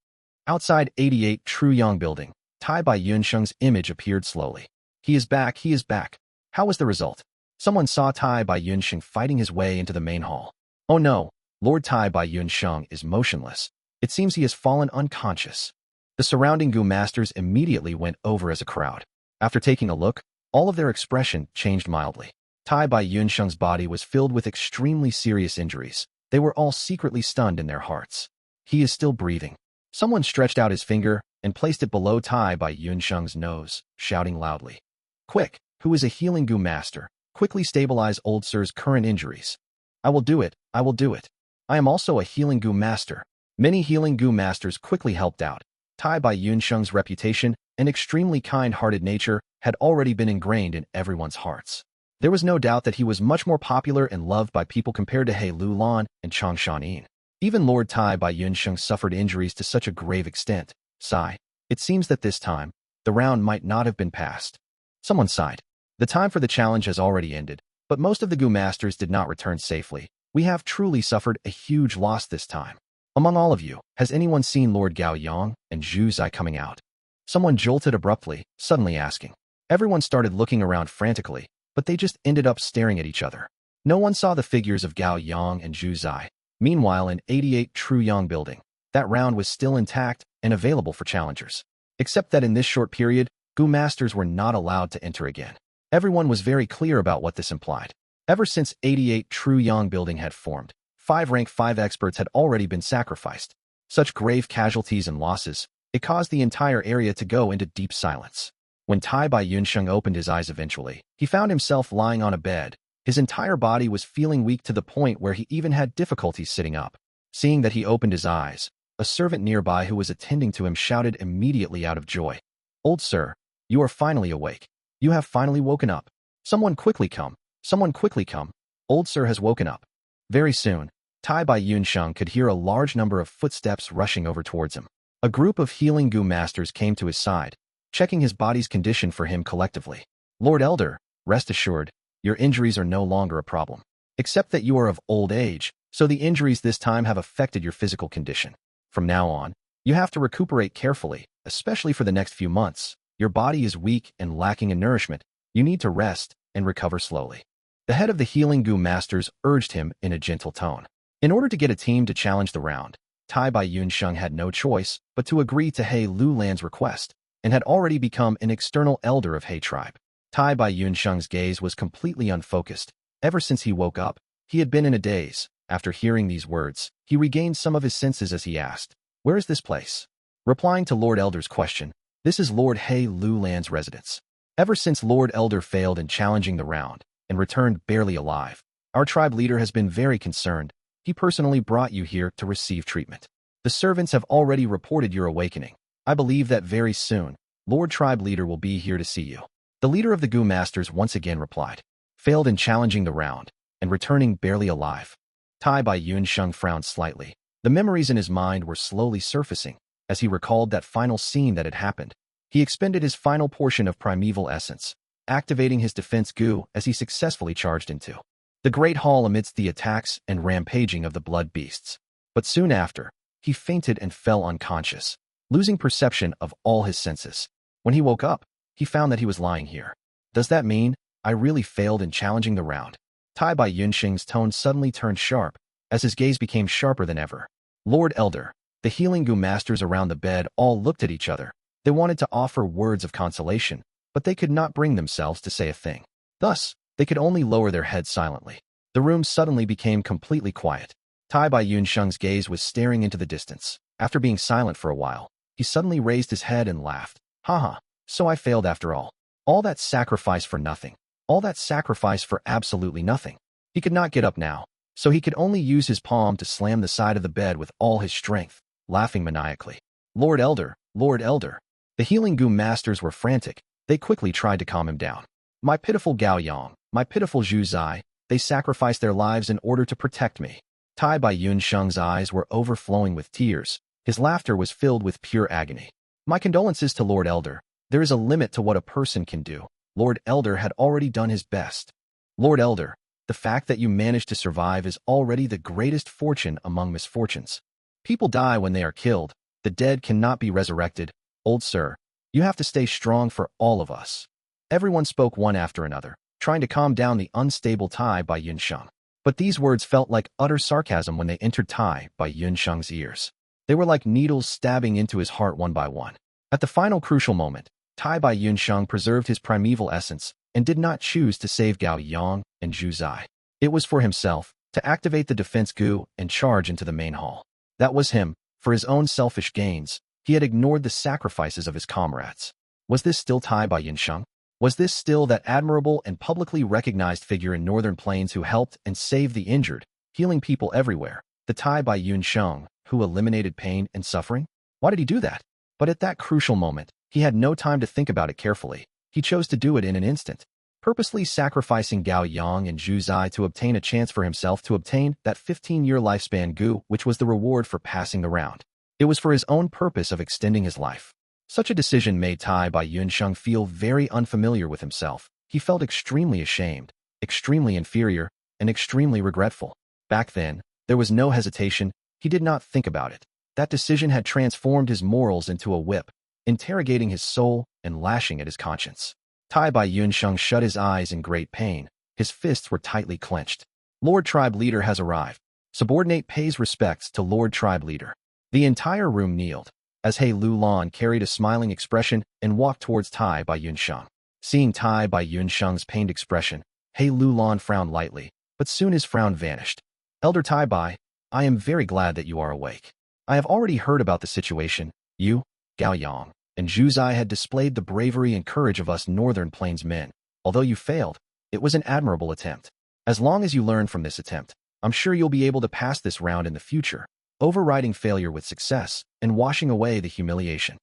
Outside 88 Truyang building, Tai Bai Yunsheng's image appeared slowly. He is back, he is back. How was the result? Someone saw Tai Bai Yunsheng fighting his way into the main hall. Oh no, Lord Tai Bai Yunsheng is motionless. It seems he has fallen unconscious. The surrounding Gu masters immediately went over as a crowd. After taking a look, all of their expression changed mildly. Tai Bai Yunsheng's body was filled with extremely serious injuries. They were all secretly stunned in their hearts. He is still breathing. Someone stretched out his finger and placed it below Tai Bai Yunsheng's nose, shouting loudly. Quick, who is a healing Gu master, quickly stabilize old Sir's current injuries. I will do it, I will do it. I am also a healing Gu master. Many healing Gu masters quickly helped out. Tai Bai Yunsheng's reputation and extremely kind-hearted nature had already been ingrained in everyone's hearts. There was no doubt that he was much more popular and loved by people compared to He Lulan and Chang Shanin. Even Lord Tai Bai Yunsheng suffered injuries to such a grave extent. Sigh. It seems that this time, the round might not have been passed. Someone sighed. The time for the challenge has already ended, but most of the Gu masters did not return safely. We have truly suffered a huge loss this time. Among all of you, has anyone seen Lord Gao Yang and Zhu Zai coming out? Someone jolted abruptly, suddenly asking. Everyone started looking around frantically, but they just ended up staring at each other. No one saw the figures of Gao Yang and Zhu Zai. Meanwhile, in 88 Truyang building, that round was still intact and available for challengers. Except that in this short period, Gu masters were not allowed to enter again. Everyone was very clear about what this implied. Ever since 88 Truyang building had formed, 5 rank 5 experts had already been sacrificed. Such grave casualties and losses, it caused the entire area to go into deep silence. When Tai Bai Yunsheng opened his eyes eventually, he found himself lying on a bed. His entire body was feeling weak to the point where he even had difficulty sitting up. Seeing that he opened his eyes, a servant nearby who was attending to him shouted immediately out of joy. Old sir, you are finally awake. You have finally woken up. Someone quickly come. Someone quickly come. Old sir has woken up. Very soon, Tai Bai Yunsheng could hear a large number of footsteps rushing over towards him. A group of healing Gu masters came to his side, checking his body's condition for him collectively. Lord Elder, rest assured, your injuries are no longer a problem. Except that you are of old age, so the injuries this time have affected your physical condition. From now on, you have to recuperate carefully, especially for the next few months. Your body is weak and lacking in nourishment. You need to rest and recover slowly. The head of the healing Gu masters urged him in a gentle tone. In order to get a team to challenge the round, Tai Bai Yunsheng had no choice but to agree to He Lulan's request, and had already become an external elder of He tribe. Tai Bai Yunsheng's gaze was completely unfocused. Ever since he woke up, he had been in a daze. After hearing these words, he regained some of his senses as he asked, "Where is this place?" Replying to Lord Elder's question, "This is Lord He Lulan's residence. Ever since Lord Elder failed in challenging the round and returned barely alive, our tribe leader has been very concerned. He personally brought you here to receive treatment. The servants have already reported your awakening. I believe that very soon, Lord Tribe Leader will be here to see you." The leader of the Gu Masters once again replied, "Failed in challenging the round and returning barely alive." Tai Bai Yunsheng frowned slightly. The memories in his mind were slowly surfacing as he recalled that final scene that had happened. He expended his final portion of primeval essence, activating his defense Gu as he successfully charged into the Great Hall amidst the attacks and rampaging of the blood beasts. But soon after, he fainted and fell unconscious, losing perception of all his senses. When he woke up, he found that he was lying here. Does that mean I really failed in challenging the round? Tai Bai Yunsheng's tone suddenly turned sharp as his gaze became sharper than ever. Lord Elder, the healing Gu masters around the bed all looked at each other. They wanted to offer words of consolation, but they could not bring themselves to say a thing. Thus, they could only lower their heads silently. The room suddenly became completely quiet. Tai Bai Yunsheng's gaze was staring into the distance. After being silent for a while, he suddenly raised his head and laughed. "Haha, so I failed after all. All that sacrifice for nothing. All that sacrifice for absolutely nothing." He could not get up now, so he could only use his palm to slam the side of the bed with all his strength, laughing maniacally. Lord Elder, Lord Elder. The healing Gu masters were frantic. They quickly tried to calm him down. "My pitiful Gao Yang, my pitiful Zhu Zai, they sacrificed their lives in order to protect me." Tai Bai Yunsheng's eyes were overflowing with tears. His laughter was filled with pure agony. "My condolences to Lord Elder. There is a limit to what a person can do. Lord Elder had already done his best. Lord Elder, the fact that you managed to survive is already the greatest fortune among misfortunes. People die when they are killed. The dead cannot be resurrected. Old sir, you have to stay strong for all of us." Everyone spoke one after another, trying to calm down the unstable Tai Bai Yunsheng. But these words felt like utter sarcasm when they entered Tai Bai Yunsheng's ears. They were like needles stabbing into his heart one by one. At the final crucial moment, Tai Bai Yunsheng preserved his primeval essence and did not choose to save Gao Yang and Zhu Zai. It was for himself, to activate the defense Gu and charge into the main hall. That was him. For his own selfish gains, he had ignored the sacrifices of his comrades. Was this still Tai Bai Yunsheng? Was this still that admirable and publicly recognized figure in Northern Plains who helped and saved the injured, healing people everywhere? The Tai Bai Yunsheng who eliminated pain and suffering? Why did he do that? But at that crucial moment, he had no time to think about it carefully. He chose to do it in an instant, purposely sacrificing Gao Yang and Zhu Zai to obtain a chance for himself to obtain that 15-year lifespan Gu, which was the reward for passing the round. It was for his own purpose of extending his life. Such a decision made Tai Bai Yunsheng feel very unfamiliar with himself. He felt extremely ashamed, extremely inferior, and extremely regretful. Back then, there was no hesitation. He did not think about it. That decision had transformed his morals into a whip, interrogating his soul and lashing at his conscience. Tai Bai Yunsheng shut his eyes in great pain. His fists were tightly clenched. Lord Tribe Leader has arrived. Subordinate pays respects to Lord Tribe Leader. The entire room kneeled, as He Lulan carried a smiling expression and walked towards Tai Bai Yunsheng. Seeing Tai Bai Yunsheng's pained expression, He Lulan frowned lightly, but soon his frown vanished. "Elder Tai Bai, I am very glad that you are awake. I have already heard about the situation. You, Gao Yang, and Zhu Zai had displayed the bravery and courage of us Northern Plains men. Although you failed, it was an admirable attempt. As long as you learn from this attempt, I'm sure you'll be able to pass this round in the future, overriding failure with success and washing away the humiliation."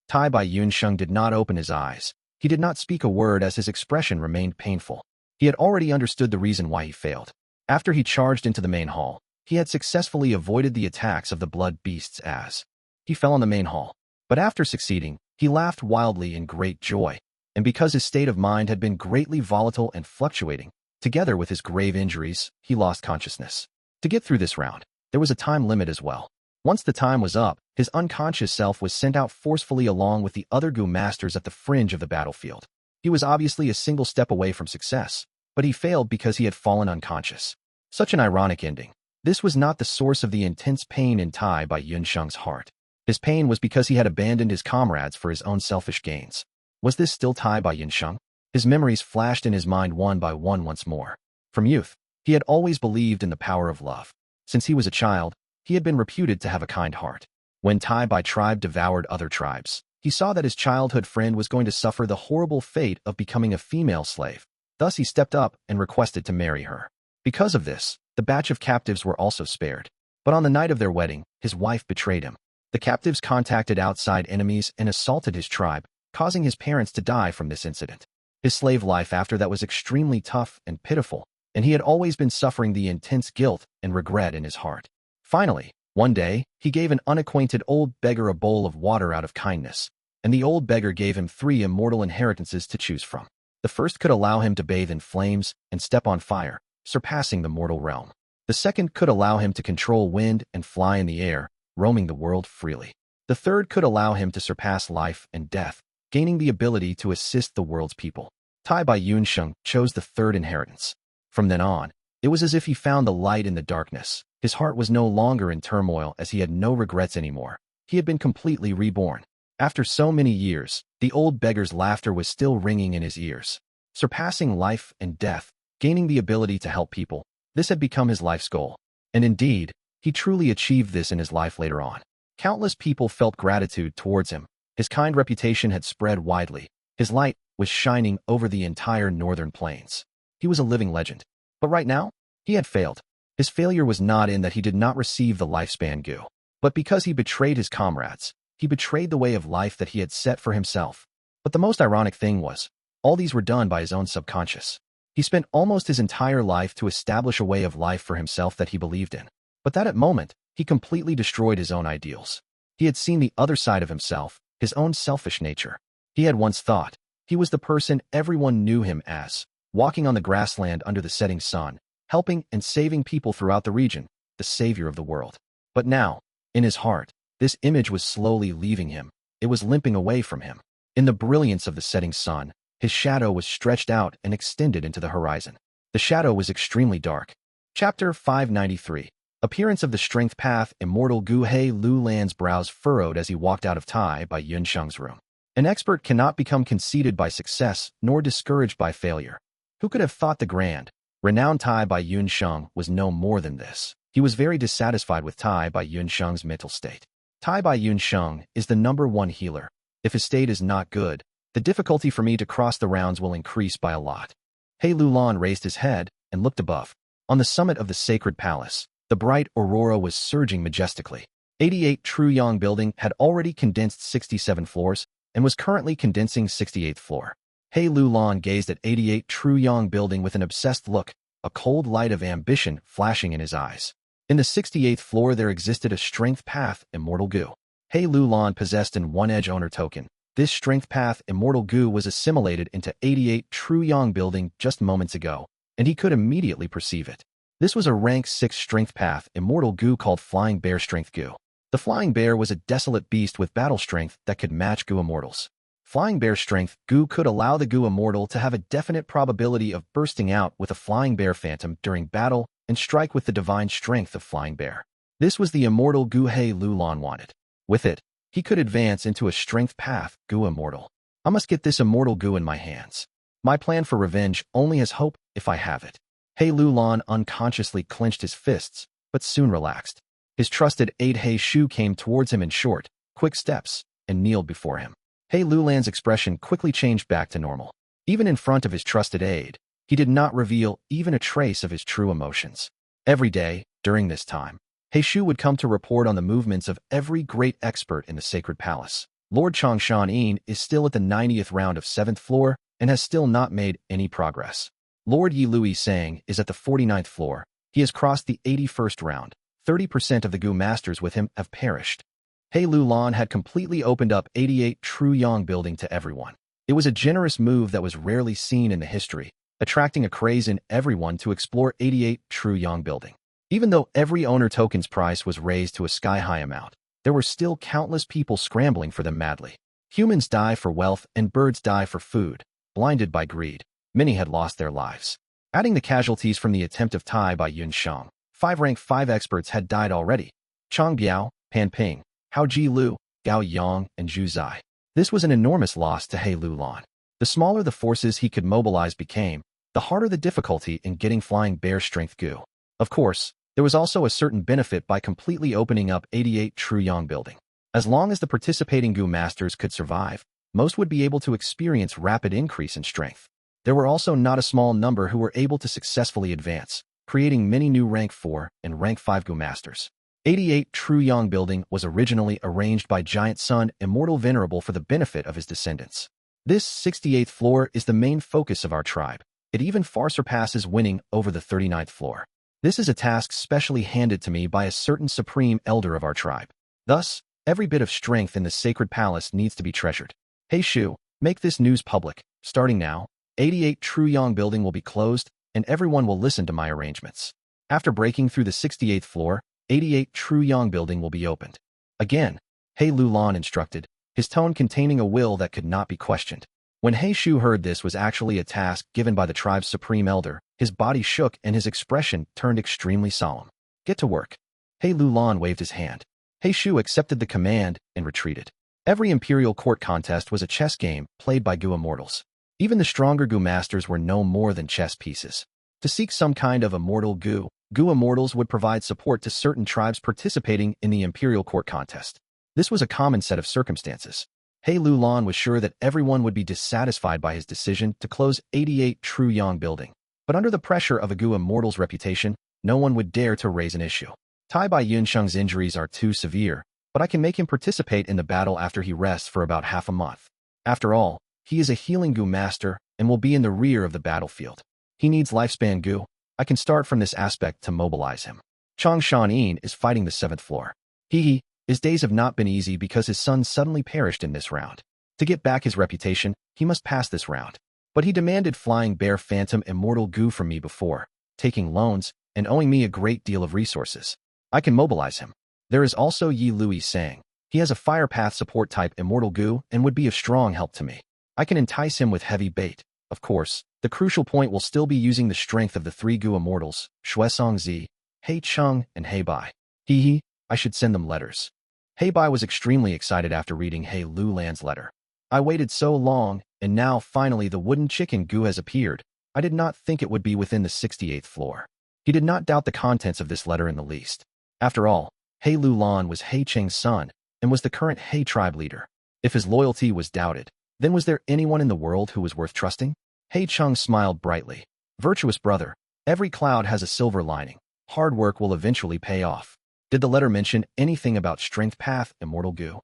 Tai Bai Yunsheng did not open his eyes. He did not speak a word as his expression remained painful. He had already understood the reason why he failed. After he charged into the main hall, he had successfully avoided the attacks of the blood beasts as he fell on the main hall. But after succeeding, he laughed wildly in great joy, and because his state of mind had been greatly volatile and fluctuating, together with his grave injuries, he lost consciousness. To get through this round, there was a time limit as well. Once the time was up, his unconscious self was sent out forcefully along with the other Gu masters at the fringe of the battlefield. He was obviously a single step away from success, but he failed because he had fallen unconscious. Such an ironic ending. This was not the source of the intense pain in Tai Bai Yunsheng's heart. His pain was because he had abandoned his comrades for his own selfish gains. Was this still Tai Bai Yunsheng? His memories flashed in his mind one by one once more. From youth, he had always believed in the power of love. Since he was a child, he had been reputed to have a kind heart. When Tai Bai tribe devoured other tribes, he saw that his childhood friend was going to suffer the horrible fate of becoming a female slave. Thus he stepped up and requested to marry her. Because of this, the batch of captives were also spared. But on the night of their wedding, his wife betrayed him. The captives contacted outside enemies and assaulted his tribe, causing his parents to die from this incident. His slave life after that was extremely tough and pitiful, and he had always been suffering the intense guilt and regret in his heart. Finally, one day, he gave an unacquainted old beggar a bowl of water out of kindness, and the old beggar gave him 3 immortal inheritances to choose from. The first could allow him to bathe in flames and step on fire, surpassing the mortal realm. The second could allow him to control wind and fly in the air, roaming the world freely. The third could allow him to surpass life and death, gaining the ability to assist the world's people. Tai Bai Yunsheng chose the third inheritance. From then on, it was as if he found the light in the darkness. His heart was no longer in turmoil as he had no regrets anymore. He had been completely reborn. After so many years, the old beggar's laughter was still ringing in his ears. Surpassing life and death, gaining the ability to help people, this had become his life's goal. And indeed, he truly achieved this in his life later on. Countless people felt gratitude towards him. His kind reputation had spread widely. His light was shining over the entire northern plains. He was a living legend. But right now, he had failed. His failure was not in that he did not receive the lifespan Gu, but because he betrayed his comrades. He betrayed the way of life that he had set for himself. But the most ironic thing was, all these were done by his own subconscious. He spent almost his entire life to establish a way of life for himself that he believed in. But that moment, he completely destroyed his own ideals. He had seen the other side of himself, his own selfish nature. He had once thought he was the person everyone knew him as, walking on the grassland under the setting sun, helping and saving people throughout the region, the savior of the world. But now, in his heart, this image was slowly leaving him. It was limping away from him. In the brilliance of the setting sun, his shadow was stretched out and extended into the horizon. The shadow was extremely dark. Chapter 593. Appearance of the Strength Path. Immortal Gu. He Lu Lan's brows furrowed as he walked out of Tai Bai Yunsheng's room. An expert cannot become conceited by success nor discouraged by failure. Who could have thought the grand, renowned Tai Bai Yunsheng was no more than this? He was very dissatisfied with Tai Bai Yunsheng's mental state. Tai Bai Yunsheng is the #1 healer. If his state is not good, the difficulty for me to cross the rounds will increase by a lot. He Lu Lan raised his head and looked above. On the summit of the sacred palace, the bright aurora was surging majestically. 88 Truyong building had already condensed 67 floors and was currently condensing 68th floor. He Lu Lan gazed at 88 Truyong building with an obsessed look, a cold light of ambition flashing in his eyes. In the 68th floor there existed a Strength Path Immortal Gu. He Lu Lan possessed an One-Edge Owner token. This Strength Path Immortal Gu was assimilated into 88 Truyong building just moments ago, and he could immediately perceive it. This was a rank 6 Strength Path Immortal Gu called Flying Bear Strength Gu. The Flying Bear was a desolate beast with battle strength that could match Gu Immortals. Flying Bear Strength Gu could allow the Gu Immortal to have a definite probability of bursting out with a Flying Bear Phantom during battle and strike with the divine strength of Flying Bear. This was the Immortal Gu He Lu Lan wanted. With it, he could advance into a Strength Path Gu Immortal. I must get this Immortal Gu in my hands. My plan for revenge only has hope if I have it. He Lu Lan unconsciously clenched his fists, but soon relaxed. His trusted aide He Shu came towards him in short, quick steps, and kneeled before him. He Lu Lan's expression quickly changed back to normal. Even in front of his trusted aide, he did not reveal even a trace of his true emotions. Every day, during this time, He Shu would come to report on the movements of every great expert in the sacred palace. Lord Changshan is still at the 90th round of 7th floor and has still not made any progress. Lord Yi Lui Sang is at the 49th floor. He has crossed the 81st round. 30% of the Gu masters with him have perished. He Lulan had completely opened up 88 True Yang building to everyone. It was a generous move that was rarely seen in the history, attracting a craze in everyone to explore 88 True Yang building. Even though every owner token's price was raised to a sky-high amount, there were still countless people scrambling for them madly. Humans die for wealth and birds die for food, blinded by greed. Many had lost their lives. Adding the casualties from the attempt of Tai by Yun Shang, 5 rank 5 experts had died already. Chang Biao, Pan Ping, Hao Ji Lu, Gao Yang, and Zhu Zai. This was an enormous loss to He Lulan. The smaller the forces he could mobilize became, the harder the difficulty in getting Flying Bear Strength Gu. Of course, there was also a certain benefit by completely opening up 88 True Yang building. As long as the participating Gu masters could survive, most would be able to experience rapid increase in strength. There were also not a small number who were able to successfully advance, creating many new rank 4 and rank 5 Gu masters. 88 True Yang building was originally arranged by Giant Sun Immortal Venerable for the benefit of his descendants. This 68th floor is the main focus of our tribe. It even far surpasses winning over the 39th floor. This is a task specially handed to me by a certain supreme elder of our tribe. Thus, every bit of strength in the sacred palace needs to be treasured. Hey Shu, make this news public. Starting now, 88 True Yang building will be closed, and everyone will listen to my arrangements. After breaking through the 68th floor, 88 True Yang building will be opened. Again, He Lulan instructed, his tone containing a will that could not be questioned. When He Shu heard this was actually a task given by the tribe's supreme elder, his body shook and his expression turned extremely solemn. Get to work. He Lulan waved his hand. He Shu accepted the command and retreated. Every imperial court contest was a chess game played by Gu immortals. Even the stronger Gu masters were no more than chess pieces. To seek some kind of immortal Gu immortals would provide support to certain tribes participating in the imperial court contest. This was a common set of circumstances. He Lulan was sure that everyone would be dissatisfied by his decision to close 88 True Yang building. But under the pressure of a Gu immortal's reputation, no one would dare to raise an issue. Tai Bai Yunsheng's injuries are too severe, but I can make him participate in the battle after he rests for about half a month. After all, he is a healing Gu master and will be in the rear of the battlefield. He needs lifespan Gu. I can start from this aspect to mobilize him. Chang Shanyin is fighting the 7th floor. His days have not been easy because his son suddenly perished in this round. To get back his reputation, he must pass this round. But he demanded Flying Bear Phantom Immortal Gu from me before, taking loans and owing me a great deal of resources. I can mobilize him. There is also Yi Lui Sang. He has a Fire Path support type Immortal Gu and would be of strong help to me. I can entice him with heavy bait. Of course, the crucial point will still be using the strength of the 3 Gu immortals, Shuesong Zi, He Chung, and He Bai. I should send them letters. He Bai was extremely excited after reading He Lulan's letter. I waited so long, and now finally the wooden chicken Gu has appeared. I did not think it would be within the 68th floor. He did not doubt the contents of this letter in the least. After all, He Lulan was He Cheng's son, and was the current He tribe leader. If his loyalty was doubted, then was there anyone in the world who was worth trusting? He Chung smiled brightly. Virtuous brother, every cloud has a silver lining. Hard work will eventually pay off. Did the letter mention anything about Strength Path Immortal Gu?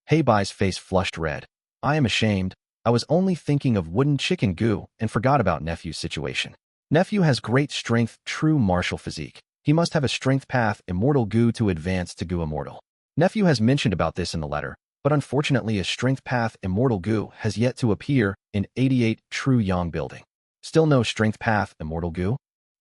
He Bai's face flushed red. I am ashamed. I was only thinking of wooden chicken Gu and forgot about Nephew's situation. Nephew has great strength, true martial physique. He must have a Strength Path Immortal Gu to advance to Gu Immortal. Nephew has mentioned about this in the letter, but unfortunately a Strength Path Immortal Gu has yet to appear in 88 True Yang building. Still no Strength Path Immortal Gu?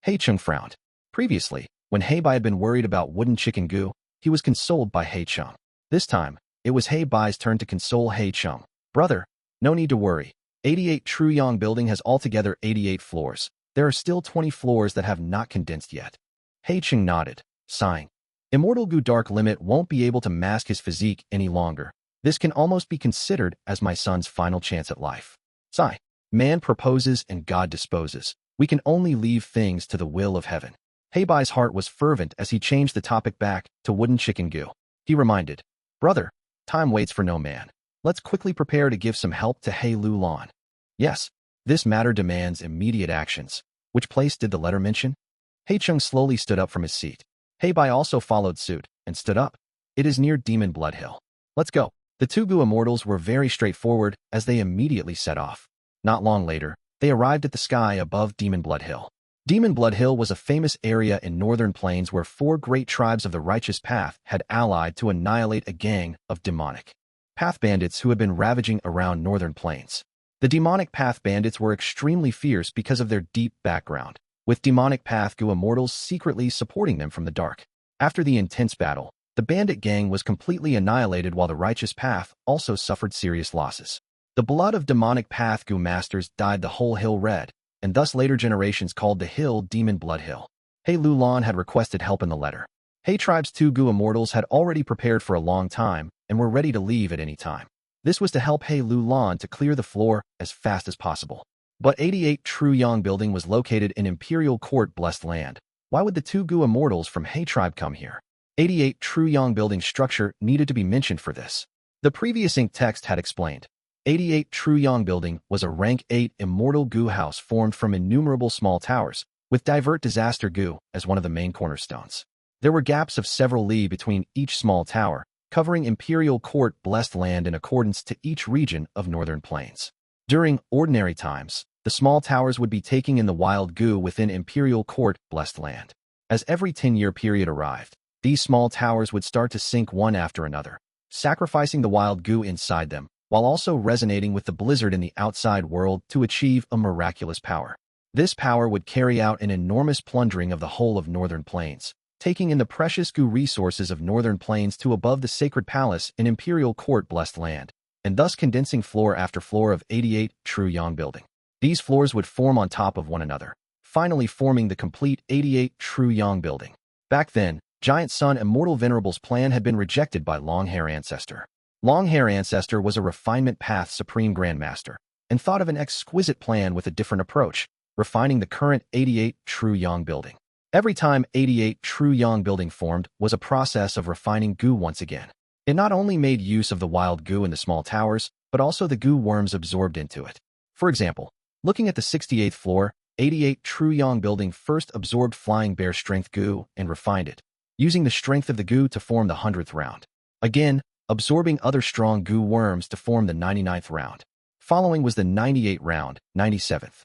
He Chung frowned. Previously, when He Bai had been worried about wooden chicken Gu, he was consoled by He Chung. This time, it was He Bai's turn to console He Chung. Brother, no need to worry. 88 True Yang building has altogether 88 floors. There are still 20 floors that have not condensed yet. He Chung nodded, sighing. Immortal Gu Dark Limit won't be able to mask his physique any longer. This can almost be considered as my son's final chance at life. Sigh. Man proposes and God disposes. We can only leave things to the will of heaven. He Bai's heart was fervent as he changed the topic back to wooden chicken Gu. He reminded, Brother, time waits for no man. Let's quickly prepare to give some help to He Lulan. Yes, this matter demands immediate actions. Which place did the letter mention? He Chung slowly stood up from his seat. He Bai also followed suit and stood up. It is near Demon Blood Hill. Let's go. The 2 Gu immortals were very straightforward as they immediately set off. Not long later, they arrived at the sky above Demon Blood Hill. Demon Blood Hill was a famous area in northern plains where 4 great tribes of the righteous path had allied to annihilate a gang of demonic path bandits who had been ravaging around northern plains. The demonic path bandits were extremely fierce because of their deep background, with demonic path Gu immortals secretly supporting them from the dark. After the intense battle, the bandit gang was completely annihilated while the righteous path also suffered serious losses. The blood of demonic path Gu masters dyed the whole hill red, and thus later generations called the hill Demon Blood Hill. He Lulan had requested help in the letter. He Tribe's 2 Gu immortals had already prepared for a long time and were ready to leave at any time. This was to help He Lulan to clear the floor as fast as possible. But 88 True Yang building was located in Imperial Court Blessed Land. Why would the 2 Gu immortals from He Tribe come here? 88 True Yang building structure needed to be mentioned for this. The previous ink text had explained. 88 True Yang building was a rank 8 immortal Gu house formed from innumerable small towers, with Divert Disaster Gu as one of the main cornerstones. There were gaps of several li between each small tower, covering Imperial Court Blessed Land in accordance to each region of northern plains. During ordinary times, the small towers would be taking in the wild Gu within Imperial Court Blessed Land. As every 10-year period arrived, these small towers would start to sink one after another, sacrificing the wild Gu inside them, while also resonating with the blizzard in the outside world to achieve a miraculous power. This power would carry out an enormous plundering of the whole of northern plains, taking in the precious Gu resources of northern plains to above the sacred palace in Imperial Court Blessed Land, and thus condensing floor after floor of 88 True Yang building. These floors would form on top of one another, finally forming the complete 88 True Yang building. Back then, Giant Sun Immortal Venerable's plan had been rejected by Longhair Ancestor. Longhair Ancestor was a refinement path supreme grandmaster, and thought of an exquisite plan with a different approach, refining the current 88 True Yang building. Every time 88 True Yang building formed was a process of refining Gu once again. It not only made use of the wild Gu in the small towers, but also the Gu worms absorbed into it. For example, looking at the 68th floor, 88 True Yang building first absorbed Flying Bear Strength Gu and refined it, using the strength of the Gu to form the 100th round. Again, absorbing other strong Gu worms to form the 99th round. Following was the 98th round, 97th.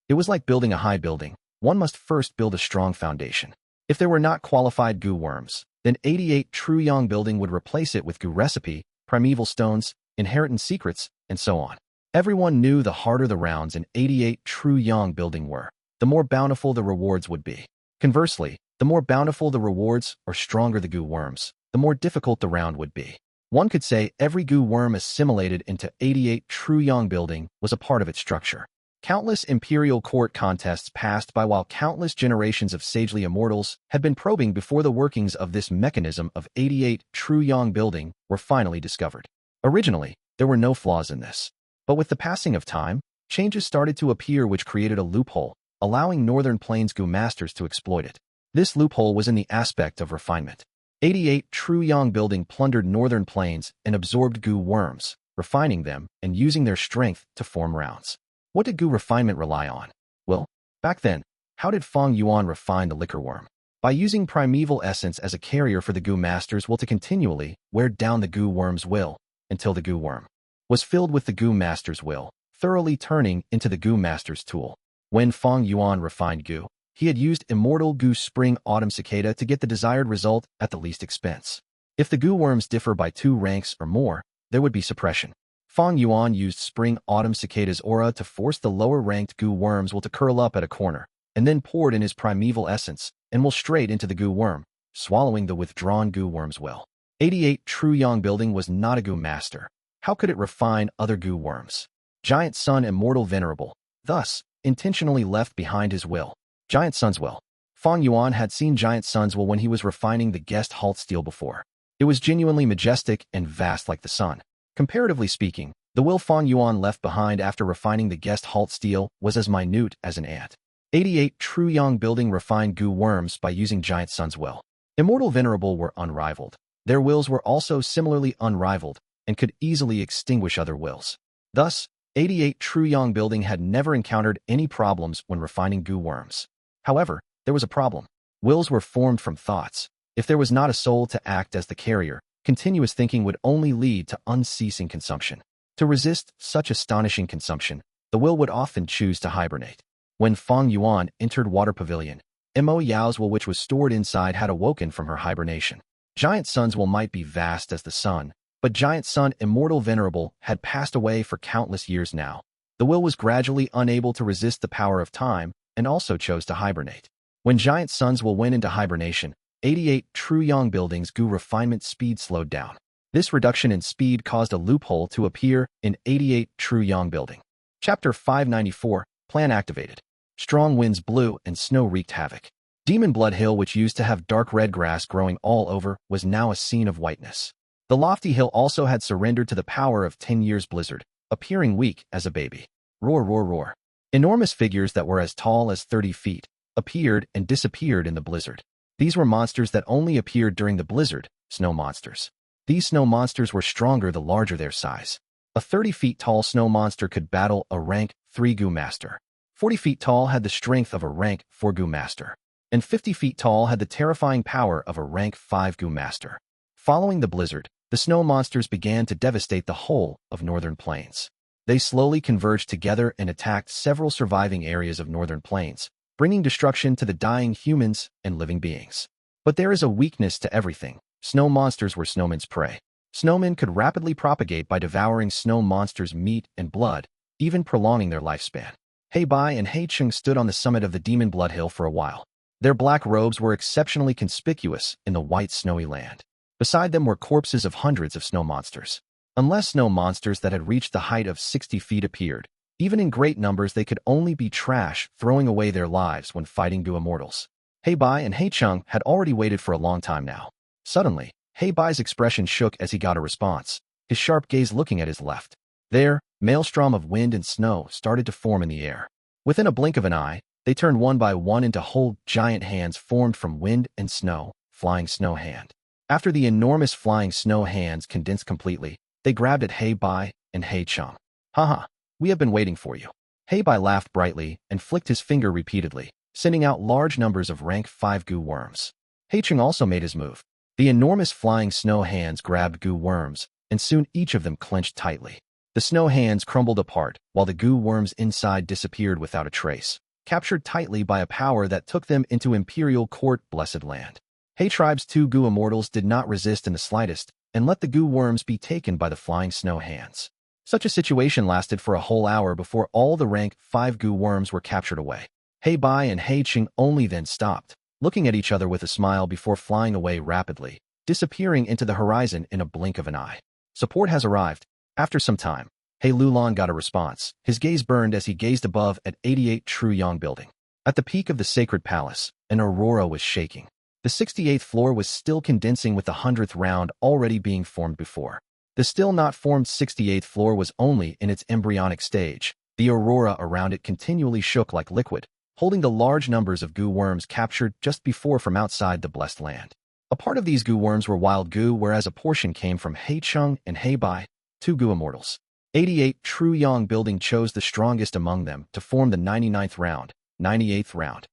It was like building a high building. One must first build a strong foundation. If there were not qualified Gu worms, then 88 True Yang building would replace it with Gu recipe, primeval stones, inheritance secrets, and so on. Everyone knew the harder the rounds in 88 True Yang building were, the more bountiful the rewards would be. Conversely, the more bountiful the rewards or stronger the Gu worms, the more difficult the round would be. One could say every Gu worm assimilated into 88 True Yang building was a part of its structure. Countless Imperial Court contests passed by while countless generations of sagely immortals had been probing before the workings of this mechanism of 88 True Yang building were finally discovered. Originally, there were no flaws in this. But with the passing of time, changes started to appear which created a loophole, allowing Northern Plains Gu masters to exploit it. This loophole was in the aspect of refinement. 88 True Yang building plundered northern plains and absorbed Gu worms, refining them and using their strength to form rounds. What did Gu refinement rely on? Well, back then, how did Fang Yuan refine the liquor worm? By using primeval essence as a carrier for the Gu masters will to continually wear down the Gu worm's will until the Gu worm was filled with the Gu master's will, thoroughly turning into the Gu master's tool. When Fang Yuan refined Gu, he had used immortal Gu Spring Autumn Cicada to get the desired result at the least expense. If the Gu worms differ by 2 ranks or more, there would be suppression. Fang Yuan used Spring Autumn Cicada's aura to force the lower-ranked Gu worms will to curl up at a corner, and then poured in his primeval essence, and will straight into the Gu worm, swallowing the withdrawn Gu worm's will. 88 True Yang building was not a Gu master. How could it refine other Gu worms? Giant Sun Immortal Venerable, thus, intentionally left behind his will. Giant Sun's will. Fang Yuan had seen Giant Sun's will when he was refining the guest halt steel before. It was genuinely majestic and vast like the sun. Comparatively speaking, the will Fang Yuan left behind after refining the guest halt steel was as minute as an ant. 88 True Yang building refined Gu worms by using Giant Sun's will. Immortal Venerable were unrivaled. Their wills were also similarly unrivaled and could easily extinguish other wills. Thus, 88 True Yang building had never encountered any problems when refining Gu worms. However, there was a problem. Wills were formed from thoughts. If there was not a soul to act as the carrier, continuous thinking would only lead to unceasing consumption. To resist such astonishing consumption, the will would often choose to hibernate. When Fang Yuan entered Water Pavilion, Mo Yao's will which was stored inside had awoken from her hibernation. Giant Sun's will might be vast as the sun, but Giant Sun Immortal Venerable had passed away for countless years now. The will was gradually unable to resist the power of time and also chose to hibernate. When Giant Sun's will went into hibernation, 88 True Yang buildings Gu refinement speed slowed down. This reduction in speed caused a loophole to appear in 88 True Yang building. Chapter 594, Plan activated. Strong winds blew and snow wreaked havoc. Demon Blood Hill, which used to have dark red grass growing all over, was now a scene of whiteness. The lofty hill also had surrendered to the power of 10 years blizzard, appearing weak as a baby. Roar, roar, roar. Enormous figures that were as tall as 30 feet appeared and disappeared in the blizzard. These were monsters that only appeared during the blizzard, snow monsters. These snow monsters were stronger the larger their size. A 30 feet tall snow monster could battle a rank 3 Gu master. 40 feet tall had the strength of a rank 4 Gu master. And 50 feet tall had the terrifying power of a rank 5 Gu master. Following the blizzard, the snow monsters began to devastate the whole of northern plains. They slowly converged together and attacked several surviving areas of northern plains, bringing destruction to the dying humans and living beings. But there is a weakness to everything. Snow monsters were snowmen's prey. Snowmen could rapidly propagate by devouring snow monsters' meat and blood, even prolonging their lifespan. Hei Bai and Hei Cheng stood on the summit of the Demon Blood Hill for a while. Their black robes were exceptionally conspicuous in the white snowy land. Beside them were corpses of hundreds of snow monsters. Unless snow monsters that had reached the height of 60 feet appeared, even in great numbers they could only be trash, throwing away their lives when fighting Gu immortals. Hei Bai and Hei Cheng had already waited for a long time now. Suddenly, Hei Bai's expression shook as he got a response, his sharp gaze looking at his left. There, maelstrom of wind and snow started to form in the air. Within a blink of an eye, they turned one by one into whole giant hands formed from wind and snow, flying snow hand. After the enormous flying snow hands condensed completely, they grabbed at Hei Bai and Hei Cheng. Haha, we have been waiting for you. Hei Bai laughed brightly and flicked his finger repeatedly, sending out large numbers of rank 5 Gu worms. Hei Cheng also made his move. The enormous flying snow hands grabbed Gu worms, and soon each of them clenched tightly. The snow hands crumbled apart, while the Gu worms inside disappeared without a trace, captured tightly by a power that took them into Imperial Court Blessed Land. Hei Tribe's 2 Gu immortals did not resist in the slightest, and let the Gu worms be taken by the flying snow hands. Such a situation lasted for a whole hour before all the rank 5 Gu worms were captured away. Hei Bai and Hei Cheng only then stopped, looking at each other with a smile before flying away rapidly, disappearing into the horizon in a blink of an eye. Support has arrived. After some time, Hei Lulan got a response. His gaze burned as he gazed above at 88 True Yang building. At the peak of the sacred palace, an aurora was shaking. The 68th floor was still condensing with the 100th round already being formed before. The still not formed 68th floor was only in its embryonic stage. The aurora around it continually shook like liquid, holding the large numbers of Gu worms captured just before from outside the blessed land. A part of these Gu worms were wild Gu, whereas a portion came from Hei Cheng and Hei Bai, 2 Gu immortals. 88 True Yang building chose the strongest among them to form the 99th round, 98th round.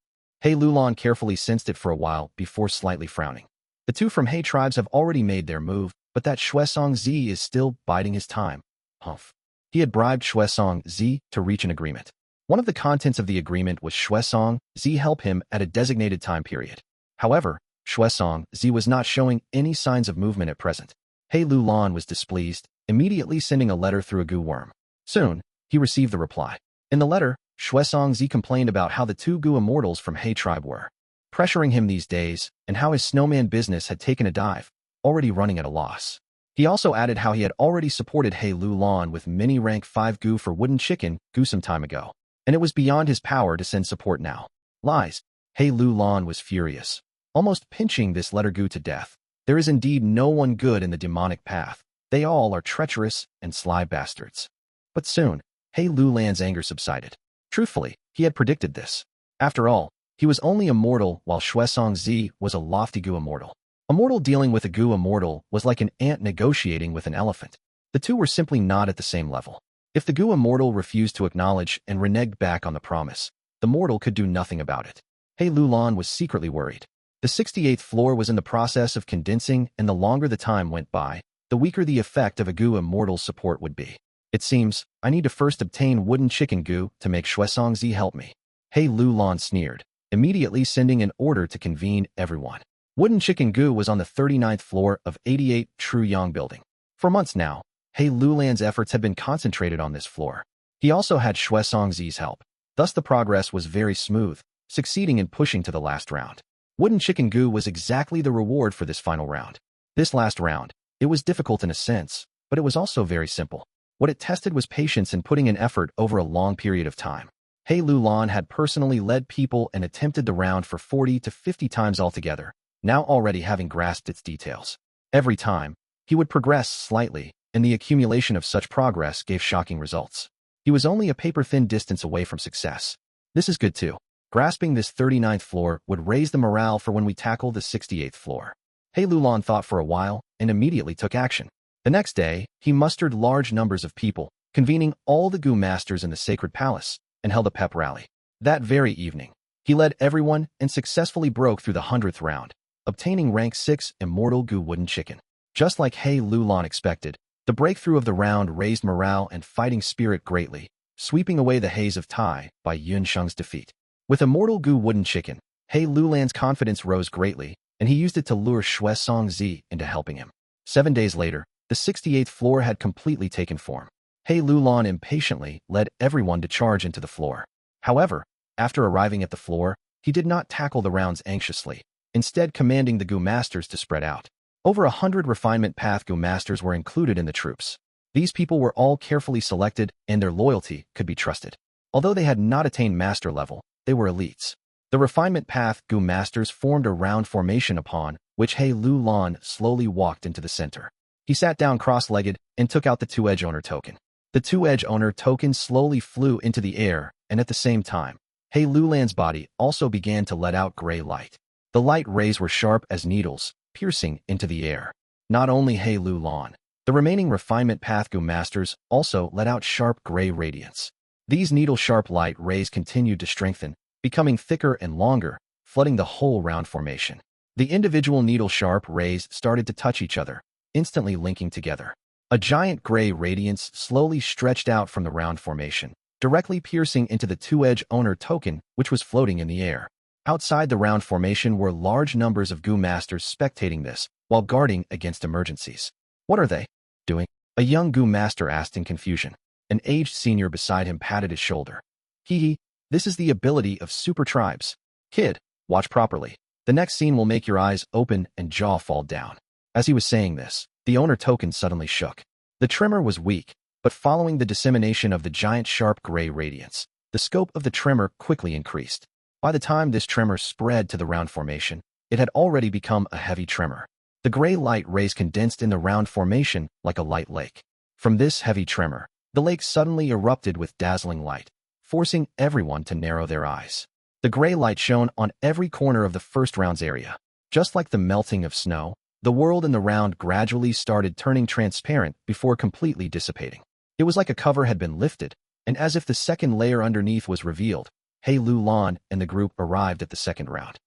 Hei Lulan carefully sensed it for a while before slightly frowning. The 2 from Hei tribes have already made their move, but that Xuesong Zi is still biding his time. Humph. He had bribed Xuesong Zi to reach an agreement. One of the contents of the agreement was Xuesong Zi help him at a designated time period. However, Xuesong Zi was not showing any signs of movement at present. Hei Lulan was displeased, immediately sending a letter through a Gu worm. Soon, he received the reply. In the letter, Xuesong Zi complained about how the 2 Gu immortals from Hei tribe were pressuring him these days, and how his snowman business had taken a dive, already running at a loss. He also added how he had already supported Hei Lulan with many rank 5 Gu for wooden chicken Gu some time ago, and it was beyond his power to send support now. Lies. Hei Lulan was furious, almost pinching this letter Gu to death. There is indeed no one good in the demonic path. They all are treacherous and sly bastards. But soon, Hei Lulan's anger subsided. Truthfully, he had predicted this. After all, he was only immortal while Xuesong Zi was a lofty Gu immortal. A mortal dealing with a Gu immortal was like an ant negotiating with an elephant. The 2 were simply not at the same level. If the Gu immortal refused to acknowledge and reneged back on the promise, the mortal could do nothing about it. Hei Lulan was secretly worried. The 68th floor was in the process of condensing, and the longer the time went by, the weaker the effect of a Gu immortal's support would be. It seems, I need to first obtain wooden chicken Gu to make Xuesong Zi help me. Hey Lu Lan sneered, immediately sending an order to convene everyone. Wooden Chicken Gu was on the 39th floor of 88 True Yang building. For months now, Hey Lu Lan's efforts had been concentrated on this floor. He also had Shui Songzi's help. Thus the progress was very smooth, succeeding in pushing to the last round. Wooden Chicken Gu was exactly the reward for this final round. This last round, it was difficult in a sense, but it was also very simple. What it tested was patience and putting in effort over a long period of time. Hey Lu Lan had personally led people and attempted the round for 40 to 50 times altogether, now already having grasped its details. Every time, he would progress slightly, and the accumulation of such progress gave shocking results. He was only a paper-thin distance away from success. This is good too. Grasping this 39th floor would raise the morale for when we tackle the 68th floor. Hey Lu Lan thought for a while and immediately took action. The next day, he mustered large numbers of people, convening all the Gu masters in the sacred palace, and held a pep rally. That very evening, he led everyone and successfully broke through the 100th round, obtaining rank 6 Immortal Gu Wooden Chicken. Just like Hey Lu Lan expected, the breakthrough of the round raised morale and fighting spirit greatly, sweeping away the haze of Tai by Yun Sheng's defeat. With Immortal Gu Wooden Chicken, Hey Lu Lan's confidence rose greatly, and he used it to lure Shui Songzi into helping him. 7 days later, the 68th floor had completely taken form. Hey Lu Lan impatiently led everyone to charge into the floor. However, after arriving at the floor, he did not tackle the rounds anxiously, instead commanding the Gu masters to spread out. Over 100 refinement path Gu masters were included in the troops. These people were all carefully selected, and their loyalty could be trusted. Although they had not attained master level, they were elites. The refinement path Gu masters formed a round formation upon which Hey Lu Lan slowly walked into the center. He sat down cross-legged and took out the two-edge owner token. The two-edge owner token slowly flew into the air, and at the same time, Hey Lu Lan's body also began to let out gray light. The light rays were sharp as needles, piercing into the air. Not only Hey Lu Lan, the remaining refinement path Gu masters also let out sharp gray radiance. These needle-sharp light rays continued to strengthen, becoming thicker and longer, flooding the whole round formation. The individual needle-sharp rays started to touch each other, instantly linking together. A giant gray radiance slowly stretched out from the round formation, directly piercing into the two-edge owner token, which was floating in the air. Outside the round formation were large numbers of Gu masters spectating this, while guarding against emergencies. What are they doing? A young Gu master asked in confusion. An aged senior beside him patted his shoulder. Hee, this is the ability of super tribes. Kid, watch properly. The next scene will make your eyes open and jaw fall down. As he was saying this, the owner token suddenly shook. The tremor was weak, but following the dissemination of the giant sharp gray radiance, the scope of the tremor quickly increased. By the time this tremor spread to the round formation, it had already become a heavy tremor. The gray light rays condensed in the round formation like a light lake. From this heavy tremor, the lake suddenly erupted with dazzling light, forcing everyone to narrow their eyes. The gray light shone on every corner of the first round's area. Just like the melting of snow, the world in the round gradually started turning transparent before completely dissipating. It was like a cover had been lifted, and as if the second layer underneath was revealed, Hey Lu Lan and the group arrived at the second round.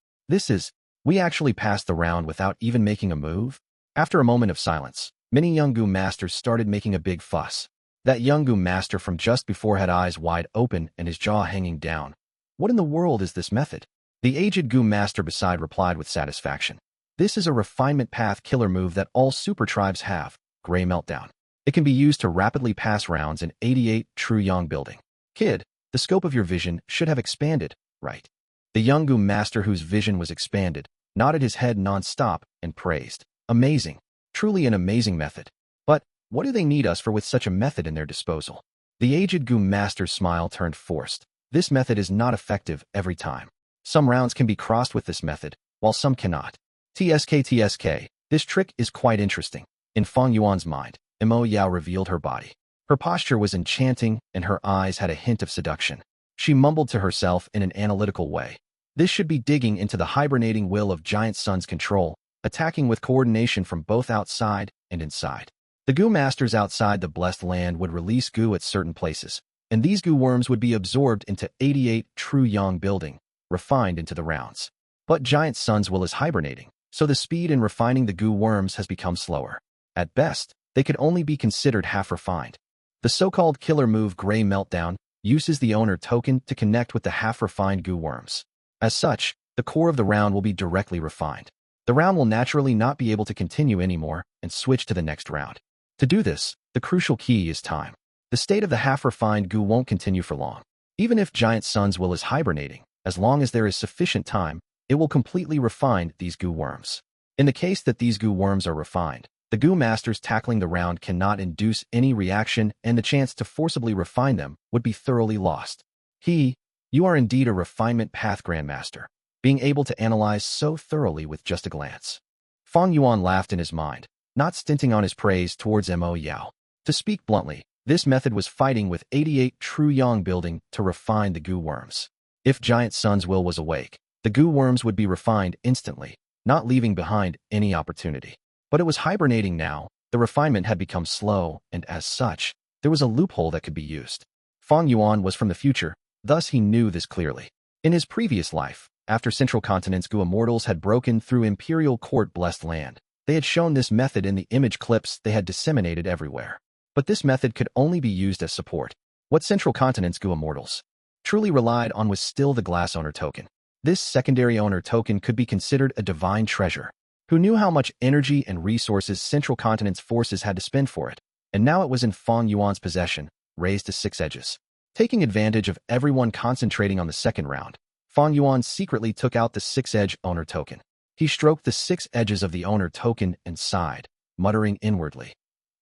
We actually passed the round without even making a move? After a moment of silence, many young Gu masters started making a big fuss. That young Gu master from just before had eyes wide open and his jaw hanging down. What in the world is this method? The aged Gu master beside replied with satisfaction. This is a refinement path killer move that all super tribes have, Gray Meltdown. It can be used to rapidly pass rounds in 88 True Yang building. Kid, the scope of your vision should have expanded, right? The young Gu master whose vision was expanded, nodded his head non-stop and praised. Amazing. Truly an amazing method. But what do they need us for with such a method in their disposal? The aged Gu master's smile turned forced. This method is not effective every time. Some rounds can be crossed with this method, while some cannot. TSK, this trick is quite interesting. In Fang Yuan's mind, Mo Yao revealed her body. Her posture was enchanting and her eyes had a hint of seduction. She mumbled to herself in an analytical way. This should be digging into the hibernating will of Giant Sun's control, attacking with coordination from both outside and inside. The Gu masters outside the blessed land would release Gu at certain places, and these Gu worms would be absorbed into 88 True Yang building, refined into the rounds. But Giant Sun's will is hibernating, so the speed in refining the Gu worms has become slower. At best, they could only be considered half refined. The so-called killer move Gray Meltdown uses the owner token to connect with the half-refined Gu worms. As such, the core of the round will be directly refined. The round will naturally not be able to continue anymore and switch to the next round. To do this, the crucial key is time. The state of the half-refined Gu won't continue for long. Even if Giant Sun's will is hibernating, as long as there is sufficient time, it will completely refine these Gu worms. In the case that these Gu worms are refined, the Gu masters tackling the round cannot induce any reaction, and the chance to forcibly refine them would be thoroughly lost. You are indeed a refinement path grandmaster, being able to analyze so thoroughly with just a glance. Fang Yuan laughed in his mind, not stinting on his praise towards Mo Yao. To speak bluntly, this method was fighting with 88 true yang building to refine the Gu worms. If Giant Sun's will was awake, the Gu worms would be refined instantly, not leaving behind any opportunity. But it was hibernating now, the refinement had become slow, and as such, there was a loophole that could be used. Fang Yuan was from the future, thus he knew this clearly. In his previous life, after Central Continent's Gu immortals had broken through Imperial Court-blessed land, they had shown this method in the image clips they had disseminated everywhere. But this method could only be used as support. What Central Continent's Gu immortals truly relied on was still the glass owner token. This secondary owner token could be considered a divine treasure. Who knew how much energy and resources Central Continent's forces had to spend for it, and now it was in Fang Yuan's possession, raised to 6 edges. Taking advantage of everyone concentrating on the second round, Fang Yuan secretly took out the 6-edge owner token. He stroked the 6 edges of the owner token and sighed, muttering inwardly.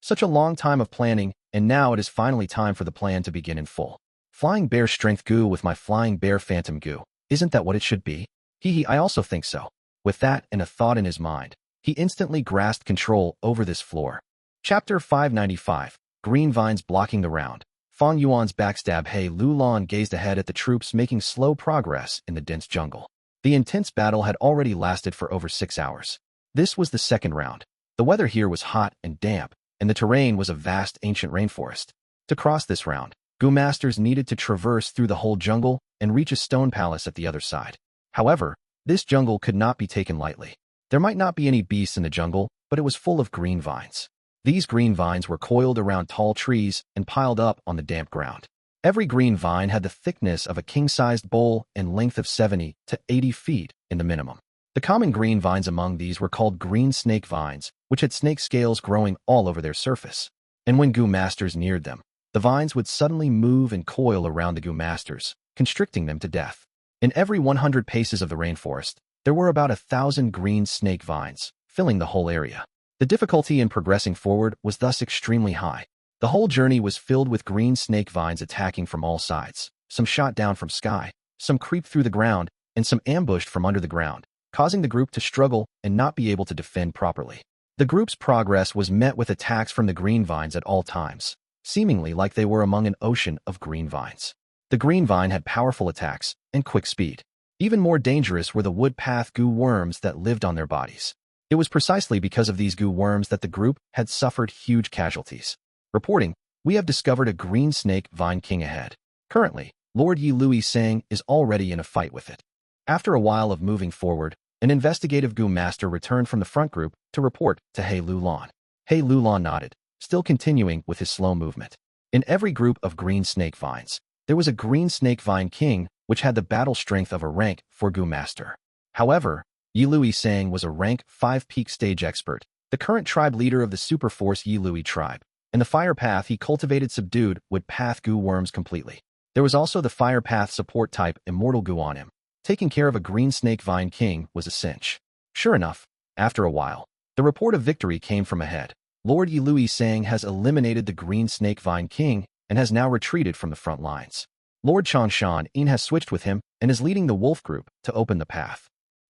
Such a long time of planning, and now it is finally time for the plan to begin in full. Flying Bear Strength Gu with my Flying Bear Phantom Gu, isn't that what it should be? I also think so. With that and a thought in his mind, he instantly grasped control over this floor. Chapter 595, Green Vines Blocking the Round. Fang Yuan's backstab He Lulan gazed ahead at the troops making slow progress in the dense jungle. The intense battle had already lasted for over 6 hours. This was the second round. The weather here was hot and damp, and the terrain was a vast ancient rainforest. To cross this round, Gu masters needed to traverse through the whole jungle and reach a stone palace at the other side. However, this jungle could not be taken lightly. There might not be any beasts in the jungle, but it was full of green vines. These green vines were coiled around tall trees and piled up on the damp ground. Every green vine had the thickness of a king-sized bowl and length of 70 to 80 feet in the minimum. The common green vines among these were called green snake vines, which had snake scales growing all over their surface. And when Gu masters neared them, the vines would suddenly move and coil around the Gu masters, constricting them to death. In every 100 paces of the rainforest, there were about 1,000 green snake vines, filling the whole area. The difficulty in progressing forward was thus extremely high. The whole journey was filled with green snake vines attacking from all sides. Some shot down from sky, some creeped through the ground, and some ambushed from under the ground, causing the group to struggle and not be able to defend properly. The group's progress was met with attacks from the green vines at all times, seemingly like they were among an ocean of green vines. The green vine had powerful attacks and quick speed. Even more dangerous were the woodpath Gu worms that lived on their bodies. It was precisely because of these Gu worms that the group had suffered huge casualties. Reporting, we have discovered a green snake vine king ahead. Currently, Lord Yi Lui Sang is already in a fight with it. After a while of moving forward, an investigative Gu master returned from the front group to report to He Lulan. He Lulan nodded, still continuing with his slow movement. In every group of green snake vines, there was a green snake vine king which had the battle strength of a rank 4 Gu master. However, Yi Lui Sang was a rank 5 peak stage expert, the current tribe leader of the Superforce Yi Lui tribe. In the fire path he cultivated subdued wood path Gu worms completely. There was also the fire path support type immortal Gu on him. Taking care of a green snake vine king was a cinch. Sure enough, after a while, the report of victory came from ahead. Lord Yi Lui Sang has eliminated the green snake vine king and has now retreated from the front lines. Lord Changshan In has switched with him and is leading the wolf group to open the path.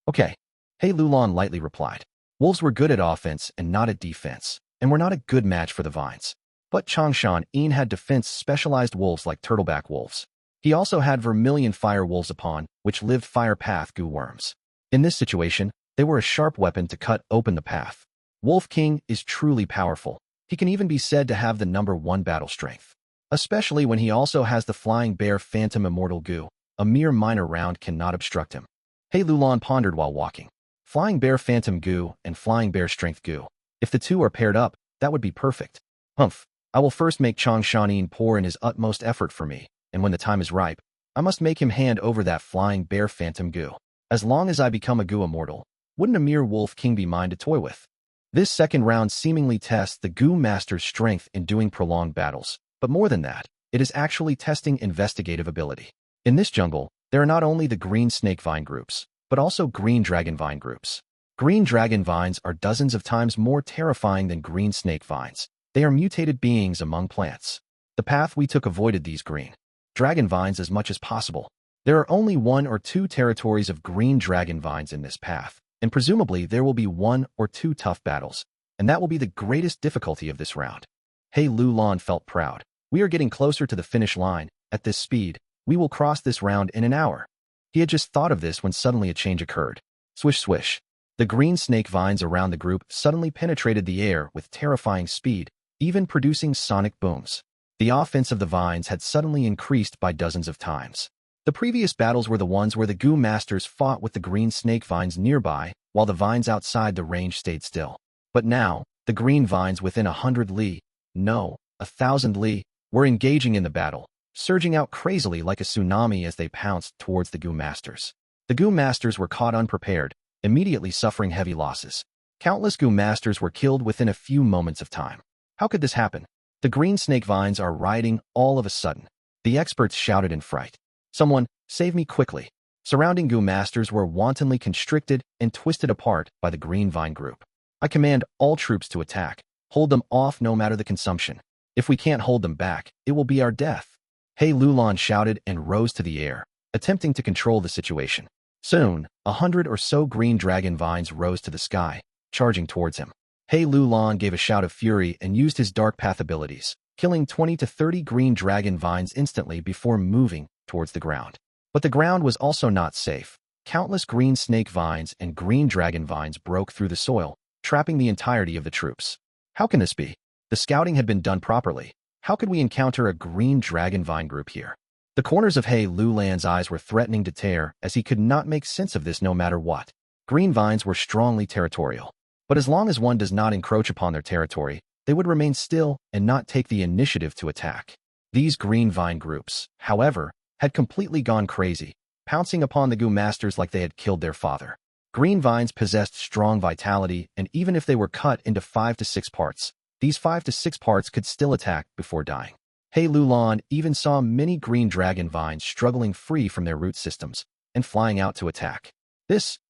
Okay, He Lulan lightly replied. Wolves were good at offense and not at defense, and were not a good match for the vines. But Changshan In had defense-specialized wolves like turtleback wolves. He also had vermilion fire wolves upon which lived fire path Gu worms. In this situation, they were a sharp weapon to cut open the path. Wolf King is truly powerful. He can even be said to have the number 1 battle strength. Especially when he also has the Flying Bear Phantom Immortal Gu. A mere minor round cannot obstruct him. He Lulan pondered while walking. Flying Bear Phantom Gu and Flying Bear Strength Gu. If the two are paired up, that would be perfect. Humph. I will first make Changshan In pour in his utmost effort for me, and when the time is ripe, I must make him hand over that flying bear phantom Gu. As long as I become a Gu immortal, wouldn't a mere wolf king be mine to toy with? This second round seemingly tests the Gu master's strength in doing prolonged battles, but more than that, it is actually testing investigative ability. In this jungle, there are not only the green snake vine groups, but also green dragon vine groups. Green dragon vines are dozens of times more terrifying than green snake vines. They are mutated beings among plants. The path we took avoided these green dragon vines as much as possible. There are only 1 or 2 territories of green dragon vines in this path, and presumably there will be 1 or 2 tough battles, and that will be the greatest difficulty of this round. Hey Lulan felt proud. We are getting closer to the finish line. At this speed, we will cross this round in an hour. He had just thought of this when suddenly a change occurred. Swish swish. The green snake vines around the group suddenly penetrated the air with terrifying speed, even producing sonic booms. The offense of the vines had suddenly increased by dozens of times. The previous battles were the ones where the Gu masters fought with the green snake vines nearby, while the vines outside the range stayed still. But now, the green vines within 100 li, no, 1,000 li, were engaging in the battle, surging out crazily like a tsunami as they pounced towards the Gu masters. The Gu masters were caught unprepared, immediately suffering heavy losses. Countless Gu masters were killed within a few moments of time. How could this happen? The green snake vines are rioting all of a sudden. The experts shouted in fright. Someone, save me quickly. Surrounding Gu masters were wantonly constricted and twisted apart by the green vine group. I command all troops to attack. Hold them off no matter the consumption. If we can't hold them back, it will be our death. Hey Lulan shouted and rose to the air, attempting to control the situation. Soon, 100 or so green dragon vines rose to the sky, charging towards him. Hey Lulan gave a shout of fury and used his dark path abilities, killing 20 to 30 green dragon vines instantly before moving towards the ground. But the ground was also not safe. Countless green snake vines and green dragon vines broke through the soil, trapping the entirety of the troops. How can this be? The scouting had been done properly. How could we encounter a green dragon vine group here? The corners of Hey Lulan's eyes were threatening to tear as he could not make sense of this no matter what. Green vines were strongly territorial. But as long as one does not encroach upon their territory, they would remain still and not take the initiative to attack. These green vine groups, however, had completely gone crazy, pouncing upon the Gu masters like they had killed their father. Green vines possessed strong vitality, and even if they were cut into 5 to 6 parts, these 5 to 6 parts could still attack before dying. Hey Lulan even saw many green dragon vines struggling free from their root systems and flying out to attack.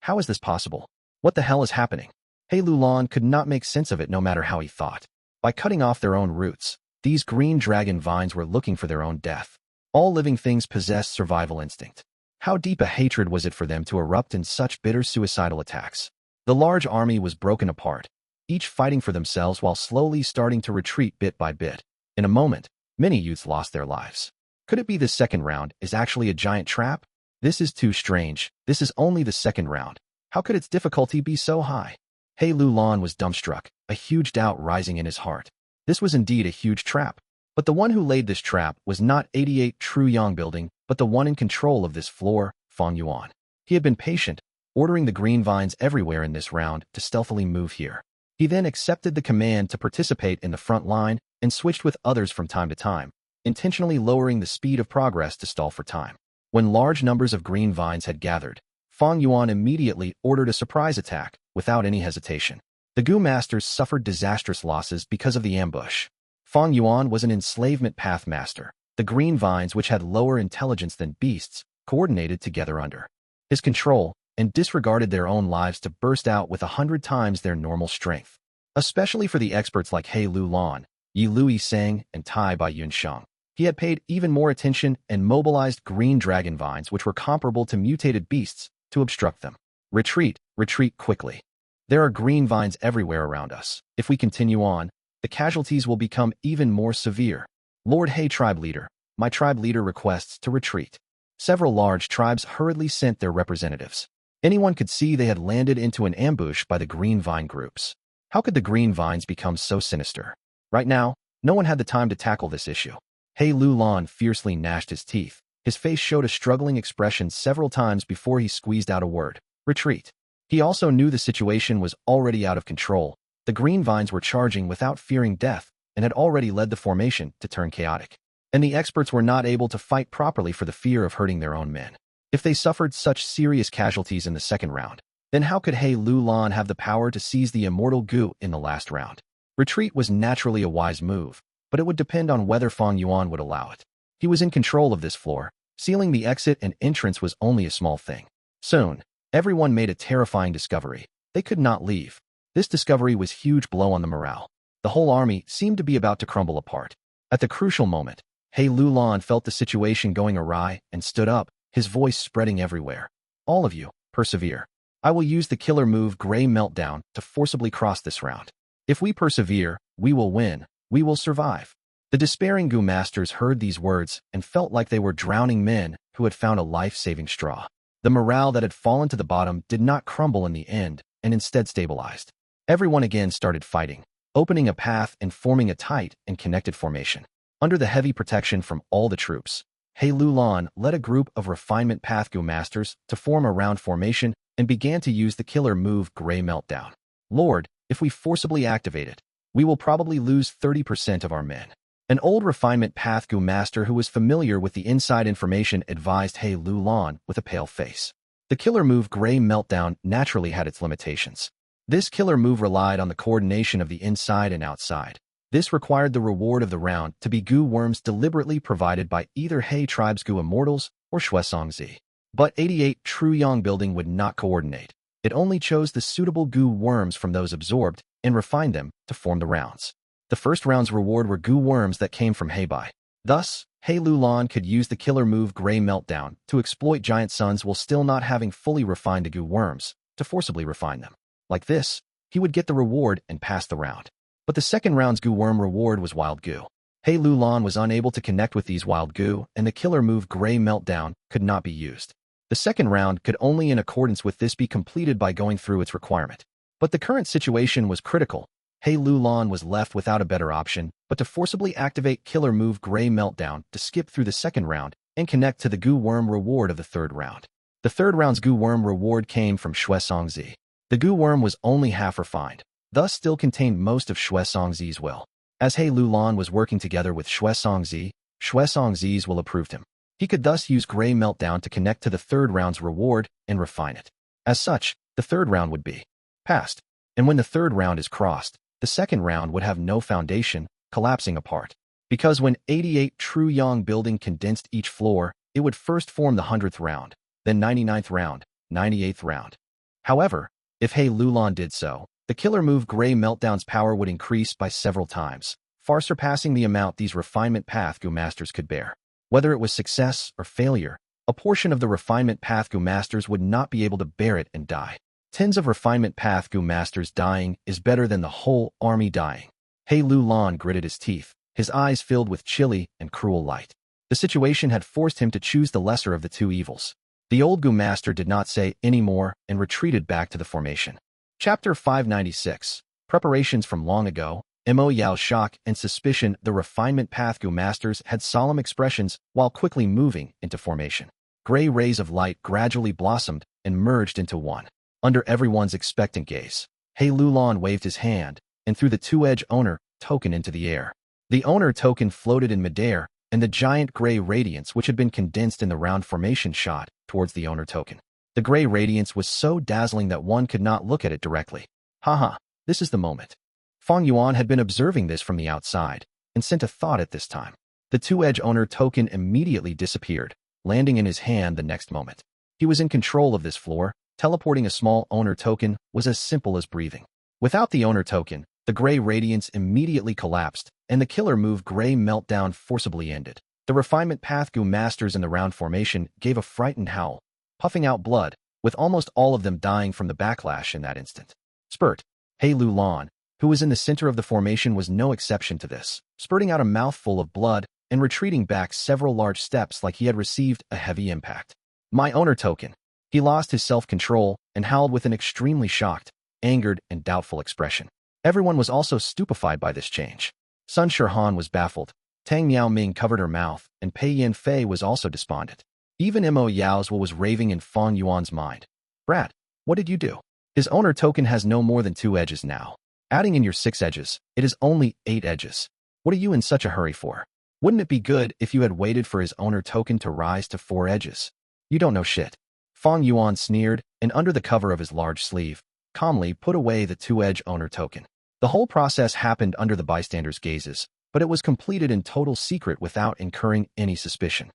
How is this possible? What the hell is happening? Hey Lulan could not make sense of it no matter how he thought. By cutting off their own roots, these green dragon vines were looking for their own death. All living things possess survival instinct. How deep a hatred was it for them to erupt in such bitter suicidal attacks? The large army was broken apart, each fighting for themselves while slowly starting to retreat bit by bit. In a moment, many youths lost their lives. Could it be the second round is actually a giant trap? This is too strange. This is only the second round. How could its difficulty be so high? Hey Lulan was dumbstruck, a huge doubt rising in his heart. This was indeed a huge trap. But the one who laid this trap was not 88 True Yang building, but the one in control of this floor, Fang Yuan. He had been patient, ordering the green vines everywhere in this round to stealthily move here. He then accepted the command to participate in the front line and switched with others from time to time, intentionally lowering the speed of progress to stall for time. When large numbers of green vines had gathered, Fang Yuan immediately ordered a surprise attack without any hesitation. The Gu masters suffered disastrous losses because of the ambush. Fang Yuan was an enslavement path master. The green vines, which had lower intelligence than beasts, coordinated together under his control and disregarded their own lives to burst out with 100 times their normal strength. Especially for the experts like He Lulan, Yi Lui Sang, and Tai Bai Yunsheng. He had paid even more attention and mobilized green dragon vines which were comparable to mutated beasts to obstruct them. Retreat, retreat quickly. There are green vines everywhere around us. If we continue on, the casualties will become even more severe. Lord He tribe leader, my tribe leader requests to retreat. Several large tribes hurriedly sent their representatives. Anyone could see they had landed into an ambush by the green vine groups. How could the green vines become so sinister? Right now, no one had the time to tackle this issue. He Lulan fiercely gnashed his teeth. His face showed a struggling expression several times before he squeezed out a word. Retreat. He also knew the situation was already out of control. The green vines were charging without fearing death and had already led the formation to turn chaotic. and the experts were not able to fight properly for the fear of hurting their own men. If they suffered such serious casualties in the second round, then how could He Lulan have the power to seize the immortal Gu in the last round? Retreat was naturally a wise move, but it would depend on whether Fang Yuan would allow it. He was in control of this floor. Sealing the exit and entrance was only a small thing. Soon, everyone made a terrifying discovery. They could not leave. This discovery was a huge blow on the morale. The whole army seemed to be about to crumble apart. At the crucial moment, He Lulan felt the situation going awry and stood up, his voice spreading everywhere. All of you, persevere. I will use the killer move Grey Meltdown to forcibly cross this round. If we persevere, we will win. We will survive. The despairing Gu masters heard these words and felt like they were drowning men who had found a life-saving straw. The morale that had fallen to the bottom did not crumble in the end and instead stabilized. Everyone again started fighting, opening a path and forming a tight and connected formation. Under the heavy protection from all the troops, He Lulan led a group of refinement path Gu masters to form a round formation and began to use the killer move Grey Meltdown. Lord, if we forcibly activate it, we will probably lose 30% of our men. An old refinement path Gu master who was familiar with the inside information advised He Lulan with a pale face. The killer move Grey Meltdown naturally had its limitations. This killer move relied on the coordination of the inside and outside. This required the reward of the round to be Gu worms deliberately provided by either He Tribe's Gu Immortals or Shuesongzi. But 88 True Yang building would not coordinate. It only chose the suitable Gu worms from those absorbed and refined them to form the rounds. The first round's reward were Gu worms that came from Heibai. Thus, He Lulan could use the killer move Grey Meltdown to exploit giant suns while still not having fully refined the Gu worms, to forcibly refine them. Like this, he would get the reward and pass the round. But the second round's Gu worm reward was Wild Gu. He Lulan was unable to connect with these Wild Gu, and the killer move Grey Meltdown could not be used. The second round could only in accordance with this be completed by going through its requirement. But the current situation was critical. He Lulan was left without a better option but to forcibly activate killer move Grey Meltdown to skip through the second round and connect to the Gu worm reward of the third round. The third round's Gu worm reward came from Shuesongzi. The Gu worm was only half refined, thus still contained most of Shuesongzi's will. As He Lulan was working together with Shuesongzi, Shuesongzi's will approved him. He could thus use Grey Meltdown to connect to the third round's reward and refine it. As such, the third round would be passed. And when the third round is crossed, the second round would have no foundation, collapsing apart. Because when 88 True Yang building condensed each floor, it would first form the 100th round, then 99th round, 98th round. However, if He Lulan did so, the killer move Grey Meltdown's power would increase by several times, far surpassing the amount these refinement path Gu masters could bear. Whether it was success or failure, a portion of the refinement path Gu masters would not be able to bear it and die. Tens of refinement path Gu masters dying is better than the whole army dying. He Lulan gritted his teeth, his eyes filled with chilly and cruel light. The situation had forced him to choose the lesser of the two evils. The old Gu master did not say any more and retreated back to the formation. Chapter 596. Preparations from long ago. Mo Yao's shock and suspicion. The refinement path Gu masters had solemn expressions while quickly moving into formation. Gray rays of light gradually blossomed and merged into one. Under everyone's expectant gaze, He Lulan waved his hand and threw the two-edge owner token into the air. The owner token floated in midair, and the giant gray radiance which had been condensed in the round formation shot towards the owner token. The gray radiance was so dazzling that one could not look at it directly. Haha, this is the moment. Fang Yuan had been observing this from the outside and sent a thought at this time. The two-edge owner token immediately disappeared, landing in his hand the next moment. He was in control of this floor. Teleporting a small owner token was as simple as breathing. Without the owner token, the gray radiance immediately collapsed, and the killer move Grey Meltdown forcibly ended. The refinement path Gu masters in the round formation gave a frightened howl, puffing out blood, with almost all of them dying from the backlash in that instant. Spurt. He Lulan, who was in the center of the formation, was no exception to this, spurting out a mouthful of blood and retreating back several large steps like he had received a heavy impact. My owner token. He lost his self-control and howled with an extremely shocked, angered, and doubtful expression. Everyone was also stupefied by this change. Sun Shirhan was baffled, Tang Miaoming covered her mouth, and Pei Yanfei was also despondent. Even Mo Yao's will was raving in Fang Yuan's mind. Brat, what did you do? His owner token has no more than 2 edges now. Adding in your 6 edges, it is only 8 edges. What are you in such a hurry for? Wouldn't it be good if you had waited for his owner token to rise to 4 edges? You don't know shit. Fang Yuan sneered, and under the cover of his large sleeve, calmly put away the 2-edge owner token. The whole process happened under the bystanders' gazes, but it was completed in total secret without incurring any suspicion.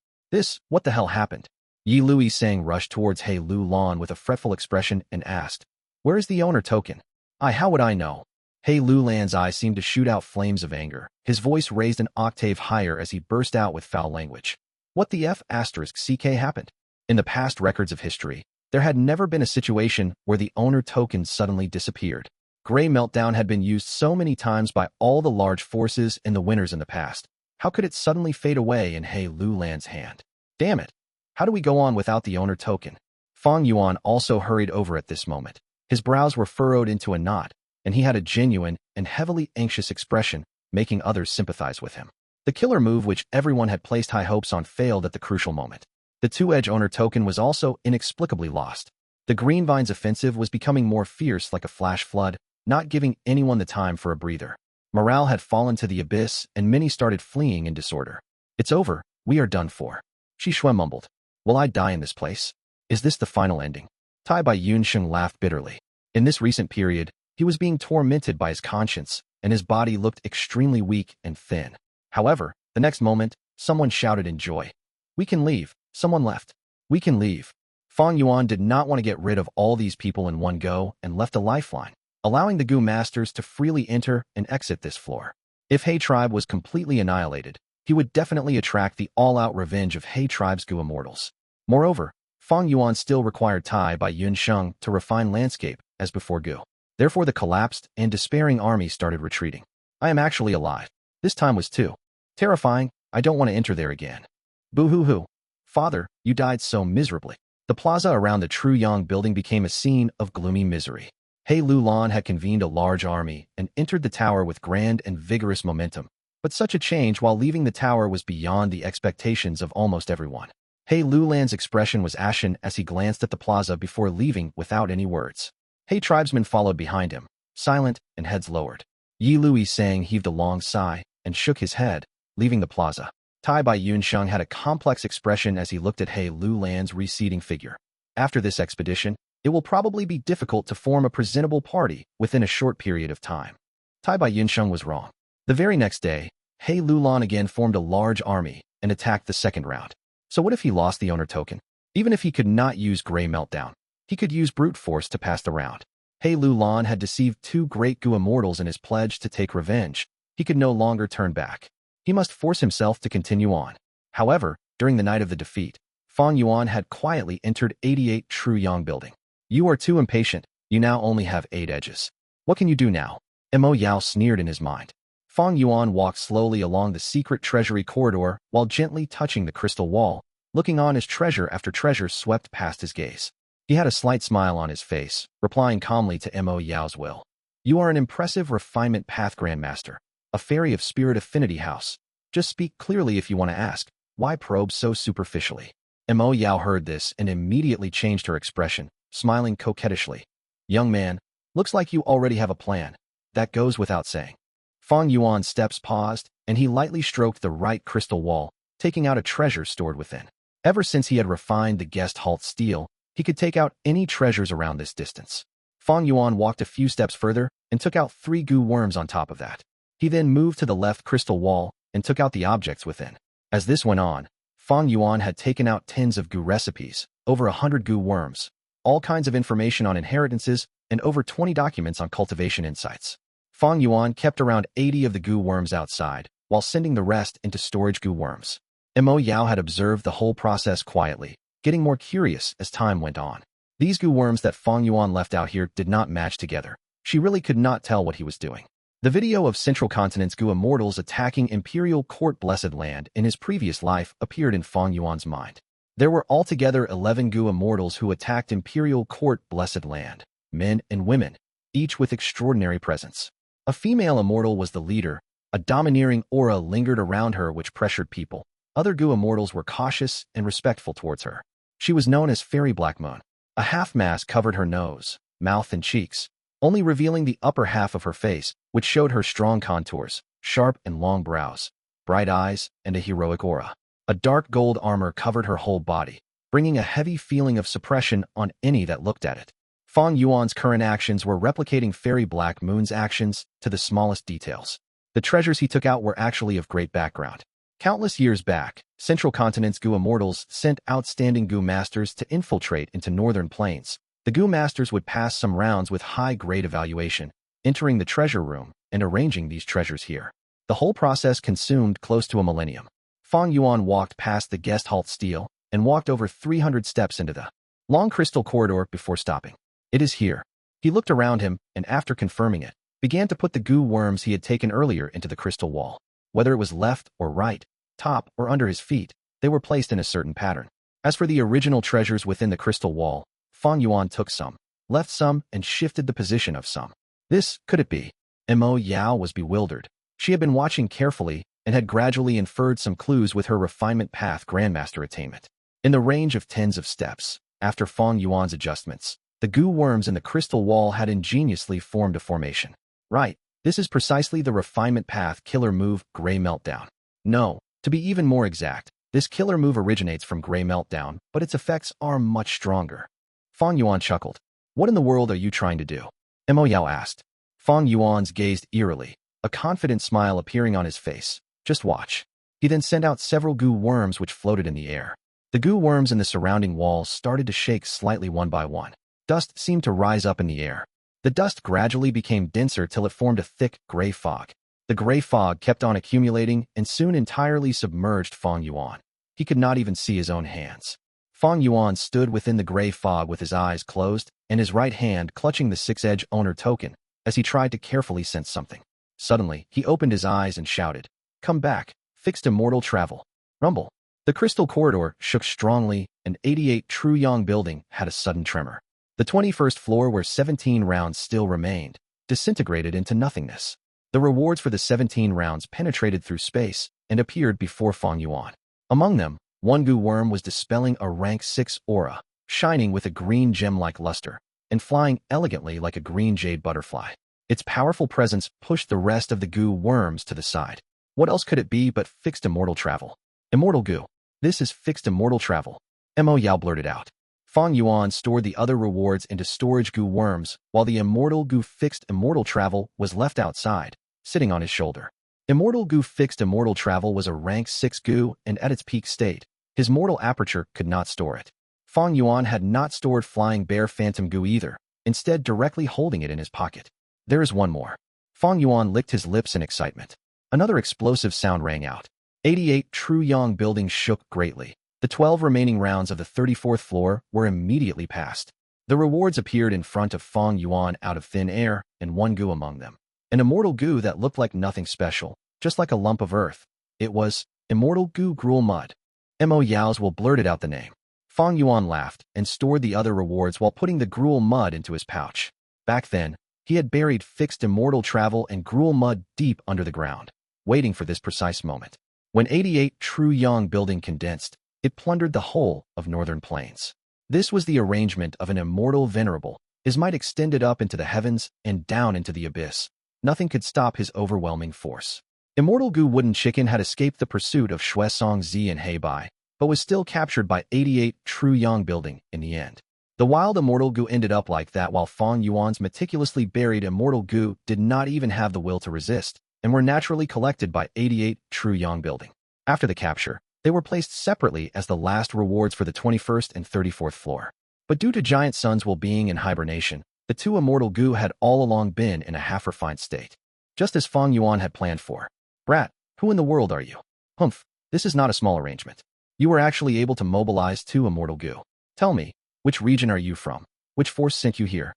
What the hell happened? Yi Lui Sang rushed towards He Lu Lan with a fretful expression and asked, "Where is the owner token?" How would I know? He Lu Lan's eyes seemed to shoot out flames of anger. His voice raised an octave higher as he burst out with foul language. What the F*** happened? In the past records of history, there had never been a situation where the owner token suddenly disappeared. Gray Meltdown had been used so many times by all the large forces and the winners in the past. How could it suddenly fade away in He Lu Lan's hand? Damn it! How do we go on without the owner token? Fang Yuan also hurried over at this moment. His brows were furrowed into a knot, and he had a genuine and heavily anxious expression, making others sympathize with him. The killer move which everyone had placed high hopes on failed at the crucial moment. The 2-edge owner token was also inexplicably lost. The Green Vine's offensive was becoming more fierce like a flash flood, not giving anyone the time for a breather. Morale had fallen to the abyss, and many started fleeing in disorder. It's over. We are done for. Shi Shui mumbled. Will I die in this place? Is this the final ending? Tai Bai Yunsheng laughed bitterly. In this recent period, he was being tormented by his conscience, and his body looked extremely weak and thin. However, the next moment, someone shouted in joy. We can leave. Someone left. We can leave. Fang Yuan did not want to get rid of all these people in one go and left a lifeline, allowing the Gu masters to freely enter and exit this floor. If He tribe was completely annihilated, he would definitely attract the all-out revenge of He tribe's Gu immortals. Moreover, Fang Yuan still required Tai Bai Yunsheng to refine landscape, as before Gu. Therefore the collapsed and despairing army started retreating. I am actually alive. This time was too terrifying. I don't want to enter there again. Boo-hoo-hoo. Father, you died so miserably. The plaza around the Tru Yang building became a scene of gloomy misery. He Lu Lan had convened a large army and entered the tower with grand and vigorous momentum. But such a change while leaving the tower was beyond the expectations of almost everyone. He Lu Lan's expression was ashen as he glanced at the plaza before leaving without any words. He tribesmen followed behind him, silent and heads lowered. Yi Lui Sang heaved a long sigh and shook his head, leaving the plaza. Tai Bai Yunsheng had a complex expression as he looked at He Lu Lan's receding figure. After this expedition, it will probably be difficult to form a presentable party within a short period of time. Tai Bai Yunsheng was wrong. The very next day, He Lu Lan again formed a large army and attacked the second round. So what if he lost the owner token? Even if he could not use Gray Meltdown, he could use brute force to pass the round. He Lu Lan had deceived 2 great Gu immortals in his pledge to take revenge. He could no longer turn back. He must force himself to continue on. However, during the night of the defeat, Fang Yuan had quietly entered 88 Tru Yang building. You are too impatient. You now only have 8 edges. What can you do now? Mo Yao sneered in his mind. Fang Yuan walked slowly along the secret treasury corridor while gently touching the crystal wall, looking on as treasure after treasure swept past his gaze. He had a slight smile on his face, replying calmly to Mo Yao's will. You are an impressive refinement path grandmaster, a fairy of spirit affinity house. Just speak clearly if you want to ask. Why probe so superficially? Mo Yao heard this and immediately changed her expression, smiling coquettishly. Young man, looks like you already have a plan. That goes without saying. Fang Yuan's steps paused, and he lightly stroked the right crystal wall, taking out a treasure stored within. Ever since he had refined the guest halt steel, he could take out any treasures around this distance. Fang Yuan walked a few steps further and took out 3 Gu worms on top of that. He then moved to the left crystal wall and took out the objects within. As this went on, Fang Yuan had taken out tens of Gu recipes, over 100 Gu worms, all kinds of information on inheritances, and over 20 documents on cultivation insights. Fang Yuan kept around 80 of the Gu worms outside, while sending the rest into storage Gu worms. Mo Yao had observed the whole process quietly, getting more curious as time went on. These Gu worms that Fang Yuan left out here did not match together. She really could not tell what he was doing. The video of Central Continent's Gu immortals attacking Imperial Court Blessed Land in his previous life appeared in Fang Yuan's mind. There were altogether 11 Gu immortals who attacked Imperial Court Blessed Land, men and women, each with extraordinary presence. A female immortal was the leader. A domineering aura lingered around her which pressured people. Other Gu immortals were cautious and respectful towards her. She was known as Fairy Black Moon. A half mask covered her nose, mouth, and cheeks, only revealing the upper half of her face, which showed her strong contours, sharp and long brows, bright eyes, and a heroic aura. A dark gold armor covered her whole body, bringing a heavy feeling of suppression on any that looked at it. Fang Yuan's current actions were replicating Fairy Black Moon's actions to the smallest details. The treasures he took out were actually of great background. Countless years back, Central Continent's Gu immortals sent outstanding Gu masters to infiltrate into northern plains. The Gu masters would pass some rounds with high-grade evaluation, entering the treasure room and arranging these treasures here. The whole process consumed close to a millennium. Fang Yuan walked past the guest halt stele and walked over 300 steps into the long crystal corridor before stopping. It is here. He looked around him and, after confirming it, began to put the Gu worms he had taken earlier into the crystal wall. Whether it was left or right, top or under his feet, they were placed in a certain pattern. As for the original treasures within the crystal wall, Fang Yuan took some, left some, and shifted the position of some. This, could it be? Mo Yao was bewildered. She had been watching carefully and had gradually inferred some clues with her refinement path grandmaster attainment. In the range of tens of steps, after Fang Yuan's adjustments, the Gu worms in the crystal wall had ingeniously formed a formation. Right, this is precisely the refinement path killer move Gray Meltdown. No, to be even more exact, this killer move originates from Gray Meltdown, but its effects are much stronger. Fang Yuan chuckled. What in the world are you trying to do? Mo Yao asked. Fang Yuan's gazed eerily, a confident smile appearing on his face. Just watch. He then sent out several Gu worms which floated in the air. The Gu worms in the surrounding walls started to shake slightly one by one. Dust seemed to rise up in the air. The dust gradually became denser till it formed a thick, gray fog. The gray fog kept on accumulating and soon entirely submerged Fang Yuan. He could not even see his own hands. Fang Yuan stood within the gray fog with his eyes closed and his right hand clutching the six-edge owner token as he tried to carefully sense something. Suddenly, he opened his eyes and shouted, "Come back, fixed immortal travel." Rumble. The crystal corridor shook strongly, and 88 True Yang building had a sudden tremor. The 21st floor where 17 rounds still remained, disintegrated into nothingness. The rewards for the 17 rounds penetrated through space and appeared before Fang Yuan. Among them, one Gu worm was dispelling a rank 6 aura, shining with a green gem-like luster, and flying elegantly like a green jade butterfly. Its powerful presence pushed the rest of the Gu worms to the side. What else could it be but fixed immortal travel? Immortal Gu. This is fixed immortal travel. Mo Yao blurted out. Fang Yuan stored the other rewards into storage Gu worms, while the immortal Gu fixed immortal travel was left outside, sitting on his shoulder. Immortal Gu fixed immortal travel was a rank 6 Gu, and at its peak state, his mortal aperture could not store it. Fang Yuan had not stored Flying Bear Phantom Gu either, instead directly holding it in his pocket. There is one more. Fang Yuan licked his lips in excitement. Another explosive sound rang out. 88 True Yang buildings shook greatly. The 12 remaining rounds of the 34th floor were immediately passed. The rewards appeared in front of Fang Yuan out of thin air, and one Gu among them. An immortal Gu that looked like nothing special, just like a lump of earth. It was Immortal Gu Gruel Mud. Mo Yao's will blurted out the name. Fang Yuan laughed and stored the other rewards while putting the Gruel Mud into his pouch. Back then, he had buried fixed immortal travel and Gruel Mud deep under the ground, waiting for this precise moment. When 88 True Yang building condensed, it plundered the whole of northern plains. This was the arrangement of an immortal venerable. His might extended up into the heavens and down into the abyss. Nothing could stop his overwhelming force. Immortal Gu Wooden Chicken had escaped the pursuit of Shuesong Zi and Heibai, but was still captured by 88 True Yang building in the end. The wild Immortal Gu ended up like that while Fang Yuan's meticulously buried Immortal Gu did not even have the will to resist, and were naturally collected by 88 True Yang building. After the capture, they were placed separately as the last rewards for the 21st and 34th floor. But due to Giant Sun's well-being in hibernation, the two Immortal Gu had all along been in a half-refined state. Just as Fang Yuan had planned for. Brat, who in the world are you? Humph, this is not a small arrangement. You were actually able to mobilize two Immortal Gu. Tell me, which region are you from? Which force sent you here?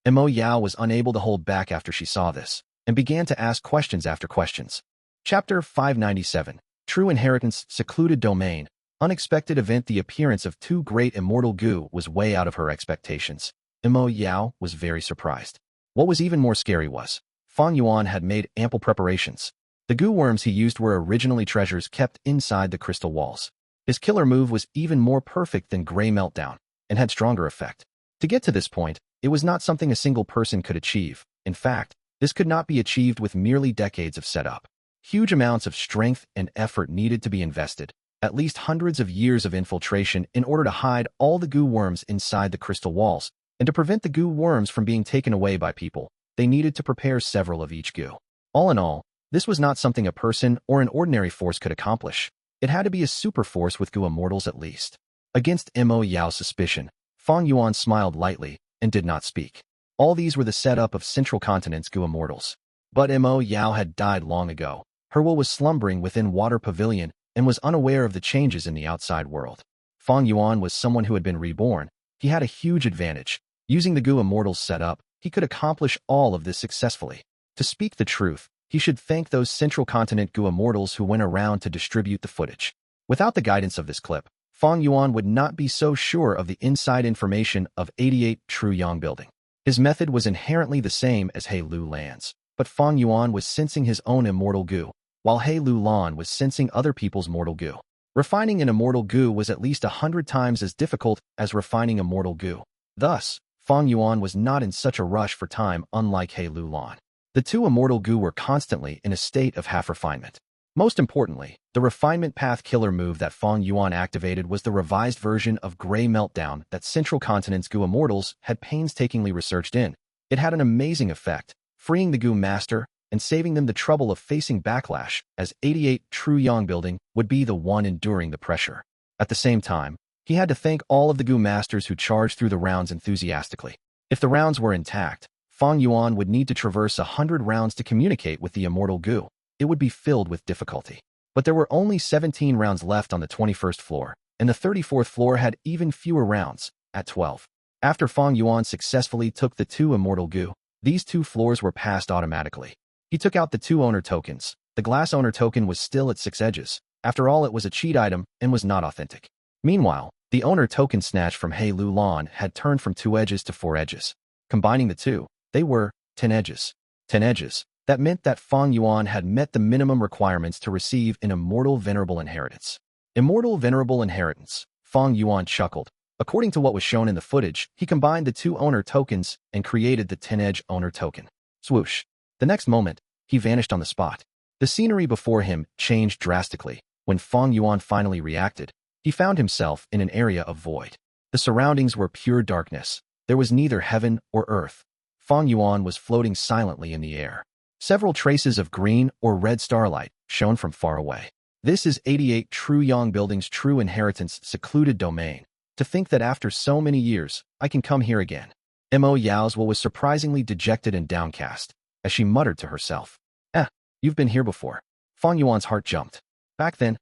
Mo Yao was unable to hold back after she saw this, and began to ask questions after questions. Chapter 597. True Inheritance, Secluded Domain. Unexpected event. The appearance of two great Immortal Gu was way out of her expectations. Mo Yao was very surprised. What was even more scary was, Fang Yuan had made ample preparations. The Gu worms he used were originally treasures kept inside the crystal walls. His killer move was even more perfect than Gray Meltdown, and had stronger effect. To get to this point, it was not something a single person could achieve. In fact, this could not be achieved with merely decades of setup. Huge amounts of strength and effort needed to be invested, at least hundreds of years of infiltration in order to hide all the Gu worms inside the crystal walls, and to prevent the Gu worms from being taken away by people, they needed to prepare several of each Gu. All in all, this was not something a person or an ordinary force could accomplish. It had to be a super force with Gu immortals at least. Against Mo Yao's suspicion, Fang Yuan smiled lightly and did not speak. All these were the setup of Central Continent's Gu immortals. But Mo Yao had died long ago. Her will was slumbering within Water Pavilion and was unaware of the changes in the outside world. Fang Yuan was someone who had been reborn. He had a huge advantage. Using the Gu immortals setup, he could accomplish all of this successfully. To speak the truth, he should thank those Central Continent Gu immortals who went around to distribute the footage. Without the guidance of this clip, Fang Yuan would not be so sure of the inside information of 88 True Yang building. His method was inherently the same as He Lu Lan's, but Fang Yuan was sensing his own immortal Gu, while He Lu Lan was sensing other people's mortal Gu. Refining an immortal Gu was at least 100 times as difficult as refining a mortal Gu. Thus, Fang Yuan was not in such a rush for time, unlike He Lu Lan. The two immortal Gu were constantly in a state of half refinement. Most importantly, the refinement path killer move that Fang Yuan activated was the revised version of Grey Meltdown that Central Continent's Gu immortals had painstakingly researched in. It had an amazing effect, freeing the Gu master and saving them the trouble of facing backlash, as 88 True Yang building would be the one enduring the pressure. At the same time, he had to thank all of the Gu masters who charged through the rounds enthusiastically. If the rounds were intact, Fang Yuan would need to traverse 100 rounds to communicate with the immortal Gu. It would be filled with difficulty. But there were only 17 rounds left on the 21st floor, and the 34th floor had even fewer rounds, at 12. After Fang Yuan successfully took the two immortal Gu, these two floors were passed automatically. He took out the two owner tokens. The glass owner token was still at 6 edges. After all, it was a cheat item and was not authentic. Meanwhile, the owner token snatched from He Lu Lan had turned from 2 edges to 4 edges. Combining the two, they were 10 edges. 10 edges. That meant that Fang Yuan had met the minimum requirements to receive an immortal venerable inheritance. Immortal venerable inheritance. Fang Yuan chuckled. According to what was shown in the footage, he combined the two owner tokens and created the 10-edge owner token. Swoosh. The next moment, he vanished on the spot. The scenery before him changed drastically. When Fang Yuan finally reacted, he found himself in an area of void. The surroundings were pure darkness. There was neither heaven or earth. Fang Yuan was floating silently in the air. Several traces of green or red starlight shone from far away. This is 88 True Yang building's true inheritance secluded domain. To think that after so many years, I can come here again. Mo Yao's will was surprisingly dejected and downcast, as she muttered to herself. You've been here before. Fang Yuan's heart jumped. Back then,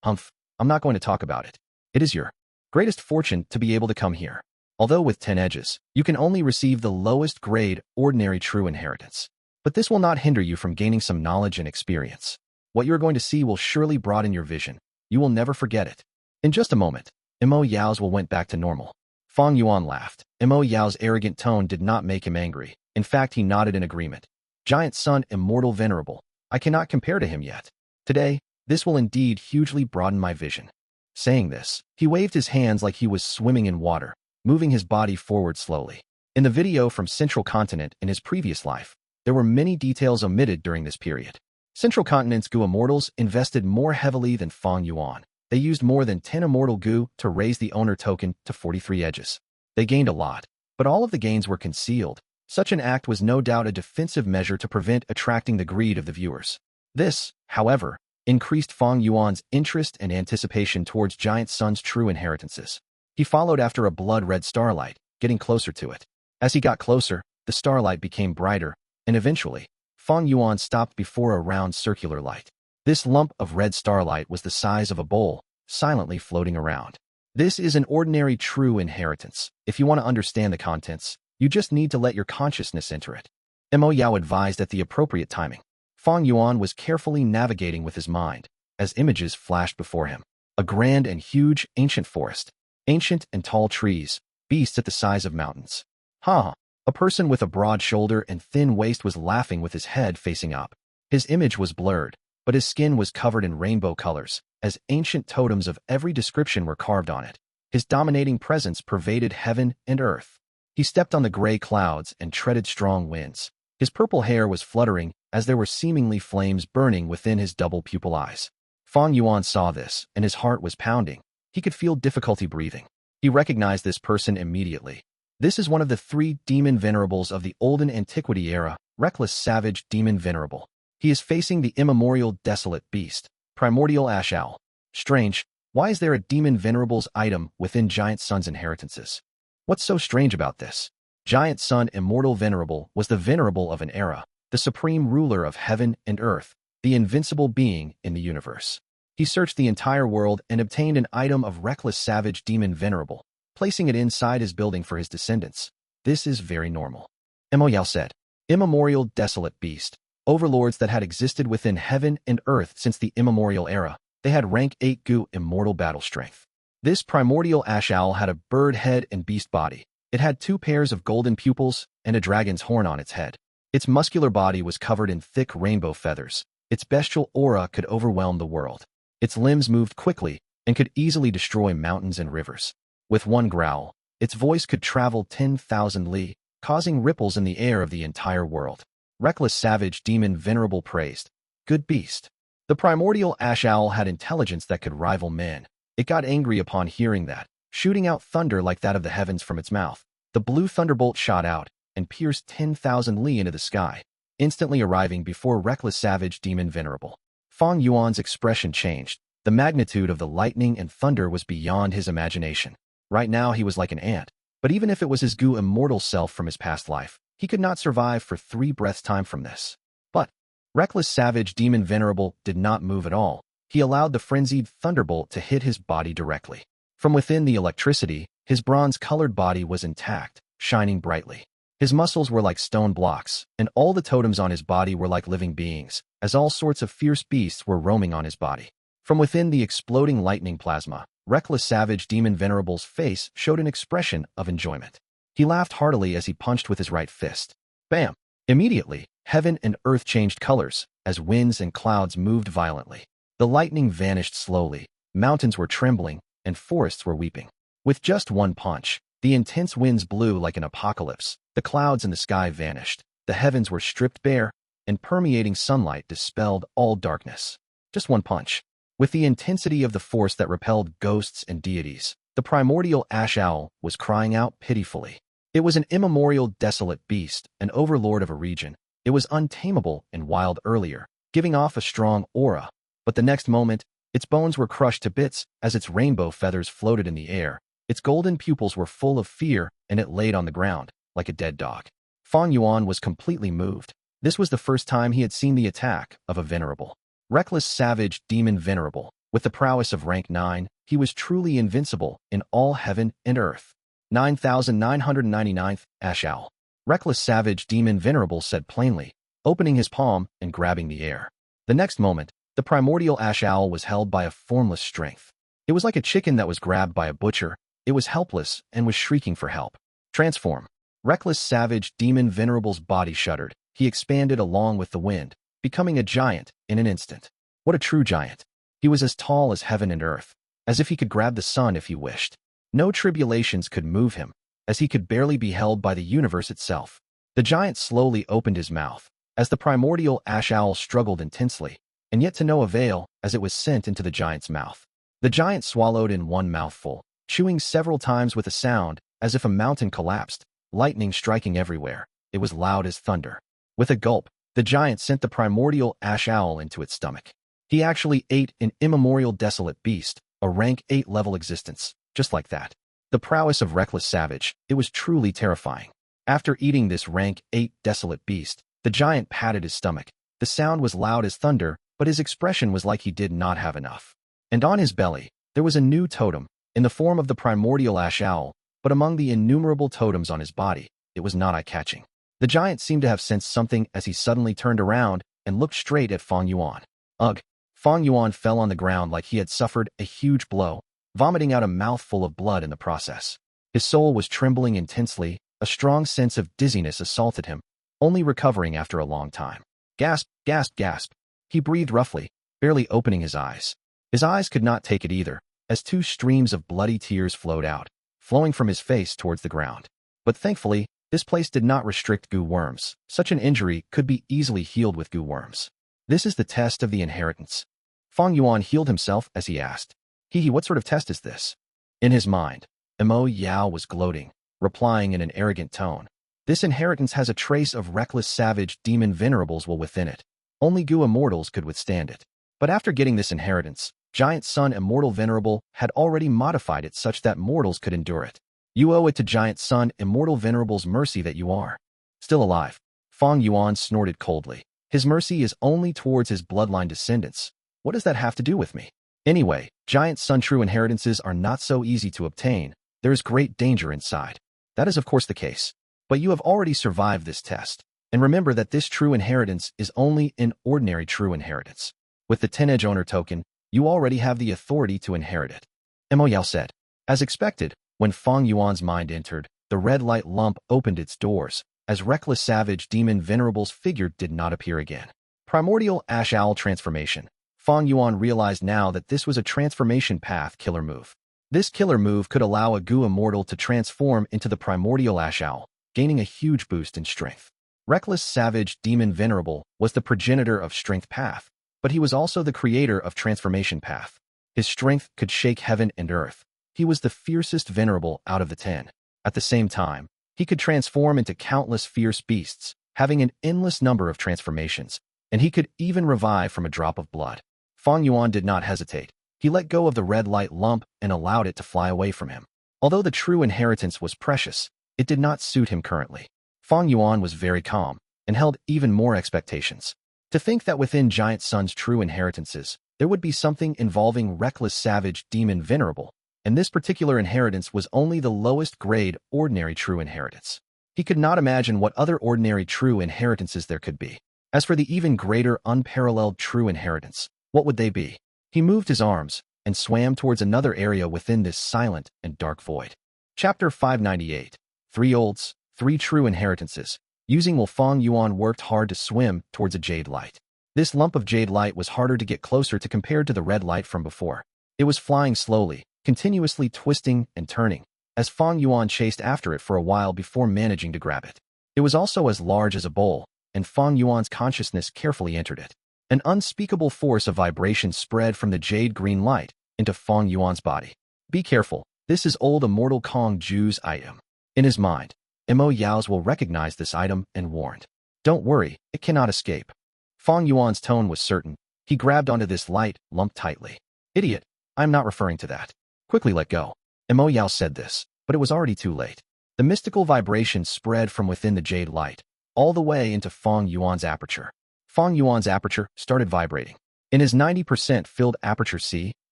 humph, I'm not going to talk about it. It is your greatest fortune to be able to come here. Although with 10 edges, you can only receive the lowest grade, ordinary true inheritance. But this will not hinder you from gaining some knowledge and experience. What you are going to see will surely broaden your vision. You will never forget it. In just a moment, Mo Yao's will went back to normal. Fang Yuan laughed. Mo Yao's arrogant tone did not make him angry. In fact, he nodded in agreement. Giant Sun, immortal venerable. I cannot compare to him yet. Today, this will indeed hugely broaden my vision. Saying this, he waved his hands like he was swimming in water, moving his body forward slowly. In the video from Central Continent in his previous life, there were many details omitted during this period. Central Continent's Gu immortals invested more heavily than Fang Yuan. They used more than 10 immortal Gu to raise the owner token to 43 edges. They gained a lot, but all of the gains were concealed. Such an act was no doubt a defensive measure to prevent attracting the greed of the viewers. This, however, increased Fang Yuan's interest and anticipation towards Giant Sun's true inheritances. He followed after a blood-red starlight, getting closer to it. As he got closer, the starlight became brighter, and eventually, Fang Yuan stopped before a round circular light. This lump of red starlight was the size of a bowl, silently floating around. This is an ordinary true inheritance. If you want to understand the contents, you just need to let your consciousness enter it. Mo Yao advised at the appropriate timing. Fang Yuan was carefully navigating with his mind, as images flashed before him. A grand and huge ancient forest. Ancient and tall trees, beasts at the size of mountains. A person with a broad shoulder and thin waist was laughing with his head facing up. His image was blurred, but his skin was covered in rainbow colors, as ancient totems of every description were carved on it. His dominating presence pervaded heaven and earth. He stepped on the gray clouds and treaded strong winds. His purple hair was fluttering as there were seemingly flames burning within his double pupil eyes. Fang Yuan saw this, and his heart was pounding. He could feel difficulty breathing. He recognized this person immediately. This is one of the 3 demon venerables of the olden antiquity era, Reckless Savage Demon Venerable. He is facing the immemorial desolate beast, Primordial Ash Owl. Strange, why is there a demon venerable's item within Giant Sun's inheritances? What's so strange about this? Giant Sun Immortal Venerable was the venerable of an era, the supreme ruler of heaven and earth, the invincible being in the universe. He searched the entire world and obtained an item of Reckless Savage Demon Venerable, placing it inside his building for his descendants. This is very normal. Mo Yao said, immemorial desolate beast, overlords that had existed within heaven and earth since the immemorial era. They had rank 8 Gu immortal battle strength. This primordial ash owl had a bird head and beast body. It had 2 pairs of golden pupils and a dragon's horn on its head. Its muscular body was covered in thick rainbow feathers. Its bestial aura could overwhelm the world. Its limbs moved quickly and could easily destroy mountains and rivers. With one growl, its voice could travel 10,000 li, causing ripples in the air of the entire world. Reckless Savage Demon Venerable praised, good beast. The primordial ash owl had intelligence that could rival man. It got angry upon hearing that, shooting out thunder like that of the heavens from its mouth. The blue thunderbolt shot out and pierced 10,000 li into the sky, instantly arriving before Reckless Savage Demon Venerable. Fang Yuan's expression changed. The magnitude of the lightning and thunder was beyond his imagination. Right now he was like an ant, but even if it was his Gu immortal self from his past life, he could not survive for 3 breaths' time from this. But Reckless Savage Demon Venerable did not move at all. He allowed the frenzied thunderbolt to hit his body directly. From within the electricity, his bronze-colored body was intact, shining brightly. His muscles were like stone blocks, and all the totems on his body were like living beings, as all sorts of fierce beasts were roaming on his body. From within the exploding lightning plasma, Reckless Savage Demon Venerable's face showed an expression of enjoyment. He laughed heartily as he punched with his right fist. Bam! Immediately, heaven and earth changed colors, as winds and clouds moved violently. The lightning vanished slowly, mountains were trembling, and forests were weeping. With just one punch, the intense winds blew like an apocalypse. The clouds in the sky vanished, the heavens were stripped bare, and permeating sunlight dispelled all darkness. Just one punch. With the intensity of the force that repelled ghosts and deities, the primordial ash owl was crying out pitifully. It was an immemorial desolate beast, an overlord of a region. It was untamable and wild earlier, giving off a strong aura. But the next moment, its bones were crushed to bits as its rainbow feathers floated in the air. Its golden pupils were full of fear, and it laid on the ground, like a dead dog. Fang Yuan was completely moved. This was the first time he had seen the attack of a venerable. Reckless Savage Demon Venerable. With the prowess of rank 9, he was truly invincible in all heaven and earth. 9,999th Ash Owl. Reckless Savage Demon Venerable said plainly, opening his palm and grabbing the air. The next moment, the primordial ash owl was held by a formless strength. It was like a chicken that was grabbed by a butcher. It was helpless and was shrieking for help. Transform. Reckless Savage Demon Venerable's body shuddered. He expanded along with the wind, becoming a giant in an instant. What a true giant. He was as tall as heaven and earth, as if he could grab the sun if he wished. No tribulations could move him, as he could barely be held by the universe itself. The giant slowly opened his mouth, as the primordial ash owl struggled intensely, and yet to no avail as it was sent into the giant's mouth. The giant swallowed in one mouthful, chewing several times with a sound as if a mountain collapsed, lightning striking everywhere. It was loud as thunder. With a gulp, the giant sent the primordial ash owl into its stomach. He actually ate an immemorial desolate beast, a rank 8 level existence, just like that. The prowess of Reckless Savage, it was truly terrifying. After eating this rank 8 desolate beast, the giant patted his stomach. The sound was loud as thunder, but his expression was like he did not have enough. And on his belly, there was a new totem, in the form of the primordial ash owl, but among the innumerable totems on his body, it was not eye-catching. The giant seemed to have sensed something as he suddenly turned around and looked straight at Fang Yuan. Ugh! Fang Yuan fell on the ground like he had suffered a huge blow, vomiting out a mouthful of blood in the process. His soul was trembling intensely, a strong sense of dizziness assaulted him, only recovering after a long time. Gasp, gasp, gasp. He breathed roughly, barely opening his eyes. His eyes could not take it either, as 2 streams of bloody tears flowed out, flowing from his face towards the ground. But thankfully, This place did not restrict Gu worms. Such an injury could be easily healed with Gu worms. This is the test of the inheritance. Fang Yuan healed himself as he asked, what sort of test is this? In his mind, Mo Yao was gloating, replying in an arrogant tone. This inheritance has a trace of reckless savage demon venerables within it. Only Gu immortals could withstand it. But after getting this inheritance, Giant Sun Immortal Venerable had already modified it such that mortals could endure it. You owe it to Giant Sun Immortal Venerable's mercy that you are still alive. Fang Yuan snorted coldly. His mercy is only towards his bloodline descendants. What does that have to do with me? Anyway, Giant Sun true inheritances are not so easy to obtain. There is great danger inside. That is of course the case. But you have already survived this test. And remember that this true inheritance is only an ordinary true inheritance. With the 10-edge owner token, you already have the authority to inherit it. Mo Yao said. As expected, when Fang Yuan's mind entered, the red light lump opened its doors, as reckless savage demon venerable's figure did not appear again. Primordial Ash Owl Transformation. Fang Yuan realized now that this was a transformation path killer move. This killer move could allow a Gu immortal to transform into the primordial Ash Owl, gaining a huge boost in strength. Reckless savage demon venerable was the progenitor of strength path, but he was also the creator of transformation path. His strength could shake heaven and earth. He was the fiercest venerable out of the 10. At the same time, he could transform into countless fierce beasts, having an endless number of transformations, and he could even revive from a drop of blood. Fang Yuan did not hesitate. He let go of the red light lump and allowed it to fly away from him. Although the true inheritance was precious, it did not suit him currently. Fang Yuan was very calm and held even more expectations. To think that within Giant Sun's true inheritances, there would be something involving reckless savage demon venerable, and this particular inheritance was only the lowest grade ordinary true inheritance. He could not imagine what other ordinary true inheritances there could be. As for the even greater unparalleled true inheritance, what would they be? He moved his arms and swam towards another area within this silent and dark void. Chapter 598. 3 olds, 3 true inheritances. Using Fang Yuan worked hard to swim towards a jade light. This lump of jade light was harder to get closer to compared to the red light from before. It was flying slowly, continuously twisting and turning, as Fang Yuan chased after it for a while before managing to grab it. It was also as large as a bowl, and Fang Yuan's consciousness carefully entered it. An unspeakable force of vibration spread from the jade green light into Fang Yuan's body. Be careful, this is old immortal Kong Ju's item. In his mind, Mo Yao's will recognize this item and warned. Don't worry, it cannot escape. Fang Yuan's tone was certain. He grabbed onto this light lump tightly. Idiot, I'm not referring to that. Quickly let go. Mo Yao said this, but it was already too late. The mystical vibration spread from within the jade light, all the way into Fang Yuan's aperture. Fang Yuan's aperture started vibrating. In his 90% filled aperture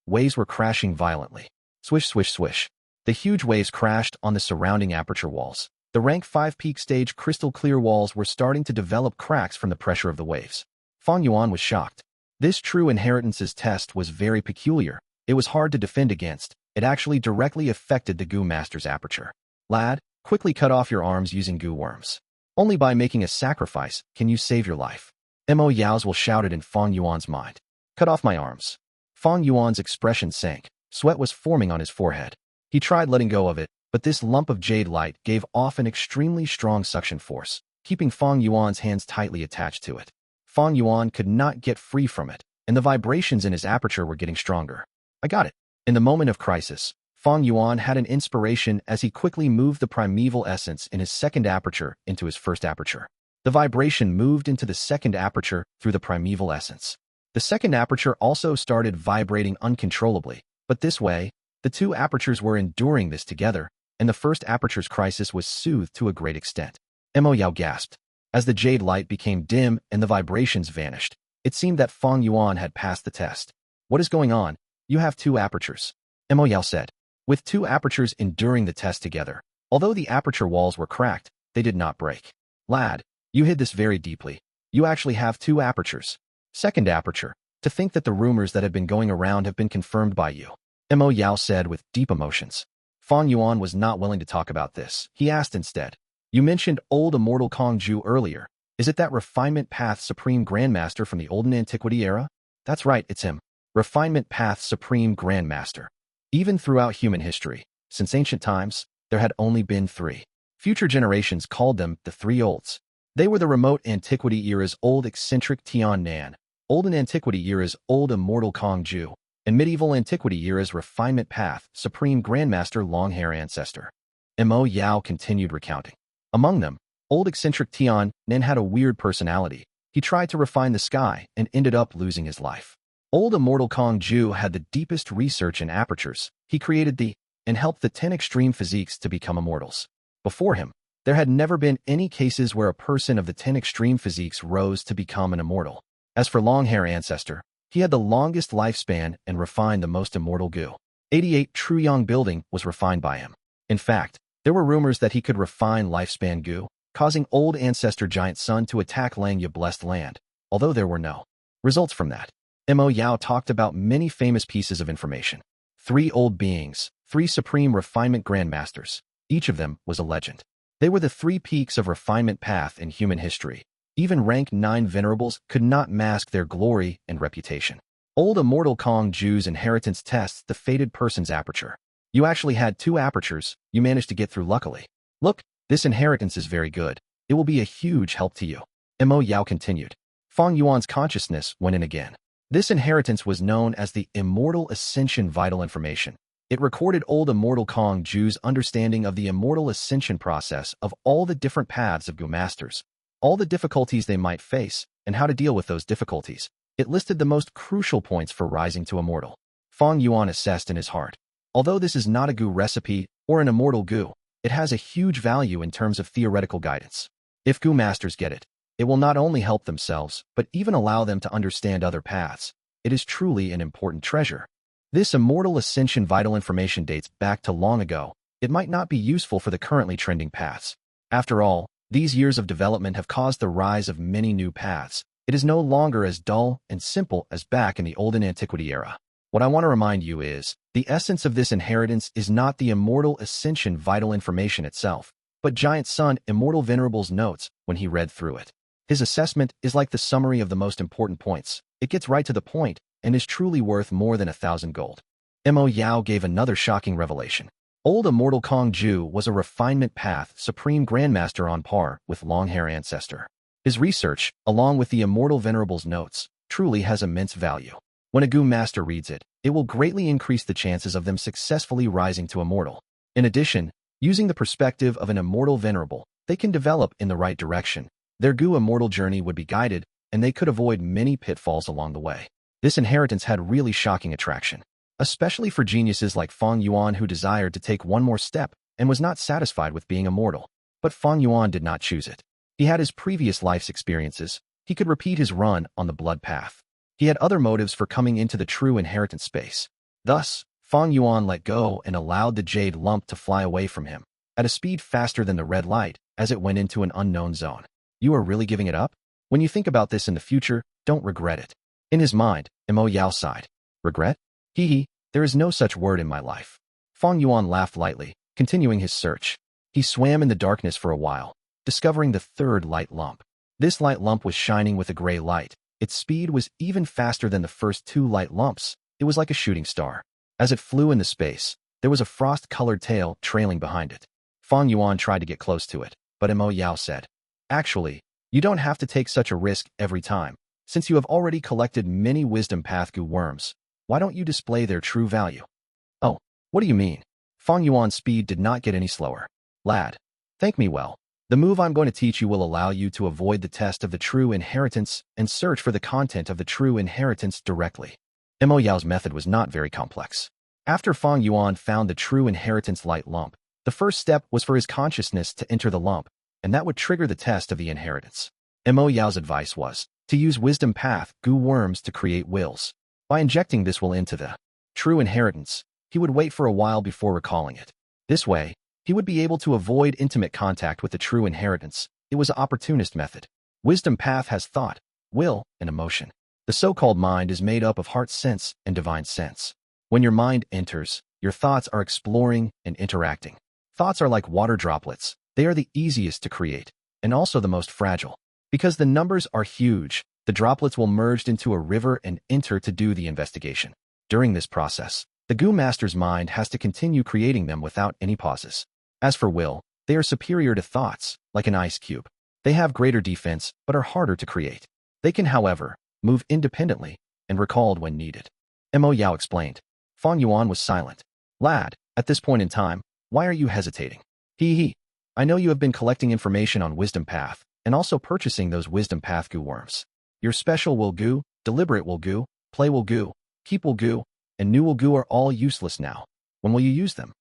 waves were crashing violently. Swish, swish, swish. The huge waves crashed on the surrounding aperture walls. The rank 5 peak stage crystal clear walls were starting to develop cracks from the pressure of the waves. Fang Yuan was shocked. This true inheritance's test was very peculiar. It was hard to defend against. It actually directly affected the Gu Master's aperture. Lad, quickly cut off your arms using Gu worms. Only by making a sacrifice can you save your life. Mo Yao's will shouted in Fang Yuan's mind. Cut off my arms. Fang Yuan's expression sank. Sweat was forming on his forehead. He tried letting go of it, but this lump of jade light gave off an extremely strong suction force, keeping Fang Yuan's hands tightly attached to it. Fang Yuan could not get free from it, and the vibrations in his aperture were getting stronger. I got it. In the moment of crisis, Fang Yuan had an inspiration as he quickly moved the primeval essence in his second aperture into his first aperture. The vibration moved into the second aperture through the primeval essence. The second aperture also started vibrating uncontrollably, but this way, the 2 apertures were enduring this together, and the first aperture's crisis was soothed to a great extent. Mo Yao gasped. As the jade light became dim and the vibrations vanished, it seemed that Fang Yuan had passed the test. What is going on? You have 2 apertures. Mo Yao said. With 2 apertures enduring the test together, although the aperture walls were cracked, they did not break. Lad, you hid this very deeply. You actually have 2 apertures. Second aperture. To think that the rumors that have been going around have been confirmed by you. Mo Yao said with deep emotions. Fang Yuan was not willing to talk about this. He asked instead. You mentioned old immortal Kong Ju earlier. Is it that Refinement Path Supreme Grandmaster from the olden antiquity era? That's right, it's him. Refinement Path Supreme Grandmaster. Even throughout human history, since ancient times, there had only been 3. Future generations called them the Three Olds. They were the remote antiquity era's old eccentric Tian Nan, old in antiquity era's old immortal Kong Ju, and medieval antiquity era's refinement path, supreme grandmaster long-hair ancestor. Mo Yao continued recounting. Among them, old eccentric Tian Nan had a weird personality. He tried to refine the sky and ended up losing his life. Old immortal Kong Ju had the deepest research in apertures. He created and helped the 10 extreme physiques to become immortals. Before him, there had never been any cases where a person of the 10 extreme physiques rose to become an immortal. As for long-hair ancestor, he had the longest lifespan and refined the most immortal Gu. 88 Truyong building was refined by him. In fact, there were rumors that he could refine lifespan Gu, causing old ancestor Giant Sun to attack Langya blessed land, although there were no results from that. Mo Yao talked about many famous pieces of information. 3 old beings, 3 supreme refinement grandmasters. Each of them was a legend. They were the 3 peaks of refinement path in human history. Even rank 9 venerables could not mask their glory and reputation. Old immortal Kong Ju's inheritance tests the fated person's aperture. You actually had 2 apertures you managed to get through luckily. Look, this inheritance is very good. It will be a huge help to you. Mo Yao continued. Fang Yuan's consciousness went in again. This inheritance was known as the Immortal Ascension Vital Information. It recorded old immortal Kong Ju's understanding of the immortal ascension process of all the different paths of Gu masters, all the difficulties they might face, and how to deal with those difficulties. It listed the most crucial points for rising to immortal. Fang Yuan assessed in his heart. Although this is not a Gu recipe or an immortal Gu, it has a huge value in terms of theoretical guidance. If Gu masters get it, it will not only help themselves, but even allow them to understand other paths. It is truly an important treasure. This immortal ascension vital information dates back to long ago. It might not be useful for the currently trending paths. After all, these years of development have caused the rise of many new paths. It is no longer as dull and simple as back in the olden antiquity era. What I want to remind you is, the essence of this inheritance is not the immortal ascension vital information itself, but Giant Sun Immortal Venerable's notes when he read through it. His assessment is like the summary of the most important points. It gets right to the point and is truly worth more than 1,000 gold. Mo Yao gave another shocking revelation. Old immortal Kong Ju was a refinement path supreme grandmaster on par with long-hair ancestor. His research, along with the Immortal Venerable's notes, truly has immense value. When a Gu master reads it, it will greatly increase the chances of them successfully rising to immortal. In addition, using the perspective of an Immortal Venerable, they can develop in the right direction. Their Gu immortal journey would be guided, and they could avoid many pitfalls along the way. This inheritance had really shocking attraction, especially for geniuses like Fang Yuan who desired to take one more step and was not satisfied with being immortal. But Fang Yuan did not choose it. He had his previous life's experiences. He could repeat his run on the blood path. He had other motives for coming into the true inheritance space. Thus, Fang Yuan let go and allowed the jade lump to fly away from him, at a speed faster than the red light as it went into an unknown zone. You are really giving it up? When you think about this in the future, don't regret it. In his mind, Mo Yao sighed. Regret? Hee, there is no such word in my life. Fang Yuan laughed lightly, continuing his search. He swam in the darkness for a while, discovering the 3rd light lump. This light lump was shining with a gray light. Its speed was even faster than the first 2 light lumps. It was like a shooting star. As it flew into space, there was a frost-colored tail trailing behind it. Fang Yuan tried to get close to it, but Mo Yao said, Actually, you don't have to take such a risk every time. Since you have already collected many wisdom path Gu worms, why don't you display their true value? Oh, what do you mean? Fang Yuan's speed did not get any slower. Lad, thank me well. The move I'm going to teach you will allow you to avoid the test of the true inheritance and search for the content of the true inheritance directly. Mo Yao's method was not very complex. After Fang Yuan found the true inheritance light lump, the first step was for his consciousness to enter the lump, and that would trigger the test of the inheritance. Mo Yao's advice was to use wisdom path Gu worms to create wills. By injecting this will into the true inheritance, he would wait for a while before recalling it. This way, he would be able to avoid intimate contact with the true inheritance. It was an opportunist method. Wisdom path has thought, will, and emotion. The so-called mind is made up of heart sense and divine sense. When your mind enters, your thoughts are exploring and interacting. Thoughts are like water droplets. They are the easiest to create, and also the most fragile. Because the numbers are huge, the droplets will merge into a river and enter to do the investigation. During this process, the Gu master's mind has to continue creating them without any pauses. As for will, They are superior to thoughts, like an ice cube. They have greater defense, but are harder to create. They can, however, move independently and recalled when needed. Mo Yao explained. Fang Yuan was silent. Lad, at this point in time, why are you hesitating? He. I know you have been collecting information on Wisdom Path, and also purchasing those Wisdom Path Gu worms. Your special will Gu, deliberate will Gu, play will Gu, keep will Gu, and new will Gu are all useless now. When will you use them?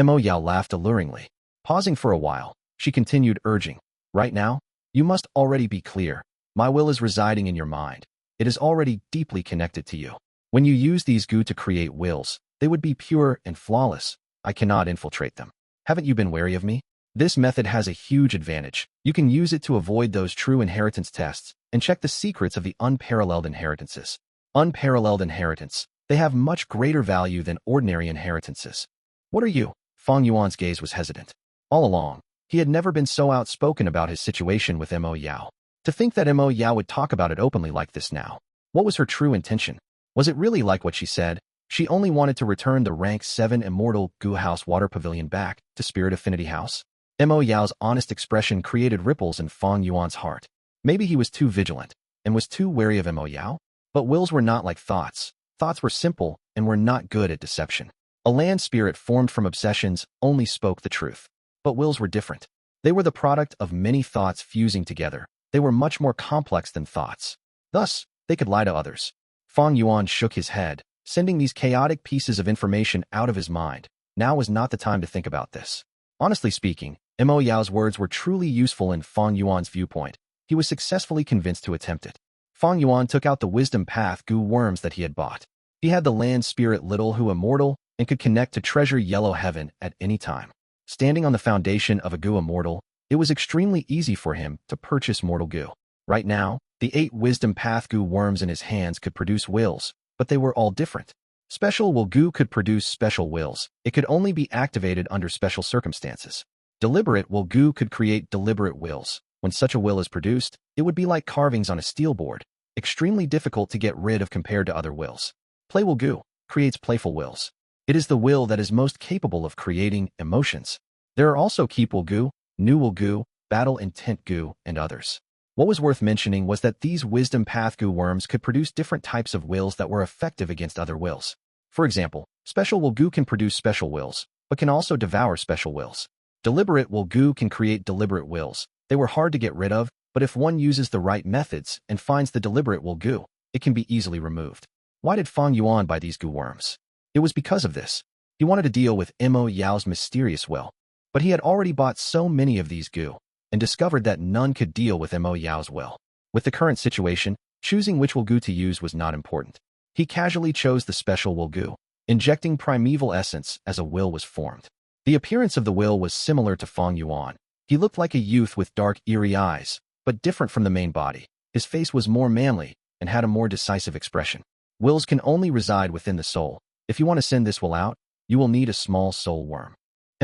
Mo Yao laughed alluringly. Pausing for a while, she continued urging. Right now, you must already be clear. My will is residing in your mind. It is already deeply connected to you. When you use these Gu to create wills, they would be pure and flawless. I cannot infiltrate them. Haven't you been wary of me? This method has a huge advantage. You can use it to avoid those true inheritance tests and check the secrets of the unparalleled inheritances. Unparalleled inheritance. They have much greater value than ordinary inheritances. What are you? Fang Yuan's gaze was hesitant. All along, he had never been so outspoken about his situation with Mo Yao. To think that Mo Yao would talk about it openly like this now. What was her true intention? Was it really like what she said? She only wanted to return the rank 7 immortal Gu House Water Pavilion back to Spirit Affinity House? Mo Yao's honest expression created ripples in Fang Yuan's heart. Maybe he was too vigilant and was too wary of Mo Yao? But wills were not like thoughts. Thoughts were simple and were not good at deception. A land spirit formed from obsessions only spoke the truth. But wills were different. They were the product of many thoughts fusing together. They were much more complex than thoughts. Thus, they could lie to others. Fang Yuan shook his head, sending these chaotic pieces of information out of his mind. Now was not the time to think about this. Honestly speaking, Mo Yao's words were truly useful in Fang Yuan's viewpoint. He was successfully convinced to attempt it. Fang Yuan took out the Wisdom Path Gu worms that he had bought. He had the land spirit Little Hu immortal and could connect to treasure Yellow Heaven at any time. Standing on the foundation of a Gu immortal, it was extremely easy for him to purchase mortal Gu. Right now, the 8 Wisdom Path Gu worms in his hands could produce wills, but they were all different. Special will Gu could produce special wills. It could only be activated under special circumstances. Deliberate will Gu could create deliberate wills. When such a will is produced, it would be like carvings on a steel board, extremely difficult to get rid of compared to other wills. Play will Gu creates playful wills. It is the will that is most capable of creating emotions. There are also Keep will Gu, New will Gu, Battle Intent Gu, and others. What was worth mentioning was that these Wisdom Path Gu worms could produce different types of wills that were effective against other wills. For example, Special will Gu can produce special wills, but can also devour special wills. Deliberate will Gu can create deliberate wills. They were hard to get rid of, but if one uses the right methods and finds the deliberate will Gu, it can be easily removed. Why did Fang Yuan buy these Gu worms? It was because of this. He wanted to deal with Mo Yao's mysterious will. But he had already bought so many of these Gu, and discovered that none could deal with Mo Yao's will. With the current situation, choosing which will Gu to use was not important. He casually chose the special will Gu, injecting primeval essence as a will was formed. The appearance of the will was similar to Fang Yuan. He looked like a youth with dark, eerie eyes, but different from the main body. His face was more manly and had a more decisive expression. Wills can only reside within the soul. If you want to send this will out, you will need a small soul worm.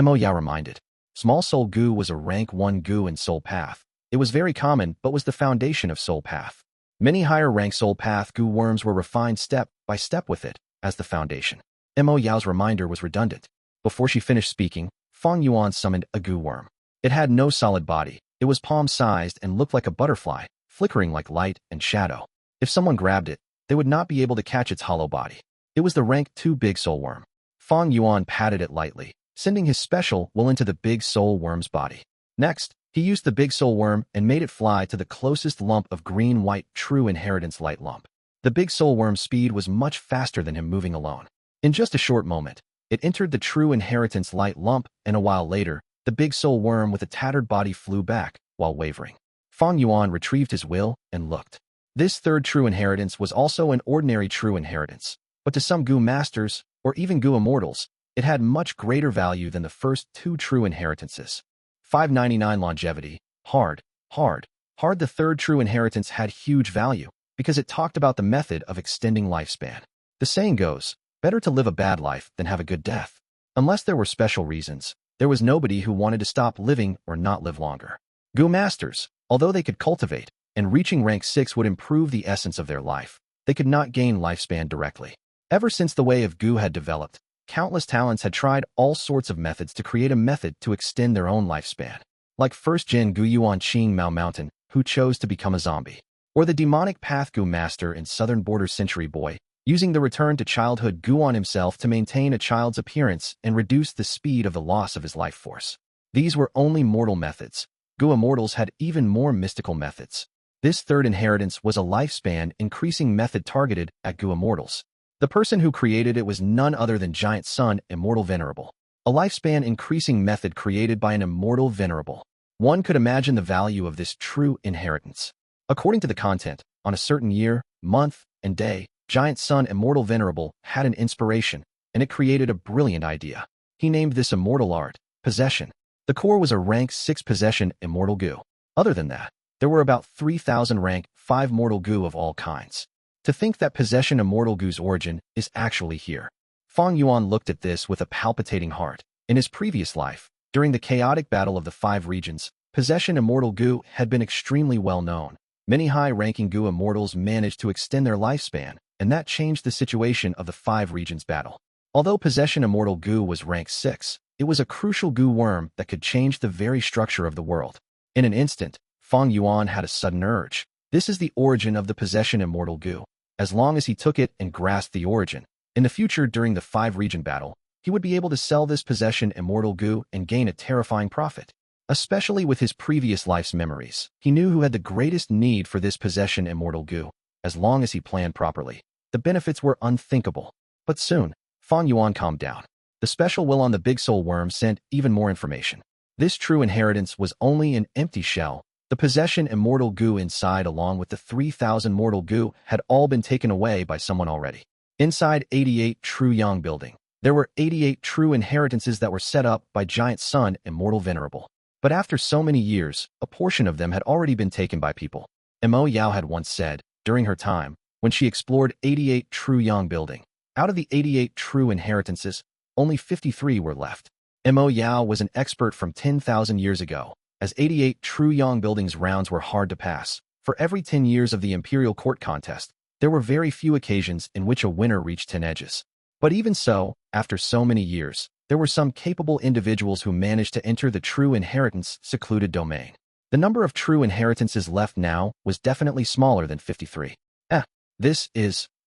Mo Yao reminded. Small soul Gu was a rank 1 Gu in soul path. It was very common, but was the foundation of soul path. Many higher rank soul path Gu worms were refined step by step with it as the foundation. Mo Yao's reminder was redundant. Before she finished speaking, Fang Yuan summoned a Gu worm. It had no solid body. It was palm-sized and looked like a butterfly, flickering like light and shadow. If someone grabbed it, they would not be able to catch its hollow body. It was the rank 2 big soul worm. Fang Yuan patted it lightly, sending his special will into the big soul worm's body. Next, he used the big soul worm and made it fly to the closest lump of green-white true inheritance light lump. The big soul worm's speed was much faster than him moving alone. In just a short moment, it entered the true inheritance light lump, and a while later, the big soul worm with a tattered body flew back, while wavering. Fang Yuan retrieved his will and looked. This third true inheritance was also an ordinary true inheritance, but to some Gu masters, or even Gu immortals, it had much greater value than the first 2 true inheritances. 599 Longevity. Hard. The third true inheritance had huge value, because it talked about the method of extending lifespan. The saying goes, better to live a bad life than have a good death. Unless there were special reasons, there was nobody who wanted to stop living or not live longer. Gu masters, although they could cultivate, and reaching rank 6 would improve the essence of their life, they could not gain lifespan directly. Ever since the way of Gu had developed, Countless talents had tried all sorts of methods to create a method to extend their own lifespan, like first Jin Gu Yuan Qing Mao Mountain, who chose to become a zombie, or the demonic path Gu master in Southern Border Century Boy, using the return to childhood Gu on himself to maintain a child's appearance and reduce the speed of the loss of his life force. These were only mortal methods. Gu immortals had even more mystical methods. This third inheritance was a lifespan-increasing method targeted at Gu immortals. The person who created it was none other than Giant Sun Immortal Venerable, a lifespan-increasing method created by an immortal venerable. One could imagine the value of this true inheritance. According to the content, on a certain year, month, and day, Giant Sun Immortal Venerable had an inspiration, and it created a brilliant idea. He named this immortal art, Possession. The core was a rank 6 Possession Immortal Gu. Other than that, there were about 3,000 rank 5 Mortal Gu of all kinds. To think that Possession Immortal Gu's origin is actually here. Fang Yuan looked at this with a palpitating heart. In his previous life, during the chaotic battle of the 5 regions, Possession Immortal Gu had been extremely well known. Many high-ranking Gu immortals managed to extend their lifespan, and that changed the situation of the 5 regions battle. Although Possession Immortal Gu was rank 6, it was a crucial Gu worm that could change the very structure of the world. In an instant, Fang Yuan had a sudden urge. This is the origin of the Possession Immortal Gu. As long as he took it and grasped the origin, in the future during the 5-region battle, he would be able to sell this Possession Immortal Gu and gain a terrifying profit. Especially with his previous life's memories, he knew who had the greatest need for this Possession Immortal Gu. As long as he planned properly, the benefits were unthinkable. But soon, Fang Yuan calmed down. The special will on the Big Soul Worm sent even more information. This true inheritance was only an empty shell. The Possession Immortal Gu inside along with the 3,000 Mortal Gu had all been taken away by someone already. Inside 88 True Yang Building, there were 88 true inheritances that were set up by Giant Sun Immortal Venerable. But after so many years, a portion of them had already been taken by people. Mo Yao had once said, during her time, when she explored 88 True Yang Building, out of the 88 true inheritances, only 53 were left. Mo Yao was an expert from 10,000 years ago, as 88 True Yang Building's rounds were hard to pass. For every 10 years of the Imperial Court contest, there were very few occasions in which a winner reached 10 edges. But even so, after so many years, there were some capable individuals who managed to enter the true inheritance secluded domain. The number of true inheritances left now was definitely smaller than 53.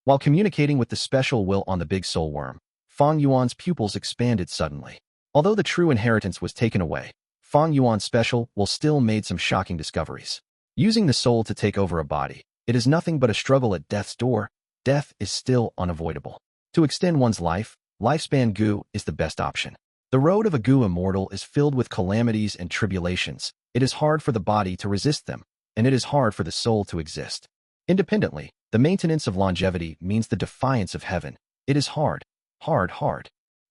While communicating with the special will on the Big Soul Worm, Fang Yuan's pupils expanded suddenly. Although the true inheritance was taken away, Fang Yuan's special will still made some shocking discoveries. Using the soul to take over a body, it is nothing but a struggle at death's door. Death is still unavoidable. To extend one's lifespan Gu is the best option. The road of a Gu immortal is filled with calamities and tribulations. It is hard for the body to resist them, and it is hard for the soul to exist. Independently, the maintenance of longevity means the defiance of heaven. It is hard.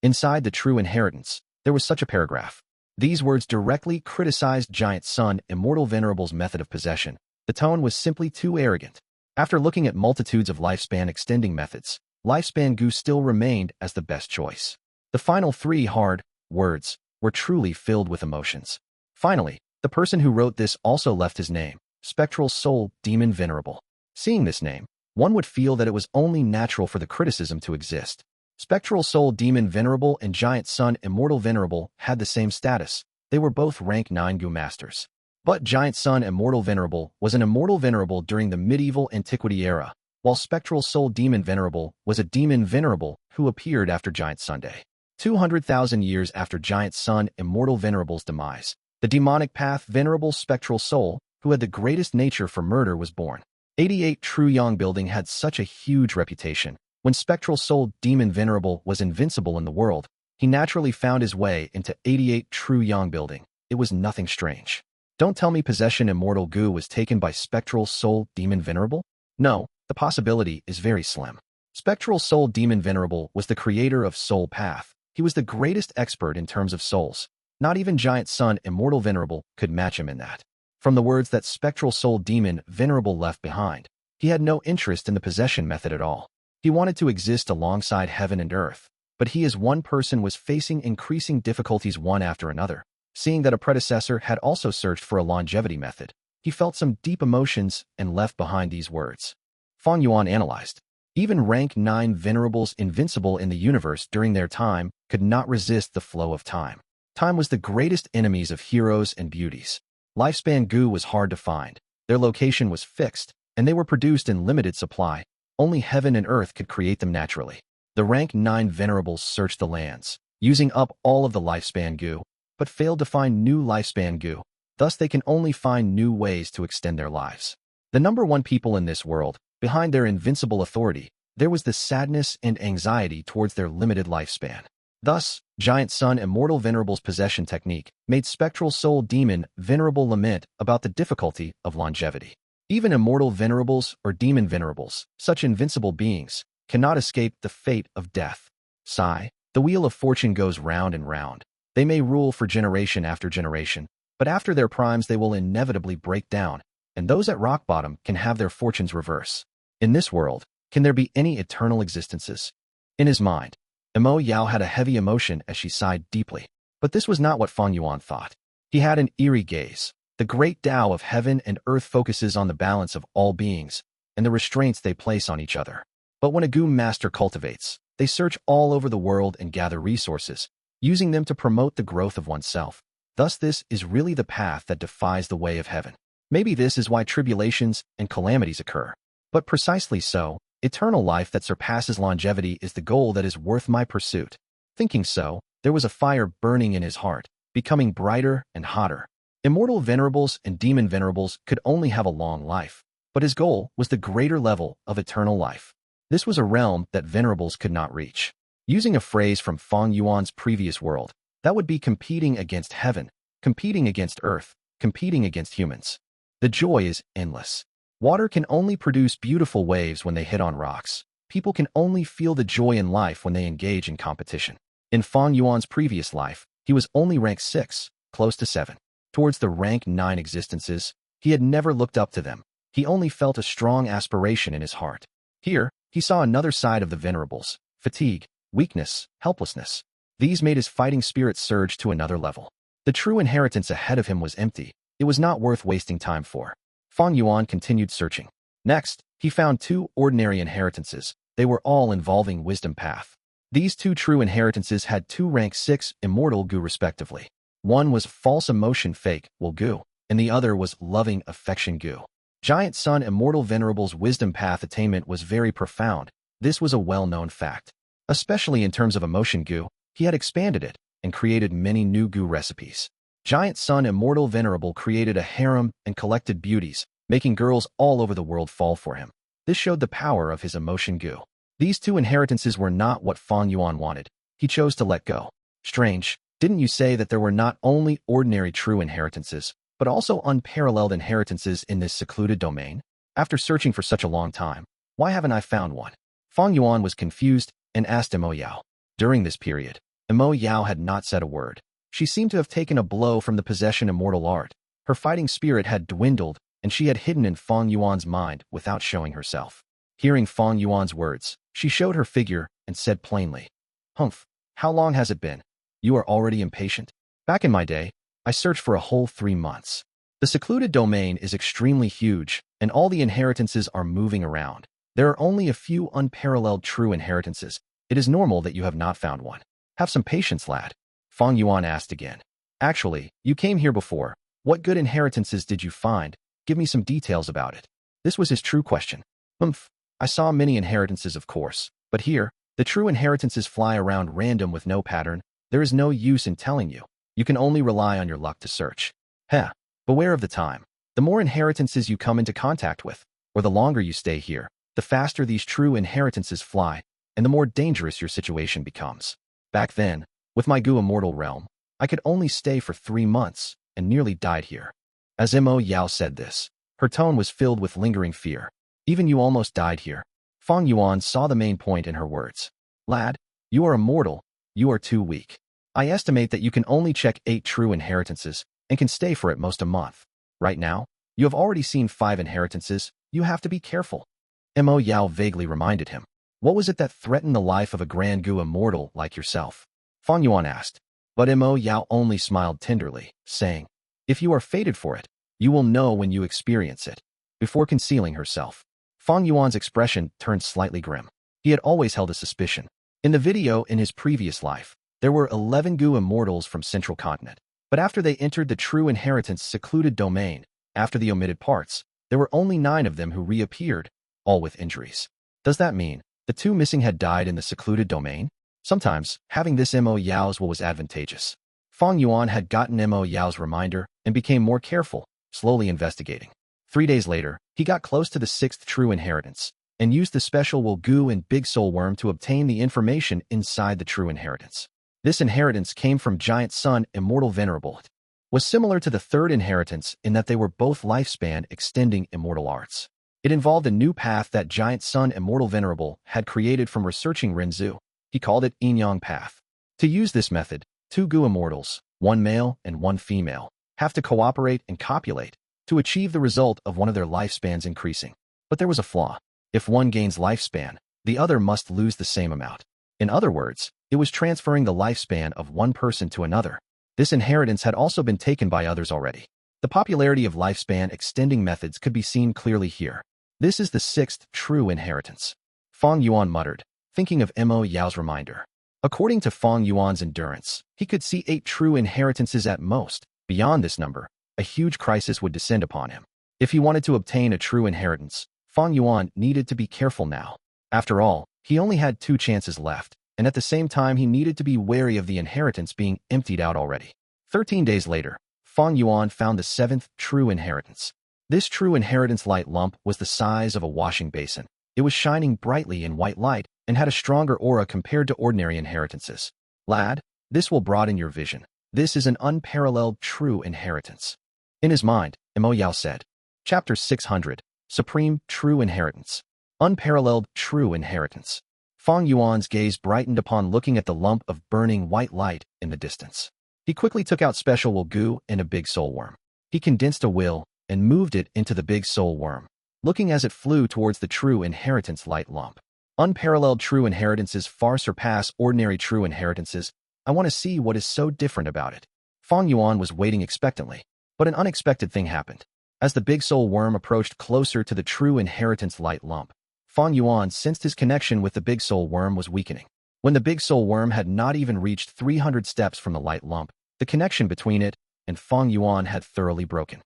Inside the true inheritance, there was such a paragraph. These words directly criticized Giant Sun Immortal Venerable's method of possession. The tone was simply too arrogant. After looking at multitudes of lifespan extending methods, Lifespan Gu still remained as the best choice. The final 3 hard words were truly filled with emotions. Finally, the person who wrote this also left his name, Spectral Soul Demon Venerable. Seeing this name, one would feel that it was only natural for the criticism to exist. Spectral Soul Demon Venerable and Giant Sun Immortal Venerable had the same status. They were both rank 9 Gu masters. But Giant Sun Immortal Venerable was an immortal venerable during the medieval antiquity era, while Spectral Soul Demon Venerable was a demon venerable who appeared after Giant Sunday. 200,000 years after Giant Sun Immortal Venerable's demise, the demonic path Venerable Spectral Soul, who had the greatest nature for murder, was born. 88 True Yang Building had such a huge reputation. When Spectral Soul Demon Venerable was invincible in the world, he naturally found his way into 88 True Yang Building. It was nothing strange. Don't tell me Possession Immortal Gu was taken by Spectral Soul Demon Venerable? No, the possibility is very slim. Spectral Soul Demon Venerable was the creator of Soul Path. He was the greatest expert in terms of souls. Not even Giant Sun Immortal Venerable could match him in that. From the words that Spectral Soul Demon Venerable left behind, he had no interest in the possession method at all. He wanted to exist alongside heaven and earth, but he as one person was facing increasing difficulties one after another. Seeing that a predecessor had also searched for a longevity method, he felt some deep emotions and left behind these words. Fang Yuan analyzed. Even rank 9 venerables invincible in the universe during their time could not resist the flow of time. Time was the greatest enemies of heroes and beauties. Lifespan Gu was hard to find. Their location was fixed, and they were produced in limited supply. Only heaven and earth could create them naturally. The rank 9 venerables searched the lands, using up all of the Lifespan Gu, but failed to find new Lifespan Gu. Thus, they can only find new ways to extend their lives. The number one people in this world, behind their invincible authority, there was the sadness and anxiety towards their limited lifespan. Thus, Giant Sun Immortal Venerable's possession technique made Spectral Soul Demon Venerable lament about the difficulty of longevity. Even immortal venerables or demon venerables, such invincible beings, cannot escape the fate of death. Sigh, the wheel of fortune goes round and round. They may rule for generation after generation, but after their primes they will inevitably break down, and those at rock bottom can have their fortunes reverse. In this world, can there be any eternal existences? In his mind, Emo Yao had a heavy emotion as she sighed deeply. But this was not what Fang Yuan thought. He had an eerie gaze. The great Tao of heaven and earth focuses on the balance of all beings and the restraints they place on each other. But when a Gu master cultivates, they search all over the world and gather resources, using them to promote the growth of oneself. Thus, this is really the path that defies the way of heaven. Maybe this is why tribulations and calamities occur. But precisely so, eternal life that surpasses longevity is the goal that is worth my pursuit. Thinking so, there was a fire burning in his heart, becoming brighter and hotter. Immortal venerables and demon venerables could only have a long life, but his goal was the greater level of eternal life. This was a realm that venerables could not reach. Using a phrase from Fang Yuan's previous world, that would be competing against heaven, competing against earth, competing against humans. The joy is endless. Water can only produce beautiful waves when they hit on rocks. People can only feel the joy in life when they engage in competition. In Fang Yuan's previous life, he was only rank 6, close to 7. Towards the rank 9 existences, he had never looked up to them. He only felt a strong aspiration in his heart. Here, he saw another side of the venerables: fatigue, weakness, helplessness. These made his fighting spirit surge to another level. The true inheritance ahead of him was empty. It was not worth wasting time for. Fang Yuan continued searching. Next, he found 2 ordinary inheritances. They were all involving wisdom path. These 2 true inheritances had 2 rank 6 immortal Gu respectively. One was false emotion fake Gu, and the other was loving affection Gu. Giant Sun Immortal Venerable's wisdom path attainment was very profound. This was a well-known fact. Especially in terms of emotion Gu, he had expanded it and created many new Gu recipes. Giant Sun Immortal Venerable created a harem and collected beauties, making girls all over the world fall for him. This showed the power of his emotion Gu. These 2 inheritances were not what Fang Yuan wanted. He chose to let go. Strange, didn't you say that there were not only ordinary true inheritances, but also unparalleled inheritances in this secluded domain? After searching for such a long time, why haven't I found one? Fang Yuan was confused and asked Emo Yao. During this period, Emo Yao had not said a word. She seemed to have taken a blow from the possession immortal art. Her fighting spirit had dwindled, and she had hidden in Fang Yuan's mind without showing herself. Hearing Fang Yuan's words, she showed her figure and said plainly, "Humph, how long has it been? You are already impatient? Back in my day, I searched for a whole 3 months. The secluded domain is extremely huge, and all the inheritances are moving around. There are only a few unparalleled true inheritances. It is normal that you have not found one. Have some patience, lad." Fang Yuan asked again. "Actually, you came here before. What good inheritances did you find? Give me some details about it." This was his true question. I saw many inheritances, of course, but here, the true inheritances fly around random with no pattern. There is no use in telling you. You can only rely on your luck to search. Beware of the time. The more inheritances you come into contact with, or the longer you stay here, the faster these true inheritances fly, and the more dangerous your situation becomes. Back then, with my Gu immortal realm, I could only stay for 3 months, and nearly died here. As Emo Yao said this, her tone was filled with lingering fear. Even you almost died here. Fang Yuan saw the main point in her words. "Lad, you are immortal. You are too weak. I estimate that you can only check 8 true inheritances, and can stay for at most a month. Right now, you have already seen 5 inheritances. You have to be careful." Emo Yao vaguely reminded him. "What was it that threatened the life of a grand Gu immortal like yourself?" Fang Yuan asked. But Emo Yao only smiled tenderly, saying, "If you are fated for it, you will know when you experience it." Before concealing herself, Fang Yuan's expression turned slightly grim. He had always held a suspicion. In the video in his previous life, there were 11 Gu immortals from Central Continent. But after they entered the true inheritance secluded domain, after the omitted parts, there were only 9 of them who reappeared, all with injuries. Does that mean the 2 missing had died in the secluded domain? Sometimes, having this Mo Yao's will was advantageous. Fang Yuan had gotten Mo Yao's reminder and became more careful, slowly investigating. 3 days later, he got close to the 6th true inheritance and used the special will Gu and Big Soul Worm to obtain the information inside the true inheritance. This inheritance came from Giant Sun Immortal Venerable. It was similar to the 3rd inheritance in that they were both lifespan extending immortal arts. It involved a new path that Giant Sun Immortal Venerable had created from researching Renzu. He called it Yin-Yang Path. To use this method, 2 Gu immortals, 1 male and 1 female, have to cooperate and copulate to achieve the result of one of their lifespans increasing. But there was a flaw. If one gains lifespan, the other must lose the same amount. In other words, it was transferring the lifespan of one person to another. This inheritance had also been taken by others already. The popularity of lifespan extending methods could be seen clearly here. This is the 6th true inheritance. Fang Yuan muttered, thinking of Mo Yao's reminder. According to Fang Yuan's endurance, he could see 8 true inheritances at most. Beyond this number, a huge crisis would descend upon him. If he wanted to obtain a true inheritance, Fang Yuan needed to be careful now. After all, he only had 2 chances left, and at the same time he needed to be wary of the inheritance being emptied out already. 13 days later, Fang Yuan found the 7th true inheritance. This true inheritance light lump was the size of a washing basin. It was shining brightly in white light and had a stronger aura compared to ordinary inheritances. Lad, this will broaden your vision. This is an unparalleled true inheritance. In his mind, Mo Yao said. Chapter 600, Supreme True Inheritance. Unparalleled True Inheritance. Fang Yuan's gaze brightened upon looking at the lump of burning white light in the distance. He quickly took out Special Will Gu and a Big Soul Worm. He condensed a will and moved it into the Big Soul Worm, looking as it flew towards the true inheritance light lump. Unparalleled true inheritances far surpass ordinary true inheritances. I want to see what is so different about it. Fang Yuan was waiting expectantly, but an unexpected thing happened. As the Big Soul Worm approached closer to the true inheritance light lump, Fang Yuan sensed his connection with the Big Soul Worm was weakening. When the Big Soul Worm had not even reached 300 steps from the light lump, the connection between it and Fang Yuan had thoroughly broken.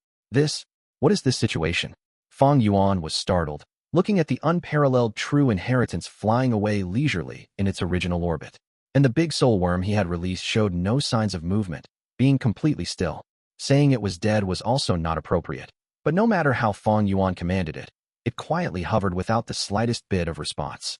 What is this situation? Fang Yuan was startled, looking at the unparalleled true inheritance flying away leisurely in its original orbit. And the Big Soul Worm he had released showed no signs of movement, being completely still. Saying it was dead was also not appropriate. But no matter how Fang Yuan commanded it, it quietly hovered without the slightest bit of response.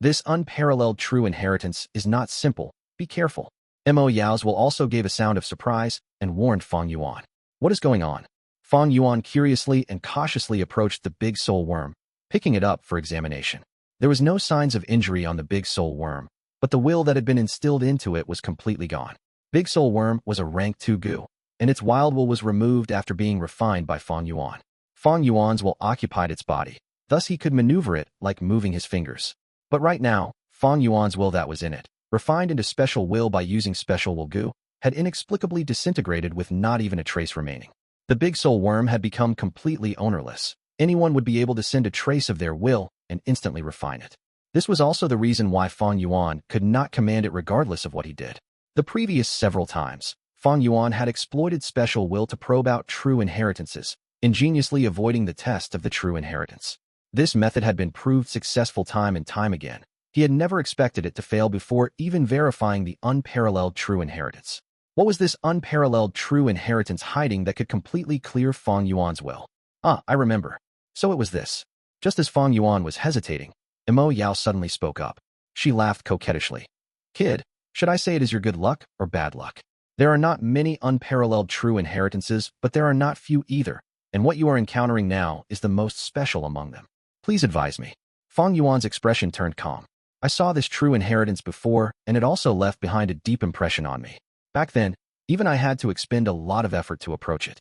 This unparalleled true inheritance is not simple. Be careful. Mo Yao's will also gave a sound of surprise and warned Fang Yuan. What is going on? Fang Yuan curiously and cautiously approached the Big Soul Worm, picking it up for examination. There was no signs of injury on the Big Soul Worm, but the will that had been instilled into it was completely gone. Big Soul Worm was a rank 2 Gu, and its wild will was removed after being refined by Fang Yuan. Fang Yuan's will occupied its body, thus he could maneuver it like moving his fingers. But right now, Fang Yuan's will that was in it, refined into special will by using Special Will Gu, had inexplicably disintegrated with not even a trace remaining. The Big Soul Worm had become completely ownerless. Anyone would be able to send a trace of their will and instantly refine it. This was also the reason why Fang Yuan could not command it regardless of what he did. The previous several times, Fang Yuan had exploited special will to probe out true inheritances, ingeniously avoiding the test of the true inheritance. This method had been proved successful time and time again. He had never expected it to fail before even verifying the unparalleled true inheritance. What was this unparalleled true inheritance hiding that could completely clear Fang Yuan's will? I remember. So it was this. Just as Fang Yuan was hesitating, Mo Yao suddenly spoke up. She laughed coquettishly. Kid, should I say it is your good luck or bad luck? There are not many unparalleled true inheritances, but there are not few either, and what you are encountering now is the most special among them. Please advise me. Fang Yuan's expression turned calm. I saw this true inheritance before, and it also left behind a deep impression on me. Back then, even I had to expend a lot of effort to approach it.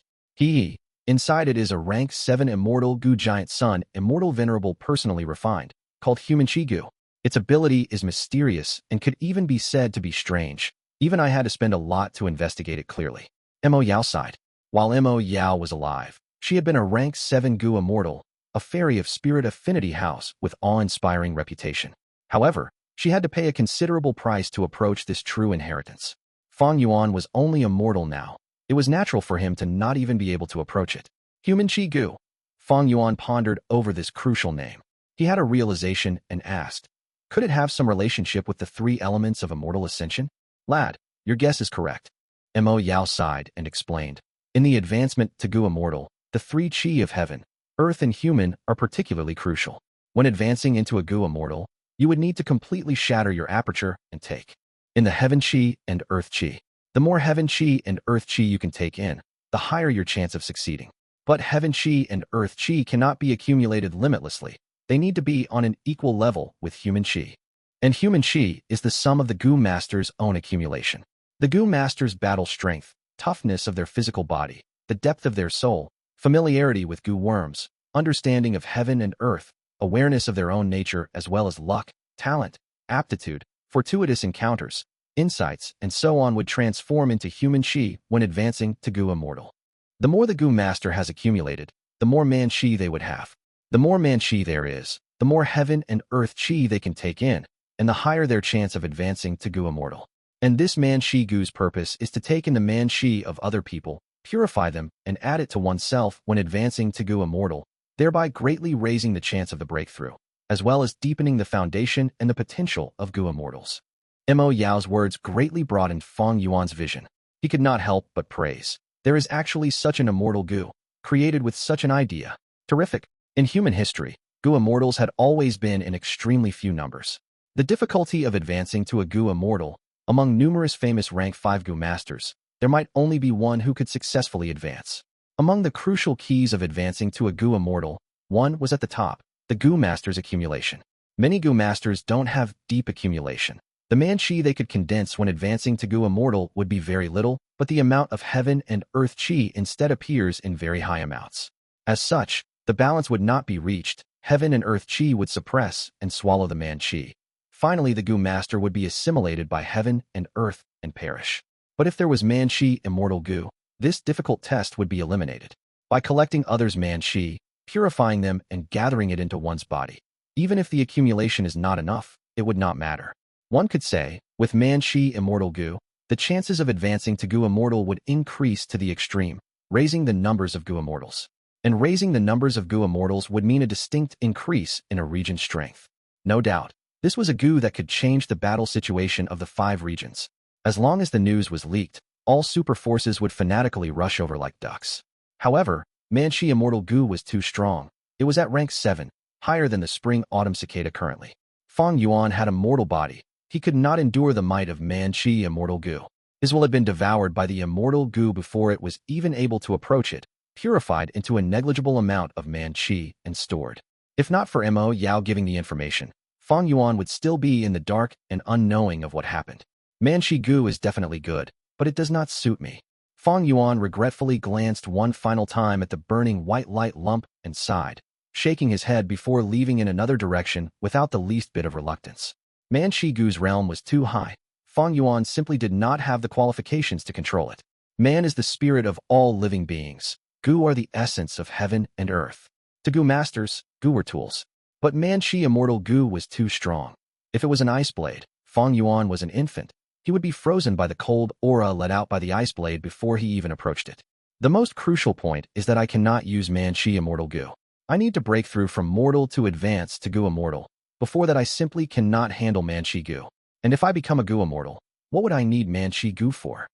Inside it is a rank 7 immortal Gu Giant Sun, immortal venerable personally refined, called Human Chi Gu. Its ability is mysterious and could even be said to be strange. Even I had to spend a lot to investigate it clearly. Mo Yao sighed. While Mo Yao was alive, she had been a rank 7 Gu immortal, a fairy of spirit affinity house with awe-inspiring reputation. However, she had to pay a considerable price to approach this true inheritance. Fang Yuan was only a mortal now. It was natural for him to not even be able to approach it. Human Chi Gu. Fang Yuan pondered over this crucial name. He had a realization and asked, could it have some relationship with the three elements of immortal ascension? Lad, your guess is correct. Mo Yao sighed and explained. In the advancement to Gu immortal, the three Chi of heaven, earth and human are particularly crucial. When advancing into a Gu immortal, you would need to completely shatter your aperture and take in the heaven Chi and earth Chi. The more heaven Chi and earth Chi you can take in, the higher your chance of succeeding. But heaven Chi and earth Chi cannot be accumulated limitlessly. They need to be on an equal level with human Chi. And human Chi is the sum of the Gu Master's own accumulation. The Gu Master's battle strength, toughness of their physical body, the depth of their soul, familiarity with Gu worms, understanding of heaven and earth, awareness of their own nature as well as luck, talent, aptitude, fortuitous encounters, insights, and so on would transform into human Chi when advancing to Gu immortal. The more the Gu Master has accumulated, the more man Chi they would have. The more man Chi there is, the more heaven and earth Chi they can take in, and the higher their chance of advancing to Gu immortal. And this man Chi Gu's purpose is to take in the man Chi of other people, purify them, and add it to oneself when advancing to Gu immortal, thereby greatly raising the chance of the breakthrough, as well as deepening the foundation and the potential of Gu immortals. Mo Yao's words greatly broadened Fang Yuan's vision. He could not help but praise. There is actually such an immortal Gu, created with such an idea. Terrific. In human history, Gu immortals had always been in extremely few numbers. The difficulty of advancing to a Gu immortal, among numerous famous rank 5 Gu masters, there might only be one who could successfully advance. Among the crucial keys of advancing to a Gu immortal, one was at the top, the Gu master's accumulation. Many Gu masters don't have deep accumulation. The man Chi they could condense when advancing to Gu immortal would be very little, but the amount of heaven and earth Chi instead appears in very high amounts. As such, the balance would not be reached, heaven and earth Chi would suppress and swallow the man Chi. Finally, the Gu master would be assimilated by heaven and earth and perish. But if there was man Chi immortal Gu, this difficult test would be eliminated. By collecting others' man Chi, purifying them and gathering it into one's body. Even if the accumulation is not enough, it would not matter. One could say, with man Chi immortal Gu, the chances of advancing to Gu immortal would increase to the extreme, raising the numbers of Gu immortals. And raising the numbers of Gu immortals would mean a distinct increase in a region's strength. No doubt, this was a Gu that could change the battle situation of the 5 regions. As long as the news was leaked, all super forces would fanatically rush over like ducks. However, man Chi immortal Gu was too strong. It was at rank 7, higher than the spring Autumn Cicada currently. Fang Yuan had a mortal body. He could not endure the might of man Chi immortal Gu. His will had been devoured by the immortal Gu before it was even able to approach it, purified into a negligible amount of man Chi and stored. If not for Mo Yao giving the information, Fang Yuan would still be in the dark and unknowing of what happened. Man Chi Gu is definitely good, but it does not suit me. Fang Yuan regretfully glanced one final time at the burning white light lump and sighed, shaking his head before leaving in another direction without the least bit of reluctance. Man Chi Gu's realm was too high. Fang Yuan simply did not have the qualifications to control it. Man is the spirit of all living beings. Gu are the essence of heaven and earth. To Gu masters, Gu were tools. But man Chi immortal Gu was too strong. If it was an ice blade, Fang Yuan was an infant. He would be frozen by the cold aura let out by the ice blade before he even approached it. The most crucial point is that I cannot use man Chi immortal Gu. I need to break through from mortal to advance to Gu immortal. Before that I simply cannot handle man Chi Gu. And if I become a Gu immortal, what would I need man Chi Gu for?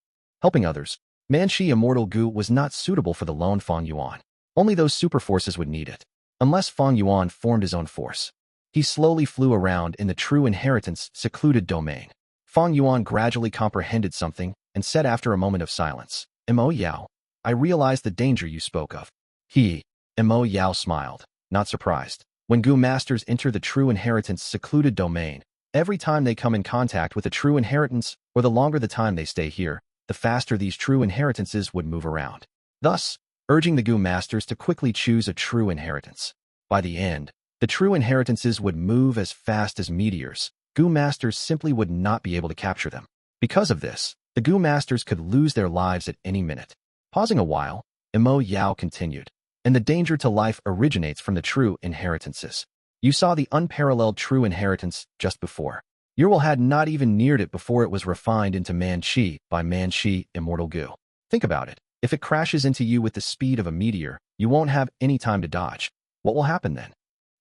Helping others. Man Chi immortal Gu was not suitable for the lone Fang Yuan. Only those super forces would need it. Unless Fang Yuan formed his own force. He slowly flew around in the true inheritance secluded domain. Fang Yuan gradually comprehended something and said after a moment of silence, Mo Yao, I realize the danger you spoke of. Mo Yao smiled, not surprised. When Gu masters enter the true inheritance secluded domain, every time they come in contact with a true inheritance, or the longer the time they stay here, the faster these true inheritances would move around. Thus, urging the Gu masters to quickly choose a true inheritance. By the end, the true inheritances would move as fast as meteors. Gu masters simply would not be able to capture them. Because of this, the Gu masters could lose their lives at any minute. Pausing a while, Mo Yao continued. and the danger to life originates from the true inheritances. You saw the unparalleled true inheritance just before. Your will had not even neared it before it was refined into Man-Chi by Man-Chi immortal Gu. Think about it. If it crashes into you with the speed of a meteor, you won't have any time to dodge. What will happen then?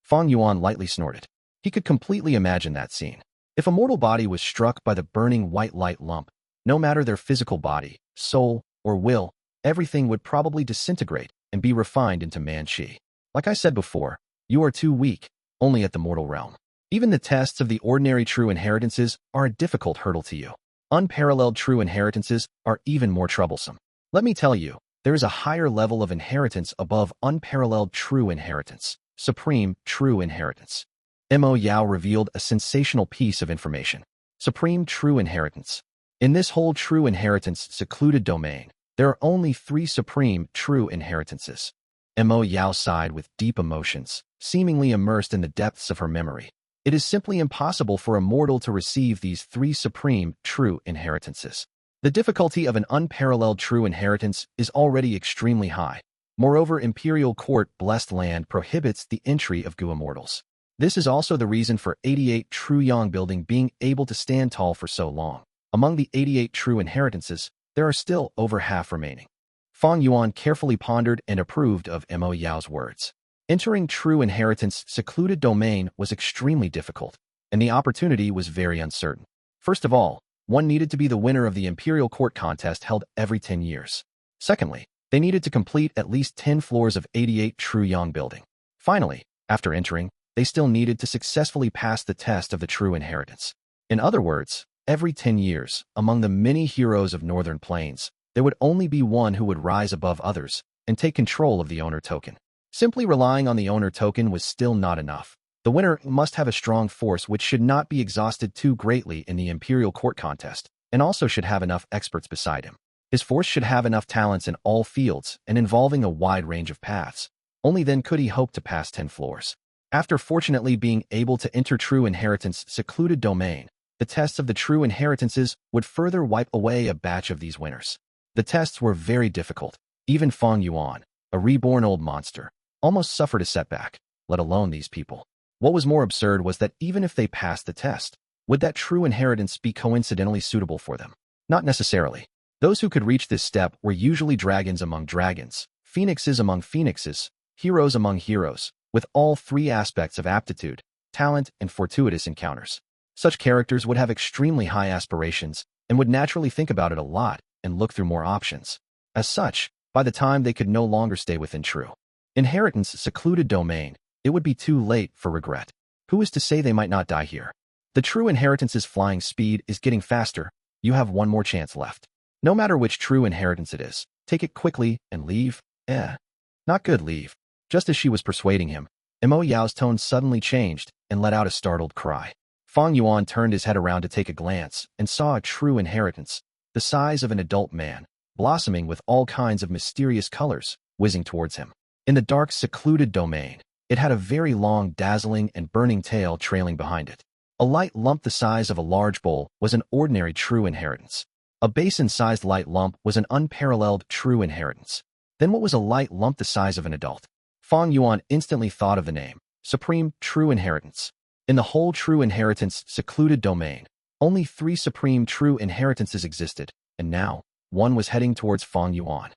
Fang Yuan lightly snorted. He could completely imagine that scene. If a mortal body was struck by the burning white light lump, no matter their physical body, soul, or will, everything would probably disintegrate and be refined into Man-Chi. Like I said before, you are too weak, only at the mortal realm. Even the tests of the ordinary true inheritances are a difficult hurdle to you. Unparalleled true inheritances are even more troublesome. Let me tell you, there is a higher level of inheritance above unparalleled true inheritance, supreme true inheritance. Mo Yao revealed a sensational piece of information. Supreme true inheritance. In this whole true inheritance secluded domain, there are only 3 supreme true inheritances. Mo Yao sighed with deep emotions, seemingly immersed in the depths of her memory. It is simply impossible for a mortal to receive these 3 supreme true inheritances. The difficulty of an unparalleled true inheritance is already extremely high. Moreover, Imperial Court Blessed Land prohibits the entry of Gu immortals. This is also the reason for 88 True Yang building being able to stand tall for so long. Among the 88 true inheritances, there are still over half remaining. Fang Yuan carefully pondered and approved of Mo Yao's words. Entering true inheritance secluded domain was extremely difficult, and the opportunity was very uncertain. First of all, one needed to be the winner of the Imperial Court contest held every 10 years. Secondly, they needed to complete at least 10 floors of 88 True Yang building. Finally, after entering, they still needed to successfully pass the test of the true inheritance. In other words, every 10 years, among the many heroes of Northern Plains, there would only be one who would rise above others and take control of the owner token. Simply relying on the owner token was still not enough. The winner must have a strong force which should not be exhausted too greatly in the Imperial Court contest, and also should have enough experts beside him. His force should have enough talents in all fields and involving a wide range of paths. Only then could he hope to pass 10 floors. After fortunately being able to enter true inheritance secluded domain, the tests of the true inheritances would further wipe away a batch of these winners. The tests were very difficult. Even Fang Yuan, a reborn old monster, almost suffered a setback, let alone these people. What was more absurd was that even if they passed the test, would that true inheritance be coincidentally suitable for them? Not necessarily. Those who could reach this step were usually dragons among dragons, phoenixes among phoenixes, heroes among heroes, with all 3 aspects of aptitude, talent, and fortuitous encounters. Such characters would have extremely high aspirations and would naturally think about it a lot and look through more options. As such, by the time they could no longer stay within true inheritance secluded domain, it would be too late for regret. Who is to say they might not die here? The true inheritance's flying speed is getting faster. You have one more chance left. No matter which true inheritance it is, take it quickly and leave. Not good, leave. Just as she was persuading him, Mo Yao's tone suddenly changed and let out a startled cry. Fang Yuan turned his head around to take a glance and saw a true inheritance, the size of an adult man, blossoming with all kinds of mysterious colors, whizzing towards him. In the dark, secluded domain, it had a very long, dazzling, and burning tail trailing behind it. A light lump the size of a large bowl was an ordinary true inheritance. A basin-sized light lump was an unparalleled true inheritance. Then what was a light lump the size of an adult? Fang Yuan instantly thought of the name, Supreme True Inheritance. In the whole true inheritance secluded domain, only 3 supreme true inheritances existed, and now, one was heading towards Fang Yuan.